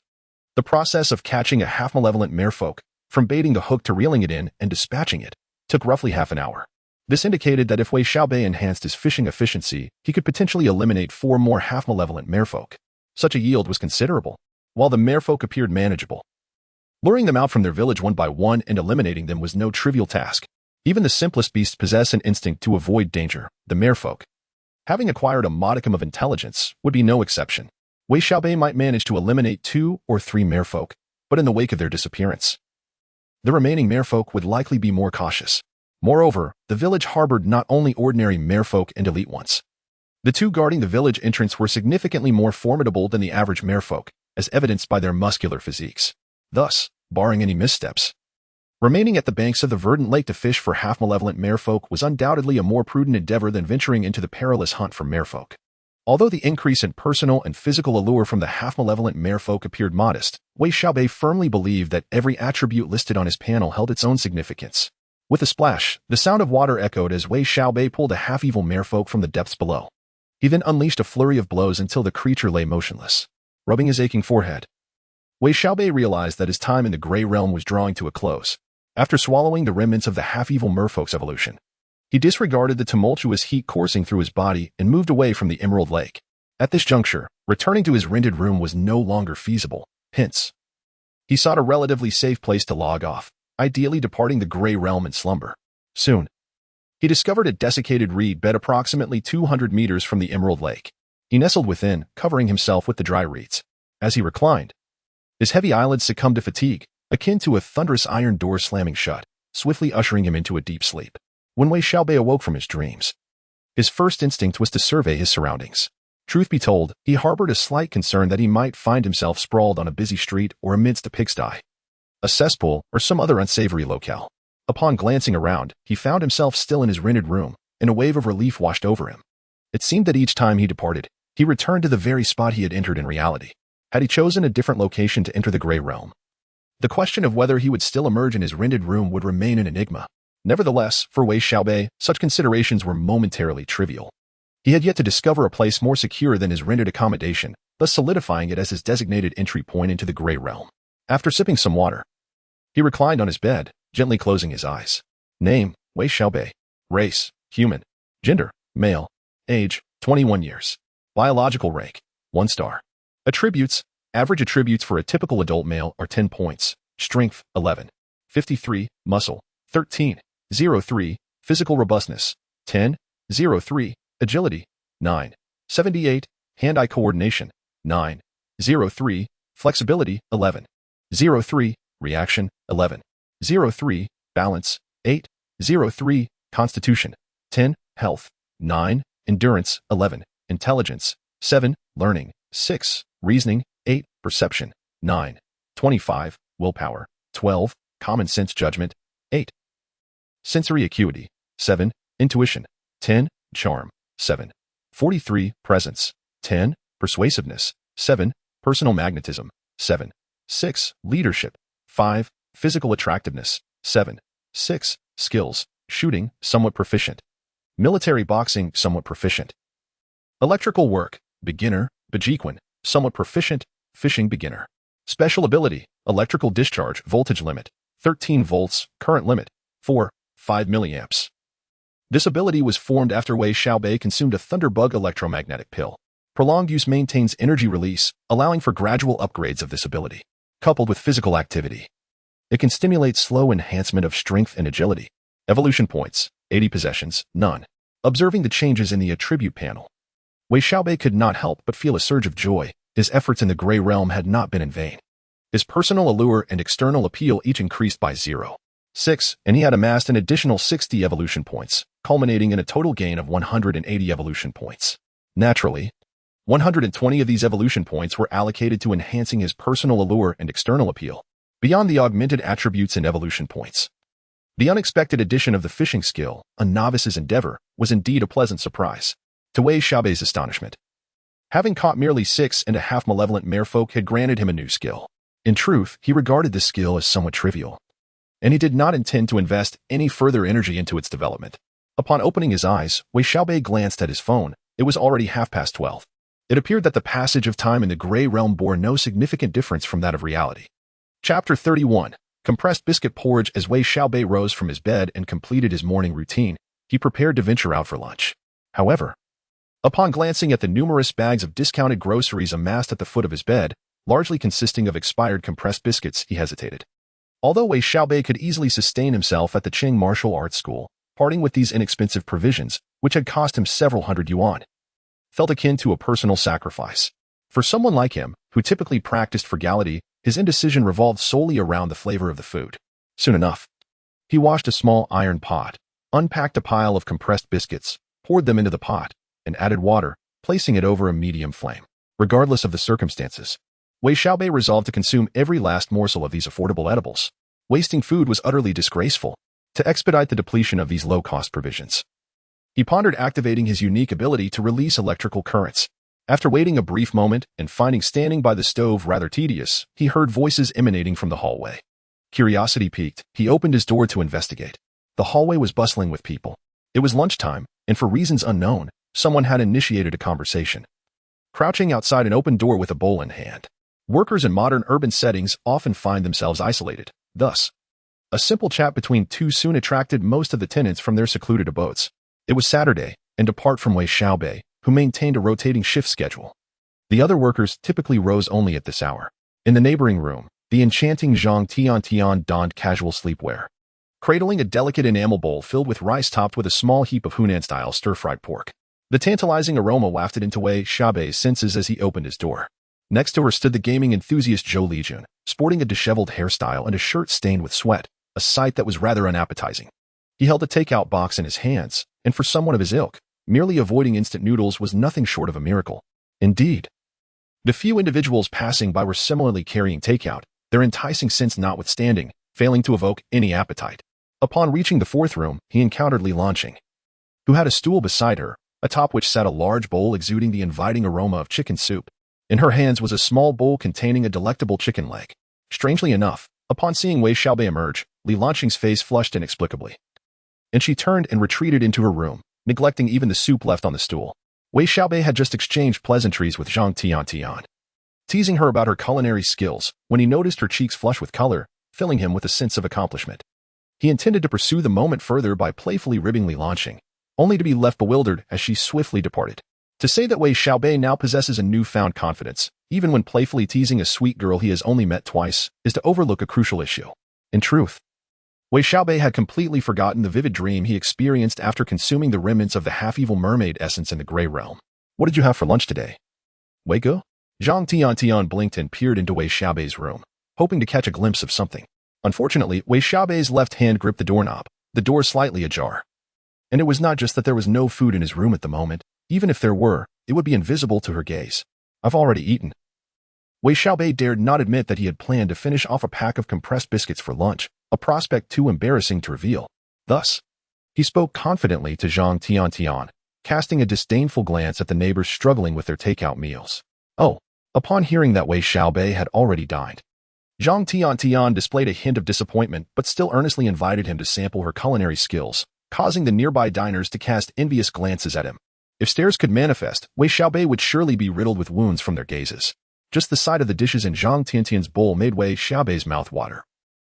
The process of catching a half-malevolent merfolk, from baiting the hook to reeling it in and dispatching it, took roughly half an hour. This indicated that if Wei Xiaobei enhanced his fishing efficiency, he could potentially eliminate 4 more half-malevolent merfolk. Such a yield was considerable, while the merfolk appeared manageable. Luring them out from their village one by one and eliminating them was no trivial task. Even the simplest beasts possess an instinct to avoid danger. The merfolk, having acquired a modicum of intelligence, would be no exception. Wei Xiaobei might manage to eliminate 2 or 3 merfolk, but in the wake of their disappearance, the remaining merfolk would likely be more cautious. Moreover, the village harbored not only ordinary merfolk and elite ones. The 2 guarding the village entrance were significantly more formidable than the average merfolk, as evidenced by their muscular physiques. Thus, barring any missteps, remaining at the banks of the verdant lake to fish for half-malevolent merfolk was undoubtedly a more prudent endeavor than venturing into the perilous hunt for merfolk. Although the increase in personal and physical allure from the half-malevolent merfolk appeared modest, Wei Xiaobei firmly believed that every attribute listed on his panel held its own significance. With a splash, the sound of water echoed as Wei Xiaobei pulled a half-evil merfolk from the depths below. He then unleashed a flurry of blows until the creature lay motionless. Rubbing his aching forehead, Wei Xiaobei realized that his time in the Grey Realm was drawing to a close. After swallowing the remnants of the half-evil merfolk's evolution, he disregarded the tumultuous heat coursing through his body and moved away from the Emerald Lake. At this juncture, returning to his rented room was no longer feasible. Hence, he sought a relatively safe place to log off, ideally departing the Grey Realm in slumber. Soon, he discovered a desiccated reed bed approximately 200 meters from the Emerald Lake. He nestled within, covering himself with the dry reeds. As he reclined, his heavy eyelids succumbed to fatigue, akin to a thunderous iron door slamming shut, swiftly ushering him into a deep sleep. When Wei Xiaobei awoke from his dreams, his first instinct was to survey his surroundings. Truth be told, he harbored a slight concern that he might find himself sprawled on a busy street or amidst a pigsty, a cesspool, or some other unsavory locale. Upon glancing around, he found himself still in his rented room, and a wave of relief washed over him. It seemed that each time he departed, he returned to the very spot he had entered in reality. Had he chosen a different location to enter the Grey Realm, the question of whether he would still emerge in his rented room would remain an enigma. Nevertheless, for Wei Xiaobei, such considerations were momentarily trivial. He had yet to discover a place more secure than his rented accommodation, thus solidifying it as his designated entry point into the Grey Realm. After sipping some water, he reclined on his bed, gently closing his eyes. Name, Wei Xiaobei. Race, human. Gender, male. Age, 21 years. Biological rank, 1 star. Attributes, average attributes for a typical adult male are 10 points. Strength, 11. 53, muscle, 13. 03, physical robustness, 10. 03, agility, 9. 78, hand-eye coordination, 9. 03, flexibility, 11. 03, reaction, 11. 03, balance, 8. 03, constitution, 10. Health, 9. endurance, 11, intelligence, 7, learning, 6, reasoning, 8, perception, 9, 25, willpower, 12, common sense judgment, 8, sensory acuity, 7, intuition, 10, charm, 7, 43, presence, 10, persuasiveness, 7, personal magnetism, 7, 6, leadership, 5, physical attractiveness, 7, 6, skills, shooting, somewhat proficient, military boxing, somewhat proficient, electrical work, beginner, Bejequin, somewhat proficient, fishing beginner, special ability, electrical discharge, voltage limit, 13 volts, current limit, 5 milliamps. This ability was formed after Wei Xiaobei consumed a thunderbug electromagnetic pill. Prolonged use maintains energy release, allowing for gradual upgrades of this ability. Coupled with physical activity, it can stimulate slow enhancement of strength and agility. Evolution points, 80 possessions, none. Observing the changes in the attribute panel, Wei Xiaobei could not help but feel a surge of joy. His efforts in the Gray Realm had not been in vain. His personal allure and external appeal each increased by 0.6, and he had amassed an additional 60 evolution points, culminating in a total gain of 180 evolution points. Naturally, 120 of these evolution points were allocated to enhancing his personal allure and external appeal, beyond the augmented attributes and evolution points. The unexpected addition of the fishing skill, a novice's endeavor, was indeed a pleasant surprise. To Wei Xiaobei's astonishment, having caught merely 6.5 malevolent merfolk had granted him a new skill. In truth, he regarded this skill as somewhat trivial, and he did not intend to invest any further energy into its development. Upon opening his eyes, Wei Xiaobei glanced at his phone. It was already 12:30. It appeared that the passage of time in the Gray Realm bore no significant difference from that of reality. Chapter 31. Compressed biscuit porridge. As Wei Xiaobei rose from his bed and completed his morning routine, he prepared to venture out for lunch. However, upon glancing at the numerous bags of discounted groceries amassed at the foot of his bed, largely consisting of expired compressed biscuits, he hesitated. Although Wei Xiaobei could easily sustain himself at the Qing martial arts school, parting with these inexpensive provisions, which had cost him several hundred yuan, felt akin to a personal sacrifice. For someone like him, who typically practiced frugality, his indecision revolved solely around the flavor of the food. Soon enough, he washed a small iron pot, unpacked a pile of compressed biscuits, poured them into the pot, and added water, placing it over a medium flame. Regardless of the circumstances, Wei Xiaobei resolved to consume every last morsel of these affordable edibles. Wasting food was utterly disgraceful. To expedite the depletion of these low-cost provisions, he pondered activating his unique ability to release electrical currents. After waiting a brief moment and finding standing by the stove rather tedious, he heard voices emanating from the hallway. Curiosity piqued, he opened his door to investigate. The hallway was bustling with people. It was lunchtime, and for reasons unknown, someone had initiated a conversation. Crouching outside an open door with a bowl in hand, workers in modern urban settings often find themselves isolated. Thus, a simple chat between two soon attracted most of the tenants from their secluded abodes. It was Saturday, and apart from Wei Xiaobei, who maintained a rotating shift schedule, the other workers typically rose only at this hour. In the neighboring room, the enchanting Zhang Tian donned casual sleepwear, cradling a delicate enamel bowl filled with rice topped with a small heap of Hunan-style stir-fried pork. The tantalizing aroma wafted into Wei Xiaobei's senses as he opened his door. Next to her stood the gaming enthusiast Zhou Lijun, sporting a disheveled hairstyle and a shirt stained with sweat, a sight that was rather unappetizing. He held a takeout box in his hands, and for someone of his ilk, merely avoiding instant noodles was nothing short of a miracle. Indeed, the few individuals passing by were similarly carrying takeout, their enticing scents notwithstanding, failing to evoke any appetite. Upon reaching the fourth room, he encountered Li Lanqing, who had a stool beside her, atop which sat a large bowl exuding the inviting aroma of chicken soup. In her hands was a small bowl containing a delectable chicken leg. Strangely enough, upon seeing Wei Xiaobei emerge, Li Lanqing's face flushed inexplicably, and she turned and retreated into her room, neglecting even the soup left on the stool. Wei Xiaobei had just exchanged pleasantries with Zhang Tian, teasing her about her culinary skills, when he noticed her cheeks flush with color, filling him with a sense of accomplishment. He intended to pursue the moment further by playfully ribbing Li Lanqing, only to be left bewildered as she swiftly departed. To say that Wei Xiaobei now possesses a newfound confidence, even when playfully teasing a sweet girl he has only met twice, is to overlook a crucial issue. In truth, Wei Xiaobei had completely forgotten the vivid dream he experienced after consuming the remnants of the half-evil mermaid essence in the Gray Realm. What did you have for lunch today? Wei Ge? Zhang Tian blinked and peered into Wei Xiaobei's room, hoping to catch a glimpse of something. Unfortunately, Wei Xiaobei's left hand gripped the doorknob, the door slightly ajar. And it was not just that there was no food in his room at the moment, Even if there were, it would be invisible to her gaze. I've already eaten. Wei Xiaobei dared not admit that he had planned to finish off a pack of compressed biscuits for lunch, a prospect too embarrassing to reveal. Thus, he spoke confidently to Zhang Tiantian, casting a disdainful glance at the neighbors struggling with their takeout meals. Oh, upon hearing that Wei Xiaobei had already dined, Zhang Tiantian displayed a hint of disappointment but still earnestly invited him to sample her culinary skills, causing the nearby diners to cast envious glances at him. If stares could manifest, Wei Xiaobei would surely be riddled with wounds from their gazes. Just the sight of the dishes in Zhang Tiantian's bowl made Wei Xiaobei's mouth water,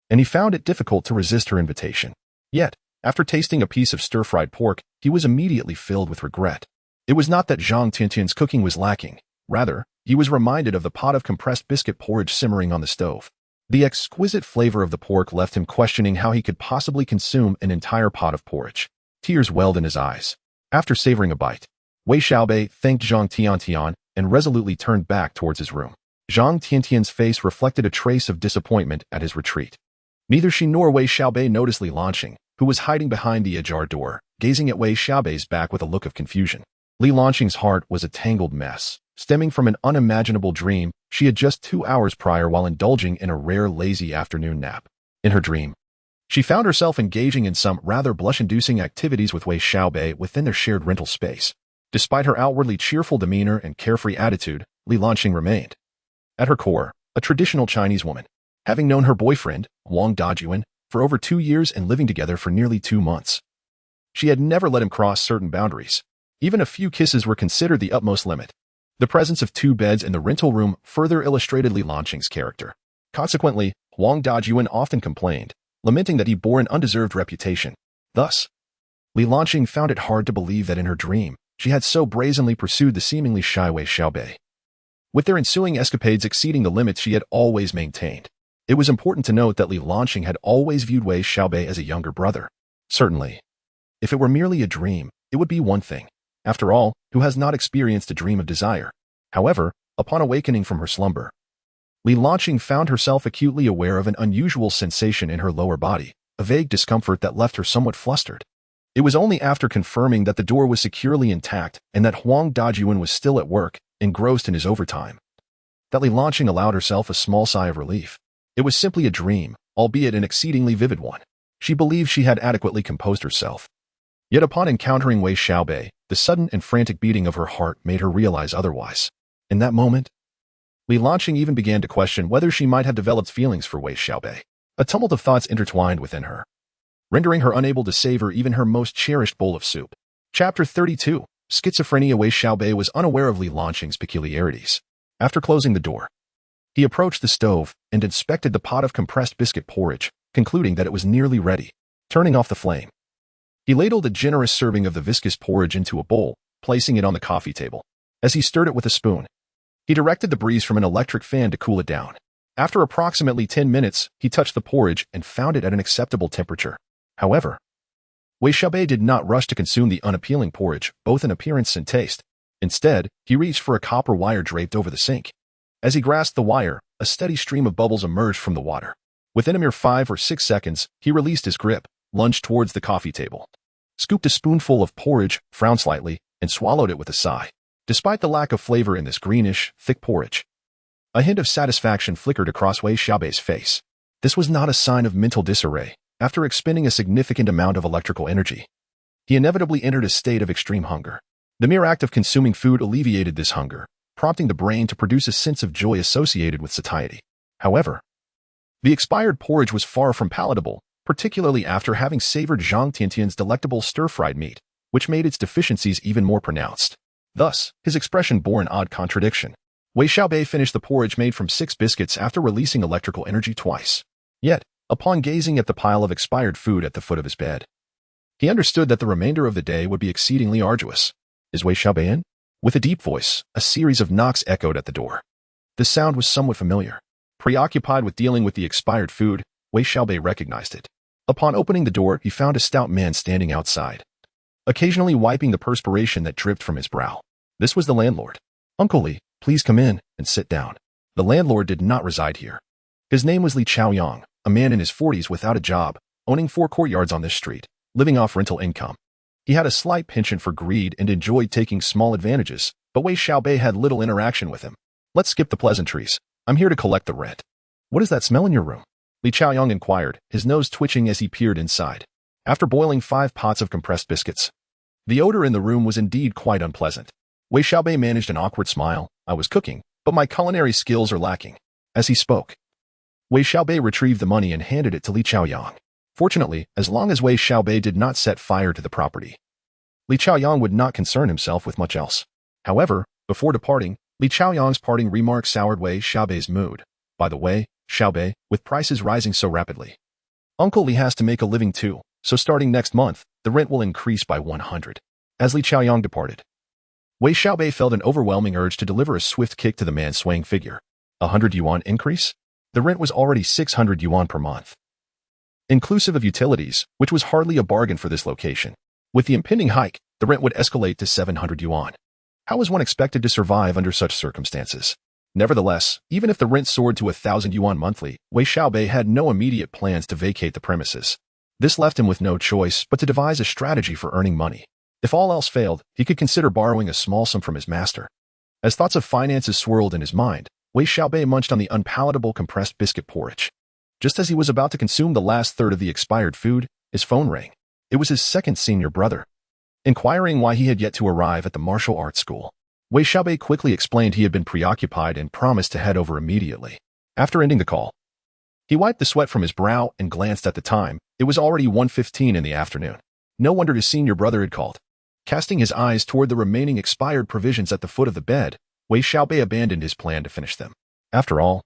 and he found it difficult to resist her invitation. Yet, after tasting a piece of stir-fried pork, he was immediately filled with regret. It was not that Zhang Tiantian's cooking was lacking. Rather, he was reminded of the pot of compressed biscuit porridge simmering on the stove. The exquisite flavor of the pork left him questioning how he could possibly consume an entire pot of porridge. Tears welled in his eyes. After savoring a bite, Wei Xiaobei thanked Zhang Tiantian and resolutely turned back towards his room. Zhang Tiantian's face reflected a trace of disappointment at his retreat. Neither she nor Wei Xiaobei noticed Li Lanqing, who was hiding behind the ajar door, gazing at Wei Xiaobei's back with a look of confusion. Li Lanqing's heart was a tangled mess, stemming from an unimaginable dream she had just 2 hours prior while indulging in a rare lazy afternoon nap. In her dream, she found herself engaging in some rather blush-inducing activities with Wei Xiaobei within their shared rental space. Despite her outwardly cheerful demeanor and carefree attitude, Li Lanqing remained, at her core, a traditional Chinese woman, having known her boyfriend, Wang Dajuan, for over 2 years and living together for nearly 2 months. She had never let him cross certain boundaries. Even a few kisses were considered the utmost limit. The presence of 2 beds in the rental room further illustrated Li Lanqing's character. Consequently, Wang Dajuan often complained, lamenting that he bore an undeserved reputation. Thus, Li Lanqing found it hard to believe that in her dream, she had so brazenly pursued the seemingly shy Wei Xiaobei. With their ensuing escapades exceeding the limits she had always maintained, it was important to note that Li Lanqing had always viewed Wei Xiaobei as a younger brother. Certainly, if it were merely a dream, it would be one thing. After all, who has not experienced a dream of desire? However, upon awakening from her slumber, Li Lanqing found herself acutely aware of an unusual sensation in her lower body, a vague discomfort that left her somewhat flustered. It was only after confirming that the door was securely intact and that Huang Dajuan was still at work, engrossed in his overtime, that Li Lanqing allowed herself a small sigh of relief. It was simply a dream, albeit an exceedingly vivid one. She believed she had adequately composed herself. Yet upon encountering Wei Xiaobei, the sudden and frantic beating of her heart made her realize otherwise. In that moment, Li Lanqing even began to question whether she might have developed feelings for Wei Xiaobei. A tumult of thoughts intertwined within her, rendering her unable to savor even her most cherished bowl of soup. Chapter 32. Schizophrenia. Wei Xiaobei was unaware of Li Lanqing's peculiarities. After closing the door, he approached the stove and inspected the pot of compressed biscuit porridge, concluding that it was nearly ready. Turning off the flame, he ladled a generous serving of the viscous porridge into a bowl, placing it on the coffee table. As he stirred it with a spoon, he directed the breeze from an electric fan to cool it down. After approximately 10 minutes, he touched the porridge and found it at an acceptable temperature. However, Wei Xiaobei did not rush to consume the unappealing porridge, both in appearance and taste. Instead, he reached for a copper wire draped over the sink. As he grasped the wire, a steady stream of bubbles emerged from the water. Within a mere 5 or 6 seconds, he released his grip, lunged towards the coffee table, scooped a spoonful of porridge, frowned slightly, and swallowed it with a sigh. Despite the lack of flavor in this greenish, thick porridge, a hint of satisfaction flickered across Wei Xiaobei's face. This was not a sign of mental disarray. After expending a significant amount of electrical energy, he inevitably entered a state of extreme hunger. The mere act of consuming food alleviated this hunger, prompting the brain to produce a sense of joy associated with satiety. However, the expired porridge was far from palatable, particularly after having savored Zhang Tiantian's delectable stir-fried meat, which made its deficiencies even more pronounced. Thus, his expression bore an odd contradiction. Wei Xiaobei finished the porridge made from 6 biscuits after releasing electrical energy twice. Yet, upon gazing at the pile of expired food at the foot of his bed, he understood that the remainder of the day would be exceedingly arduous. Is Wei Xiaobei in? With a deep voice, a series of knocks echoed at the door. The sound was somewhat familiar. Preoccupied with dealing with the expired food, Wei Xiaobei recognized it. Upon opening the door, he found a stout man standing outside, occasionally wiping the perspiration that dripped from his brow. This was the landlord. Uncle Li, please come in and sit down. The landlord did not reside here. His name was Li Chaoyang, a man in his 40s without a job, owning 4 courtyards on this street, living off rental income. He had a slight penchant for greed and enjoyed taking small advantages, but Wei Xiaobei had little interaction with him. Let's skip the pleasantries. I'm here to collect the rent. What is that smell in your room? Li Chaoyang inquired, his nose twitching as he peered inside. After boiling 5 pots of compressed biscuits, the odor in the room was indeed quite unpleasant. Wei Xiaobei managed an awkward smile. I was cooking, but my culinary skills are lacking. As he spoke, Wei Xiaobei retrieved the money and handed it to Li Chaoyang. Fortunately, as long as Wei Xiaobei did not set fire to the property, Li Chaoyang would not concern himself with much else. However, before departing, Li Chaoyang's parting remark soured Wei Xiaobei's mood. By the way, Xiaobei, with prices rising so rapidly, Uncle Li has to make a living too, so starting next month, the rent will increase by 100. As Li Chaoyang departed, Wei Xiaobei felt an overwhelming urge to deliver a swift kick to the man's swaying figure. 100 yuan increase? The rent was already 600 yuan per month, inclusive of utilities, which was hardly a bargain for this location. With the impending hike, the rent would escalate to 700 yuan. How was one expected to survive under such circumstances? Nevertheless, even if the rent soared to 1,000 yuan monthly, Wei Xiaobei had no immediate plans to vacate the premises. This left him with no choice but to devise a strategy for earning money. If all else failed, he could consider borrowing a small sum from his master. As thoughts of finances swirled in his mind, Wei Xiaobei munched on the unpalatable compressed biscuit porridge. Just as he was about to consume the last third of the expired food, his phone rang. It was his second senior brother, inquiring why he had yet to arrive at the martial arts school. Wei Xiaobei quickly explained he had been preoccupied and promised to head over immediately. After ending the call, he wiped the sweat from his brow and glanced at the time. It was already 1:15 in the afternoon. No wonder his senior brother had called. Casting his eyes toward the remaining expired provisions at the foot of the bed, Wei Xiaobei abandoned his plan to finish them. After all,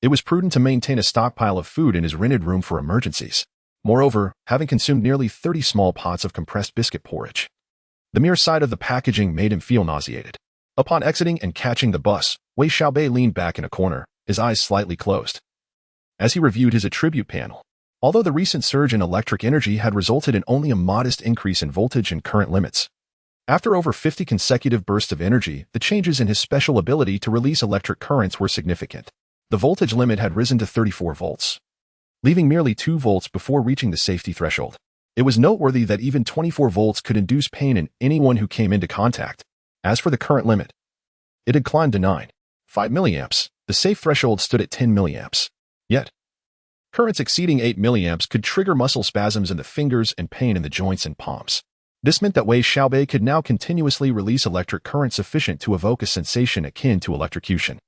it was prudent to maintain a stockpile of food in his rented room for emergencies. Moreover, having consumed nearly 30 small pots of compressed biscuit porridge, the mere sight of the packaging made him feel nauseated. Upon exiting and catching the bus, Wei Xiaobei leaned back in a corner, his eyes slightly closed, as he reviewed his attribute panel. Although the recent surge in electric energy had resulted in only a modest increase in voltage and current limits, after over 50 consecutive bursts of energy, the changes in his special ability to release electric currents were significant. The voltage limit had risen to 34 volts, leaving merely 2 volts before reaching the safety threshold. It was noteworthy that even 24 volts could induce pain in anyone who came into contact. As for the current limit, it had climbed to 9.5 milliamps. The safe threshold stood at 10 milliamps. Yet, currents exceeding 8 milliamps could trigger muscle spasms in the fingers and pain in the joints and palms. This meant that Wei Xiaobei could now continuously release electric current sufficient to evoke a sensation akin to electrocution.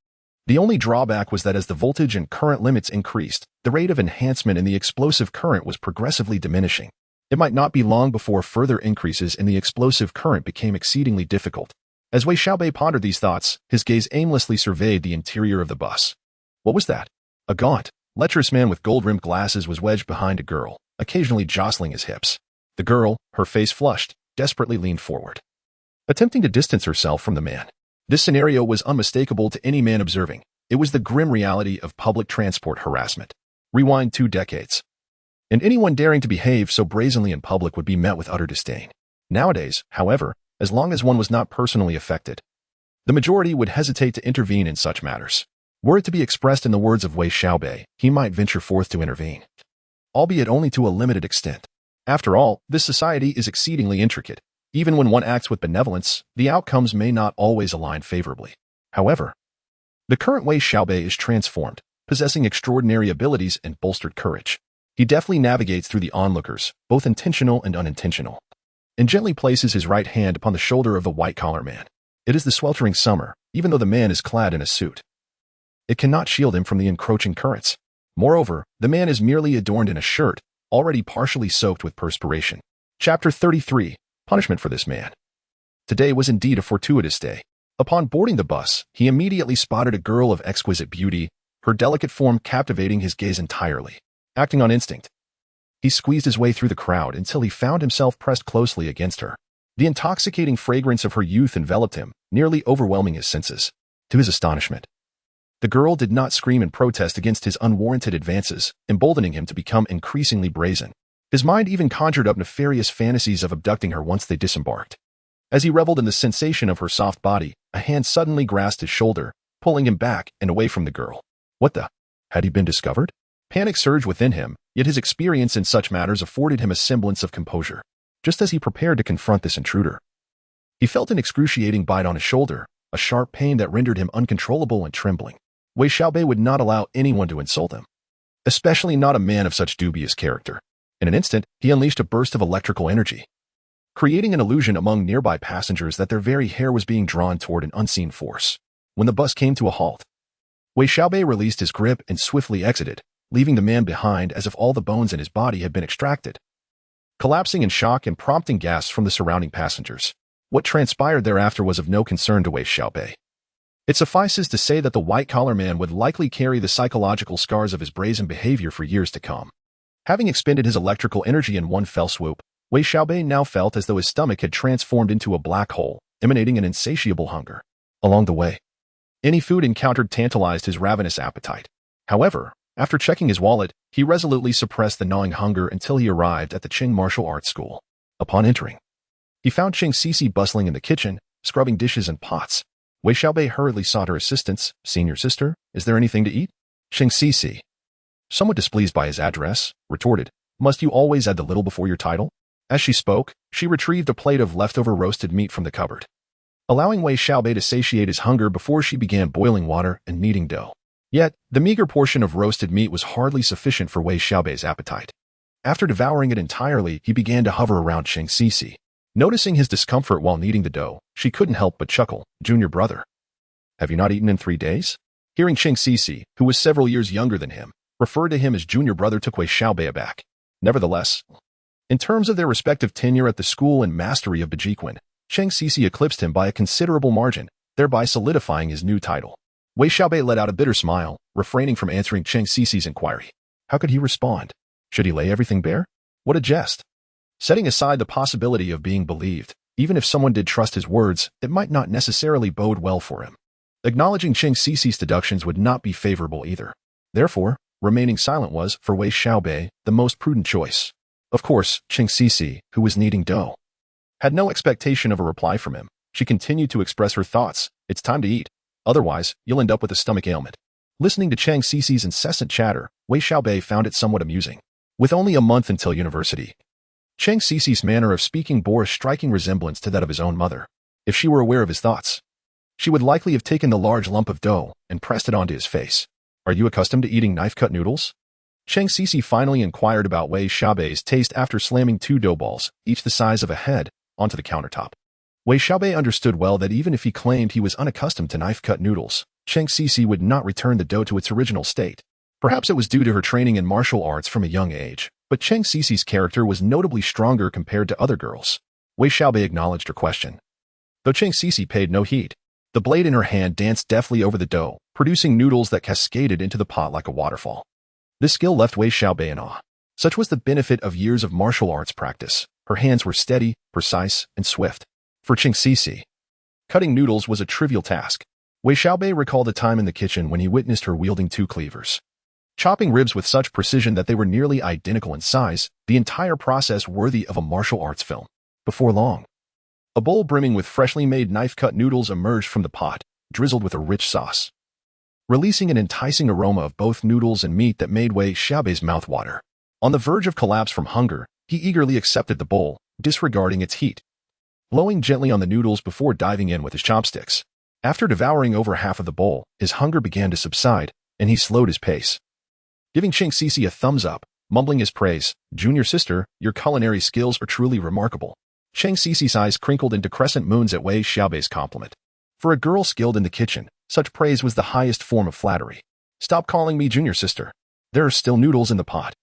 The only drawback was that as the voltage and current limits increased, the rate of enhancement in the explosive current was progressively diminishing. It might not be long before further increases in the explosive current became exceedingly difficult. As Wei Xiaobei pondered these thoughts, his gaze aimlessly surveyed the interior of the bus. What was that? A gaunt, lecherous man with gold-rimmed glasses was wedged behind a girl, occasionally jostling his hips. The girl, her face flushed, desperately leaned forward, attempting to distance herself from the man. This scenario was unmistakable to any man observing. It was the grim reality of public transport harassment. Rewind 2 decades, and anyone daring to behave so brazenly in public would be met with utter disdain. Nowadays, however, as long as one was not personally affected, the majority would hesitate to intervene in such matters. Were it to be expressed in the words of Wei Xiaobei, he might venture forth to intervene, albeit only to a limited extent. After all, this society is exceedingly intricate. Even when one acts with benevolence, the outcomes may not always align favorably. However, the current Wei Xiaobei is transformed, possessing extraordinary abilities and bolstered courage. He deftly navigates through the onlookers, both intentional and unintentional, and gently places his right hand upon the shoulder of the white-collar man. It is the sweltering summer, even though the man is clad in a suit. It cannot shield him from the encroaching currents. Moreover, the man is merely adorned in a shirt, already partially soaked with perspiration. Chapter 33. Punishment for this man. Today was indeed a fortuitous day. Upon boarding the bus, he immediately spotted a girl of exquisite beauty, her delicate form captivating his gaze entirely. Acting on instinct, he squeezed his way through the crowd until he found himself pressed closely against her. The intoxicating fragrance of her youth enveloped him, nearly overwhelming his senses. To his astonishment, the girl did not scream in protest against his unwarranted advances, emboldening him to become increasingly brazen. His mind even conjured up nefarious fantasies of abducting her once they disembarked. As he reveled in the sensation of her soft body, a hand suddenly grasped his shoulder, pulling him back and away from the girl. What the? Had he been discovered? Panic surged within him, yet his experience in such matters afforded him a semblance of composure. just as he prepared to confront this intruder. He felt an excruciating bite on his shoulder, a sharp pain that rendered him uncontrollable and trembling. Wei Xiaobei would not allow anyone to insult him, especially not a man of such dubious character. In an instant, he unleashed a burst of electrical energy, creating an illusion among nearby passengers that their very hair was being drawn toward an unseen force. When the bus came to a halt, Wei Xiaobei released his grip and swiftly exited, leaving the man behind as if all the bones in his body had been extracted, collapsing in shock and prompting gasps from the surrounding passengers. What transpired thereafter was of no concern to Wei Xiaobei. It suffices to say that the white-collar man would likely carry the psychological scars of his brazen behavior for years to come. Having expended his electrical energy in one fell swoop, Wei Xiaobei now felt as though his stomach had transformed into a black hole, emanating an insatiable hunger. Along the way, any food encountered tantalized his ravenous appetite. However, after checking his wallet, he resolutely suppressed the gnawing hunger until he arrived at the Qing Martial Arts School. Upon entering, he found Qing Cici bustling in the kitchen, scrubbing dishes and pots. Wei Xiaobei hurriedly sought her assistance. "Senior sister, is there anything to eat?" Qing Cici, somewhat displeased by his address, retorted, "Must you always add the little before your title?" As she spoke, she retrieved a plate of leftover roasted meat from the cupboard, allowing Wei Xiaobei to satiate his hunger before she began boiling water and kneading dough. Yet, the meager portion of roasted meat was hardly sufficient for Wei Xiaobei's appetite. After devouring it entirely, he began to hover around Qing Cici. Noticing his discomfort while kneading the dough, she couldn't help but chuckle. "Junior brother, have you not eaten in 3 days?" Hearing Qing Cici, who was several years younger than him, refer to him as junior brother took Wei Xiaobei aback. Nevertheless, in terms of their respective tenure at the school and mastery of Bejiquan, Qing Cici eclipsed him by a considerable margin, thereby solidifying his new title. Wei Xiaobei let out a bitter smile, refraining from answering Qing Cici's inquiry. How could he respond? Should he lay everything bare? What a jest! Setting aside the possibility of being believed, even if someone did trust his words, it might not necessarily bode well for him. Acknowledging Qing Cici's deductions would not be favorable either. Therefore, remaining silent was, for Wei Xiaobei, the most prudent choice. Of course, Qing Cici, who was kneading dough, had no expectation of a reply from him. She continued to express her thoughts. "It's time to eat. Otherwise, you'll end up with a stomach ailment." Listening to Qing Cici's incessant chatter, Wei Xiaobei found it somewhat amusing. With only a month until university, Qing Cici's manner of speaking bore a striking resemblance to that of his own mother. If she were aware of his thoughts, she would likely have taken the large lump of dough and pressed it onto his face. "Are you accustomed to eating knife-cut noodles?" Qing Cici finally inquired about Wei Xiaobei's taste after slamming 2 dough balls, each the size of a head, onto the countertop. Wei Xiaobei understood well that even if he claimed he was unaccustomed to knife-cut noodles, Qing Cici would not return the dough to its original state. Perhaps it was due to her training in martial arts from a young age, but Qing Cici's character was notably stronger compared to other girls. Wei Xiaobei acknowledged her question, though Qing Cici paid no heed. The blade in her hand danced deftly over the dough, producing noodles that cascaded into the pot like a waterfall. This skill left Wei Xiaobei in awe. Such was the benefit of years of martial arts practice. Her hands were steady, precise, and swift. For Qing Cici, cutting noodles was a trivial task. Wei Xiaobei recalled a time in the kitchen when he witnessed her wielding 2 cleavers, chopping ribs with such precision that they were nearly identical in size, the entire process worthy of a martial arts film. Before long, a bowl brimming with freshly made knife-cut noodles emerged from the pot, drizzled with a rich sauce, releasing an enticing aroma of both noodles and meat that made Wei Xiaobei's mouth water. On the verge of collapse from hunger, he eagerly accepted the bowl, disregarding its heat, blowing gently on the noodles before diving in with his chopsticks. After devouring over half of the bowl, his hunger began to subside, and he slowed his pace, giving Qing Cici a thumbs up, mumbling his praise. "Junior sister, your culinary skills are truly remarkable." Qing Cici's eyes crinkled into crescent moons at Wei Xiaobei's compliment. For a girl skilled in the kitchen, such praise was the highest form of flattery. "Stop calling me junior sister. There are still noodles in the pot.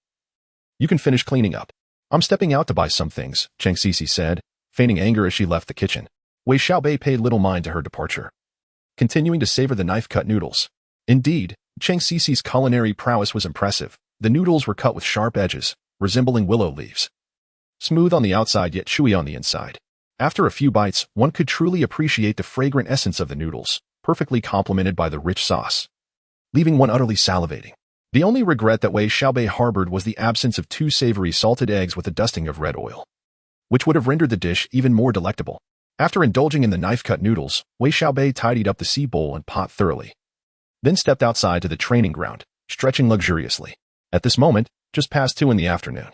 You can finish cleaning up. I'm stepping out to buy some things," Qing Cici said, feigning anger as she left the kitchen. Wei Xiaobei paid little mind to her departure, continuing to savor the knife-cut noodles. Indeed, Qing Cici's culinary prowess was impressive. The noodles were cut with sharp edges, resembling willow leaves, smooth on the outside yet chewy on the inside. After a few bites, one could truly appreciate the fragrant essence of the noodles, perfectly complemented by the rich sauce, leaving one utterly salivating. The only regret that Wei Xiaobei harbored was the absence of 2 savory salted eggs with a dusting of red oil, which would have rendered the dish even more delectable. After indulging in the knife-cut noodles, Wei Xiaobei tidied up the sea bowl and pot thoroughly, then stepped outside to the training ground, stretching luxuriously. At this moment, just past 2 in the afternoon,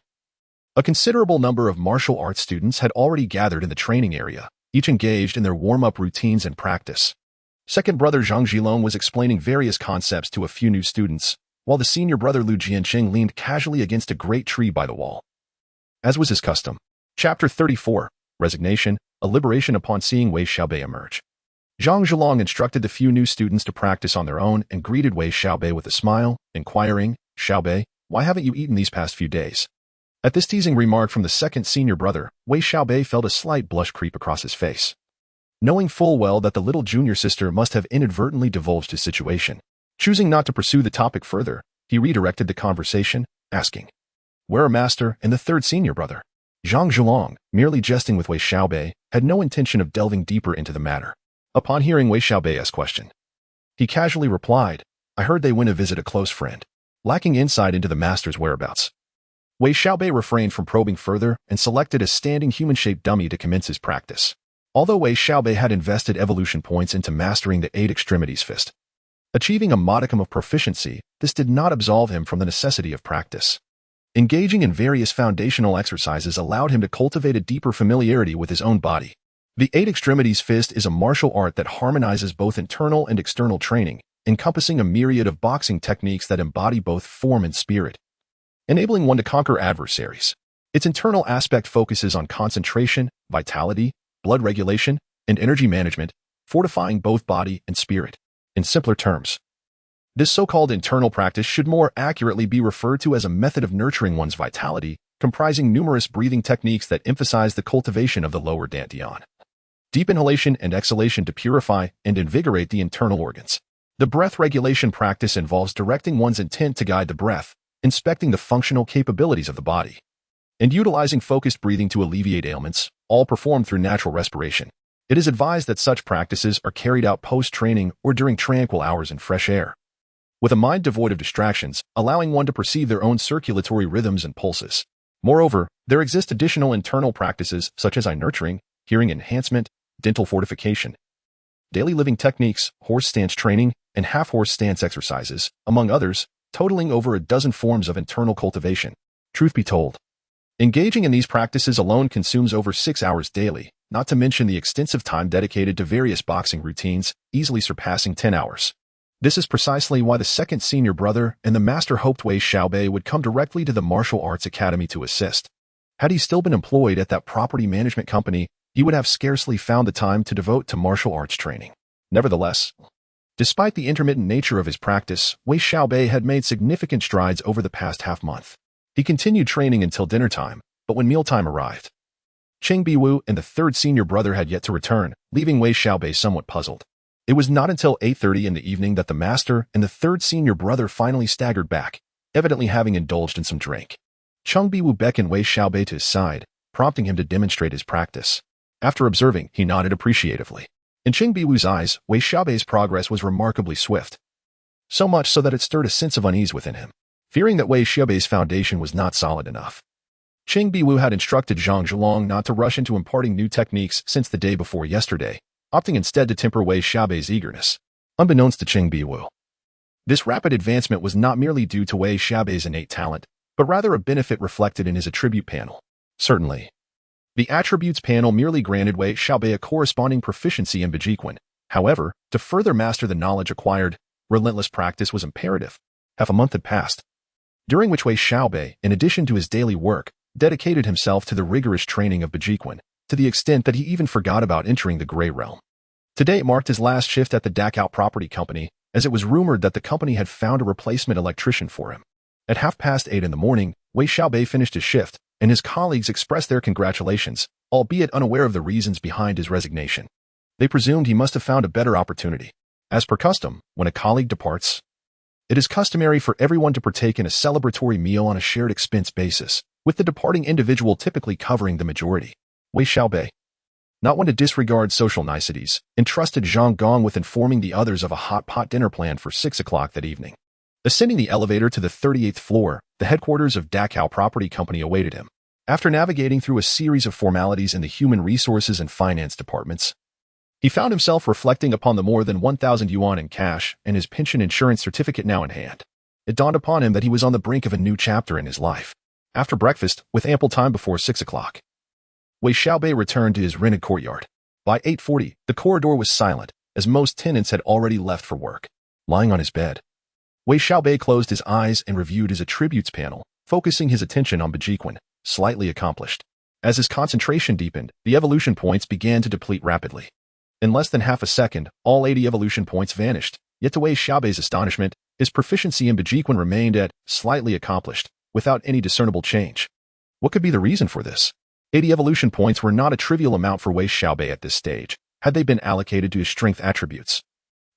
A considerable number of martial arts students had already gathered in the training area, each engaged in their warm-up routines and practice. Second brother Zhang Zhilong was explaining various concepts to a few new students, while the senior brother Lu Jianqing leaned casually against a great tree by the wall. As was his custom. Chapter 34, Resignation, a liberation upon seeing Wei Xiaobei emerge. Zhang Zhilong instructed the few new students to practice on their own and greeted Wei Xiaobei with a smile, inquiring, "Xiaobei, why haven't you eaten these past few days?" At this teasing remark from the second senior brother, Wei Xiaobei felt a slight blush creep across his face. Knowing full well that the little junior sister must have inadvertently divulged his situation, choosing not to pursue the topic further, he redirected the conversation, asking, "Where are master and the third senior brother?" Zhang Zhilong, merely jesting with Wei Xiaobei, had no intention of delving deeper into the matter. Upon hearing Wei Xiaobei's question, he casually replied, "I heard they went to visit a close friend," lacking insight into the master's whereabouts. Wei Xiaobei refrained from probing further and selected a standing human-shaped dummy to commence his practice. Although Wei Xiaobei had invested evolution points into mastering the 8 extremities fist, achieving a modicum of proficiency, this did not absolve him from the necessity of practice. Engaging in various foundational exercises allowed him to cultivate a deeper familiarity with his own body. The 8 extremities fist is a martial art that harmonizes both internal and external training, encompassing a myriad of boxing techniques that embody both form and spirit, enabling one to conquer adversaries. Its internal aspect focuses on concentration, vitality, blood regulation, and energy management, fortifying both body and spirit. In simpler terms, this so-called internal practice should more accurately be referred to as a method of nurturing one's vitality, comprising numerous breathing techniques that emphasize the cultivation of the lower dantian. Deep inhalation and exhalation to purify and invigorate the internal organs. The breath regulation practice involves directing one's intent to guide the breath, inspecting the functional capabilities of the body, and utilizing focused breathing to alleviate ailments, all performed through natural respiration. It is advised that such practices are carried out post-training or during tranquil hours in fresh air, with a mind devoid of distractions, allowing one to perceive their own circulatory rhythms and pulses. Moreover, there exist additional internal practices such as eye nurturing, hearing enhancement, dental fortification, daily living techniques, horse stance training, and half-horse stance exercises, among others, totaling over a dozen forms of internal cultivation. Truth be told, engaging in these practices alone consumes over 6 hours daily, not to mention the extensive time dedicated to various boxing routines, easily surpassing 10 hours. This is precisely why the second senior brother and the master hoped Wei Xiaobei would come directly to the Martial Arts Academy to assist. Had he still been employed at that property management company, he would have scarcely found the time to devote to martial arts training. Nevertheless, despite the intermittent nature of his practice, Wei Xiaobei had made significant strides over the past half-month. He continued training until dinner time, but when mealtime arrived, Cheng Biwu and the third senior brother had yet to return, leaving Wei Xiaobei somewhat puzzled. It was not until 8:30 in the evening that the master and the third senior brother finally staggered back, evidently having indulged in some drink. Cheng Biwu beckoned Wei Xiaobei to his side, prompting him to demonstrate his practice. After observing, he nodded appreciatively. In Cheng Biwu's eyes, Wei Xiaobei's progress was remarkably swift, so much so that it stirred a sense of unease within him, fearing that Wei Xiaobei's foundation was not solid enough. Cheng Biwu had instructed Zhang Zhilong not to rush into imparting new techniques since the day before yesterday, opting instead to temper Wei Xiaobei's eagerness. Unbeknownst to Cheng Biwu, this rapid advancement was not merely due to Wei Xiaobei's innate talent, but rather a benefit reflected in his attribute panel. Certainly, the attributes panel merely granted Wei Xiaobei a corresponding proficiency in Bejiquan. However, to further master the knowledge acquired, relentless practice was imperative. Half a month had passed, during which Wei Xiaobei, in addition to his daily work, dedicated himself to the rigorous training of Bejiquan, to the extent that he even forgot about entering the Gray Realm. Today marked his last shift at the Dachau Property Company, as it was rumored that the company had found a replacement electrician for him. At 8:30 in the morning, Wei Xiaobei finished his shift, and his colleagues expressed their congratulations, albeit unaware of the reasons behind his resignation. They presumed he must have found a better opportunity. As per custom, when a colleague departs, it is customary for everyone to partake in a celebratory meal on a shared expense basis, with the departing individual typically covering the majority. Wei Xiaobei, not one to disregard social niceties, entrusted Zhang Gong with informing the others of a hot pot dinner plan for 6 o'clock that evening. Ascending the elevator to the 38th floor, the headquarters of Dachau Property Company awaited him. After navigating through a series of formalities in the human resources and finance departments, he found himself reflecting upon the more than 1,000 yuan in cash and his pension insurance certificate now in hand. It dawned upon him that he was on the brink of a new chapter in his life. After breakfast, with ample time before 6 o'clock, Wei Xiaobei returned to his rented courtyard. By 8:40, the corridor was silent, as most tenants had already left for work. Lying on his bed, Wei Xiaobei closed his eyes and reviewed his attributes panel, focusing his attention on Bejiquan, slightly accomplished. As his concentration deepened, the evolution points began to deplete rapidly. In less than half a second, all 80 evolution points vanished, yet to Wei Xiaobei's astonishment, his proficiency in Bejiquan remained at slightly accomplished, without any discernible change. What could be the reason for this? 80 evolution points were not a trivial amount for Wei Xiaobei at this stage, had they been allocated to his strength attributes.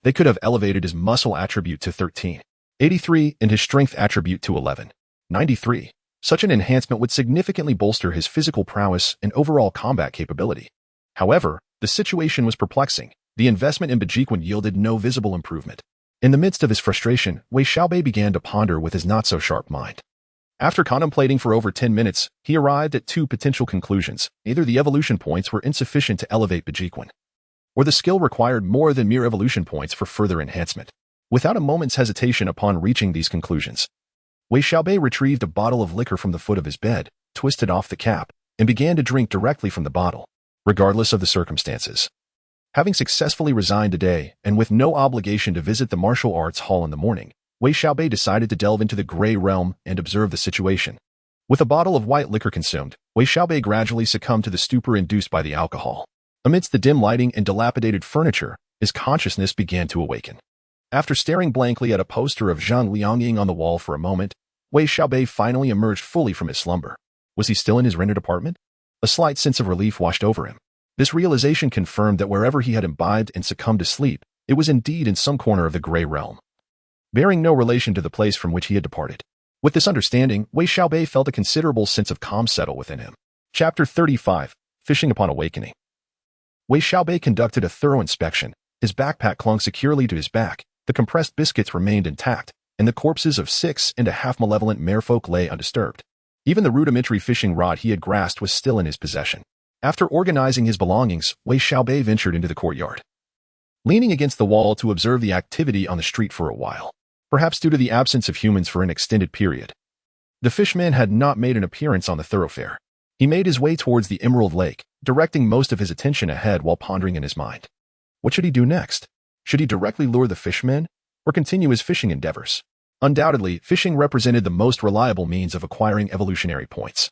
They could have elevated his muscle attribute to 13, 83, and his strength attribute to 11, 93. Such an enhancement would significantly bolster his physical prowess and overall combat capability. However, the situation was perplexing. The investment in Bejiquan yielded no visible improvement. In the midst of his frustration, Wei Xiaobei began to ponder with his not-so-sharp mind. After contemplating for over 10 minutes, he arrived at two potential conclusions. Either the evolution points were insufficient to elevate Bejiquan, or the skill required more than mere evolution points for further enhancement. Without a moment's hesitation upon reaching these conclusions, Wei Xiaobei retrieved a bottle of liquor from the foot of his bed, twisted off the cap, and began to drink directly from the bottle, regardless of the circumstances. Having successfully resigned today, and with no obligation to visit the martial arts hall in the morning, Wei Xiaobei decided to delve into the gray realm and observe the situation. With a bottle of white liquor consumed, Wei Xiaobei gradually succumbed to the stupor induced by the alcohol. Amidst the dim lighting and dilapidated furniture, his consciousness began to awaken. After staring blankly at a poster of Zhang Liangying on the wall for a moment, Wei Xiaobei finally emerged fully from his slumber. Was he still in his rented apartment? A slight sense of relief washed over him. This realization confirmed that wherever he had imbibed and succumbed to sleep, it was indeed in some corner of the gray realm, bearing no relation to the place from which he had departed. With this understanding, Wei Xiaobei felt a considerable sense of calm settle within him. Chapter 35. Fishing upon Awakening. Wei Xiaobei conducted a thorough inspection. His backpack clung securely to his back, the compressed biscuits remained intact, and the corpses of 6.5 malevolent merfolk lay undisturbed. Even the rudimentary fishing rod he had grasped was still in his possession. After organizing his belongings, Wei Xiaobei ventured into the courtyard, leaning against the wall to observe the activity on the street for a while. Perhaps due to the absence of humans for an extended period, the fishman had not made an appearance on the thoroughfare. He made his way towards the Emerald Lake, directing most of his attention ahead while pondering in his mind. What should he do next? Should he directly lure the fishmen, or continue his fishing endeavors? Undoubtedly, fishing represented the most reliable means of acquiring evolutionary points.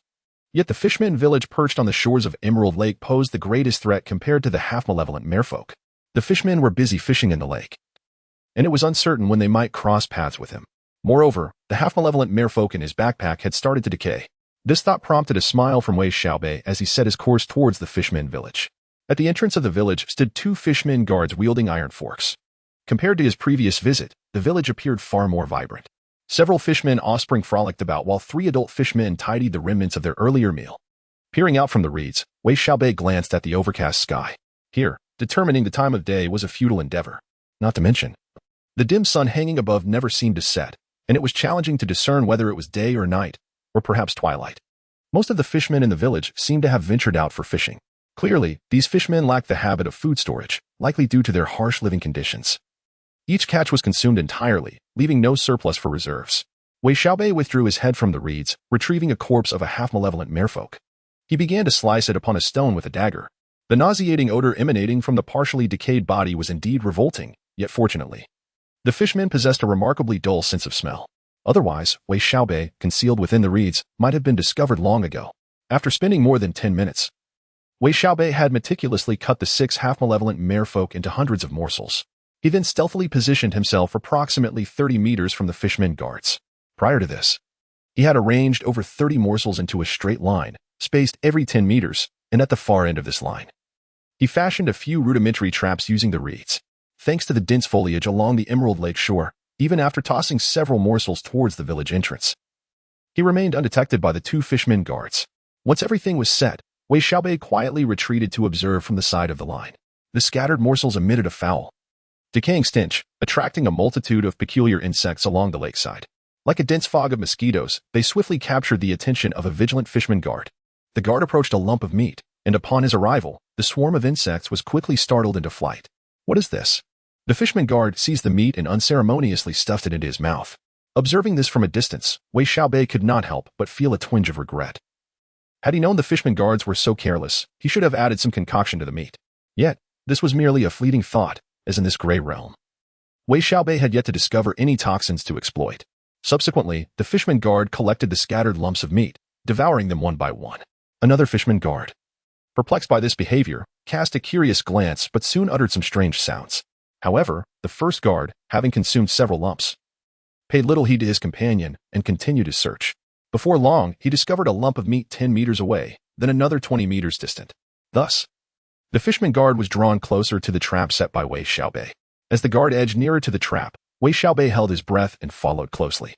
Yet the fishmen village perched on the shores of Emerald Lake posed the greatest threat compared to the half-malevolent merfolk. The fishmen were busy fishing in the lake, and it was uncertain when they might cross paths with him. Moreover, the half-malevolent merfolk in his backpack had started to decay. This thought prompted a smile from Wei Xiaobei as he set his course towards the fishmen village. At the entrance of the village stood two fishmen guards wielding iron forks. Compared to his previous visit, the village appeared far more vibrant. Several fishmen offspring frolicked about while 3 adult fishmen tidied the remnants of their earlier meal. Peering out from the reeds, Wei Xiaobei glanced at the overcast sky. Here, determining the time of day was a futile endeavor. Not to mention, the dim sun hanging above never seemed to set, and it was challenging to discern whether it was day or night, or perhaps twilight. Most of the fishmen in the village seemed to have ventured out for fishing. Clearly, these fishmen lacked the habit of food storage, likely due to their harsh living conditions. Each catch was consumed entirely, leaving no surplus for reserves. Wei Xiaobei withdrew his head from the reeds, retrieving a corpse of a half-malevolent merfolk. He began to slice it upon a stone with a dagger. The nauseating odor emanating from the partially decayed body was indeed revolting, yet fortunately, the fishmen possessed a remarkably dull sense of smell. Otherwise, Wei Xiaobei, concealed within the reeds, might have been discovered long ago. After spending more than 10 minutes, Wei Xiaobei had meticulously cut the 6 half-malevolent merfolk into hundreds of morsels. He then stealthily positioned himself approximately 30 meters from the fishmen guards. Prior to this, he had arranged over 30 morsels into a straight line, spaced every 10 meters, and at the far end of this line, he fashioned a few rudimentary traps using the reeds. Thanks to the dense foliage along the Emerald Lake shore, even after tossing several morsels towards the village entrance, he remained undetected by the 2 fishmen guards. Once everything was set, Wei Xiaobei quietly retreated to observe from the side of the line. The scattered morsels emitted a foul, decaying stench, attracting a multitude of peculiar insects along the lakeside. Like a dense fog of mosquitoes, they swiftly captured the attention of a vigilant fisherman guard. The guard approached a lump of meat, and upon his arrival, the swarm of insects was quickly startled into flight. What is this? The fisherman guard seized the meat and unceremoniously stuffed it into his mouth. Observing this from a distance, Wei Xiaobei could not help but feel a twinge of regret. Had he known the fishman guards were so careless, he should have added some concoction to the meat. Yet, this was merely a fleeting thought, as in this gray realm. Wei Xiaobei had yet to discover any toxins to exploit. Subsequently, the fishman guard collected the scattered lumps of meat, devouring them one by one. Another fishman guard, perplexed by this behavior, cast a curious glance but soon uttered some strange sounds. However, the first guard, having consumed several lumps, paid little heed to his companion and continued his search. Before long, he discovered a lump of meat 10 meters away, then another 20 meters distant. Thus, the fishman guard was drawn closer to the trap set by Wei Xiaobei. As the guard edged nearer to the trap, Wei Xiaobei held his breath and followed closely.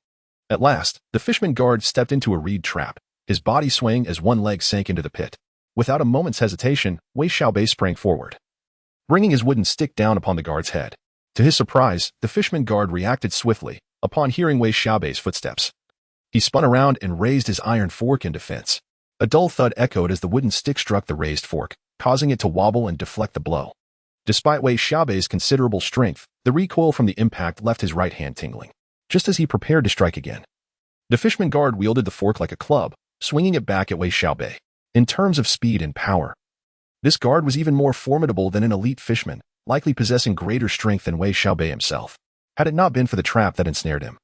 At last, the fishman guard stepped into a reed trap, his body swaying as one leg sank into the pit. Without a moment's hesitation, Wei Xiaobei sprang forward, bringing his wooden stick down upon the guard's head. To his surprise, the fishman guard reacted swiftly upon hearing Wei Xiaobei's footsteps. He spun around and raised his iron fork in defense. A dull thud echoed as the wooden stick struck the raised fork, causing it to wobble and deflect the blow. Despite Wei Xiaobei's considerable strength, the recoil from the impact left his right hand tingling. Just as he prepared to strike again, the fishman guard wielded the fork like a club, swinging it back at Wei Xiaobei. In terms of speed and power, this guard was even more formidable than an elite fishman, likely possessing greater strength than Wei Xiaobei himself, had it not been for the trap that ensnared him.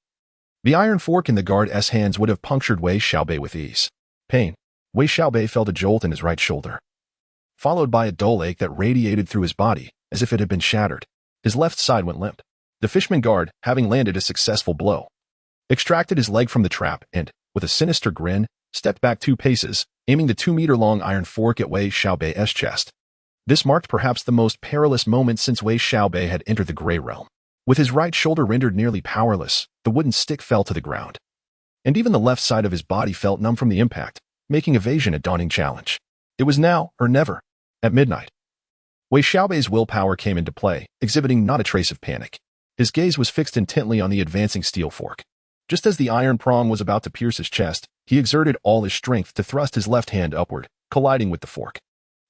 The iron fork in the guard's hands would have punctured Wei Xiaobei with ease. Pain. Wei Xiaobei felt a jolt in his right shoulder, followed by a dull ache that radiated through his body, as if it had been shattered. His left side went limp. The fishman guard, having landed a successful blow, extracted his leg from the trap and, with a sinister grin, stepped back 2 paces, aiming the 2-meter-long iron fork at Wei Xiaobei's chest. This marked perhaps the most perilous moment since Wei Xiaobei had entered the gray realm. With his right shoulder rendered nearly powerless, the wooden stick fell to the ground, and even the left side of his body felt numb from the impact, making evasion a daunting challenge. It was now or never. At midnight, Wei Xiaobei's willpower came into play, exhibiting not a trace of panic. His gaze was fixed intently on the advancing steel fork. Just as the iron prong was about to pierce his chest, he exerted all his strength to thrust his left hand upward, colliding with the fork.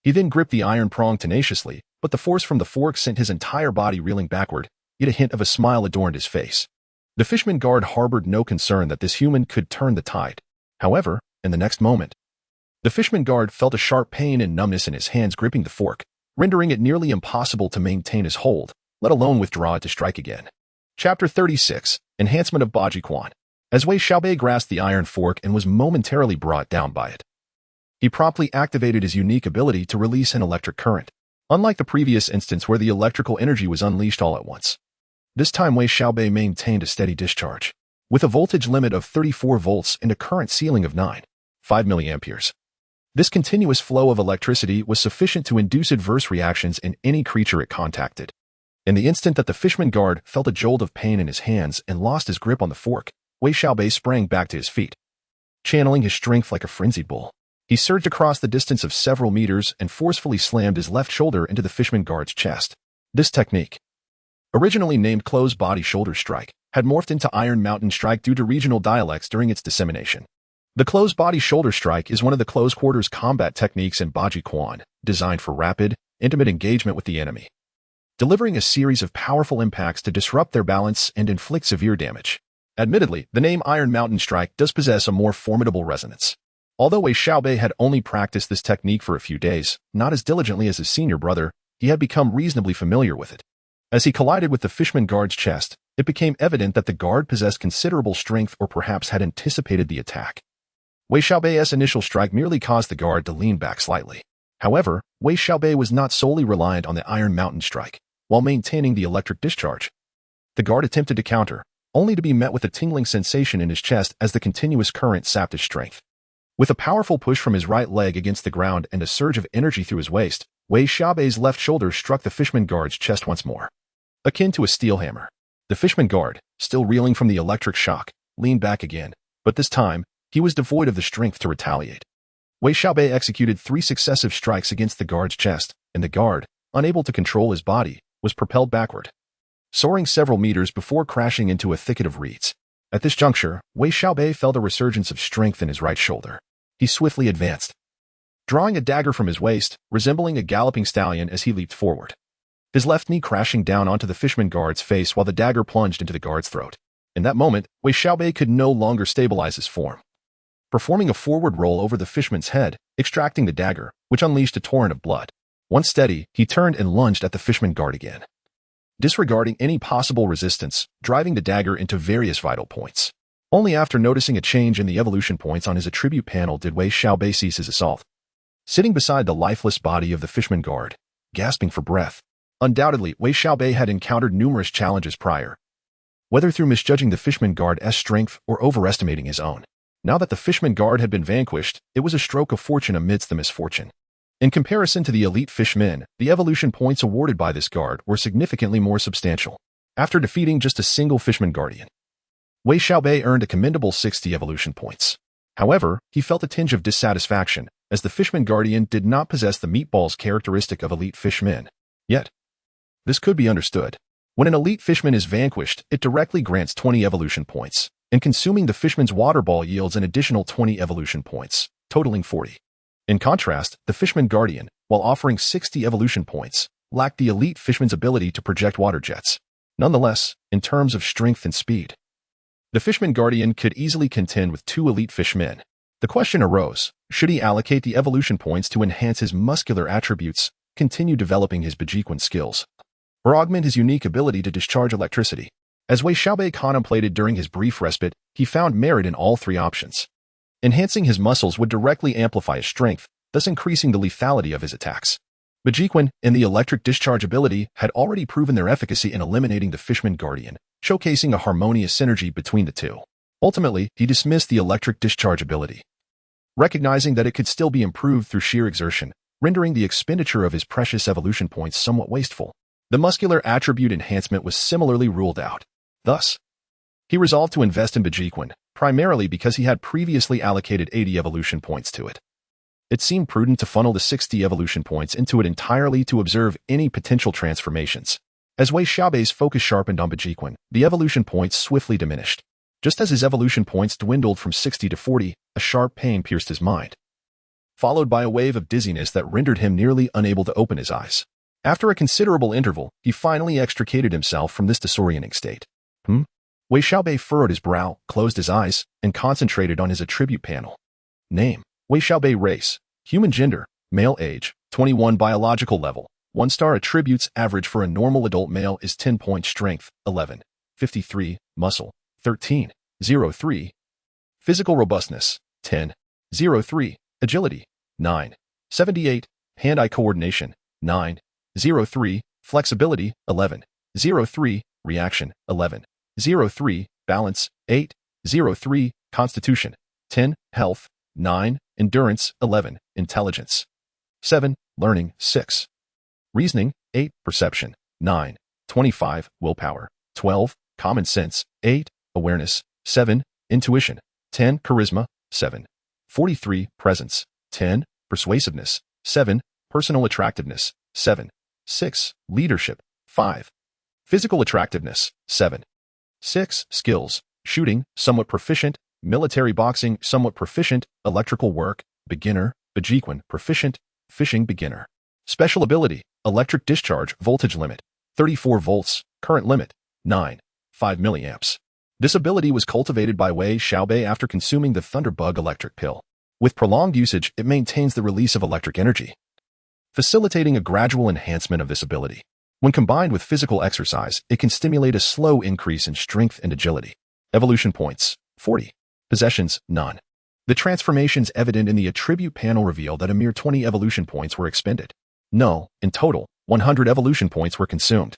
He then gripped the iron prong tenaciously, but the force from the fork sent his entire body reeling backward, yet a hint of a smile adorned his face. The fishman guard harbored no concern that this human could turn the tide. However, in the next moment, the fishman guard felt a sharp pain and numbness in his hands gripping the fork, rendering it nearly impossible to maintain his hold, let alone withdraw it to strike again. Chapter 36, Enhancement of Baji Quan. As Wei Xiaobei grasped the iron fork and was momentarily brought down by it, he promptly activated his unique ability to release an electric current. Unlike the previous instance where the electrical energy was unleashed all at once, this time Wei Xiaobei maintained a steady discharge, with a voltage limit of 34 volts and a current ceiling of 9.5 milliamperes. This continuous flow of electricity was sufficient to induce adverse reactions in any creature it contacted. In the instant that the fishman guard felt a jolt of pain in his hands and lost his grip on the fork, Wei Xiaobei sprang back to his feet. Channeling his strength like a frenzied bull, he surged across the distance of several meters and forcefully slammed his left shoulder into the fishman guard's chest. This technique, originally named Close Body Shoulder Strike, had morphed into Iron Mountain Strike due to regional dialects during its dissemination. The Close Body Shoulder Strike is one of the close quarters combat techniques in Baji Quan, designed for rapid, intimate engagement with the enemy, delivering a series of powerful impacts to disrupt their balance and inflict severe damage. Admittedly, the name Iron Mountain Strike does possess a more formidable resonance. Although Wei Xiaobei had only practiced this technique for a few days, not as diligently as his senior brother, he had become reasonably familiar with it. As he collided with the fishman guard's chest, it became evident that the guard possessed considerable strength or perhaps had anticipated the attack. Wei Xiaobei's initial strike merely caused the guard to lean back slightly. However, Wei Xiaobei was not solely reliant on the Iron Mountain Strike. While maintaining the electric discharge, the guard attempted to counter, only to be met with a tingling sensation in his chest as the continuous current sapped his strength. With a powerful push from his right leg against the ground and a surge of energy through his waist, Wei Xiaobei's left shoulder struck the fishman guard's chest once more, akin to a steel hammer. The fishman guard, still reeling from the electric shock, leaned back again, but this time, he was devoid of the strength to retaliate. Wei Xiaobei executed 3 successive strikes against the guard's chest, and the guard, unable to control his body, was propelled backward, soaring several meters before crashing into a thicket of reeds. At this juncture, Wei Xiaobei felt a resurgence of strength in his right shoulder. He swiftly advanced, drawing a dagger from his waist, resembling a galloping stallion as he leaped forward, his left knee crashing down onto the fishman guard's face while the dagger plunged into the guard's throat. In that moment, Wei Xiaobei could no longer stabilize his form. Performing a forward roll over the fisherman's head, extracting the dagger, which unleashed a torrent of blood. Once steady, he turned and lunged at the fisherman guard again, disregarding any possible resistance, driving the dagger into various vital points. Only after noticing a change in the evolution points on his attribute panel did Wei Xiaobei cease his assault. Sitting beside the lifeless body of the fisherman guard, gasping for breath. Undoubtedly, Wei Xiaobei had encountered numerous challenges prior, whether through misjudging the fisherman guard's strength or overestimating his own. Now that the fisherman guard had been vanquished, it was a stroke of fortune amidst the misfortune. In comparison to the elite fishmen, the evolution points awarded by this guard were significantly more substantial. After defeating just a single fisherman guardian, Wei Xiaobei earned a commendable 60 evolution points. However, he felt a tinge of dissatisfaction, as the fisherman guardian did not possess the meatballs characteristic of elite fishmen. Yet, this could be understood. When an elite fishman is vanquished, it directly grants 20 evolution points, and consuming the fishman's water ball yields an additional 20 evolution points, totaling 40. In contrast, the Fishman Guardian, while offering 60 evolution points, lacked the elite fishman's ability to project water jets. Nonetheless, in terms of strength and speed, the Fishman Guardian could easily contend with 2 elite fishmen. The question arose, should he allocate the evolution points to enhance his muscular attributes, continue developing his Bejiquan skills, or augment his unique ability to discharge electricity? As Wei Xiaobei contemplated during his brief respite, he found merit in all 3 options. Enhancing his muscles would directly amplify his strength, thus increasing the lethality of his attacks. Bejiquan and the electric discharge ability had already proven their efficacy in eliminating the Fishman Guardian, showcasing a harmonious synergy between the two. Ultimately, he dismissed the electric discharge ability, recognizing that it could still be improved through sheer exertion, rendering the expenditure of his precious evolution points somewhat wasteful. The muscular attribute enhancement was similarly ruled out. Thus, he resolved to invest in Bejiquan, primarily because he had previously allocated 80 evolution points to it. It seemed prudent to funnel the 60 evolution points into it entirely to observe any potential transformations. As Wei Xiaobei's focus sharpened on Bejiquan, the evolution points swiftly diminished. Just as his evolution points dwindled from 60 to 40, a sharp pain pierced his mind, followed by a wave of dizziness that rendered him nearly unable to open his eyes. After a considerable interval, he finally extricated himself from this disorienting state. Wei Xiaobei furrowed his brow, closed his eyes, and concentrated on his attribute panel. Name: Wei Xiaobei. Race: human. Gender: male. Age: 21. Biological level: 1-star. Attributes: average for a normal adult male is 10 point. Strength: 11. 53. Muscle: 13. 03. Physical robustness: 10. 03. Agility: 9. 78. Hand-eye coordination: 9. 03. Flexibility: 11. 03. Reaction: 11. 03. Balance: 8. 03. Constitution: 10. Health: 9. Endurance: 11. Intelligence: 7. Learning: 6. Reasoning: 8. Perception: 9. 25. Willpower: 12. Common sense: 8. Awareness: 7. Intuition: 10. Charisma: 7. 43. Presence: 10. Persuasiveness: 7. Personal attractiveness: 7. 6. Leadership: 5. Physical attractiveness: 7. 6. Skills: shooting, somewhat proficient; military boxing, somewhat proficient; electrical work, beginner; Bejiquan, proficient; fishing, beginner. Special ability: electric discharge, voltage limit: 34 volts, current limit: 9.5 milliamps. This ability was cultivated by Wei Xiaobei after consuming the Thunderbug electric pill. With prolonged usage, it maintains the release of electric energy, facilitating a gradual enhancement of this ability. When combined with physical exercise, it can stimulate a slow increase in strength and agility. Evolution points: 40. Possessions: none. The transformations evident in the attribute panel reveal that a mere 20 evolution points were expended. No, in total, 100 evolution points were consumed,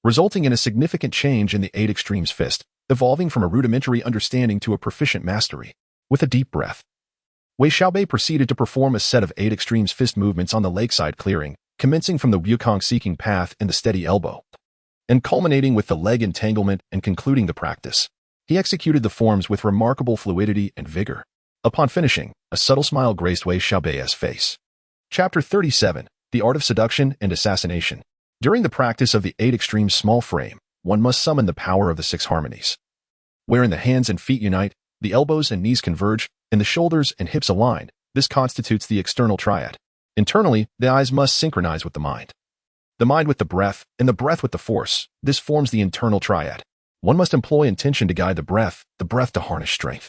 resulting in a significant change in the 8 Extremes Fist, evolving from a rudimentary understanding to a proficient mastery. With a deep breath, Wei Xiaobei proceeded to perform a set of 8 Extremes Fist movements on the lakeside clearing, commencing from the Wukong seeking path and the steady elbow, and culminating with the leg entanglement and concluding the practice. He executed the forms with remarkable fluidity and vigor. Upon finishing, a subtle smile graced Wei Xiaobei's face. Chapter 37: The Art of Seduction and Assassination. During the practice of the 8 Extremes Small Frame, one must summon the power of the 6 harmonies, wherein the hands and feet unite, the elbows and knees converge, and the shoulders and hips align. This constitutes the external triad. Internally, the eyes must synchronize with the mind with the breath, and the breath with the force. This forms the internal triad. One must employ intention to guide the breath to harness strength.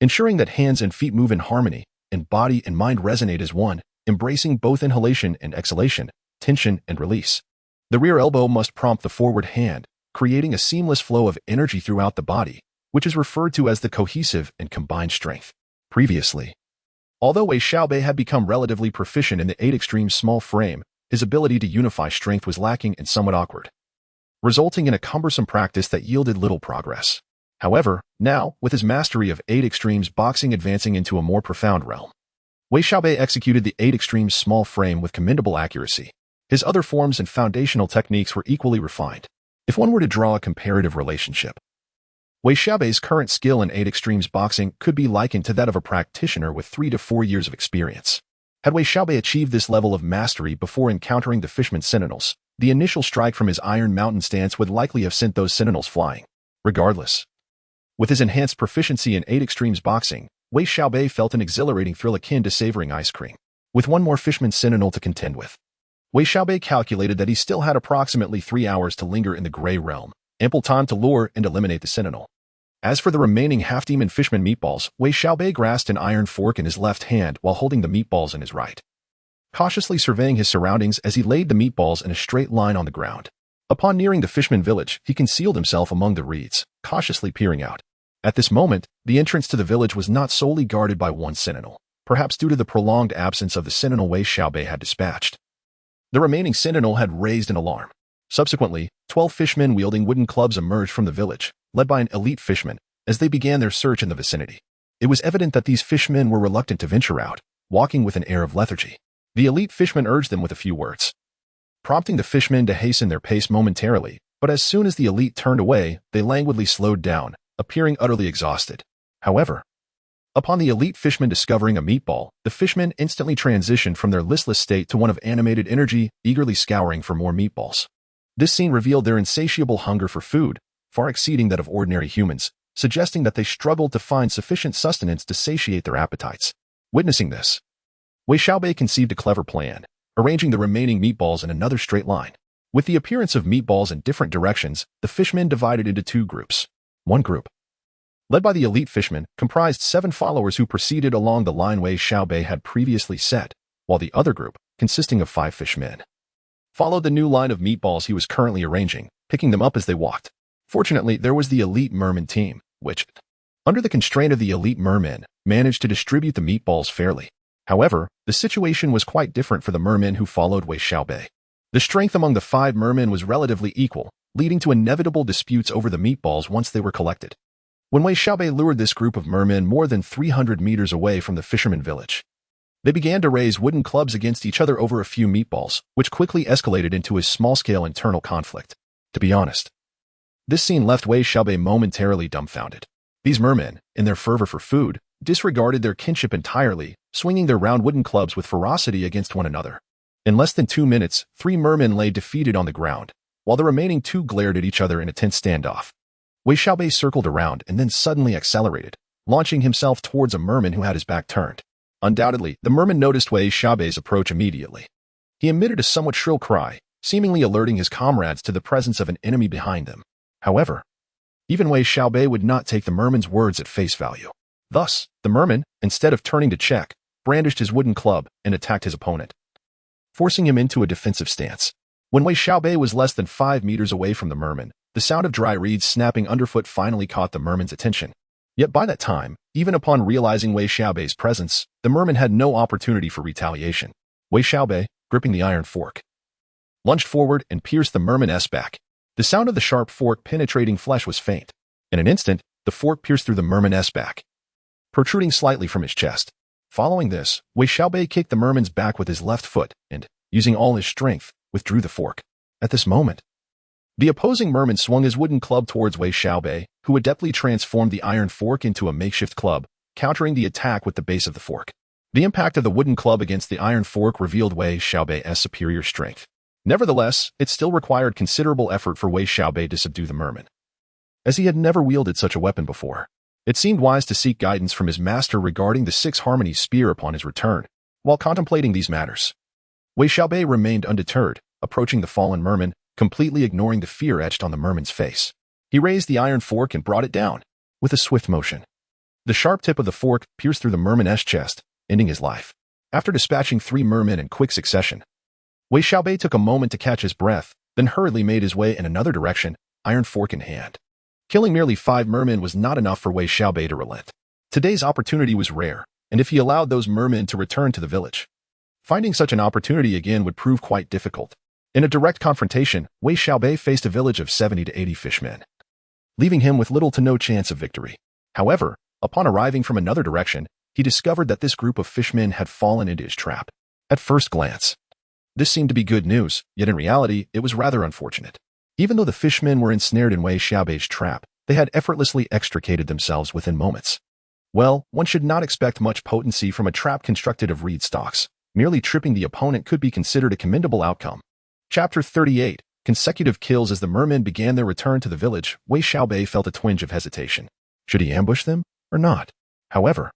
Ensuring that hands and feet move in harmony, and body and mind resonate as one, embracing both inhalation and exhalation, tension and release. The rear elbow must prompt the forward hand, creating a seamless flow of energy throughout the body, which is referred to as the cohesive and combined strength. Previously, although Wei Xiaobei had become relatively proficient in the 8 extreme small frame, his ability to unify strength was lacking and somewhat awkward, resulting in a cumbersome practice that yielded little progress. However, now, with his mastery of 8 extremes boxing advancing into a more profound realm, Wei Xiaobei executed the 8 extremes small frame with commendable accuracy. His other forms and foundational techniques were equally refined. If one were to draw a comparative relationship, Wei Xiaobei's current skill in 8 extremes boxing could be likened to that of a practitioner with 3 to 4 years of experience. Had Wei Xiaobei achieved this level of mastery before encountering the Fishman Sentinels, the initial strike from his Iron Mountain stance would likely have sent those Sentinels flying. Regardless, with his enhanced proficiency in 8 extremes boxing, Wei Xiaobei felt an exhilarating thrill akin to savoring ice cream. With one more Fishman Sentinel to contend with, Wei Xiaobei calculated that he still had approximately 3 hours to linger in the Gray Realm, ample time to lure and eliminate the Sentinel. As for the remaining half-demon Fishman meatballs, Wei Xiaobei grasped an iron fork in his left hand while holding the meatballs in his right, cautiously surveying his surroundings as he laid the meatballs in a straight line on the ground. Upon nearing the Fishman village, he concealed himself among the reeds, cautiously peering out. At this moment, the entrance to the village was not solely guarded by one sentinel, perhaps due to the prolonged absence of the sentinel Wei Xiaobei had dispatched. The remaining sentinel had raised an alarm. Subsequently, 12 fishmen wielding wooden clubs emerged from the village, led by an elite fishman, as they began their search in the vicinity. It was evident that these fishmen were reluctant to venture out, walking with an air of lethargy. The elite fishman urged them with a few words, prompting the fishmen to hasten their pace momentarily, but as soon as the elite turned away, they languidly slowed down, appearing utterly exhausted. However, upon the elite fishman discovering a meatball, the fishmen instantly transitioned from their listless state to one of animated energy, eagerly scouring for more meatballs. This scene revealed their insatiable hunger for food, far exceeding that of ordinary humans, suggesting that they struggled to find sufficient sustenance to satiate their appetites. Witnessing this, Wei Xiaobei conceived a clever plan, arranging the remaining meatballs in another straight line. With the appearance of meatballs in different directions, the fishmen divided into 2 groups. One group, led by the elite fishman, comprised 7 followers who proceeded along the line Wei Xiaobei had previously set, while the other group, consisting of 5 fishmen, followed the new line of meatballs he was currently arranging, picking them up as they walked. Fortunately, there was the elite merman team, which, under the constraint of the elite mermen, managed to distribute the meatballs fairly. However, the situation was quite different for the mermen who followed Wei Xiaobei. The strength among the 5 mermen was relatively equal, leading to inevitable disputes over the meatballs once they were collected. When Wei Xiaobei lured this group of mermen more than 300 meters away from the fisherman village, they began to raise wooden clubs against each other over a few meatballs, which quickly escalated into a small-scale internal conflict. To be honest, this scene left Wei Xiaobei momentarily dumbfounded. These mermen, in their fervor for food, disregarded their kinship entirely, swinging their round wooden clubs with ferocity against one another. In less than 2 minutes, 3 mermen lay defeated on the ground, while the remaining 2 glared at each other in a tense standoff. Wei Xiaobei circled around and then suddenly accelerated, launching himself towards a merman who had his back turned. Undoubtedly, the merman noticed Wei Xiaobei's approach immediately. He emitted a somewhat shrill cry, seemingly alerting his comrades to the presence of an enemy behind them. However, even Wei Xiaobei would not take the merman's words at face value. Thus, the merman, instead of turning to check, brandished his wooden club and attacked his opponent, forcing him into a defensive stance. When Wei Xiaobei was less than 5 meters away from the merman, the sound of dry reeds snapping underfoot finally caught the merman's attention. Yet by that time, even upon realizing Wei Xiaobei's presence, the merman had no opportunity for retaliation. Wei Xiaobei, gripping the iron fork, lunged forward and pierced the merman's back. The sound of the sharp fork penetrating flesh was faint. In an instant, the fork pierced through the merman's back, protruding slightly from his chest. Following this, Wei Xiaobei kicked the merman's back with his left foot and, using all his strength, withdrew the fork. At this moment, the opposing merman swung his wooden club towards Wei Xiaobei, who adeptly transformed the iron fork into a makeshift club, countering the attack with the base of the fork. The impact of the wooden club against the iron fork revealed Wei Xiaobei's superior strength. Nevertheless, it still required considerable effort for Wei Xiaobei to subdue the merman, as he had never wielded such a weapon before. It seemed wise to seek guidance from his master regarding the 6 Harmony spear upon his return. While contemplating these matters, Wei Xiaobei remained undeterred, approaching the fallen merman, completely ignoring the fear etched on the merman's face. He raised the iron fork and brought it down, with a swift motion. The sharp tip of the fork pierced through the merman's chest, ending his life. After dispatching 3 mermen in quick succession, Wei Xiaobei took a moment to catch his breath, then hurriedly made his way in another direction, iron fork in hand. Killing merely 5 mermen was not enough for Wei Xiaobei to relent. Today's opportunity was rare, and if he allowed those mermen to return to the village, finding such an opportunity again would prove quite difficult. In a direct confrontation, Wei Xiaobei faced a village of 70 to 80 fishmen, leaving him with little to no chance of victory. However, upon arriving from another direction, he discovered that this group of fishmen had fallen into his trap. At first glance, this seemed to be good news, yet in reality, it was rather unfortunate. Even though the fishmen were ensnared in Wei Xiaobei's trap, they had effortlessly extricated themselves within moments. Well, one should not expect much potency from a trap constructed of reed stalks. Merely tripping the opponent could be considered a commendable outcome. Chapter 38. Consecutive kills. As the mermen began their return to the village, Wei Xiaobei felt a twinge of hesitation. Should he ambush them, or not? However,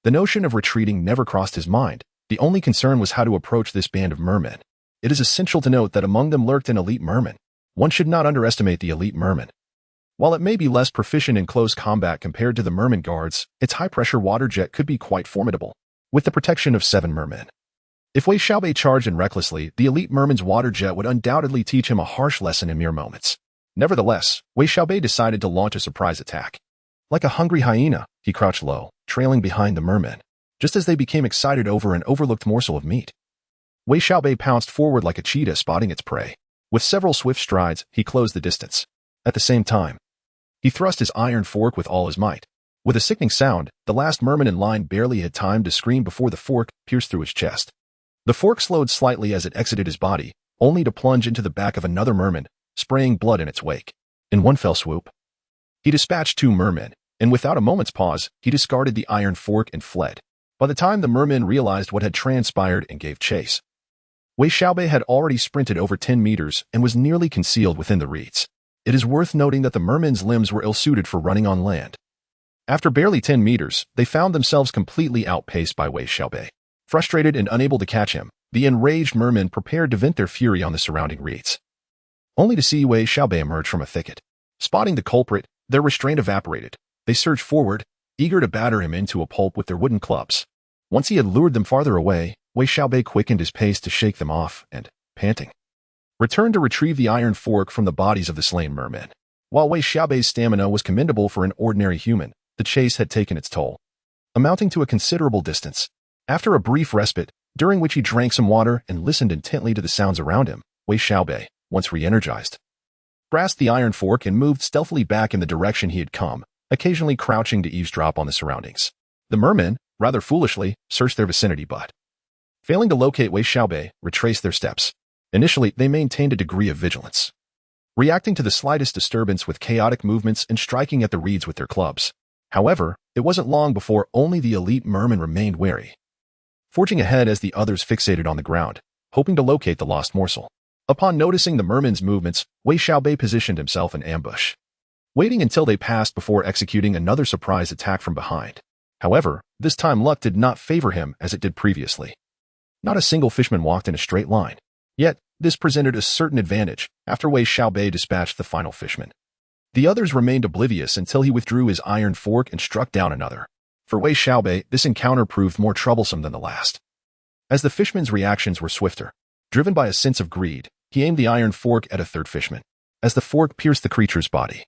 the notion of retreating never crossed his mind. The only concern was how to approach this band of mermen. It is essential to note that among them lurked an elite merman. One should not underestimate the elite merman. While it may be less proficient in close combat compared to the merman guards, its high-pressure water jet could be quite formidable, with the protection of 7 mermen. If Wei Xiaobei charged in recklessly, the elite merman's water jet would undoubtedly teach him a harsh lesson in mere moments. Nevertheless, Wei Xiaobei decided to launch a surprise attack. Like a hungry hyena, he crouched low, trailing behind the mermen, just as they became excited over an overlooked morsel of meat. Wei Xiaobei pounced forward like a cheetah spotting its prey. With several swift strides, he closed the distance. At the same time, he thrust his iron fork with all his might. With a sickening sound, the last merman in line barely had time to scream before the fork pierced through his chest. The fork slowed slightly as it exited his body, only to plunge into the back of another merman, spraying blood in its wake. In one fell swoop, he dispatched 2 mermen, and without a moment's pause, he discarded the iron fork and fled. By the time the mermen realized what had transpired and gave chase, Wei Xiaobei had already sprinted over 10 meters and was nearly concealed within the reeds. It is worth noting that the mermen's limbs were ill-suited for running on land. After barely 10 meters, they found themselves completely outpaced by Wei Xiaobei. Frustrated and unable to catch him, the enraged mermen prepared to vent their fury on the surrounding reeds, only to see Wei Xiaobei emerge from a thicket. Spotting the culprit, their restraint evaporated. They surged forward, eager to batter him into a pulp with their wooden clubs. Once he had lured them farther away, Wei Xiaobei quickened his pace to shake them off and, panting, returned to retrieve the iron fork from the bodies of the slain mermen. While Wei Xiaobei's stamina was commendable for an ordinary human, the chase had taken its toll, amounting to a considerable distance. After a brief respite, during which he drank some water and listened intently to the sounds around him, Wei Xiaobei, once re-energized, grasped the iron fork and moved stealthily back in the direction he had come, occasionally crouching to eavesdrop on the surroundings. The mermen, rather foolishly, searched their vicinity but, failing to locate Wei Xiaobei, retraced their steps. Initially, they maintained a degree of vigilance, reacting to the slightest disturbance with chaotic movements and striking at the reeds with their clubs. However, it wasn't long before only the elite merman remained wary, forging ahead as the others fixated on the ground, hoping to locate the lost morsel. Upon noticing the merman's movements, Wei Xiaobei positioned himself in ambush, waiting until they passed before executing another surprise attack from behind. However, this time luck did not favor him as it did previously. Not a single fishman walked in a straight line. Yet, this presented a certain advantage after Wei Xiaobei dispatched the final fishman. The others remained oblivious until he withdrew his iron fork and struck down another. For Wei Xiaobei, this encounter proved more troublesome than the last. As the fishman's reactions were swifter, driven by a sense of greed, he aimed the iron fork at a third fishman. As the fork pierced the creature's body,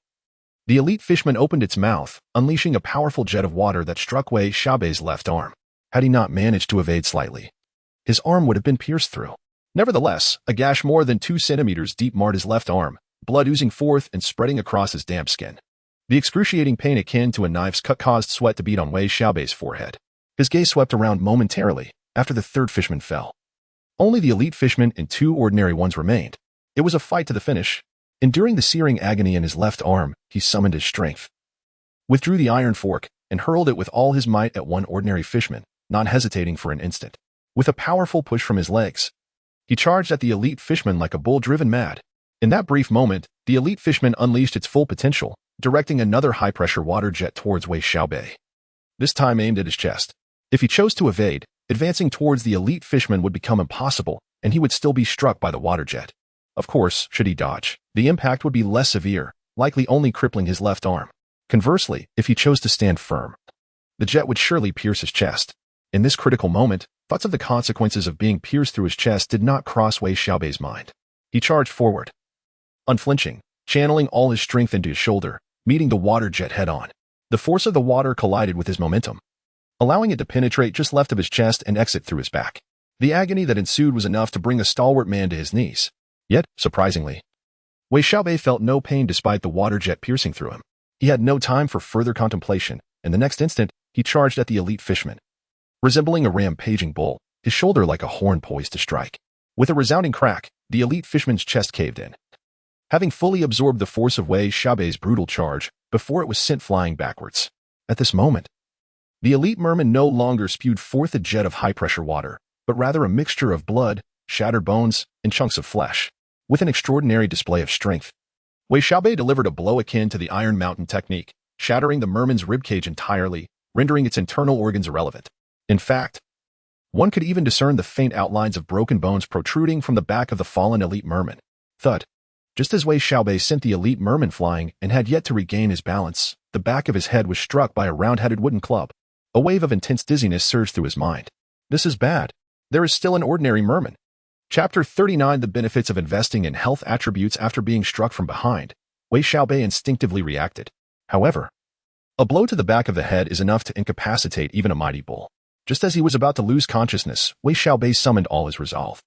the elite fishman opened its mouth, unleashing a powerful jet of water that struck Wei Xiaobei's left arm. Had he not managed to evade slightly, his arm would have been pierced through. Nevertheless, a gash more than 2 centimeters deep marred his left arm, blood oozing forth and spreading across his damp skin. The excruciating pain akin to a knife's cut caused sweat to bead on Wei Xiaobei's forehead. His gaze swept around momentarily after the third fishman fell. Only the elite fishman and 2 ordinary ones remained. It was a fight to the finish. Enduring the searing agony in his left arm, he summoned his strength, withdrew the iron fork, and hurled it with all his might at one ordinary fishman, not hesitating for an instant. With a powerful push from his legs, he charged at the elite fishman like a bull driven mad. In that brief moment, the elite fishman unleashed its full potential, directing another high-pressure water jet towards Wei Xiaobei, this time aimed at his chest. If he chose to evade, advancing towards the elite fishman would become impossible, and he would still be struck by the water jet. Of course, should he dodge, the impact would be less severe, likely only crippling his left arm. Conversely, if he chose to stand firm, the jet would surely pierce his chest. In this critical moment, thoughts of the consequences of being pierced through his chest did not cross Wei Xiaobei's mind. He charged forward, unflinching, channeling all his strength into his shoulder, meeting the water jet head-on. The force of the water collided with his momentum, allowing it to penetrate just left of his chest and exit through his back. The agony that ensued was enough to bring a stalwart man to his knees. Yet, surprisingly, Wei Xiaobei felt no pain despite the water jet piercing through him. He had no time for further contemplation, and the next instant, he charged at the elite fishman. Resembling a rampaging bull, his shoulder like a horn poised to strike. With a resounding crack, the elite fishman's chest caved in, having fully absorbed the force of Wei Xiaobei's brutal charge before it was sent flying backwards. At this moment, the elite merman no longer spewed forth a jet of high-pressure water, but rather a mixture of blood, shattered bones, and chunks of flesh. With an extraordinary display of strength, Wei Xiaobei delivered a blow akin to the Iron Mountain technique, shattering the merman's ribcage entirely, rendering its internal organs irrelevant. In fact, one could even discern the faint outlines of broken bones protruding from the back of the fallen elite merman. Thud. Just as Wei Xiaobei sent the elite merman flying and had yet to regain his balance, the back of his head was struck by a round-headed wooden club. A wave of intense dizziness surged through his mind. This is bad. There is still an ordinary merman. Chapter 39 The Benefits of Investing in Health Attributes After Being Struck from Behind. Wei Xiaobei instinctively reacted. However, a blow to the back of the head is enough to incapacitate even a mighty bull. Just as he was about to lose consciousness, Wei Xiaobei summoned all his resolve,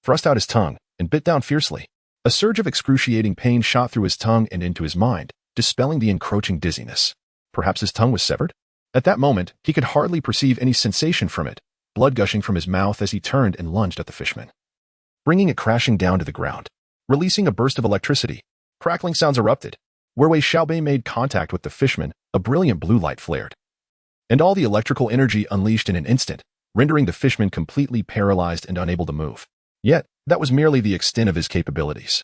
thrust out his tongue, and bit down fiercely. A surge of excruciating pain shot through his tongue and into his mind, dispelling the encroaching dizziness. Perhaps his tongue was severed? At that moment, he could hardly perceive any sensation from it, blood gushing from his mouth as he turned and lunged at the fishman, bringing it crashing down to the ground. Releasing a burst of electricity, crackling sounds erupted. Where Wei Xiaobei made contact with the fishman, a brilliant blue light flared, and all the electrical energy unleashed in an instant, rendering the fishman completely paralyzed and unable to move. Yet, that was merely the extent of his capabilities.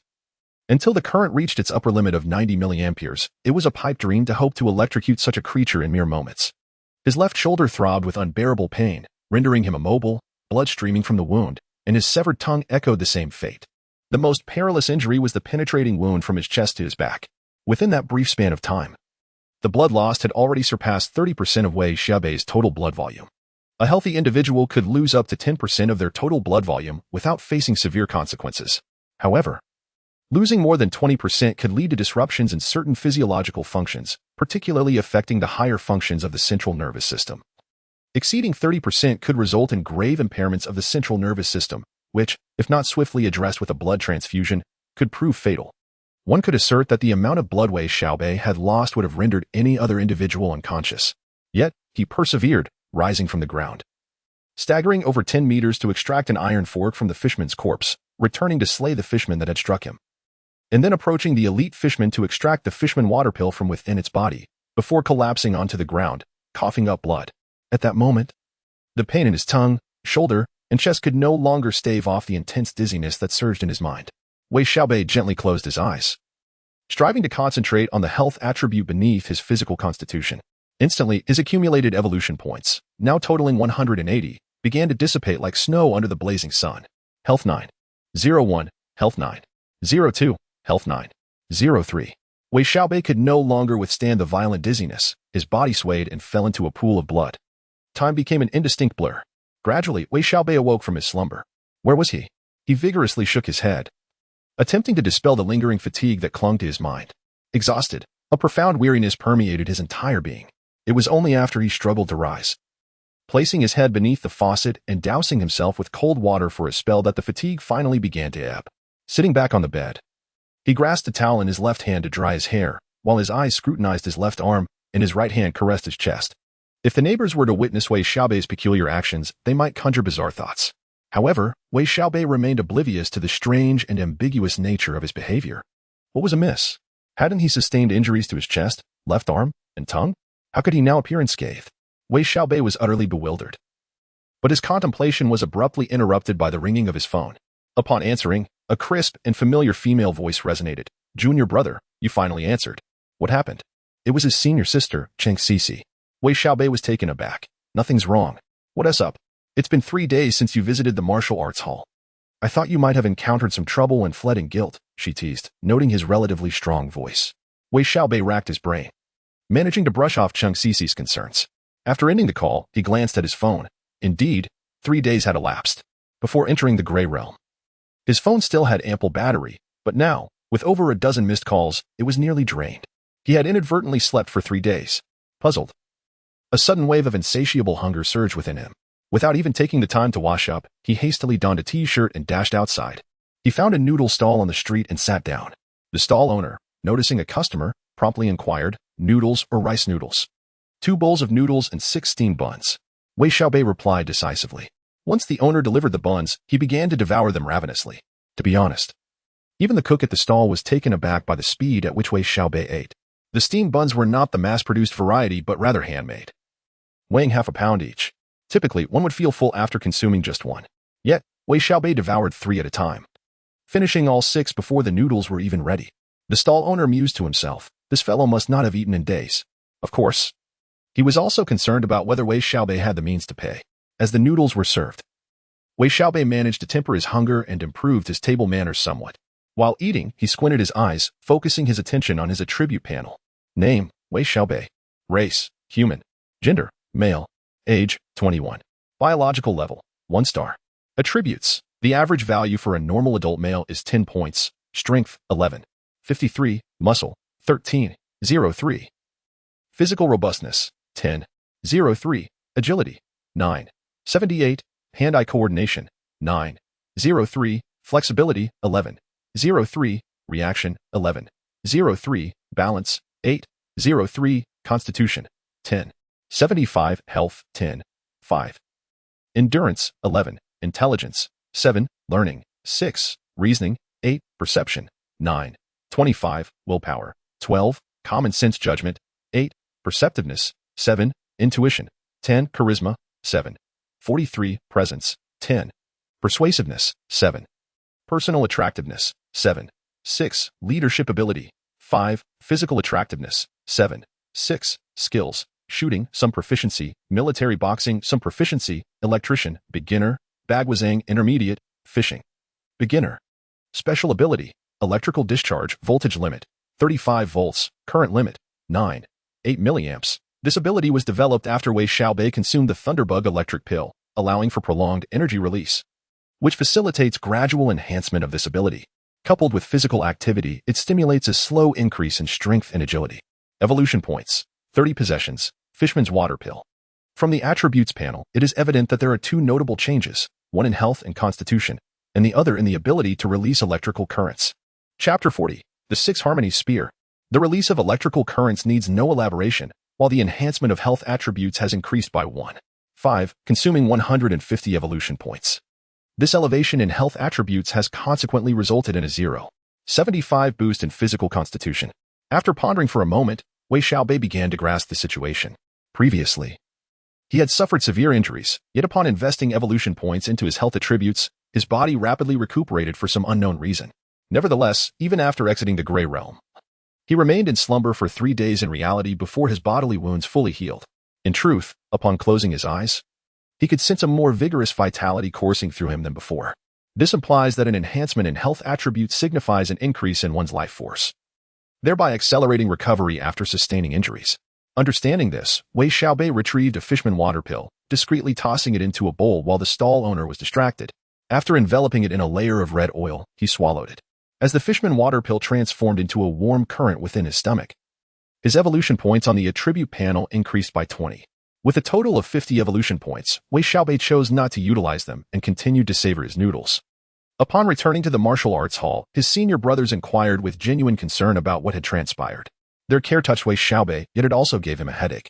Until the current reached its upper limit of 90 milliamperes, it was a pipe dream to hope to electrocute such a creature in mere moments. His left shoulder throbbed with unbearable pain, rendering him immobile, blood streaming from the wound, and his severed tongue echoed the same fate. The most perilous injury was the penetrating wound from his chest to his back. Within that brief span of time, the blood lost had already surpassed 30% of Wei Xiaobei's total blood volume. A healthy individual could lose up to 10% of their total blood volume without facing severe consequences. However, losing more than 20% could lead to disruptions in certain physiological functions, particularly affecting the higher functions of the central nervous system. Exceeding 30% could result in grave impairments of the central nervous system, which, if not swiftly addressed with a blood transfusion, could prove fatal. One could assert that the amount of blood Wei Xiaobei had lost would have rendered any other individual unconscious. Yet, he persevered, rising from the ground, staggering over 10 meters to extract an iron fork from the fishman's corpse, returning to slay the fishman that had struck him, and then approaching the elite fishman to extract the fishman water pill from within its body, before collapsing onto the ground, coughing up blood. At that moment, the pain in his tongue, shoulder, and chest could no longer stave off the intense dizziness that surged in his mind. Wei Xiaobei gently closed his eyes, striving to concentrate on the health attribute beneath his physical constitution. Instantly, his accumulated evolution points, now totaling 180, began to dissipate like snow under the blazing sun. Health 9. 01. Health 9. 02. Health 9. 03. Wei Xiaobei could no longer withstand the violent dizziness. His body swayed and fell into a pool of blood. Time became an indistinct blur. Gradually, Wei Xiaobei awoke from his slumber. Where was he? He vigorously shook his head, attempting to dispel the lingering fatigue that clung to his mind. Exhausted, a profound weariness permeated his entire being. It was only after he struggled to rise, placing his head beneath the faucet and dousing himself with cold water for a spell, that the fatigue finally began to ebb. Sitting back on the bed, he grasped a towel in his left hand to dry his hair, while his eyes scrutinized his left arm and his right hand caressed his chest. If the neighbors were to witness Wei Xiaobei's peculiar actions, they might conjure bizarre thoughts. However, Wei Xiaobei remained oblivious to the strange and ambiguous nature of his behavior. What was amiss? Hadn't he sustained injuries to his chest, left arm, and tongue? How could he now appear unscathed? Wei Xiaobei was utterly bewildered. But his contemplation was abruptly interrupted by the ringing of his phone. Upon answering, a crisp and familiar female voice resonated. "Junior brother, you finally answered. What happened?" It was his senior sister, Cheng Cece. Wei Xiaobei was taken aback. "Nothing's wrong. What's up? It's been 3 days since you visited the martial arts hall. I thought you might have encountered some trouble and fled in guilt," she teased, noting his relatively strong voice. Wei Xiaobei racked his brain, managing to brush off Cheng Cici's concerns. After ending the call, he glanced at his phone. Indeed, 3 days had elapsed before entering the gray realm. His phone still had ample battery, but now, with over a dozen missed calls, it was nearly drained. He had inadvertently slept for 3 days. Puzzled, a sudden wave of insatiable hunger surged within him. Without even taking the time to wash up, he hastily donned a t-shirt and dashed outside. He found a noodle stall on the street and sat down. The stall owner, noticing a customer, promptly inquired, "Noodles or rice noodles?" 2 bowls of noodles and 6 steamed buns. Wei Xiaobei replied decisively. Once the owner delivered the buns, he began to devour them ravenously. To be honest, even the cook at the stall was taken aback by the speed at which Wei Xiaobei ate. The steamed buns were not the mass-produced variety, but rather handmade, weighing half a pound each. Typically, one would feel full after consuming just one. Yet, Wei Xiaobei devoured 3 at a time, finishing all 6 before the noodles were even ready. The stall owner mused to himself, this fellow must not have eaten in days. Of course, he was also concerned about whether Wei Xiaobei had the means to pay. As the noodles were served, Wei Xiaobei managed to temper his hunger and improved his table manners somewhat. While eating, he squinted his eyes, focusing his attention on his attribute panel. Name, Wei Xiaobei. Race, human. Gender, male. Age, 21. Biological level, 1 star. Attributes. The average value for a normal adult male is 10 points. Strength, 11. 53. Muscle, 13. 03. Physical robustness, 10. 03. Agility, 9. 78. Hand-eye coordination, 9. 03. Flexibility, 11. 03. Reaction, 11. 03. Balance, 8. 03. Constitution, 10. 75. Health, 10. 5. Endurance, 11. Intelligence, 7. Learning, 6. Reasoning, 8. Perception, 9. 25. Willpower, 12. Common sense judgment, 8. Perceptiveness, 7. Intuition, 10. Charisma, 7. 43. Presence, 10. Persuasiveness, 7. Personal attractiveness, 7. 6. Leadership ability, 5. Physical attractiveness, 7. 6. Skills, shooting, some proficiency, military boxing, some proficiency, electrician, beginner, bagwazang, intermediate, fishing. Beginner. Special ability, electrical discharge, voltage limit, 35 volts, current limit, 9. 8 milliamps. This ability was developed after Wei Xiaobei consumed the Thunderbug electric pill, allowing for prolonged energy release, which facilitates gradual enhancement of this ability. Coupled with physical activity, it stimulates a slow increase in strength and agility. Evolution points, 30 possessions, Fishman's water pill. From the attributes panel, it is evident that there are 2 notable changes, one in health and constitution, and the other in the ability to release electrical currents. Chapter 40, the 6 Harmony Spear. The release of electrical currents needs no elaboration, while the enhancement of health attributes has increased by 1. 5, consuming 150 evolution points. This elevation in health attributes has consequently resulted in a 0.75 boost in physical constitution. After pondering for a moment, Wei Xiaobei began to grasp the situation. Previously, he had suffered severe injuries, yet upon investing evolution points into his health attributes, his body rapidly recuperated for some unknown reason. Nevertheless, even after exiting the gray realm, he remained in slumber for 3 days in reality before his bodily wounds fully healed. In truth, upon closing his eyes, he could sense a more vigorous vitality coursing through him than before. This implies that an enhancement in health attributes signifies an increase in one's life force, thereby accelerating recovery after sustaining injuries. Understanding this, Wei Xiaobei retrieved a Fishman water pill, discreetly tossing it into a bowl while the stall owner was distracted. After enveloping it in a layer of red oil, he swallowed it. As the Fishman water pill transformed into a warm current within his stomach, his evolution points on the attribute panel increased by 20. With a total of 50 evolution points, Wei Xiaobei chose not to utilize them and continued to savor his noodles. Upon returning to the martial arts hall, his senior brothers inquired with genuine concern about what had transpired. Their care touched Wei Xiaobei, yet it also gave him a headache,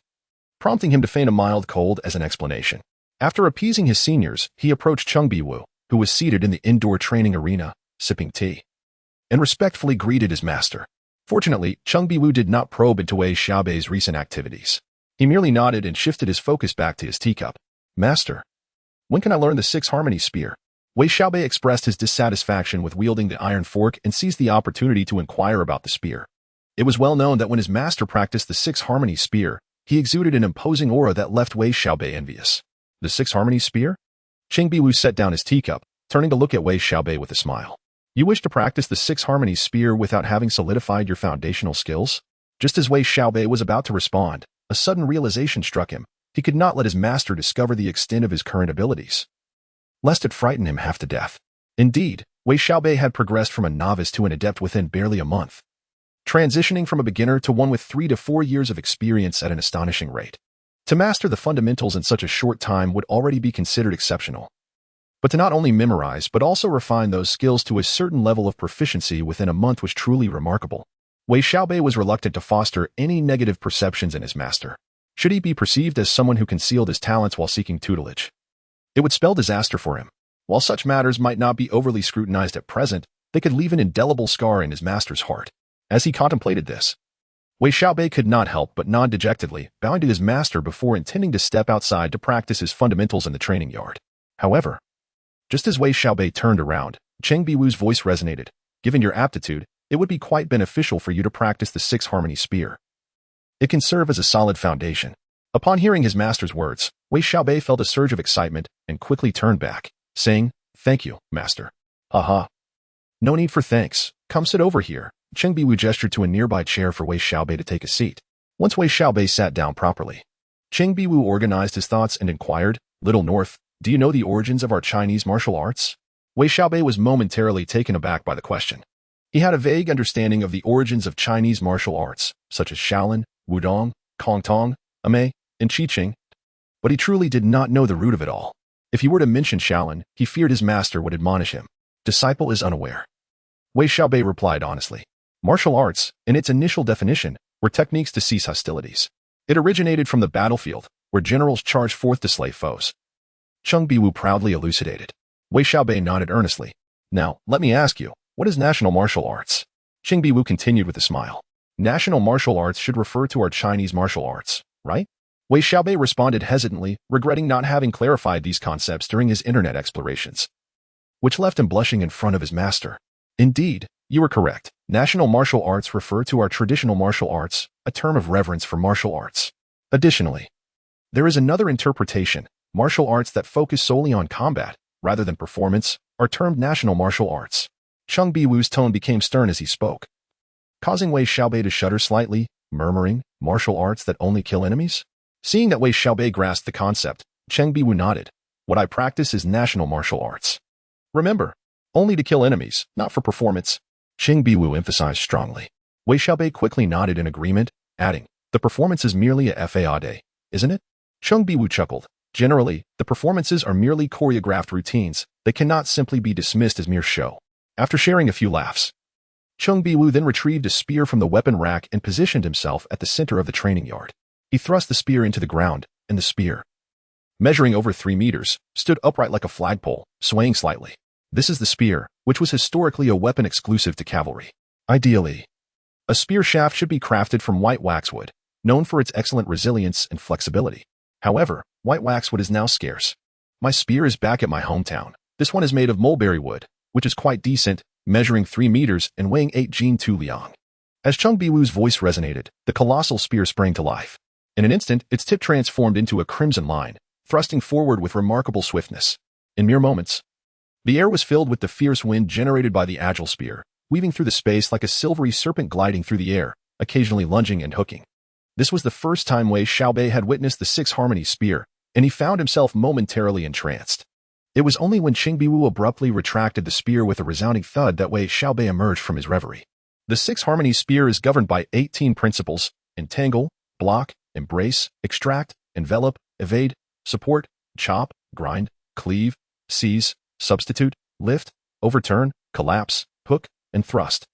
prompting him to feign a mild cold as an explanation. After appeasing his seniors, he approached Cheng Biwu, who was seated in the indoor training arena, sipping tea, and respectfully greeted his master. Fortunately, Cheng Biwu did not probe into Wei Xiaobei's recent activities. He merely nodded and shifted his focus back to his teacup. Master, when can I learn the 6 Harmony Spear? Wei Xiaobei expressed his dissatisfaction with wielding the iron fork and seized the opportunity to inquire about the spear. It was well known that when his master practiced the 6 Harmony Spear, he exuded an imposing aura that left Wei Xiaobei envious. The 6 Harmony Spear? Cheng Biwu set down his teacup, turning to look at Wei Xiaobei with a smile. You wish to practice the 6 Harmony Spear without having solidified your foundational skills? Just as Wei Xiaobei was about to respond, a sudden realization struck him. He could not let his master discover the extent of his current abilities, lest it frighten him half to death. Indeed, Wei Xiaobei had progressed from a novice to an adept within barely a month, transitioning from a beginner to one with 3 to 4 years of experience at an astonishing rate. To master the fundamentals in such a short time would already be considered exceptional. But to not only memorize but also refine those skills to a certain level of proficiency within a month was truly remarkable. Wei Xiaobei was reluctant to foster any negative perceptions in his master. Should he be perceived as someone who concealed his talents while seeking tutelage, it would spell disaster for him. While such matters might not be overly scrutinized at present, they could leave an indelible scar in his master's heart. As he contemplated this, Wei Xiaobei could not help but nod dejectedly, bowing to his master before intending to step outside to practice his fundamentals in the training yard. However, just as Wei Xiaobei turned around, Cheng Biwu's voice resonated. Given your aptitude, it would be quite beneficial for you to practice the 6 Harmony Spear. It can serve as a solid foundation. Upon hearing his master's words, Wei Xiaobei felt a surge of excitement and quickly turned back, saying, "Thank you, master." "Haha. No need for thanks. Come sit over here." Cheng Biwu gestured to a nearby chair for Wei Xiaobei to take a seat. Once Wei Xiaobei sat down properly, Cheng Biwu organized his thoughts and inquired, "Little North, do you know the origins of our Chinese martial arts?" Wei Xiaobei was momentarily taken aback by the question. He had a vague understanding of the origins of Chinese martial arts, such as Shaolin, Wudong, Kongtong, Ame, and Qiqing, but he truly did not know the root of it all. If he were to mention Shaolin, he feared his master would admonish him. Disciple is unaware. Wei Xiaobei replied honestly. Martial arts, in its initial definition, were techniques to cease hostilities. It originated from the battlefield, where generals charged forth to slay foes. Cheng Biwu proudly elucidated. Wei Xiaobei nodded earnestly. Now, let me ask you, what is national martial arts? Cheng Biwu continued with a smile. National martial arts should refer to our Chinese martial arts, right? Wei Xiaobei responded hesitantly, regretting not having clarified these concepts during his internet explorations, which left him blushing in front of his master. Indeed, you are correct. National martial arts refer to our traditional martial arts, a term of reverence for martial arts. Additionally, there is another interpretation. Martial arts that focus solely on combat, rather than performance, are termed national martial arts. Cheng Biwu's tone became stern as he spoke, causing Wei Xiaobei to shudder slightly, murmuring, martial arts that only kill enemies? Seeing that Wei Xiaobei grasped the concept, Cheng Biwu nodded. What I practice is national martial arts. Remember, only to kill enemies, not for performance. Cheng Biwu emphasized strongly. Wei Xiaobei quickly nodded in agreement, adding, the performance is merely a fade, isn't it? Cheng Biwu chuckled. Generally, the performances are merely choreographed routines that cannot simply be dismissed as mere show. After sharing a few laughs, Cheng Biwu then retrieved a spear from the weapon rack and positioned himself at the center of the training yard. He thrust the spear into the ground, and the spear, measuring over 3 meters, stood upright like a flagpole, swaying slightly. This is the spear, which was historically a weapon exclusive to cavalry. Ideally, a spear shaft should be crafted from white waxwood, known for its excellent resilience and flexibility. However, white waxwood is now scarce. My spear is back at my hometown. This one is made of mulberry wood, which is quite decent, measuring 3 meters and weighing 8 Jin 2 liang. As Cheng Biwu's voice resonated, the colossal spear sprang to life. In an instant, its tip transformed into a crimson line, thrusting forward with remarkable swiftness. In mere moments, the air was filled with the fierce wind generated by the agile spear, weaving through the space like a silvery serpent gliding through the air, occasionally lunging and hooking. This was the first time Wei Xiaobei had witnessed the 6 Harmony Spear, and he found himself momentarily entranced. It was only when Cheng Biwu abruptly retracted the spear with a resounding thud that Wei Xiaobei emerged from his reverie. The 6 Harmony Spear is governed by 18 principles: entangle, block, embrace, extract, envelop, evade, support, chop, grind, cleave, seize, substitute, lift, overturn, collapse, hook, and thrust.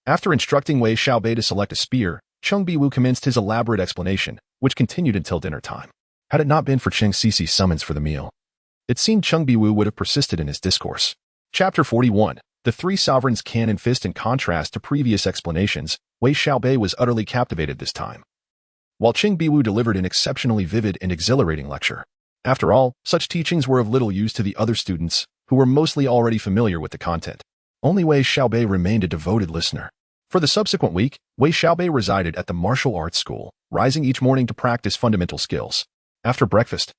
After instructing Wei Xiaobei to select a spear, Cheng Biwu commenced his elaborate explanation, which continued until dinner time. Had it not been for Cheng Cici's summons for the meal, it seemed Cheng Biwu would have persisted in his discourse. Chapter 41. The 3 Sovereigns Cannon Fist. In contrast to previous explanations, Wei Xiaobei was utterly captivated this time, while Cheng Biwu delivered an exceptionally vivid and exhilarating lecture. After all, such teachings were of little use to the other students, who were mostly already familiar with the content. Only Wei Xiaobei remained a devoted listener. For the subsequent week, Wei Xiaobei resided at the martial arts school, rising each morning to practice fundamental skills. After breakfast,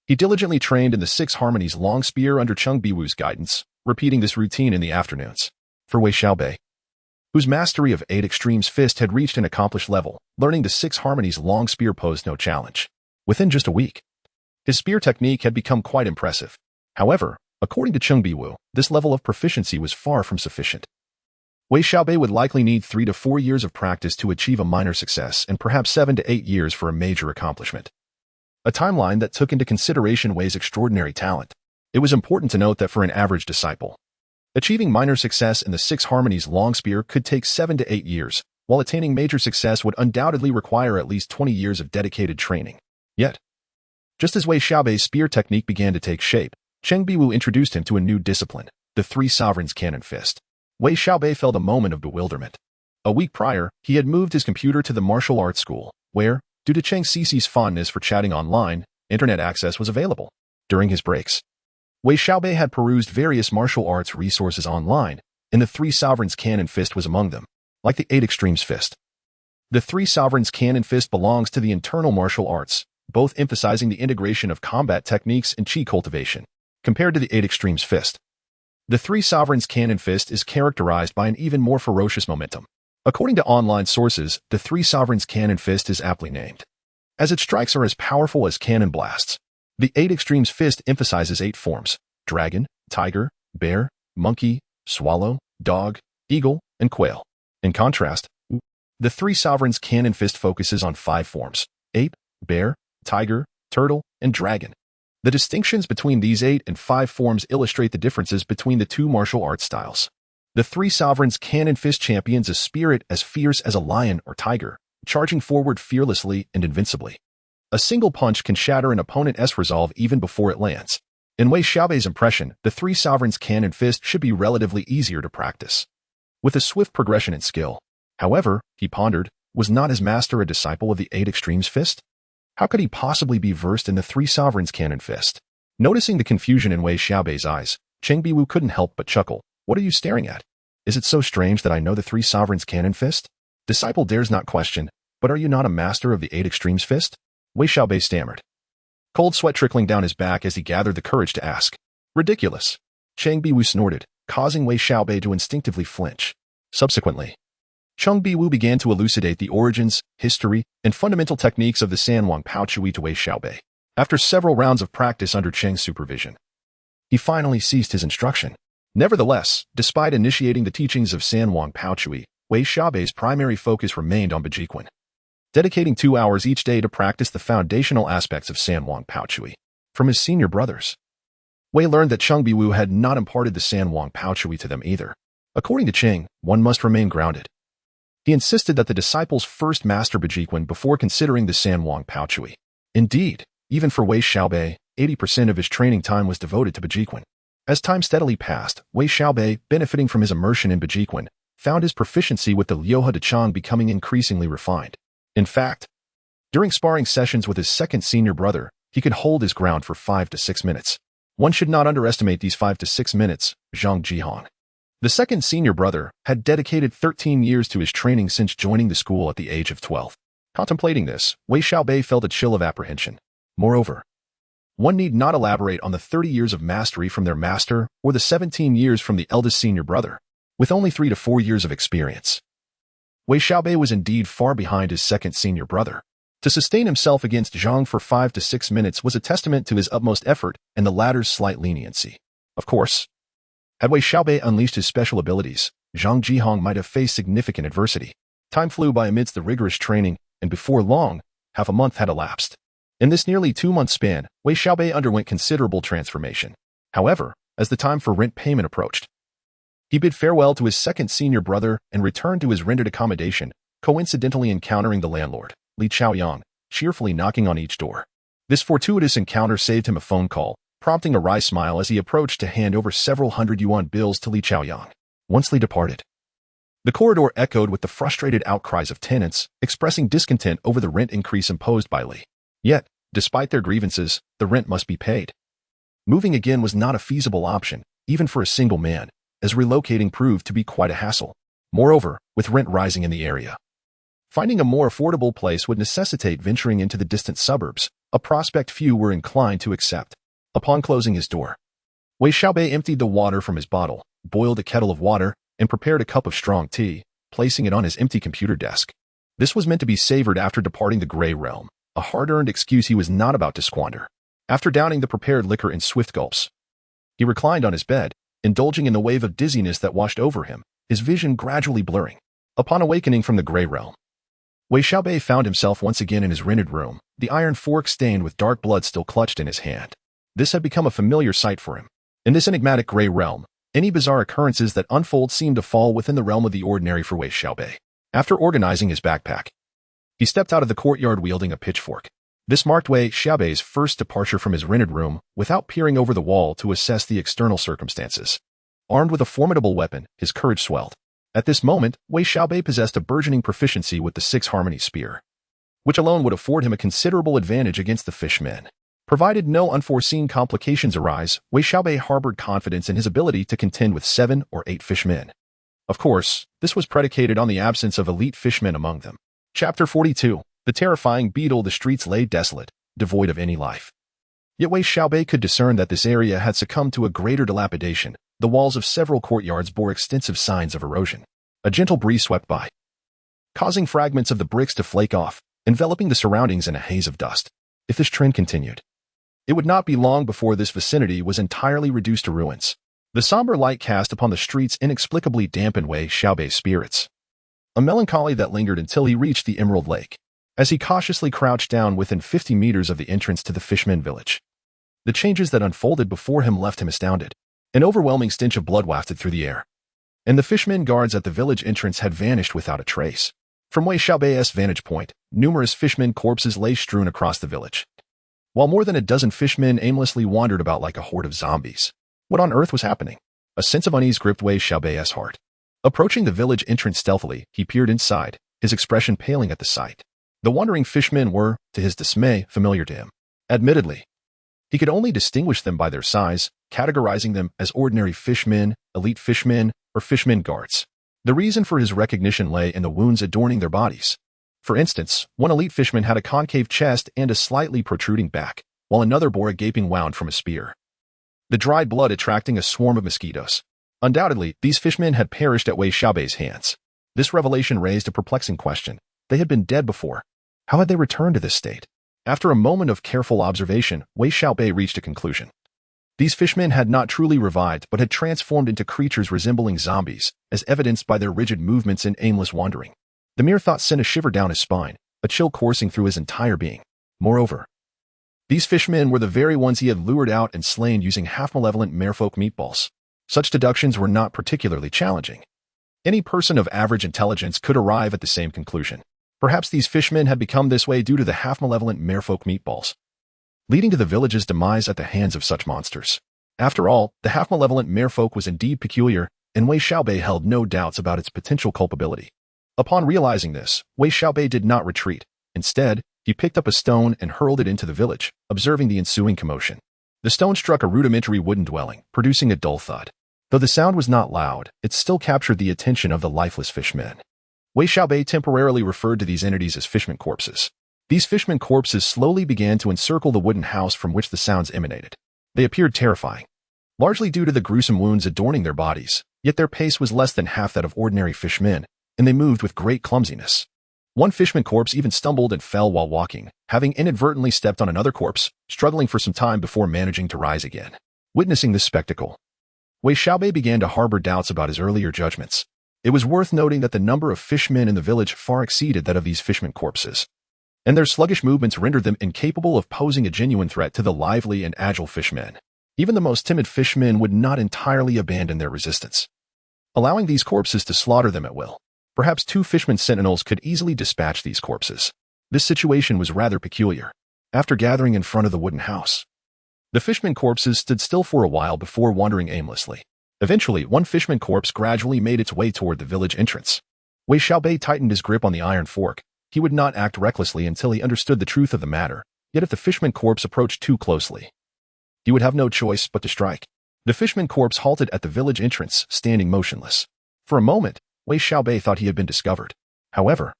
he diligently trained in the 6 Harmonies long spear under Cheng Biwu's guidance, repeating this routine in the afternoons. For Wei Xiaobei, whose mastery of 8 Extremes Fist had reached an accomplished level, learning the 6 Harmonies long spear posed no challenge. Within just a week, his spear technique had become quite impressive. However, according to Cheng Biwu, this level of proficiency was far from sufficient. Wei Xiaobei would likely need 3 to 4 years of practice to achieve a minor success and perhaps 7 to 8 years for a major accomplishment. A timeline that took into consideration Wei's extraordinary talent. It was important to note that for an average disciple, achieving minor success in the 6 Harmonies long spear could take 7 to 8 years, while attaining major success would undoubtedly require at least 20 years of dedicated training. Yet, just as Wei Xiaobei's spear technique began to take shape, Cheng Biwu introduced him to a new discipline, the 3 Sovereigns Cannon Fist. Wei Xiaobei felt a moment of bewilderment. A week prior, he had moved his computer to the martial arts school, where, due to Cheng Cici's fondness for chatting online, internet access was available. During his breaks, Wei Xiaobei had perused various martial arts resources online, and the 3 Sovereigns Cannon Fist was among them, like the 8 Extremes Fist. The 3 Sovereigns Cannon Fist belongs to the internal martial arts, both emphasizing the integration of combat techniques and chi cultivation, compared to the 8 Extremes Fist. The 3 Sovereigns Cannon Fist is characterized by an even more ferocious momentum. According to online sources, the 3 Sovereigns Cannon Fist is aptly named, as its strikes are as powerful as cannon blasts. The 8 Extremes Fist emphasizes 8 forms: dragon, tiger, bear, monkey, swallow, dog, eagle, and quail. In contrast, the 3 Sovereigns Cannon Fist focuses on 5 forms: ape, bear, tiger, turtle, and dragon. The distinctions between these 8 and 5 forms illustrate the differences between the 2 martial arts styles. The 3 Sovereigns Cannon Fist champions a spirit as fierce as a lion or tiger, charging forward fearlessly and invincibly. A single punch can shatter an opponent's resolve even before it lands. In Wei Xiaobei's impression, the 3 Sovereigns Cannon Fist should be relatively easier to practice, with a swift progression in skill. However, he pondered, was not his master a disciple of the 8 Extremes Fist? How could he possibly be versed in the 3 Sovereigns Cannon Fist? Noticing the confusion in Wei Xiaobei's eyes, Cheng Biwu couldn't help but chuckle. What are you staring at? Is it so strange that I know the 3 Sovereigns Cannon Fist? Disciple dares not question, but are you not a master of the 8 Extremes Fist? Wei Xiaobei stammered, cold sweat trickling down his back as he gathered the courage to ask. Ridiculous. Cheng Biwu snorted, causing Wei Xiaobei to instinctively flinch. Subsequently, Cheng Biwu began to elucidate the origins, history, and fundamental techniques of the Sanwang Paochui to Wei Xiaobei. After several rounds of practice under Cheng's supervision, he finally ceased his instruction. Nevertheless, despite initiating the teachings of Sanwang Paochui, Wei Xiaobei's primary focus remained on Bejiquan, dedicating 2 hours each day to practice the foundational aspects of Sanwang Paochui. From his senior brothers, Wei learned that Cheng Biwu had not imparted the Sanwang Paochui to them either. According to Cheng, one must remain grounded. He insisted that the disciples first master Bejiquan before considering the Sanwang Paochui. Indeed, even for Wei Xiaobei, 80% of his training time was devoted to Bejiquan. As time steadily passed, Wei Xiaobei, benefiting from his immersion in Bejiquan, found his proficiency with the Liuhe de Chang becoming increasingly refined. In fact, during sparring sessions with his second senior brother, he could hold his ground for 5 to 6 minutes. One should not underestimate these 5 to 6 minutes, Zhang Jihong. The second senior brother had dedicated 13 years to his training since joining the school at the age of 12. Contemplating this, Wei Xiaobei felt a chill of apprehension. Moreover, one need not elaborate on the 30 years of mastery from their master or the 17 years from the eldest senior brother, with only 3 to 4 years of experience. Wei Xiaobei was indeed far behind his second senior brother. To sustain himself against Zhang for 5 to 6 minutes was a testament to his utmost effort and the latter's slight leniency. Of course, had Wei Xiaobei unleashed his special abilities, Zhang Jihong might have faced significant adversity. Time flew by amidst the rigorous training, and before long, half a month had elapsed. In this nearly 2-month span, Wei Xiaobei underwent considerable transformation. However, as the time for rent payment approached, he bid farewell to his second senior brother and returned to his rented accommodation, coincidentally encountering the landlord, Li Chaoyang, cheerfully knocking on each door. This fortuitous encounter saved him a phone call, prompting a wry smile as he approached to hand over several hundred yuan bills to Li Chaoyang. Once Li departed, the corridor echoed with the frustrated outcries of tenants, expressing discontent over the rent increase imposed by Li. Yet, despite their grievances, the rent must be paid. Moving again was not a feasible option, even for a single man, as relocating proved to be quite a hassle. Moreover, with rent rising in the area, finding a more affordable place would necessitate venturing into the distant suburbs, a prospect few were inclined to accept. Upon closing his door, Wei Xiaobei emptied the water from his bottle, boiled a kettle of water, and prepared a cup of strong tea, placing it on his empty computer desk. This was meant to be savored after departing the Grey Realm, a hard-earned excuse he was not about to squander. After downing the prepared liquor in swift gulps, he reclined on his bed, indulging in the wave of dizziness that washed over him, his vision gradually blurring. Upon awakening from the Grey Realm, Wei Xiaobei found himself once again in his rented room, the iron fork stained with dark blood still clutched in his hand. This had become a familiar sight for him. In this enigmatic Grey Realm, any bizarre occurrences that unfold seemed to fall within the realm of the ordinary for Wei Xiaobei. After organizing his backpack, he stepped out of the courtyard wielding a pitchfork. This marked Wei Xiaobei's first departure from his rented room without peering over the wall to assess the external circumstances. Armed with a formidable weapon, his courage swelled. At this moment, Wei Xiaobei possessed a burgeoning proficiency with the Six Harmony Spear, which alone would afford him a considerable advantage against the fishmen. Provided no unforeseen complications arise, Wei Xiaobei harbored confidence in his ability to contend with 7 or 8 fishmen. Of course, this was predicated on the absence of elite fishmen among them. Chapter 42. The terrifying beetle. The streets lay desolate, devoid of any life. Yet Wei Xiaobei could discern that this area had succumbed to a greater dilapidation. The walls of several courtyards bore extensive signs of erosion. A gentle breeze swept by, causing fragments of the bricks to flake off, enveloping the surroundings in a haze of dust. If this trend continued, it would not be long before this vicinity was entirely reduced to ruins. The somber light cast upon the streets inexplicably dampened Wei Xiaobei's spirits, a melancholy that lingered until he reached the Emerald Lake. As he cautiously crouched down within 50 meters of the entrance to the Fishman village, the changes that unfolded before him left him astounded. An overwhelming stench of blood wafted through the air, and the fishmen guards at the village entrance had vanished without a trace. From Wei Xiaobei's vantage point, numerous fishmen corpses lay strewn across the village, while more than a dozen fishmen aimlessly wandered about like a horde of zombies. What on earth was happening? A sense of unease gripped Wei Xiaobei's heart. Approaching the village entrance stealthily, he peered inside, his expression paling at the sight. The wandering fishmen were, to his dismay, familiar to him. Admittedly, he could only distinguish them by their size, categorizing them as ordinary fishmen, elite fishmen, or fishmen guards. The reason for his recognition lay in the wounds adorning their bodies. For instance, one elite fishman had a concave chest and a slightly protruding back, while another bore a gaping wound from a spear, the dried blood attracting a swarm of mosquitoes. Undoubtedly, these fishmen had perished at Wei Xiaobei's hands. This revelation raised a perplexing question. They had been dead before. How had they returned to this state? After a moment of careful observation, Wei Xiaobei reached a conclusion. These fishmen had not truly revived but had transformed into creatures resembling zombies, as evidenced by their rigid movements and aimless wandering. The mere thought sent a shiver down his spine, a chill coursing through his entire being. Moreover, these fishmen were the very ones he had lured out and slain using half-malevolent merfolk meatballs. Such deductions were not particularly challenging. Any person of average intelligence could arrive at the same conclusion. Perhaps these fishmen had become this way due to the half-malevolent merfolk meatballs, leading to the village's demise at the hands of such monsters. After all, the half-malevolent merfolk was indeed peculiar, and Wei Xiaobei held no doubts about its potential culpability. Upon realizing this, Wei Xiaobei did not retreat. Instead, he picked up a stone and hurled it into the village, observing the ensuing commotion. The stone struck a rudimentary wooden dwelling, producing a dull thud. Though the sound was not loud, it still captured the attention of the lifeless fishmen. Wei Xiaobei temporarily referred to these entities as fishman corpses. These fishman corpses slowly began to encircle the wooden house from which the sounds emanated. They appeared terrifying, largely due to the gruesome wounds adorning their bodies, yet their pace was less than half that of ordinary fishmen, and they moved with great clumsiness. One fishman corpse even stumbled and fell while walking, having inadvertently stepped on another corpse, struggling for some time before managing to rise again. Witnessing this spectacle, Wei Xiaobei began to harbor doubts about his earlier judgments. It was worth noting that the number of fishmen in the village far exceeded that of these fishman corpses, and their sluggish movements rendered them incapable of posing a genuine threat to the lively and agile fishmen. Even the most timid fishmen would not entirely abandon their resistance, allowing these corpses to slaughter them at will. Perhaps 2 fishman sentinels could easily dispatch these corpses. This situation was rather peculiar. After gathering in front of the wooden house, the fishman corpses stood still for a while before wandering aimlessly. Eventually, one fishman corpse gradually made its way toward the village entrance. Wei Xiaobei tightened his grip on the iron fork. He would not act recklessly until he understood the truth of the matter, yet if the fishman corpse approached too closely, he would have no choice but to strike. The fishman corpse halted at the village entrance, standing motionless. For a moment, Wei Xiaobei thought he had been discovered. However,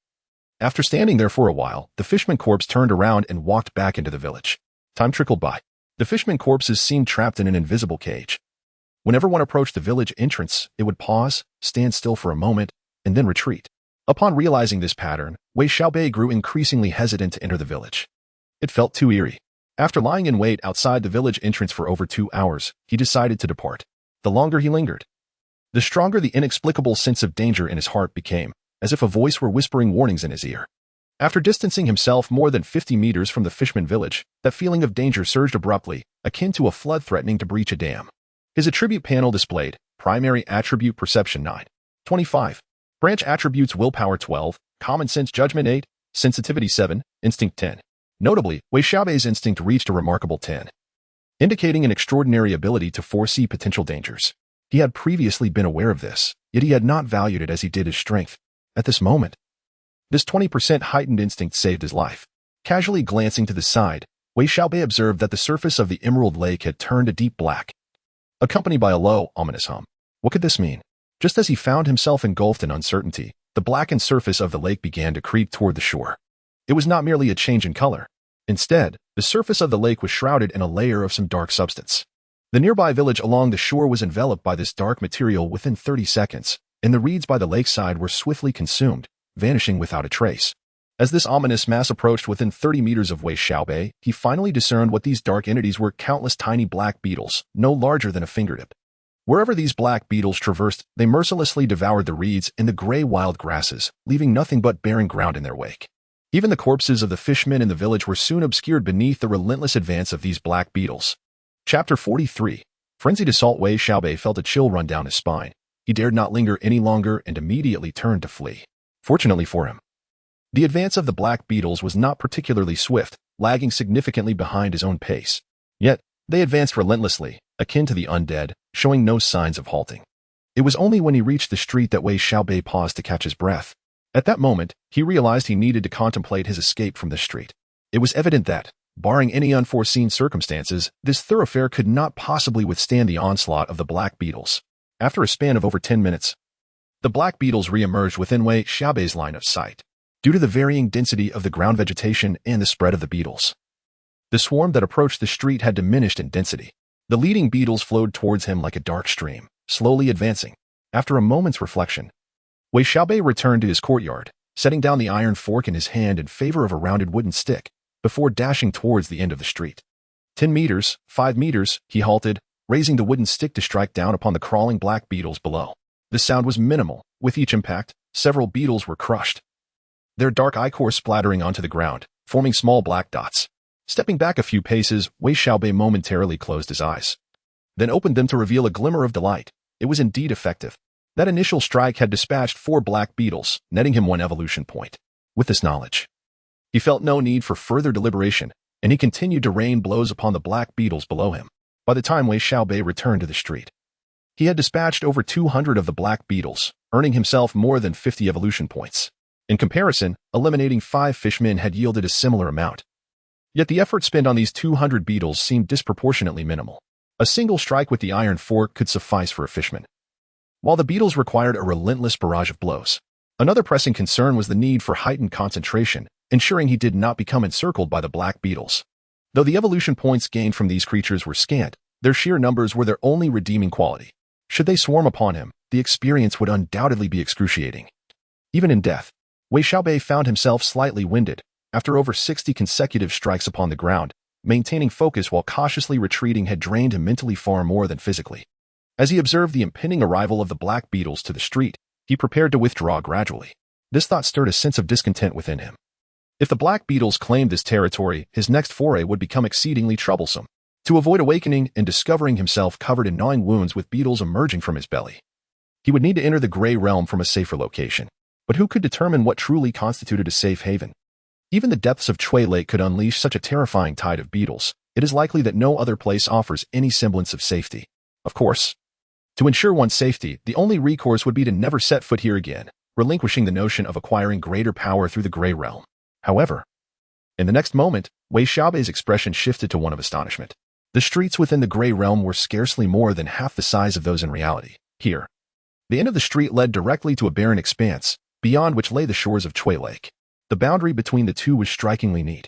after standing there for a while, the fishman corpse turned around and walked back into the village. Time trickled by. The fishman corpses seemed trapped in an invisible cage. Whenever one approached the village entrance, it would pause, stand still for a moment, and then retreat. Upon realizing this pattern, Wei Xiaobei grew increasingly hesitant to enter the village. It felt too eerie. After lying in wait outside the village entrance for over 2 hours, he decided to depart. The longer he lingered, the stronger the inexplicable sense of danger in his heart became, as if a voice were whispering warnings in his ear. After distancing himself more than 50 meters from the Fishman village, that feeling of danger surged abruptly, akin to a flood threatening to breach a dam. His attribute panel displayed, primary attribute perception 9. 25. Branch attributes willpower 12, common sense judgment 8, sensitivity 7, instinct 10. Notably, Wei Xiaobei's instinct reached a remarkable 10, indicating an extraordinary ability to foresee potential dangers. He had previously been aware of this, yet he had not valued it as he did his strength. At this moment, this 20% heightened instinct saved his life. Casually glancing to the side, Wei Xiaobei observed that the surface of the Emerald Lake had turned a deep black, accompanied by a low, ominous hum. What could this mean? Just as he found himself engulfed in uncertainty, the blackened surface of the lake began to creep toward the shore. It was not merely a change in color. Instead, the surface of the lake was shrouded in a layer of some dark substance. The nearby village along the shore was enveloped by this dark material within 30 seconds, and the reeds by the lakeside were swiftly consumed, vanishing without a trace. As this ominous mass approached within 30 meters of Wei Xiaobei, he finally discerned what these dark entities were: countless tiny black beetles, no larger than a fingertip. Wherever these black beetles traversed, they mercilessly devoured the reeds and the gray wild grasses, leaving nothing but barren ground in their wake. Even the corpses of the fishmen in the village were soon obscured beneath the relentless advance of these black beetles. Chapter 43. Frenzied assault. Wei Xiaobei felt a chill run down his spine. He dared not linger any longer and immediately turned to flee. Fortunately for him, the advance of the black beetles was not particularly swift, lagging significantly behind his own pace. Yet, they advanced relentlessly, akin to the undead, showing no signs of halting. It was only when he reached the street that Wei Xiaobei paused to catch his breath. At that moment, he realized he needed to contemplate his escape from the street. It was evident that, barring any unforeseen circumstances, this thoroughfare could not possibly withstand the onslaught of the black beetles. After a span of over 10 minutes, the black beetles re-emerged within Wei Xiaobei's line of sight. Due to the varying density of the ground vegetation and the spread of the beetles, the swarm that approached the street had diminished in density. The leading beetles flowed towards him like a dark stream, slowly advancing. After a moment's reflection, Wei Xiaobei returned to his courtyard, setting down the iron fork in his hand in favor of a rounded wooden stick, before dashing towards the end of the street. 10 meters, 5 meters, he halted, raising the wooden stick to strike down upon the crawling black beetles below. The sound was minimal. With each impact, several beetles were crushed, their dark ichor splattering onto the ground, forming small black dots. Stepping back a few paces, Wei Xiaobei momentarily closed his eyes, then opened them to reveal a glimmer of delight. It was indeed effective. That initial strike had dispatched 4 black beetles, netting him 1 evolution point. With this knowledge, he felt no need for further deliberation, and he continued to rain blows upon the black beetles below him. By the time Wei Xiaobei returned to the street, he had dispatched over 200 of the black beetles, earning himself more than 50 evolution points. In comparison, eliminating 5 fishmen had yielded a similar amount. Yet the effort spent on these 200 beetles seemed disproportionately minimal. A single strike with the iron fork could suffice for a fishman, while the beetles required a relentless barrage of blows. Another pressing concern was the need for heightened concentration, ensuring he did not become encircled by the black beetles. Though the evolution points gained from these creatures were scant, their sheer numbers were their only redeeming quality. Should they swarm upon him, the experience would undoubtedly be excruciating. Even in death, Wei Xiaobei found himself slightly winded. After over 60 consecutive strikes upon the ground, maintaining focus while cautiously retreating had drained him mentally far more than physically. As he observed the impending arrival of the black beetles to the street, he prepared to withdraw gradually. This thought stirred a sense of discontent within him. If the black beetles claimed this territory, his next foray would become exceedingly troublesome. To avoid awakening and discovering himself covered in gnawing wounds with beetles emerging from his belly, he would need to enter the gray realm from a safer location. But who could determine what truly constituted a safe haven? Even the depths of Chui Lake could unleash such a terrifying tide of beetles. It is likely that no other place offers any semblance of safety. Of course, to ensure one's safety, the only recourse would be to never set foot here again, relinquishing the notion of acquiring greater power through the gray realm. However, in the next moment, Wei Xiaobei's expression shifted to one of astonishment. The streets within the gray realm were scarcely more than half the size of those in reality. Here, the end of the street led directly to a barren expanse, beyond which lay the shores of Chui Lake. The boundary between the two was strikingly neat,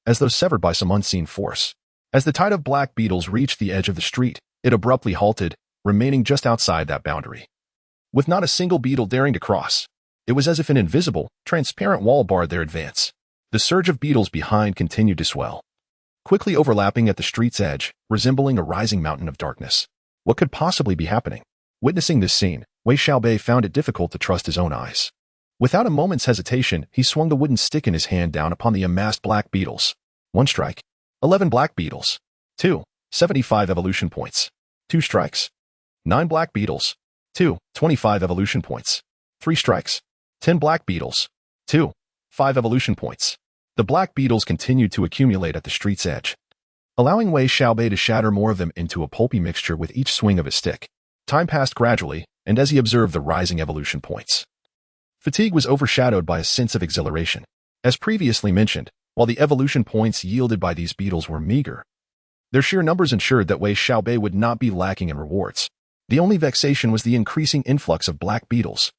as though severed by some unseen force. As the tide of black beetles reached the edge of the street, it abruptly halted, remaining just outside that boundary. with not a single beetle daring to cross. It was as if an invisible, transparent wall barred their advance. The surge of beetles behind continued to swell, quickly overlapping at the street's edge, resembling a rising mountain of darkness. What could possibly be happening? Witnessing this scene, Wei Xiaobei found it difficult to trust his own eyes. Without a moment's hesitation, he swung the wooden stick in his hand down upon the amassed black beetles. 1 strike. 11 black beetles. 2. 75 evolution points. 2 strikes. 9 black beetles. 2. 25 evolution points. 3 strikes. 10 black beetles. 2. 5 evolution points. The black beetles continued to accumulate at the street's edge, allowing Wei Xiaobei to shatter more of them into a pulpy mixture with each swing of his stick. Time passed gradually, and as he observed the rising evolution points, fatigue was overshadowed by a sense of exhilaration. As previously mentioned, while the evolution points yielded by these beetles were meager, their sheer numbers ensured that Wei Xiaobei would not be lacking in rewards. The only vexation was the increasing influx of black beetles.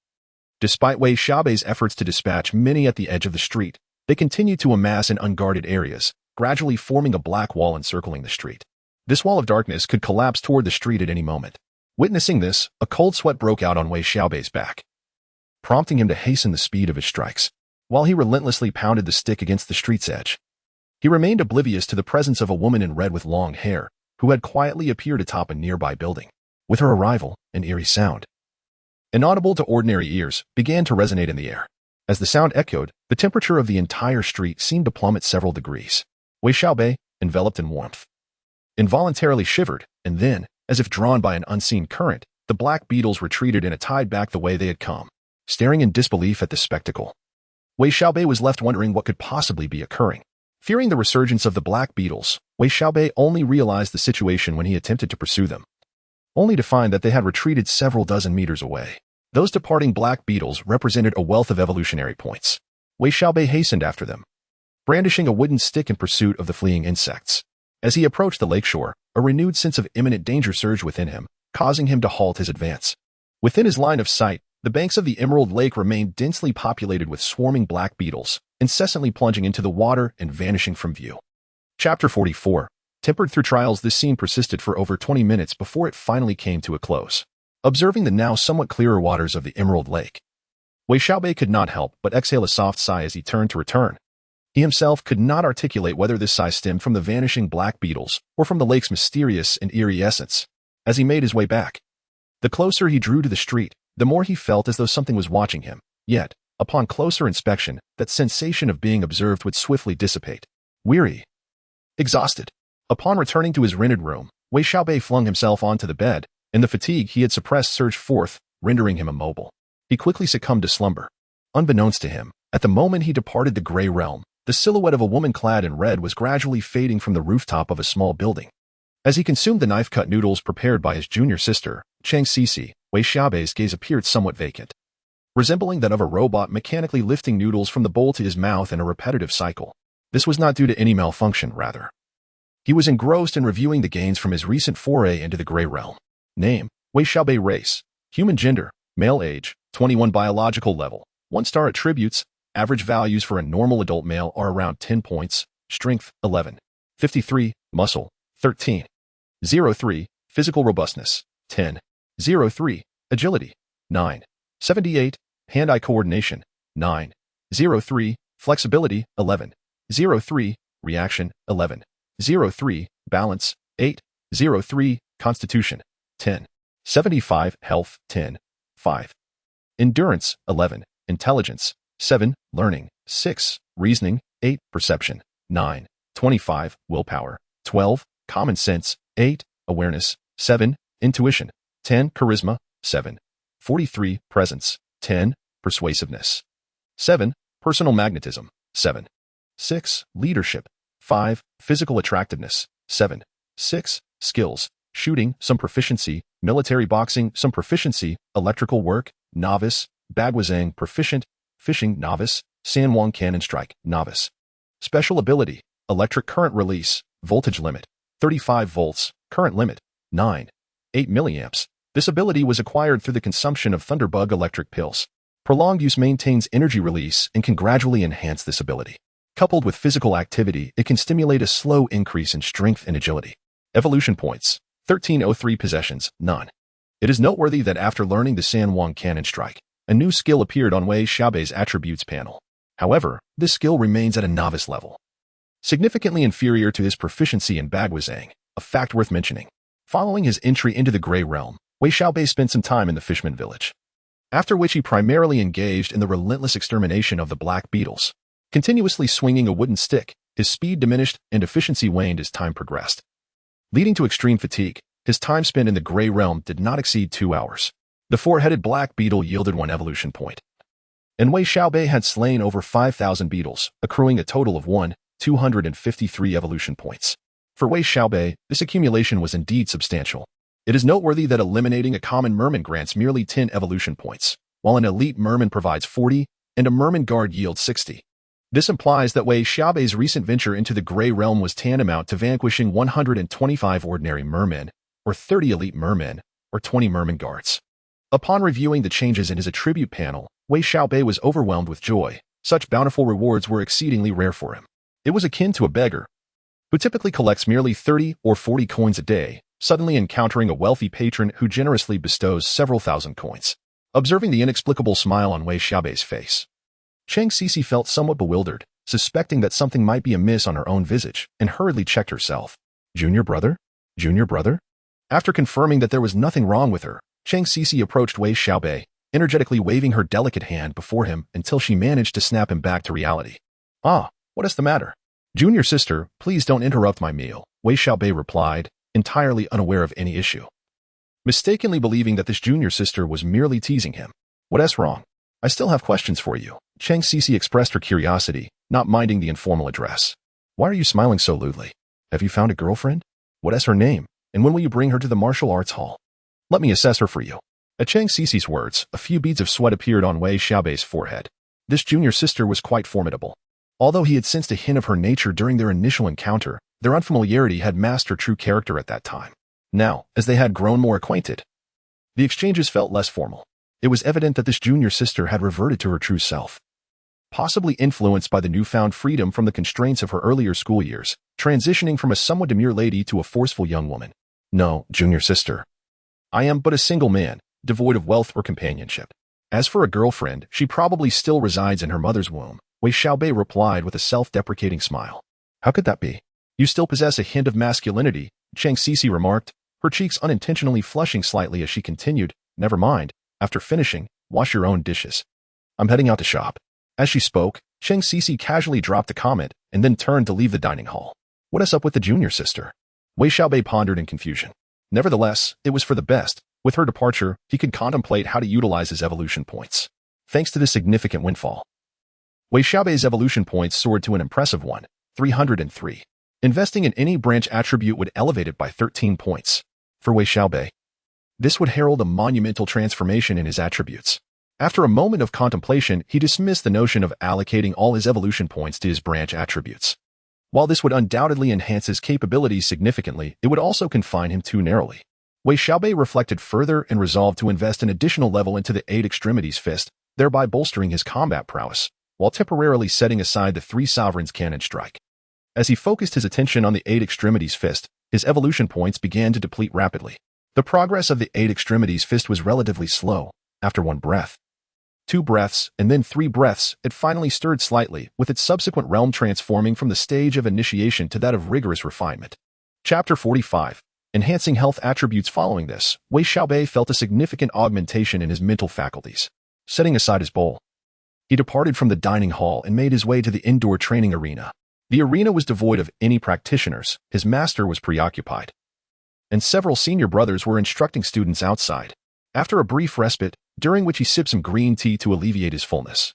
Despite Wei Xiaobei's efforts to dispatch many at the edge of the street, they continued to amass in unguarded areas, gradually forming a black wall encircling the street. This wall of darkness could collapse toward the street at any moment. Witnessing this, a cold sweat broke out on Wei Xiaobei's back, prompting him to hasten the speed of his strikes. While he relentlessly pounded the stick against the street's edge, he remained oblivious to the presence of a woman in red with long hair, who had quietly appeared atop a nearby building. With her arrival, an eerie sound, inaudible to ordinary ears, began to resonate in the air. As the sound echoed, the temperature of the entire street seemed to plummet several degrees. Wei Xiaobei, enveloped in warmth, involuntarily shivered, and then, as if drawn by an unseen current, the black beetles retreated and tied back the way they had come, staring in disbelief at the spectacle. Wei Xiaobei was left wondering what could possibly be occurring. Fearing the resurgence of the black beetles, Wei Xiaobei only realized the situation when he attempted to pursue them, only to find that they had retreated several dozen meters away. Those departing black beetles represented a wealth of evolutionary points. Wei Xiaobei hastened after them, brandishing a wooden stick in pursuit of the fleeing insects. As he approached the lakeshore, a renewed sense of imminent danger surged within him, causing him to halt his advance. Within his line of sight, the banks of the Emerald Lake remained densely populated with swarming black beetles, incessantly plunging into the water and vanishing from view. Chapter 44. Tempered through trials, this scene persisted for over 20 minutes before it finally came to a close. Observing the now somewhat clearer waters of the Emerald Lake, Wei Xiaobei could not help but exhale a soft sigh as he turned to return. He himself could not articulate whether this sigh stemmed from the vanishing black beetles or from the lake's mysterious and eerie essence. As he made his way back, the closer he drew to the street, the more he felt as though something was watching him. Yet, upon closer inspection, that sensation of being observed would swiftly dissipate. Weary, exhausted, upon returning to his rented room, Wei Xiaobei flung himself onto the bed, and the fatigue he had suppressed surged forth, rendering him immobile. He quickly succumbed to slumber. Unbeknownst to him, at the moment he departed the gray realm, the silhouette of a woman clad in red was gradually fading from the rooftop of a small building. As he consumed the knife-cut noodles prepared by his junior sister, Chang Sisi, Wei Xiaobei's gaze appeared somewhat vacant, resembling that of a robot mechanically lifting noodles from the bowl to his mouth in a repetitive cycle. This was not due to any malfunction, rather. He was engrossed in reviewing the gains from his recent foray into the gray realm. Name: Wei Xiaobei. Race: human. Gender: male. Age: 21. Biological level: 1-star. Attributes: average values for a normal adult male are around 10 points. Strength: 11. 53. Muscle: 13. 03. Physical robustness: 10. 03. Agility: 9. 78. Hand-eye coordination: 9. 03. Flexibility: 11. 03. Reaction: 11. 03. Balance: 8. 03. Constitution: 10. 75. Health: 10. 5. Endurance: 11. Intelligence: 7. Learning: 6. Reasoning: 8. Perception: 9. 25. Willpower: 12. Common sense: 8. Awareness: 7. Intuition: 10. Charisma: 7. 43. Presence: 10. Persuasiveness: 7. Personal magnetism: 7. 6. Leadership: 5. Physical attractiveness: 7. 6. Skills: shooting, some proficiency; military boxing, some proficiency; electrical work, novice; bagwazang, proficient; fishing, novice; sanwang cannon strike, novice. Special ability: electric current release, voltage limit: 35 volts, current limit: 9. 8 milliamps. This ability was acquired through the consumption of Thunderbug electric pills. Prolonged use maintains energy release and can gradually enhance this ability. Coupled with physical activity, it can stimulate a slow increase in strength and agility. Evolution points: 1303. Possessions: none. It is noteworthy that after learning the San Wang Cannon Strike, a new skill appeared on Wei Xiaobei's attributes panel. However, this skill remains at a novice level, significantly inferior to his proficiency in Bagwazang, a fact worth mentioning. Following his entry into the Grey Realm, Wei Xiaobei spent some time in the Fishman Village, after which he primarily engaged in the relentless extermination of the black beetles. Continuously swinging a wooden stick, his speed diminished and efficiency waned as time progressed, leading to extreme fatigue. His time spent in the Grey Realm did not exceed 2 hours. The four-headed black beetle yielded 1 evolution point, and Wei Xiaobei had slain over 5,000 beetles, accruing a total of 253 evolution points. For Wei Xiaobei, this accumulation was indeed substantial. It is noteworthy that eliminating a common merman grants merely 10 evolution points, while an elite merman provides 40 and a merman guard yields 60. This implies that Wei Xiaobei's recent venture into the Grey Realm was tantamount to vanquishing 125 ordinary mermen, or 30 elite mermen, or 20 merman guards. Upon reviewing the changes in his attribute panel, Wei Xiaobei was overwhelmed with joy. Such bountiful rewards were exceedingly rare for him. It was akin to a beggar, who typically collects merely 30 or 40 coins a day, suddenly encountering a wealthy patron who generously bestows several thousand coins. Observing the inexplicable smile on Wei Xiaobei's face, Chang Cixi felt somewhat bewildered, suspecting that something might be amiss on her own visage, and hurriedly checked herself. Junior brother? Junior brother? After confirming that there was nothing wrong with her, Chang Cixi approached Wei Xiaobei, energetically waving her delicate hand before him until she managed to snap him back to reality. Ah, what is the matter? Junior sister, please don't interrupt my meal, Wei Xiaobei replied, entirely unaware of any issue, mistakenly believing that this junior sister was merely teasing him. What's wrong? I still have questions for you. Chang Cixi expressed her curiosity, not minding the informal address. Why are you smiling so lewdly? Have you found a girlfriend? What is her name? And when will you bring her to the martial arts hall? Let me assess her for you. At Chang Cixi's words, a few beads of sweat appeared on Wei Xiaobei's forehead. This junior sister was quite formidable. Although he had sensed a hint of her nature during their initial encounter, their unfamiliarity had masked her true character at that time. Now, as they had grown more acquainted, the exchanges felt less formal. It was evident that this junior sister had reverted to her true self, possibly influenced by the newfound freedom from the constraints of her earlier school years, transitioning from a somewhat demure lady to a forceful young woman. No, junior sister. I am but a single man, devoid of wealth or companionship. As for a girlfriend, she probably still resides in her mother's womb, Wei Xiaobei replied with a self-deprecating smile. How could that be? You still possess a hint of masculinity, Chang Cixi remarked, her cheeks unintentionally flushing slightly as she continued. Never mind. After finishing, wash your own dishes. I'm heading out to shop. As she spoke, Chang Cixi casually dropped a comment and then turned to leave the dining hall. What is up with the junior sister? Wei Xiaobei pondered in confusion. Nevertheless, it was for the best. With her departure, he could contemplate how to utilize his evolution points. Thanks to this significant windfall, Wei Xiaobei's evolution points soared to an impressive 303. Investing in any branch attribute would elevate it by 13 points. For Wei Xiaobei, this would herald a monumental transformation in his attributes. After a moment of contemplation, he dismissed the notion of allocating all his evolution points to his branch attributes. While this would undoubtedly enhance his capabilities significantly, it would also confine him too narrowly. Wei Xiaobei reflected further and resolved to invest an additional level into the 8 Extremities Fist, thereby bolstering his combat prowess, while temporarily setting aside the 3 Sovereigns Cannon Strike. As he focused his attention on the 8 Extremities Fist, his evolution points began to deplete rapidly. The progress of the 8 Extremities Fist was relatively slow. After 1 breath, 2 breaths, and then 3 breaths, it finally stirred slightly, with its subsequent realm transforming from the stage of initiation to that of rigorous refinement. Chapter 45. Enhancing health attributes. Following this, Wei Xiaobei felt a significant augmentation in his mental faculties. Setting aside his bowl, he departed from the dining hall and made his way to the indoor training arena. The arena was devoid of any practitioners, his master was preoccupied, and several senior brothers were instructing students outside. After a brief respite, during which he sipped some green tea to alleviate his fullness,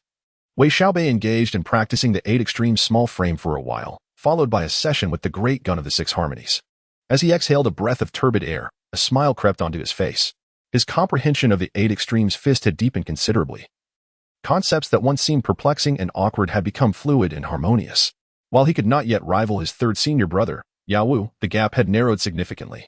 Wei Xiaobei engaged in practicing the 8 Extreme Small Frame for a while, followed by a session with the Great Gun of the 6 Harmonies. As he exhaled a breath of turbid air, a smile crept onto his face. His comprehension of the 8 Extremes Fist had deepened considerably. Concepts that once seemed perplexing and awkward had become fluid and harmonious. While he could not yet rival his third senior brother, Yao Wu, the gap had narrowed significantly,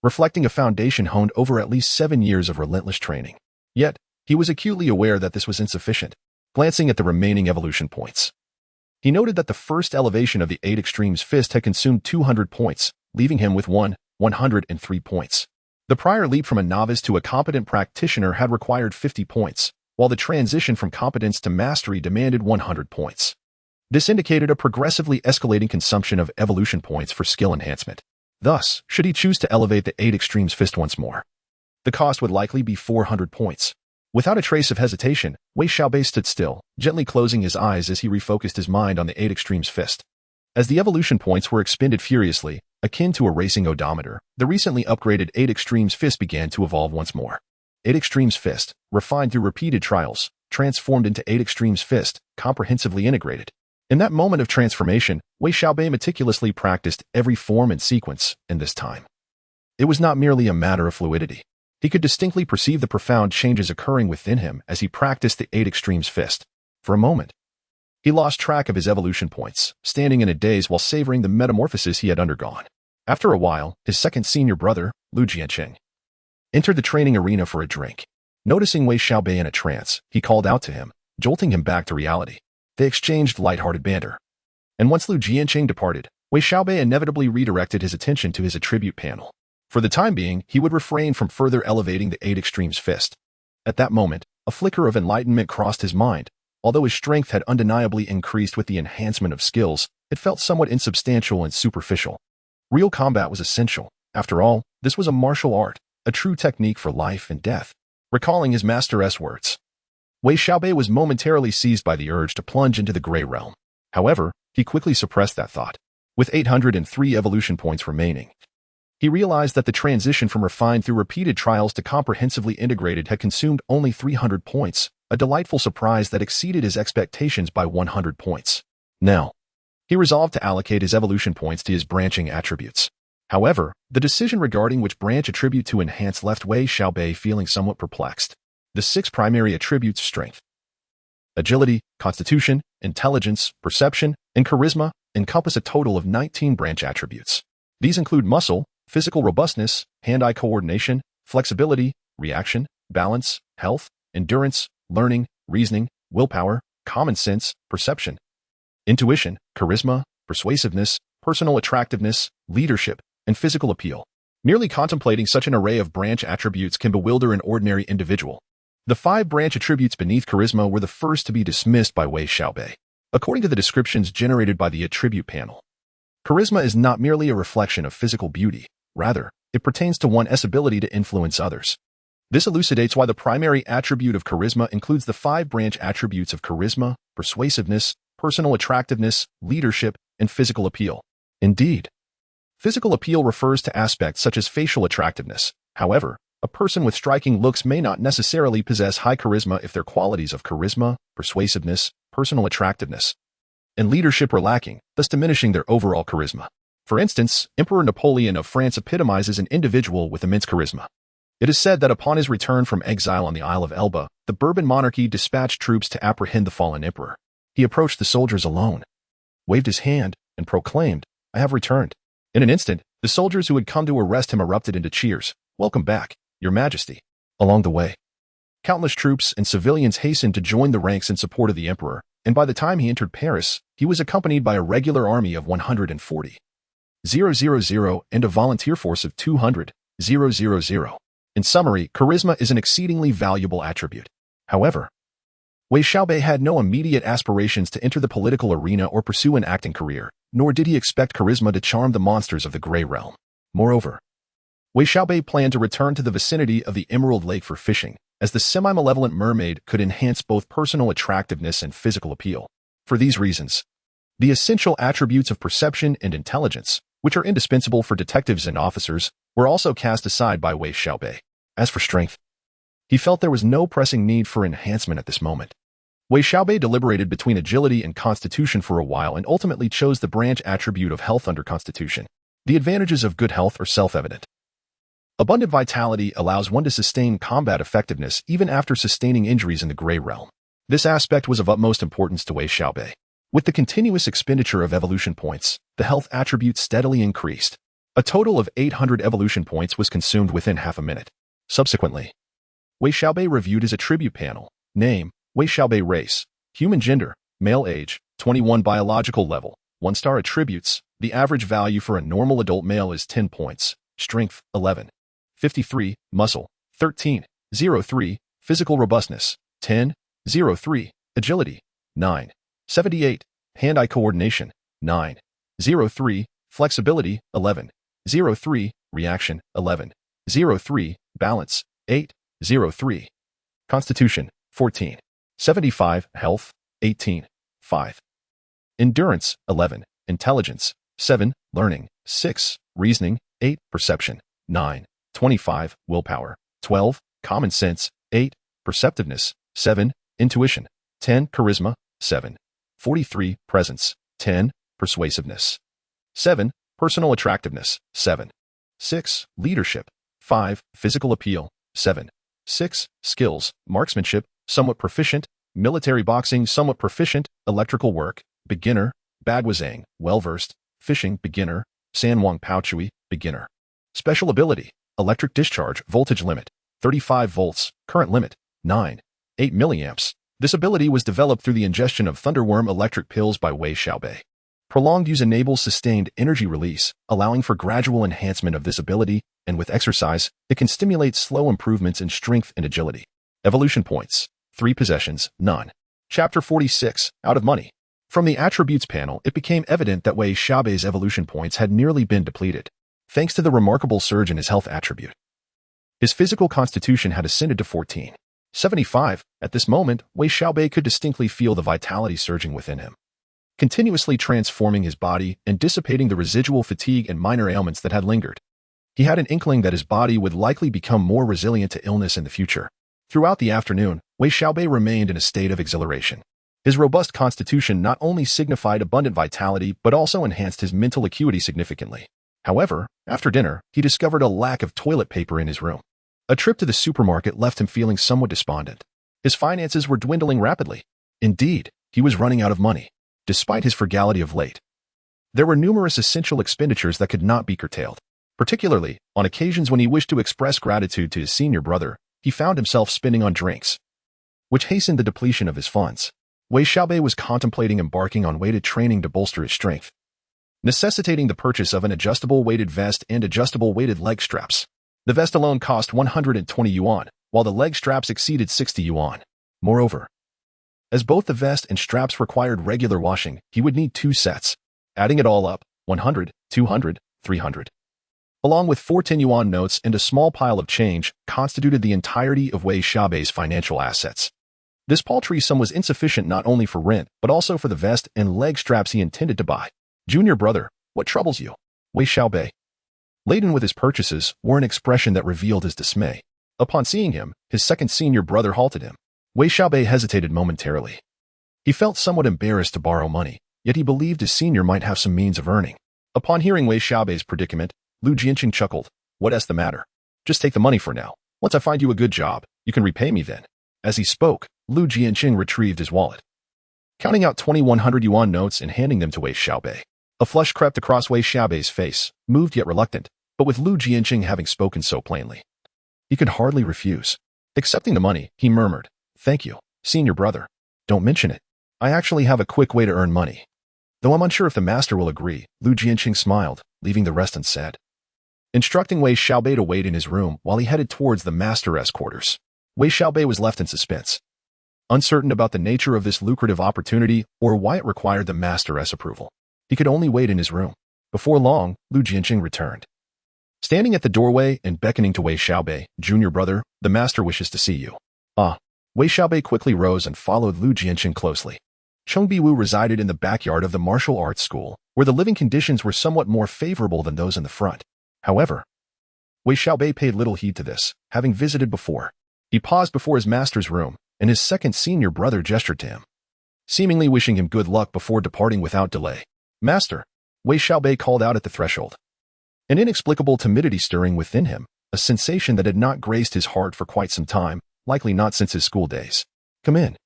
reflecting a foundation honed over at least 7 years of relentless training. Yet, he was acutely aware that this was insufficient. Glancing at the remaining evolution points, he noted that the first elevation of the 8 Extremes Fist had consumed 200 points, leaving him with 103 points. The prior leap from a novice to a competent practitioner had required 50 points, while the transition from competence to mastery demanded 100 points. This indicated a progressively escalating consumption of evolution points for skill enhancement. Thus, should he choose to elevate the 8 Extremes Fist once more, the cost would likely be 400 points. Without a trace of hesitation, Wei Xiaobei stood still, gently closing his eyes as he refocused his mind on the 8 Extremes Fist. As the evolution points were expended furiously, akin to a racing odometer, the recently upgraded 8 Extremes Fist began to evolve once more. 8 Extremes Fist, refined through repeated trials, transformed into 8 Extremes Fist, comprehensively integrated. In that moment of transformation, Wei Xiaobei meticulously practiced every form and sequence, and this time, it was not merely a matter of fluidity. He could distinctly perceive the profound changes occurring within him as he practiced the 8 Extremes Fist. For a moment, he lost track of his evolution points, standing in a daze while savoring the metamorphosis he had undergone. After a while, his second senior brother, Lu Jianqing, entered the training arena for a drink. Noticing Wei Xiaobei in a trance, he called out to him, jolting him back to reality. They exchanged light-hearted banter. And once Lu Jianqing departed, Wei Xiaobei inevitably redirected his attention to his attribute panel. For the time being, he would refrain from further elevating the 8 Extremes Fist. At that moment, a flicker of enlightenment crossed his mind. Although his strength had undeniably increased with the enhancement of skills, it felt somewhat insubstantial and superficial. Real combat was essential. After all, this was a martial art, a true technique for life and death. Recalling his master's words, Wei Xiaobei was momentarily seized by the urge to plunge into the Gray Realm. However, he quickly suppressed that thought. With 803 evolution points remaining, he realized that the transition from refined through repeated trials to comprehensively integrated had consumed only 300 points, a delightful surprise that exceeded his expectations by 100 points. Now, he resolved to allocate his evolution points to his branching attributes. However, the decision regarding which branch attribute to enhance left Wei Xiaobei feeling somewhat perplexed. The 6 primary attributes: strength, agility, constitution, intelligence, perception, and charisma encompass a total of 19 branch attributes. These include muscle, physical robustness, hand-eye coordination, flexibility, reaction, balance, health, endurance, learning, reasoning, willpower, common sense, perception, intuition, charisma, persuasiveness, personal attractiveness, leadership, and physical appeal. Merely contemplating such an array of branch attributes can bewilder an ordinary individual. The 5 branch attributes beneath charisma were the first to be dismissed by Wei Xiaobei. According to the descriptions generated by the attribute panel, charisma is not merely a reflection of physical beauty. Rather, it pertains to one's ability to influence others. This elucidates why the primary attribute of charisma includes the 5 branch attributes of charisma, persuasiveness, personal attractiveness, leadership, and physical appeal. Indeed, physical appeal refers to aspects such as facial attractiveness. However, a person with striking looks may not necessarily possess high charisma if their qualities of charisma, persuasiveness, personal attractiveness, and leadership are lacking, thus diminishing their overall charisma. For instance, Emperor Napoleon of France epitomizes an individual with immense charisma. It is said that upon his return from exile on the Isle of Elba, the Bourbon monarchy dispatched troops to apprehend the fallen emperor. He approached the soldiers alone, waved his hand, and proclaimed, "I have returned." In an instant, the soldiers who had come to arrest him erupted into cheers. "Welcome back, Your Majesty." Along the way, countless troops and civilians hastened to join the ranks in support of the emperor, and by the time he entered Paris, he was accompanied by a regular army of 140,000 and a volunteer force of 200,000. In summary, charisma is an exceedingly valuable attribute. However, Wei Xiaobei had no immediate aspirations to enter the political arena or pursue an acting career, nor did he expect charisma to charm the monsters of the Gray Realm. Moreover, Wei Xiaobei planned to return to the vicinity of the Emerald Lake for fishing, as the semi-malevolent mermaid could enhance both personal attractiveness and physical appeal. For these reasons, the essential attributes of perception and intelligence, which are indispensable for detectives and officers, were also cast aside by Wei Xiaobei. As for strength, he felt there was no pressing need for enhancement at this moment. Wei Xiaobei deliberated between agility and constitution for a while and ultimately chose the branch attribute of health under constitution. The advantages of good health are self-evident. Abundant vitality allows one to sustain combat effectiveness even after sustaining injuries in the Gray Realm. This aspect was of utmost importance to Wei Xiaobei. With the continuous expenditure of evolution points, the health attribute steadily increased. A total of 800 evolution points was consumed within half a minute. Subsequently, Wei Xiaobei reviewed his attribute panel. Name, Wei Xiaobei. Race, human. Gender, male. Age, 21. Biological level, 1-star. Attributes, the average value for a normal adult male is 10 points. Strength, 11. 53, muscle, 13, 03, physical robustness, 10, 03, agility, 9, 78, hand-eye coordination, 9, 03, flexibility, 11, 03, reaction, 11, 03, balance, 8, 03, constitution, 14, 75, health, 18, 5, endurance, 11, intelligence, 7, learning, 6, reasoning, 8, perception, 9, 25, willpower, 12, common sense, 8, perceptiveness, 7, intuition, 10, charisma, 7, 43, presence, 10, persuasiveness, 7, personal attractiveness, 7, 6, leadership, 5, physical appeal, 7, 6, skills, marksmanship, somewhat proficient, military boxing, somewhat proficient, electrical work, beginner, bagwazang, well-versed, fishing, beginner, sanwang paochui, beginner. Special ability, electric discharge, voltage limit, 35 volts, current limit, 9, 8 milliamps. This ability was developed through the ingestion of thunderworm electric pills by Wei Xiaobei. Prolonged use enables sustained energy release, allowing for gradual enhancement of this ability, and with exercise, it can stimulate slow improvements in strength and agility. Evolution points, 3 possessions, none. Chapter 46, out of money. From the attributes panel, it became evident that Wei Xiaobei's evolution points had nearly been depleted, thanks to the remarkable surge in his health attribute. His physical constitution had ascended to 14. 75. At this moment, Wei Xiaobei could distinctly feel the vitality surging within him, continuously transforming his body and dissipating the residual fatigue and minor ailments that had lingered. He had an inkling that his body would likely become more resilient to illness in the future. Throughout the afternoon, Wei Xiaobei remained in a state of exhilaration. His robust constitution not only signified abundant vitality but also enhanced his mental acuity significantly. However, after dinner, he discovered a lack of toilet paper in his room. A trip to the supermarket left him feeling somewhat despondent. His finances were dwindling rapidly. Indeed, he was running out of money, despite his frugality of late. There were numerous essential expenditures that could not be curtailed. Particularly, on occasions when he wished to express gratitude to his senior brother, he found himself spending on drinks, which hastened the depletion of his funds. Wei Xiaobei was contemplating embarking on weighted training to bolster his strength, necessitating the purchase of an adjustable weighted vest and adjustable weighted leg straps. The vest alone cost 120 yuan, while the leg straps exceeded 60 yuan. Moreover, as both the vest and straps required regular washing, he would need 2 sets. Adding it all up, 100, 200, 300. Along with 4 10 yuan notes and a small pile of change, constituted the entirety of Wei Xiaobei's financial assets. This paltry sum was insufficient not only for rent, but also for the vest and leg straps he intended to buy. Junior brother, what troubles you? Wei Xiaobei, laden with his purchases, wore an expression that revealed his dismay. Upon seeing him, his second senior brother halted him. Wei Xiaobei hesitated momentarily. He felt somewhat embarrassed to borrow money, yet he believed his senior might have some means of earning. Upon hearing Wei Xiaobei's predicament, Lu Jianqing chuckled. What's the matter? Just take the money for now. Once I find you a good job, you can repay me then. As he spoke, Lu Jianqing retrieved his wallet, counting out 2,100 yuan notes and handing them to Wei Xiaobei. A flush crept across Wei Xiaobei's face, moved yet reluctant, but with Lu Jianqing having spoken so plainly, he could hardly refuse. Accepting the money, he murmured, Thank you, senior brother. Don't mention it. I actually have a quick way to earn money. Though I'm unsure if the master will agree, Lu Jianqing smiled, leaving the rest unsaid, instructing Wei Xiaobei to wait in his room while he headed towards the master's quarters. Wei Xiaobei was left in suspense, uncertain about the nature of this lucrative opportunity or why it required the master's approval. He could only wait in his room. Before long, Lu Jianqing returned, standing at the doorway and beckoning to Wei Xiaobei. Junior brother, the master wishes to see you. Ah. Wei Xiaobei quickly rose and followed Lu Jianqing closely. Chengbiwu resided in the backyard of the martial arts school, where the living conditions were somewhat more favorable than those in the front. However, Wei Xiaobei paid little heed to this, having visited before. He paused before his master's room, and his second senior brother gestured to him, seemingly wishing him good luck before departing without delay. Master, Wei Xiaobei called out at the threshold, an inexplicable timidity stirring within him, a sensation that had not graced his heart for quite some time, likely not since his school days. Come in.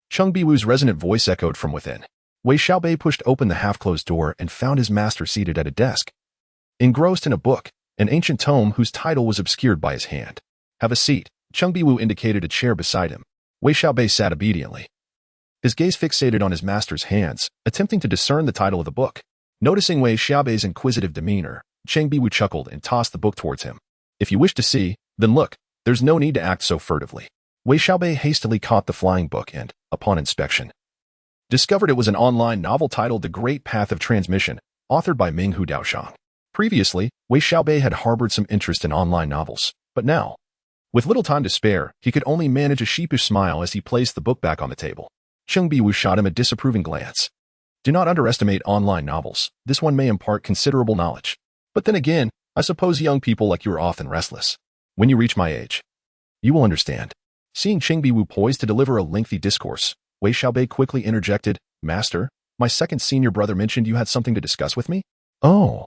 Chengbiwu's resonant voice echoed from within. Wei Xiaobei pushed open the half-closed door and found his master seated at a desk, engrossed in a book, an ancient tome whose title was obscured by his hand. Have a seat. Chengbiwu indicated a chair beside him. Wei Xiaobei sat obediently, his gaze fixated on his master's hands, attempting to discern the title of the book. Noticing Wei Xiaobei's inquisitive demeanor, Chengbiwu chuckled and tossed the book towards him. If you wish to see, then look, there's no need to act so furtively. Wei Xiaobei hastily caught the flying book and, upon inspection, discovered it was an online novel titled The Great Path of Transmission, authored by Minghu Daoshang. Previously, Wei Xiaobei had harbored some interest in online novels, but now, with little time to spare, he could only manage a sheepish smile as he placed the book back on the table. Cheng Biwu shot him a disapproving glance. Do not underestimate online novels. This one may impart considerable knowledge. But then again, I suppose young people like you are often restless. When you reach my age, you will understand. Seeing Cheng Biwu poised to deliver a lengthy discourse, Wei Xiaobei quickly interjected, Master, my second senior brother mentioned you had something to discuss with me? Oh.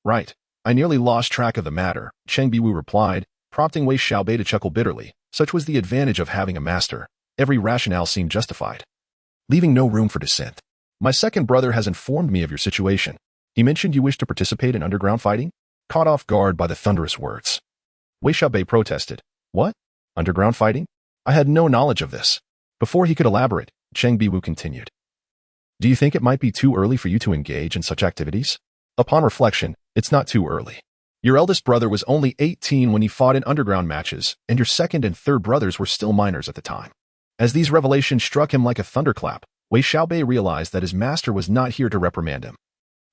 Right. I nearly lost track of the matter, Cheng Biwu replied, prompting Wei Xiaobei to chuckle bitterly. Such was the advantage of having a master. Every rationale seemed justified, leaving no room for dissent. My second brother has informed me of your situation. He mentioned you wish to participate in underground fighting? Caught off guard by the thunderous words, Wei Xiaobei protested. What? Underground fighting? I had no knowledge of this. Before he could elaborate, Cheng Biwu continued. Do you think it might be too early for you to engage in such activities? Upon reflection, it's not too early. Your eldest brother was only 18 when he fought in underground matches, and your second and third brothers were still minors at the time. As these revelations struck him like a thunderclap, Wei Xiaobei realized that his master was not here to reprimand him.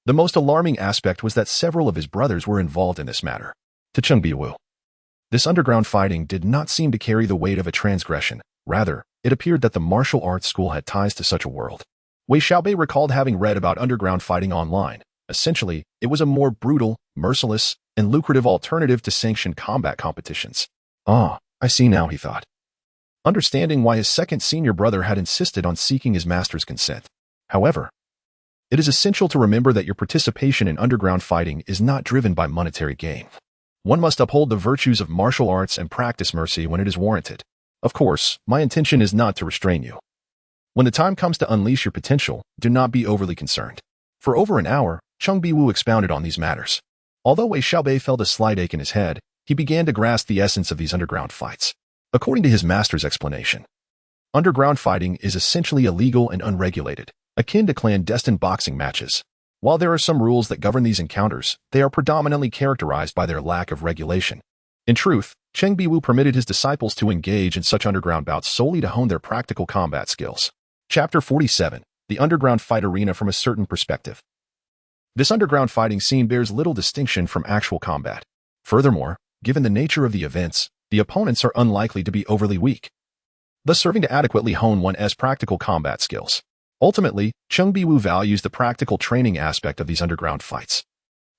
The most alarming aspect was that several of his brothers were involved in this matter. To Cheng Biwu, this underground fighting did not seem to carry the weight of a transgression. Rather, it appeared that the martial arts school had ties to such a world. Wei Xiaobei recalled having read about underground fighting online. Essentially, it was a more brutal, merciless, and lucrative alternative to sanctioned combat competitions. Ah, I see now, he thought, understanding why his second senior brother had insisted on seeking his master's consent. However, it is essential to remember that your participation in underground fighting is not driven by monetary gain. One must uphold the virtues of martial arts and practice mercy when it is warranted. Of course, my intention is not to restrain you. When the time comes to unleash your potential, do not be overly concerned. For over an hour, Cheng Biwu expounded on these matters. Although Wei Xiaobei felt a slight ache in his head, he began to grasp the essence of these underground fights. According to his master's explanation, underground fighting is essentially illegal and unregulated, akin to clandestine boxing matches. While there are some rules that govern these encounters, they are predominantly characterized by their lack of regulation. In truth, Cheng Biwu permitted his disciples to engage in such underground bouts solely to hone their practical combat skills. Chapter 47. The Underground Fight Arena from a Certain Perspective. This underground fighting scene bears little distinction from actual combat. Furthermore, given the nature of the events, the opponents are unlikely to be overly weak, thus serving to adequately hone one's practical combat skills. Ultimately, Cheng Biwu values the practical training aspect of these underground fights,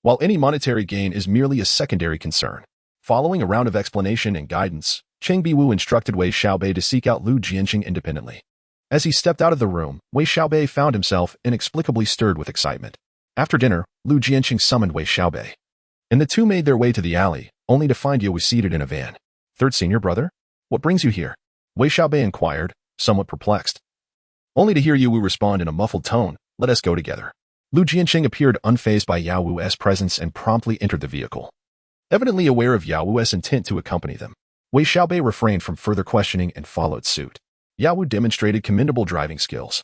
while any monetary gain is merely a secondary concern. Following a round of explanation and guidance, Cheng Biwu instructed Wei Xiaobei to seek out Lu Jianqing independently. As he stepped out of the room, Wei Xiaobei found himself inexplicably stirred with excitement. After dinner, Lu Jianqing summoned Wei Xiaobei, and the two made their way to the alley, only to find Ye was seated in a van. Third senior brother? What brings you here? Wei Xiaobei inquired, somewhat perplexed. Only to hear Ye Wu respond in a muffled tone, let us go together. Lu Jianqing appeared unfazed by Ye Wu's presence and promptly entered the vehicle. Evidently aware of Ye Wu's intent to accompany them, Wei Xiaobei refrained from further questioning and followed suit. Ye Wu demonstrated commendable driving skills,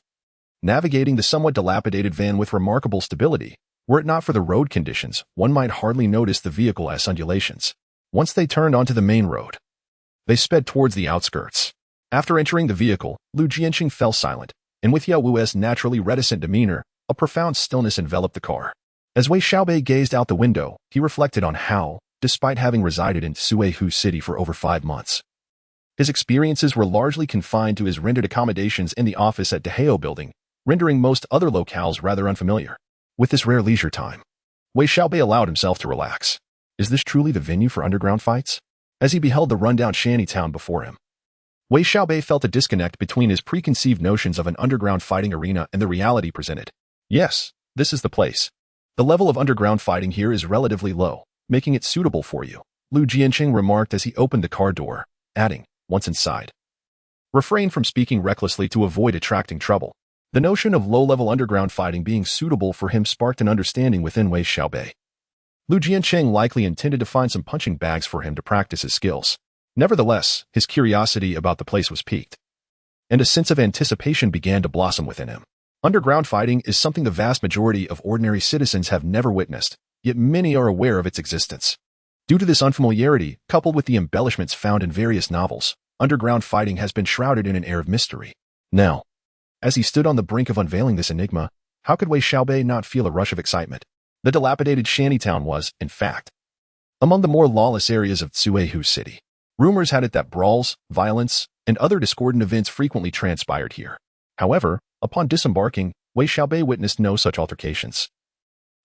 navigating the somewhat dilapidated van with remarkable stability. Were it not for the road conditions, one might hardly notice the vehicle's undulations. Once they turned onto the main road, they sped towards the outskirts. After entering the vehicle, Lu Jianqing fell silent, and with Ye Wu's naturally reticent demeanor, a profound stillness enveloped the car. As Wei Xiaobei gazed out the window, he reflected on how, despite having resided in Suihu City for over 5 months, his experiences were largely confined to his rented accommodations in the office at Dehao Building, rendering most other locales rather unfamiliar. With this rare leisure time, Wei Xiaobei allowed himself to relax. Is this truly the venue for underground fights? As he beheld the rundown shanty town before him, Wei Xiaobei felt a disconnect between his preconceived notions of an underground fighting arena and the reality presented. Yes, this is the place. The level of underground fighting here is relatively low, making it suitable for you, Lu Jianqing remarked as he opened the car door, adding, once inside, refrain from speaking recklessly to avoid attracting trouble. The notion of low-level underground fighting being suitable for him sparked an understanding within Wei Xiaobei. Lu Jianqing likely intended to find some punching bags for him to practice his skills. Nevertheless, his curiosity about the place was piqued, and a sense of anticipation began to blossom within him. Underground fighting is something the vast majority of ordinary citizens have never witnessed, yet many are aware of its existence. Due to this unfamiliarity, coupled with the embellishments found in various novels, underground fighting has been shrouded in an air of mystery. Now, as he stood on the brink of unveiling this enigma, how could Wei Xiaobei not feel a rush of excitement? The dilapidated shantytown was, in fact, among the more lawless areas of Ruilake City. Rumors had it that brawls, violence, and other discordant events frequently transpired here. However, upon disembarking, Wei Xiaobei witnessed no such altercations.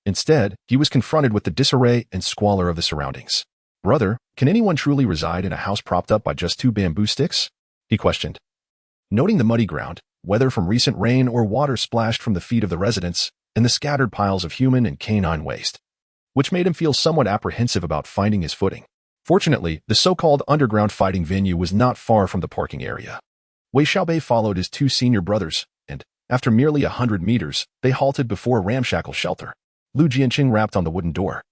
Instead, he was confronted with the disarray and squalor of the surroundings. "Brother, can anyone truly reside in a house propped up by just 2 bamboo sticks?" he questioned. Noting the muddy ground, whether from recent rain or water splashed from the feet of the residents, and the scattered piles of human and canine waste, which made him feel somewhat apprehensive about finding his footing. Fortunately, the so-called underground fighting venue was not far from the parking area. Wei Xiaobei followed his 2 senior brothers, and, after merely 100 meters, they halted before a ramshackle shelter. Lu Jianqing rapped on the wooden door,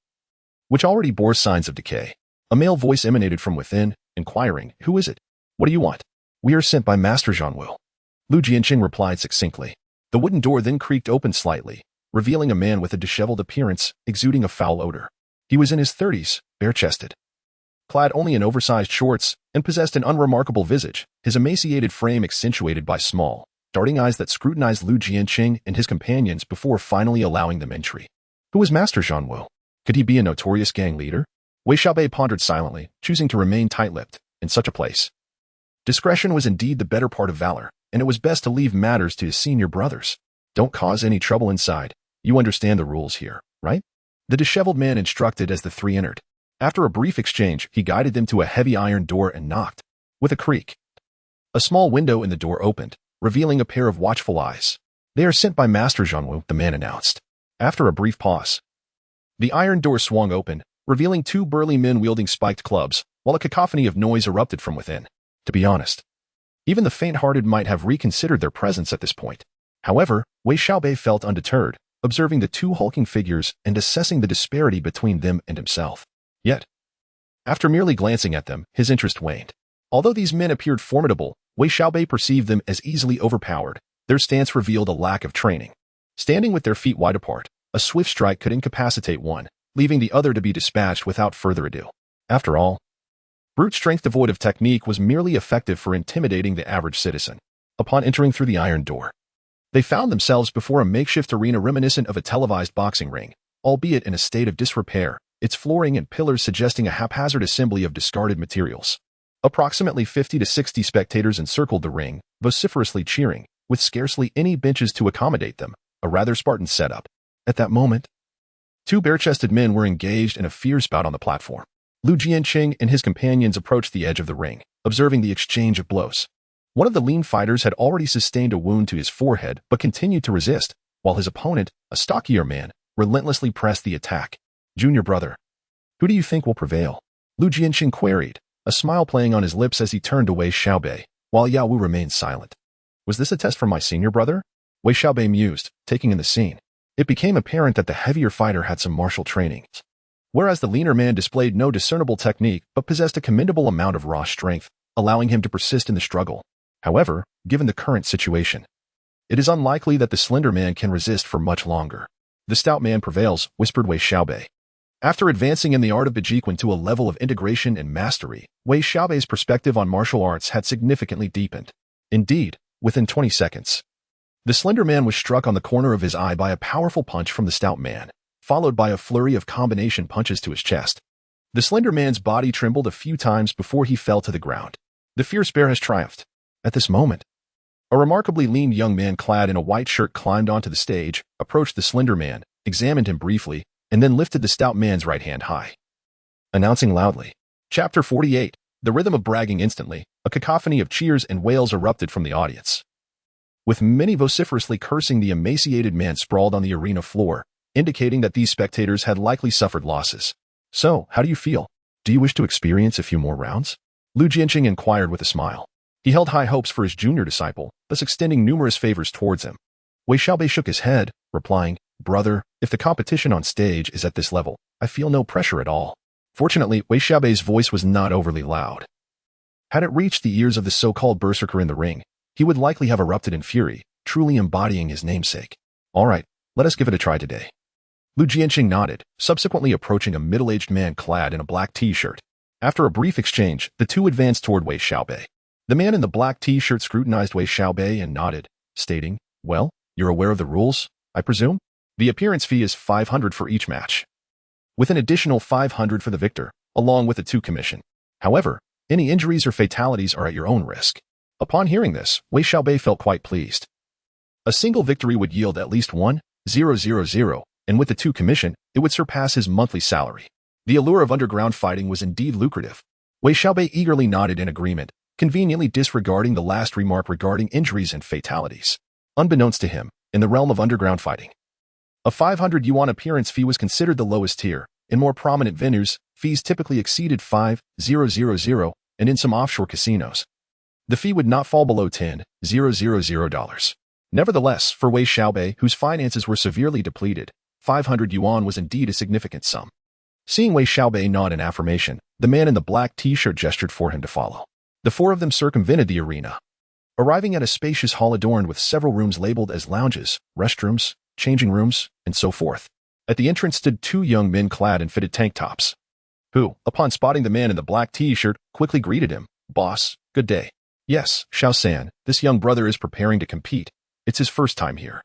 which already bore signs of decay. A male voice emanated from within, inquiring, "Who is it? What do you want?" "We are sent by Master Zhanwu," Lu Jianqing replied succinctly. The wooden door then creaked open slightly, revealing a man with a disheveled appearance, exuding a foul odor. He was in his 30s, bare-chested, clad only in oversized shorts, and possessed an unremarkable visage, his emaciated frame accentuated by small, darting eyes that scrutinized Lu Jianqing and his companions before finally allowing them entry. Who was Master Zhanwu? Could he be a notorious gang leader? Wei Xiaobei pondered silently, choosing to remain tight-lipped in such a place. Discretion was indeed the better part of valor, and it was best to leave matters to his senior brothers. "Don't cause any trouble inside. You understand the rules here, right?" the disheveled man instructed as the 3 entered. After a brief exchange, he guided them to a heavy iron door and knocked. With a creak, a small window in the door opened, revealing a pair of watchful eyes. "They are sent by Master Zhanwu," the man announced. After a brief pause, the iron door swung open, revealing 2 burly men wielding spiked clubs, while a cacophony of noise erupted from within. To be honest, even the faint-hearted might have reconsidered their presence at this point. However, Wei Xiaobei felt undeterred, observing the 2 hulking figures and assessing the disparity between them and himself. Yet, after merely glancing at them, his interest waned. Although these men appeared formidable, Wei Xiaobei perceived them as easily overpowered. Their stance revealed a lack of training. Standing with their feet wide apart, a swift strike could incapacitate one, leaving the other to be dispatched without further ado. After all, brute strength devoid of technique was merely effective for intimidating the average citizen. Upon entering through the iron door, they found themselves before a makeshift arena reminiscent of a televised boxing ring, albeit in a state of disrepair, its flooring and pillars suggesting a haphazard assembly of discarded materials. Approximately 50 to 60 spectators encircled the ring, vociferously cheering, with scarcely any benches to accommodate them, a rather Spartan setup. At that moment, 2 bare-chested men were engaged in a fierce bout on the platform. Lu Jianqing and his companions approached the edge of the ring, observing the exchange of blows. One of the lean fighters had already sustained a wound to his forehead but continued to resist, while his opponent, a stockier man, relentlessly pressed the attack. "Junior brother, who do you think will prevail?" Lu Jianqing queried, a smile playing on his lips as he turned to Wei Xiaobei, while Yao Wu remained silent. "Was this a test for my senior brother?" Wei Xiaobei mused, taking in the scene. It became apparent that the heavier fighter had some martial training, whereas the leaner man displayed no discernible technique but possessed a commendable amount of raw strength, allowing him to persist in the struggle. However, given the current situation, it is unlikely that the slender man can resist for much longer. "The stout man prevails," whispered Wei Xiaobei. After advancing in the art of Bejiquan to a level of integration and mastery, Wei Xiaobei's perspective on martial arts had significantly deepened. Indeed, within 20 seconds, the slender man was struck on the corner of his eye by a powerful punch from the stout man, followed by a flurry of combination punches to his chest. The slender man's body trembled a few times before he fell to the ground. The fierce bear has triumphed. At this moment, a remarkably lean young man clad in a white shirt climbed onto the stage, approached the slender man, examined him briefly, and then lifted the stout man's right hand high, announcing loudly. Chapter 48. The rhythm of bragging instantly, a cacophony of cheers and wails erupted from the audience, with many vociferously cursing. The emaciated man sprawled on the arena floor, indicating that these spectators had likely suffered losses. "So, how do you feel? Do you wish to experience a few more rounds?" Lu Jianqing inquired with a smile. He held high hopes for his junior disciple, thus extending numerous favors towards him. Wei Xiaobei shook his head, replying, "Brother, if the competition on stage is at this level, I feel no pressure at all." Fortunately, Wei Xiaobei's voice was not overly loud. Had it reached the ears of the so-called berserker in the ring, he would likely have erupted in fury, truly embodying his namesake. "All right, let us give it a try today." Lu Jianqing nodded, subsequently approaching a middle-aged man clad in a black t-shirt. After a brief exchange, the two advanced toward Wei Xiaobei. The man in the black t-shirt scrutinized Wei Xiaobei and nodded, stating, "Well, you're aware of the rules, I presume? The appearance fee is 500 for each match, with an additional 500 for the victor, along with a 2 commission. However, any injuries or fatalities are at your own risk." Upon hearing this, Wei Xiaobei felt quite pleased. A single victory would yield at least 1,000, and with the 2 commission, it would surpass his monthly salary. The allure of underground fighting was indeed lucrative. Wei Xiaobei eagerly nodded in agreement, conveniently disregarding the last remark regarding injuries and fatalities. Unbeknownst to him, in the realm of underground fighting, a 500 yuan appearance fee was considered the lowest tier. In more prominent venues, fees typically exceeded 5,000, and in some offshore casinos, the fee would not fall below $10,000. Nevertheless, for Wei Xiaobei, whose finances were severely depleted, 500 yuan was indeed a significant sum. Seeing Wei Xiaobei nod in affirmation, the man in the black t-shirt gestured for him to follow. The 4 of them circumvented the arena, arriving at a spacious hall adorned with several rooms labeled as lounges, restrooms, changing rooms, and so forth. At the entrance stood 2 young men clad in fitted tank tops, who, upon spotting the man in the black t-shirt, quickly greeted him. "Boss, good day." "Yes, Xiao-san, this young brother is preparing to compete. It's his first time here,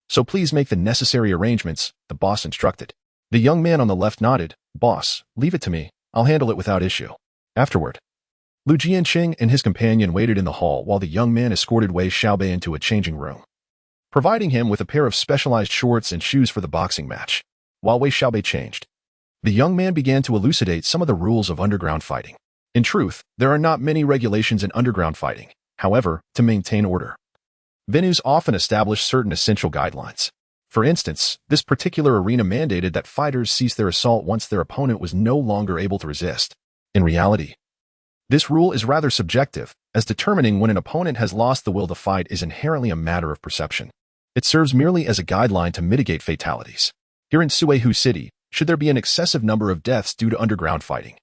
so please make the necessary arrangements," the boss instructed. The young man on the left nodded. "Boss, leave it to me. I'll handle it without issue." Afterward, Lu Jianqing and his companion waited in the hall while the young man escorted Wei Xiaobei into a changing room, providing him with a pair of specialized shorts and shoes for the boxing match. While Wei Xiaobei changed, the young man began to elucidate some of the rules of underground fighting. In truth, there are not many regulations in underground fighting. However, to maintain order, venues often establish certain essential guidelines. For instance, this particular arena mandated that fighters cease their assault once their opponent was no longer able to resist. In reality, this rule is rather subjective, as determining when an opponent has lost the will to fight is inherently a matter of perception. It serves merely as a guideline to mitigate fatalities. Here in Ruilake City, should there be an excessive number of deaths due to underground fighting,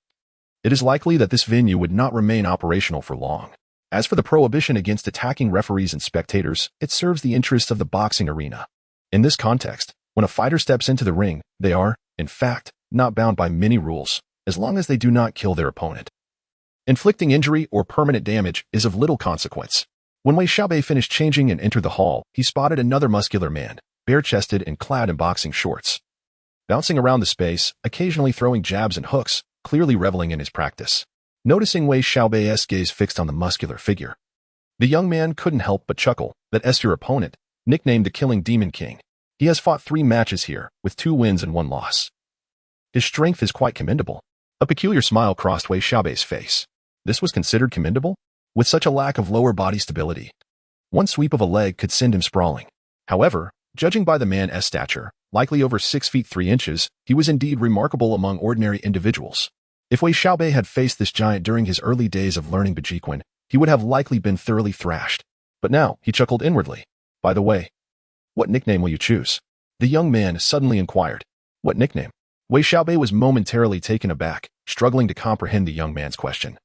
it is likely that this venue would not remain operational for long. As for the prohibition against attacking referees and spectators, it serves the interests of the boxing arena. In this context, when a fighter steps into the ring, they are, in fact, not bound by many rules, as long as they do not kill their opponent. Inflicting injury or permanent damage is of little consequence. When Wei Xiaobei finished changing and entered the hall, he spotted another muscular man, bare-chested and clad in boxing shorts, bouncing around the space, occasionally throwing jabs and hooks, clearly reveling in his practice. Noticing Wei Xiaobei's gaze fixed on the muscular figure, the young man couldn't help but chuckle. "That's your opponent, nicknamed the Killing Demon King. He has fought 3 matches here, with 2 wins and 1 loss. His strength is quite commendable." A peculiar smile crossed Wei Xiaobei's face. This was considered commendable? With such a lack of lower body stability, one sweep of a leg could send him sprawling. However, judging by the man's stature, likely over 6 feet 3 inches, he was indeed remarkable among ordinary individuals. If Wei Xiaobei had faced this giant during his early days of learning Bejiquan, he would have likely been thoroughly thrashed. But now, he chuckled inwardly. "By the way, what nickname will you choose?" the young man suddenly inquired. "What nickname?" Wei Xiaobei was momentarily taken aback, struggling to comprehend the young man's question.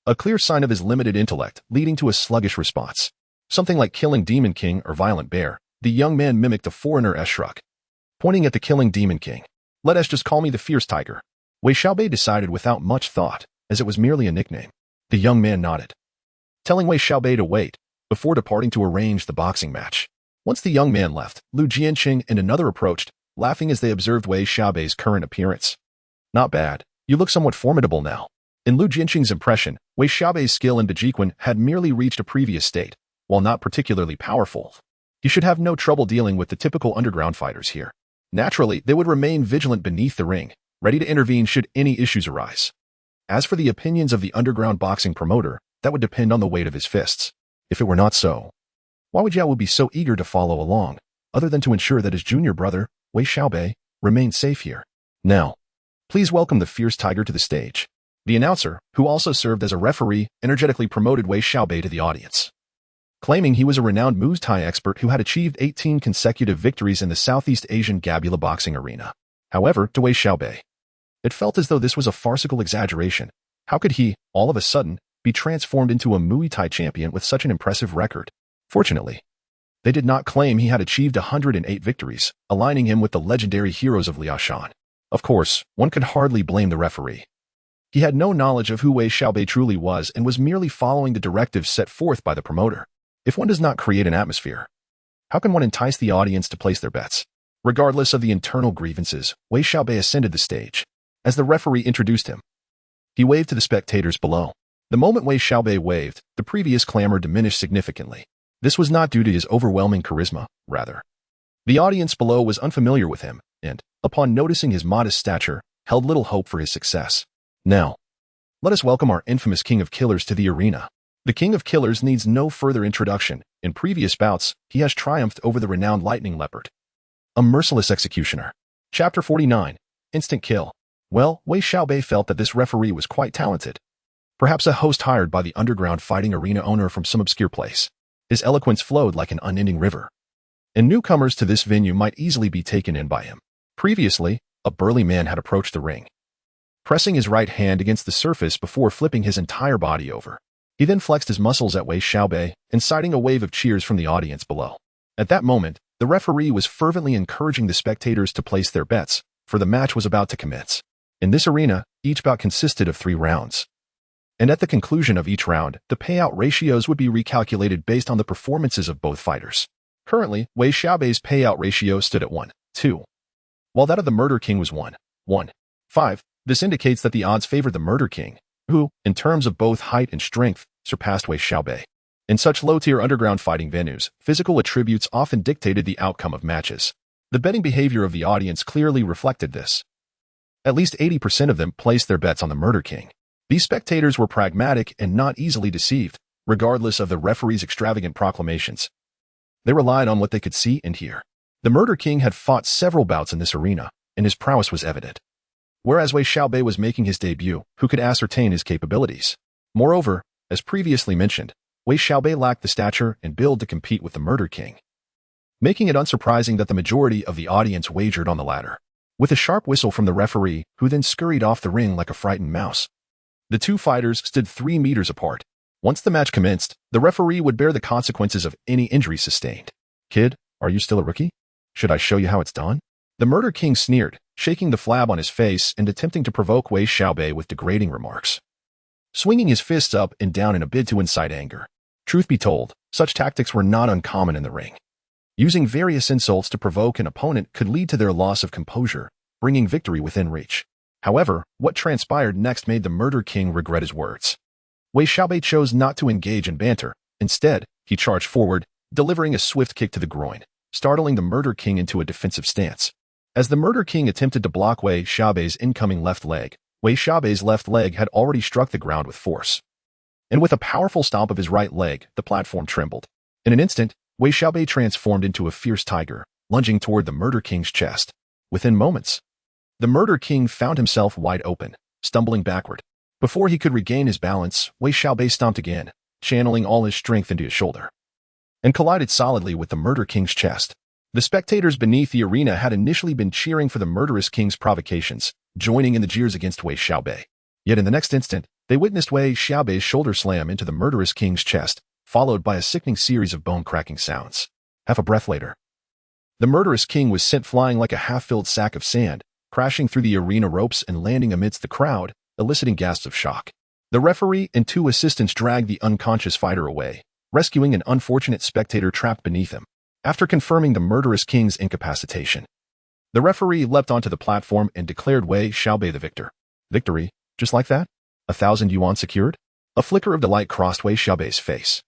A clear sign of his limited intellect, leading to a sluggish response. Something like Killing Demon King or Violent Bear. The young man mimicked a foreigner's shrug, pointing at the Killing Demon King. "Let us just call me the Fierce Tiger." Wei Xiaobei decided without much thought, as it was merely a nickname. The young man nodded, telling Wei Xiaobei to wait, before departing to arrange the boxing match. Once the young man left, Lu Jianqing and another approached, laughing as they observed Wei Xiaobei's current appearance. "Not bad. You look somewhat formidable now." In Lu Jianqing's impression, Wei Xiaobei's skill in Bejiquan had merely reached a previous state. While not particularly powerful, he should have no trouble dealing with the typical underground fighters here. Naturally, they would remain vigilant beneath the ring, ready to intervene should any issues arise. As for the opinions of the underground boxing promoter, that would depend on the weight of his fists. If it were not so, why would Yao be so eager to follow along, other than to ensure that his junior brother, Wei Xiaobei, remained safe here? Now, please welcome the Fierce Tiger to the stage. The announcer, who also served as a referee, energetically promoted Wei Xiaobei to the audience, claiming he was a renowned Muay Thai expert who had achieved 18 consecutive victories in the Southeast Asian Gabula boxing arena. However, to Wei Xiaobei, it felt as though this was a farcical exaggeration. How could he, all of a sudden, be transformed into a Muay Thai champion with such an impressive record? Fortunately, They did not claim he had achieved 108 victories, aligning him with the legendary heroes of Liaoshan. Of course, one could hardly blame the referee. He had no knowledge of who Wei Xiaobei truly was and was merely following the directives set forth by the promoter. If one does not create an atmosphere, how can one entice the audience to place their bets? Regardless of the internal grievances, Wei Xiaobei ascended the stage. As the referee introduced him, he waved to the spectators below. The moment Wei Xiaobei waved, the previous clamor diminished significantly. This was not due to his overwhelming charisma, rather. The audience below was unfamiliar with him, and, upon noticing his modest stature, held little hope for his success. Now, let us welcome our infamous King of Killers to the arena. The King of Killers needs no further introduction. In previous bouts, he has triumphed over the renowned Lightning Leopard. A merciless executioner. Chapter 49. Instant Kill. Well, Wei Xiaobei felt that this referee was quite talented. Perhaps a host hired by the underground fighting arena owner from some obscure place. His eloquence flowed like an unending river, and newcomers to this venue might easily be taken in by him. Previously, a burly man had approached the ring, pressing his right hand against the surface before flipping his entire body over. He then flexed his muscles at Wei Xiaobei, inciting a wave of cheers from the audience below. At that moment, the referee was fervently encouraging the spectators to place their bets, for the match was about to commence. In this arena, each bout consisted of 3 rounds. And at the conclusion of each round, the payout ratios would be recalculated based on the performances of both fighters. Currently, Wei Xiaobei's payout ratio stood at 1:2, while that of the Murder King was 1:5. This indicates that the odds favored the Murder King, who, in terms of both height and strength, surpassed Wei Xiaobei. In such low-tier underground fighting venues, physical attributes often dictated the outcome of matches. The betting behavior of the audience clearly reflected this. At least 80% of them placed their bets on the Murder King. These spectators were pragmatic and not easily deceived, regardless of the referee's extravagant proclamations. They relied on what they could see and hear. The Murder King had fought several bouts in this arena, and his prowess was evident. Whereas Wei Xiaobei was making his debut, who could ascertain his capabilities? Moreover, as previously mentioned, Wei Xiaobei lacked the stature and build to compete with the Murder King, making it unsurprising that the majority of the audience wagered on the latter. With a sharp whistle from the referee, who then scurried off the ring like a frightened mouse, the two fighters stood 3 meters apart. Once the match commenced, the referee would bear the consequences of any injury sustained. Kid, are you still a rookie? Should I show you how it's done? The Murder King sneered, shaking the flab on his face and attempting to provoke Wei Xiaobei with degrading remarks, swinging his fists up and down in a bid to incite anger. Truth be told, such tactics were not uncommon in the ring. Using various insults to provoke an opponent could lead to their loss of composure, bringing victory within reach. However, what transpired next made the Murder King regret his words. Wei Xiaobei chose not to engage in banter. Instead, he charged forward, delivering a swift kick to the groin, startling the Murder King into a defensive stance. As the Murder King attempted to block Wei Xiaobei's incoming left leg, Wei Xiaobei's left leg had already struck the ground with force. And with a powerful stomp of his right leg, the platform trembled. In an instant, Wei Xiaobei transformed into a fierce tiger, lunging toward the Murder King's chest. Within moments, the Murder King found himself wide open, stumbling backward. Before he could regain his balance, Wei Xiaobei stomped again, channeling all his strength into his shoulder, and collided solidly with the Murder King's chest. The spectators beneath the arena had initially been cheering for the Murderous King's provocations, joining in the jeers against Wei Xiaobei. Yet in the next instant, they witnessed Wei Xiaobei's shoulder slam into the Murderous King's chest, followed by a sickening series of bone-cracking sounds. Half a breath later, the Murderous King was sent flying like a half-filled sack of sand, crashing through the arena ropes and landing amidst the crowd, eliciting gasps of shock. The referee and 2 assistants dragged the unconscious fighter away, rescuing an unfortunate spectator trapped beneath him. After confirming the Murderous King's incapacitation, the referee leapt onto the platform and declared Wei Xiaobei the victor. Victory? Just like that? 1,000 yuan secured? A flicker of delight crossed Wei Xiaobei's face.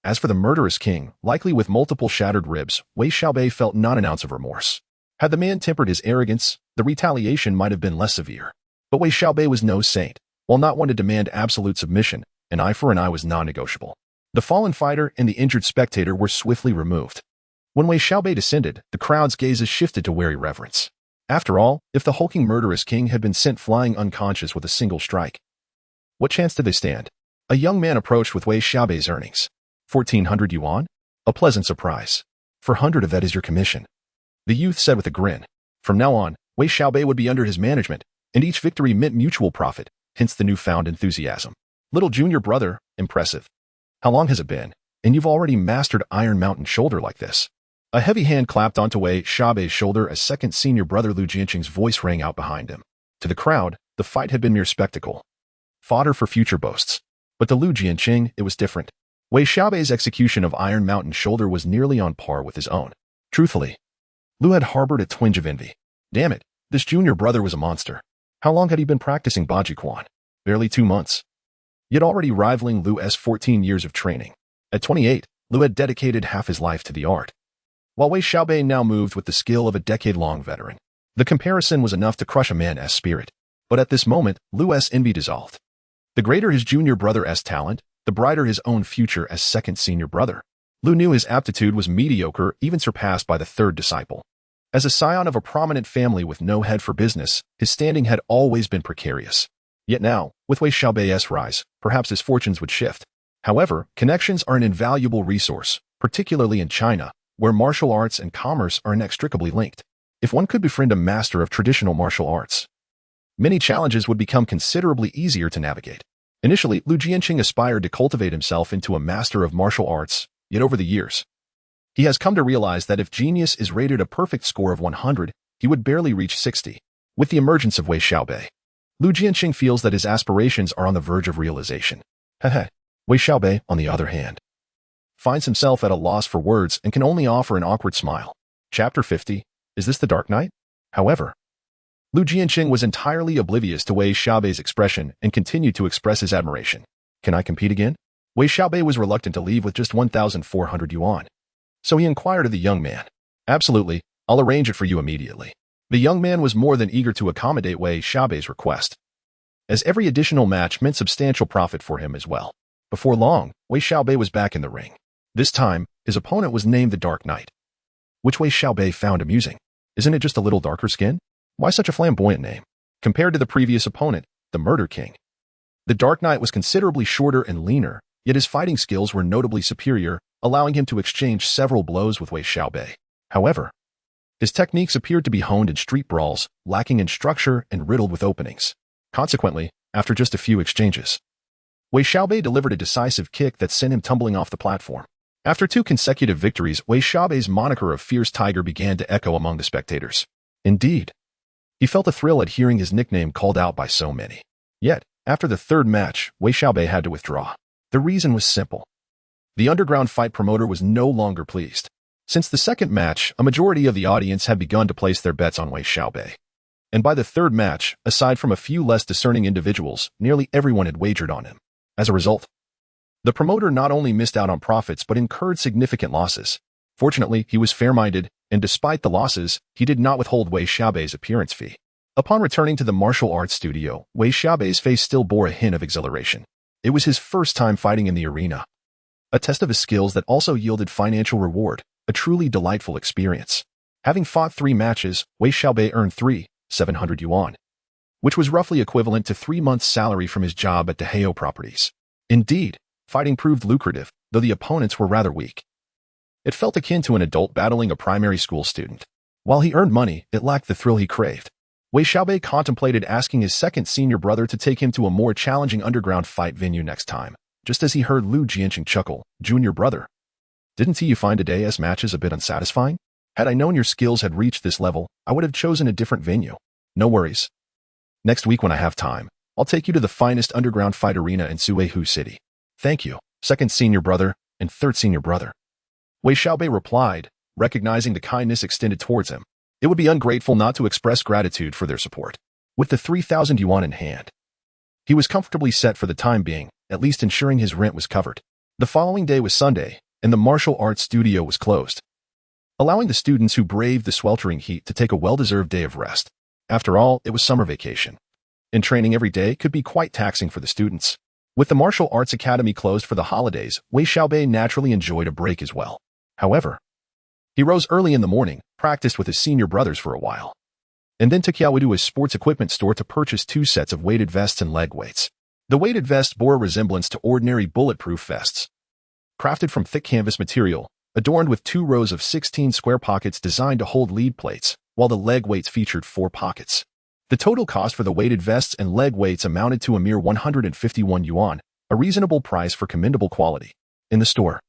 As for the Murderous King, likely with multiple shattered ribs, Wei Xiaobei felt not an ounce of remorse. Had the man tempered his arrogance, the retaliation might have been less severe. But Wei Xiaobei was no saint. While not one to demand absolute submission, an eye for an eye was non-negotiable. The fallen fighter and the injured spectator were swiftly removed. When Wei Xiaobei descended, the crowd's gazes shifted to wary reverence. After all, if the hulking Murderous King had been sent flying unconscious with a single strike, what chance did they stand? A young man approached with Wei Xiaobei's earnings. 1,400 yuan? A pleasant surprise. 400 of that is your commission. The youth said with a grin. From now on, Wei Xiaobei would be under his management, and each victory meant mutual profit, hence the newfound enthusiasm. Little junior brother, impressive. How long has it been? and you've already mastered Iron Mountain Shoulder like this. A heavy hand clapped onto Wei Xiaobei's shoulder as second senior brother Lu Jianqing's voice rang out behind him. To the crowd, the fight had been mere spectacle, fodder for future boasts. But to Lu Jianqing, it was different. Wei Xiaobei's execution of Iron Mountain Shoulder was nearly on par with his own. Truthfully, Lu had harbored a twinge of envy. Damn it, this junior brother was a monster. How long had he been practicing Bajiquan? Barely 2 months. Yet already rivaling Lu's 14 years of training. At 28, Lu had dedicated half his life to the art, while Wei Xiaobei now moved with the skill of a decade-long veteran. The comparison was enough to crush a man's spirit. But at this moment, Lu's envy dissolved. The greater his junior brother's talent, the brighter his own future as second senior brother. Lu knew his aptitude was mediocre, even surpassed by the third disciple. As a scion of a prominent family with no head for business, his standing had always been precarious. Yet now, with Wei Xiaobei's rise, perhaps his fortunes would shift. However, connections are an invaluable resource, particularly in China, where martial arts and commerce are inextricably linked. If one could befriend a master of traditional martial arts, many challenges would become considerably easier to navigate. Initially, Lu Jianqing aspired to cultivate himself into a master of martial arts, yet over the years, he has come to realize that if genius is rated a perfect score of 100, he would barely reach 60. With the emergence of Wei Xiaobei, Lu Jianqing feels that his aspirations are on the verge of realization. Wei Xiaobei, on the other hand, finds himself at a loss for words and can only offer an awkward smile. Chapter 50. Is this the Dark Knight? However, Lu Jianqing was entirely oblivious to Wei Xiaobei's expression and continued to express his admiration. Can I compete again? Wei Xiaobei was reluctant to leave with just 1,400 yuan. So he inquired of the young man. Absolutely, I'll arrange it for you immediately. The young man was more than eager to accommodate Wei Xiaobei's request, as every additional match meant substantial profit for him as well. Before long, Wei Xiaobei was back in the ring. This time, his opponent was named the Dark Knight, which Wei Xiaobei found amusing. Isn't it just a little darker skin? Why such a flamboyant name? Compared to the previous opponent, the Murder King, the Dark Knight was considerably shorter and leaner, yet his fighting skills were notably superior, allowing him to exchange several blows with Wei Xiaobei. However, his techniques appeared to be honed in street brawls, lacking in structure and riddled with openings. Consequently, after just a few exchanges, Wei Xiaobei delivered a decisive kick that sent him tumbling off the platform. After 2 consecutive victories, Wei Xiaobei's moniker of Fierce Tiger began to echo among the spectators. Indeed, he felt a thrill at hearing his nickname called out by so many. Yet, after the third match, Wei Xiaobei had to withdraw. The reason was simple. The underground fight promoter was no longer pleased. Since the second match, a majority of the audience had begun to place their bets on Wei Xiaobei. And by the third match, aside from a few less discerning individuals, nearly everyone had wagered on him. As a result, the promoter not only missed out on profits but incurred significant losses. Fortunately, he was fair-minded, and despite the losses, he did not withhold Wei Xiaobei's appearance fee. Upon returning to the martial arts studio, Wei Xiaobei's face still bore a hint of exhilaration. It was his first time fighting in the arena, a test of his skills that also yielded financial reward, a truly delightful experience. Having fought 3 matches, Wei Xiaobei earned 700 yuan, which was roughly equivalent to 3 months' salary from his job at Dehao Properties. Indeed, fighting proved lucrative, though the opponents were rather weak. It felt akin to an adult battling a primary school student. While he earned money, it lacked the thrill he craved. Wei Xiaobei contemplated asking his second senior brother to take him to a more challenging underground fight venue next time, just as he heard Lu Jianqing chuckle. Junior brother, didn't you find today's matches a bit unsatisfying? Had I known your skills had reached this level, I would have chosen a different venue. No worries. Next week when I have time, I'll take you to the finest underground fight arena in Ruilake City. Thank you, second senior brother and third senior brother. Wei Xiaobei replied, recognizing the kindness extended towards him. It would be ungrateful not to express gratitude for their support. With the 3,000 yuan in hand, he was comfortably set for the time being, at least ensuring his rent was covered. The following day was Sunday, and the martial arts studio was closed, allowing the students who braved the sweltering heat to take a well-deserved day of rest. After all, it was summer vacation, and training every day could be quite taxing for the students. With the martial arts academy closed for the holidays, Wei Xiaobei naturally enjoyed a break as well. However, he rose early in the morning, practiced with his senior brothers for a while, and then took Yao to his sports equipment store to purchase 2 sets of weighted vests and leg weights. The weighted vest bore a resemblance to ordinary bulletproof vests, crafted from thick canvas material, adorned with 2 rows of 16 square pockets designed to hold lead plates, while the leg weights featured 4 pockets. The total cost for the weighted vests and leg weights amounted to a mere 151 yuan, a reasonable price for commendable quality. In the store,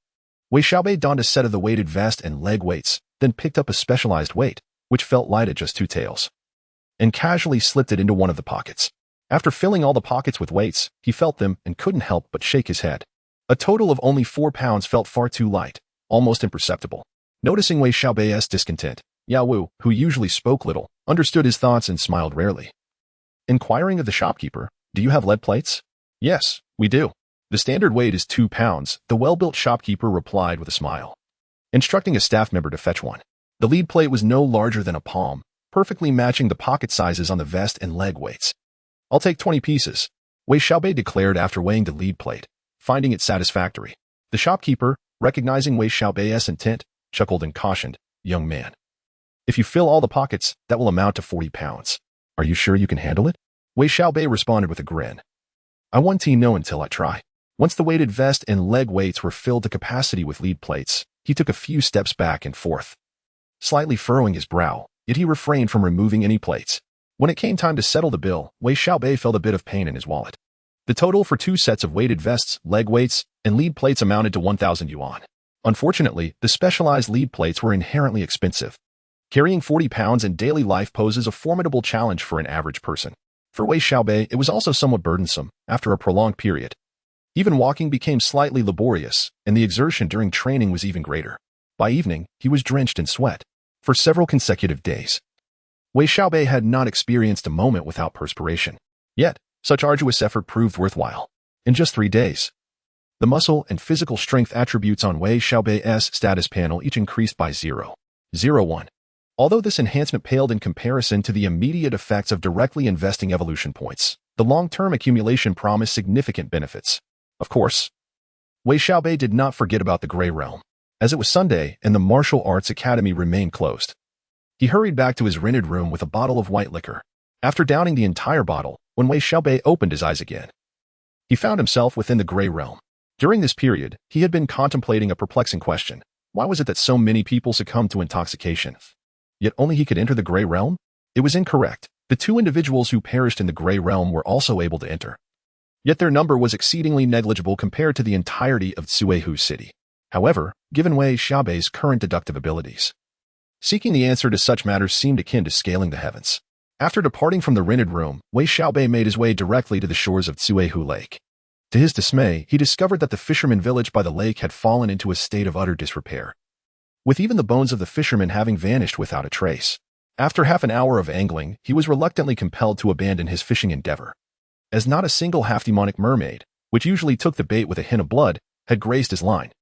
Wei Xiaobei donned a set of the weighted vest and leg weights, then picked up a specialized weight, which felt light at just 2 taels, and casually slipped it into one of the pockets. After filling all the pockets with weights, he felt them and couldn't help but shake his head. A total of only 4 pounds felt far too light, almost imperceptible. Noticing Wei Xiaobei's discontent, Yao Wu, who usually spoke little, understood his thoughts and smiled rarely. Inquiring of the shopkeeper, "Do you have lead plates?" "Yes, we do. The standard weight is 2 pounds, the well-built shopkeeper replied with a smile, instructing a staff member to fetch one. The lead plate was no larger than a palm, perfectly matching the pocket sizes on the vest and leg weights. "I'll take 20 pieces, Wei Xiaobei declared after weighing the lead plate, finding it satisfactory. The shopkeeper, recognizing Wei Xiaobei's intent, chuckled and cautioned, "Young man, if you fill all the pockets, that will amount to 40 pounds. Are you sure you can handle it?" Wei Xiaobei responded with a grin. "I won't know until I try." Once the weighted vest and leg weights were filled to capacity with lead plates, he took a few steps back and forth, slightly furrowing his brow, yet he refrained from removing any plates. When it came time to settle the bill, Wei Xiaobei felt a bit of pain in his wallet. The total for 2 sets of weighted vests, leg weights, and lead plates amounted to 1,000 yuan. Unfortunately, the specialized lead plates were inherently expensive. Carrying 40 pounds in daily life poses a formidable challenge for an average person. For Wei Xiaobei, it was also somewhat burdensome after a prolonged period. Even walking became slightly laborious, and the exertion during training was even greater. By evening, he was drenched in sweat. For several consecutive days, Wei Xiaobei had not experienced a moment without perspiration. Yet, such arduous effort proved worthwhile. In just 3 days, the muscle and physical strength attributes on Wei Xiaobei's status panel each increased by 0.01. Although this enhancement paled in comparison to the immediate effects of directly investing evolution points, the long-term accumulation promised significant benefits. Of course, Wei Xiaobei did not forget about the Grey Realm, as it was Sunday and the Martial Arts Academy remained closed. He hurried back to his rented room with a bottle of white liquor. After downing the entire bottle, when Wei Xiaobei opened his eyes again, he found himself within the Grey Realm. During this period, he had been contemplating a perplexing question. Why was it that so many people succumbed to intoxication? Yet only he could enter the Grey Realm? It was incorrect. The 2 individuals who perished in the Grey Realm were also able to enter. Yet their number was exceedingly negligible compared to the entirety of Ruilake City. However, given Wei Xiaobei's current deductive abilities, seeking the answer to such matters seemed akin to scaling the heavens. After departing from the rented room, Wei Xiaobei made his way directly to the shores of Ruilake Lake. To his dismay, he discovered that the fisherman village by the lake had fallen into a state of utter disrepair, with even the bones of the fishermen having vanished without a trace. After half an hour of angling, he was reluctantly compelled to abandon his fishing endeavor, as not a single half-demonic mermaid, which usually took the bait with a hint of blood, had grazed his line.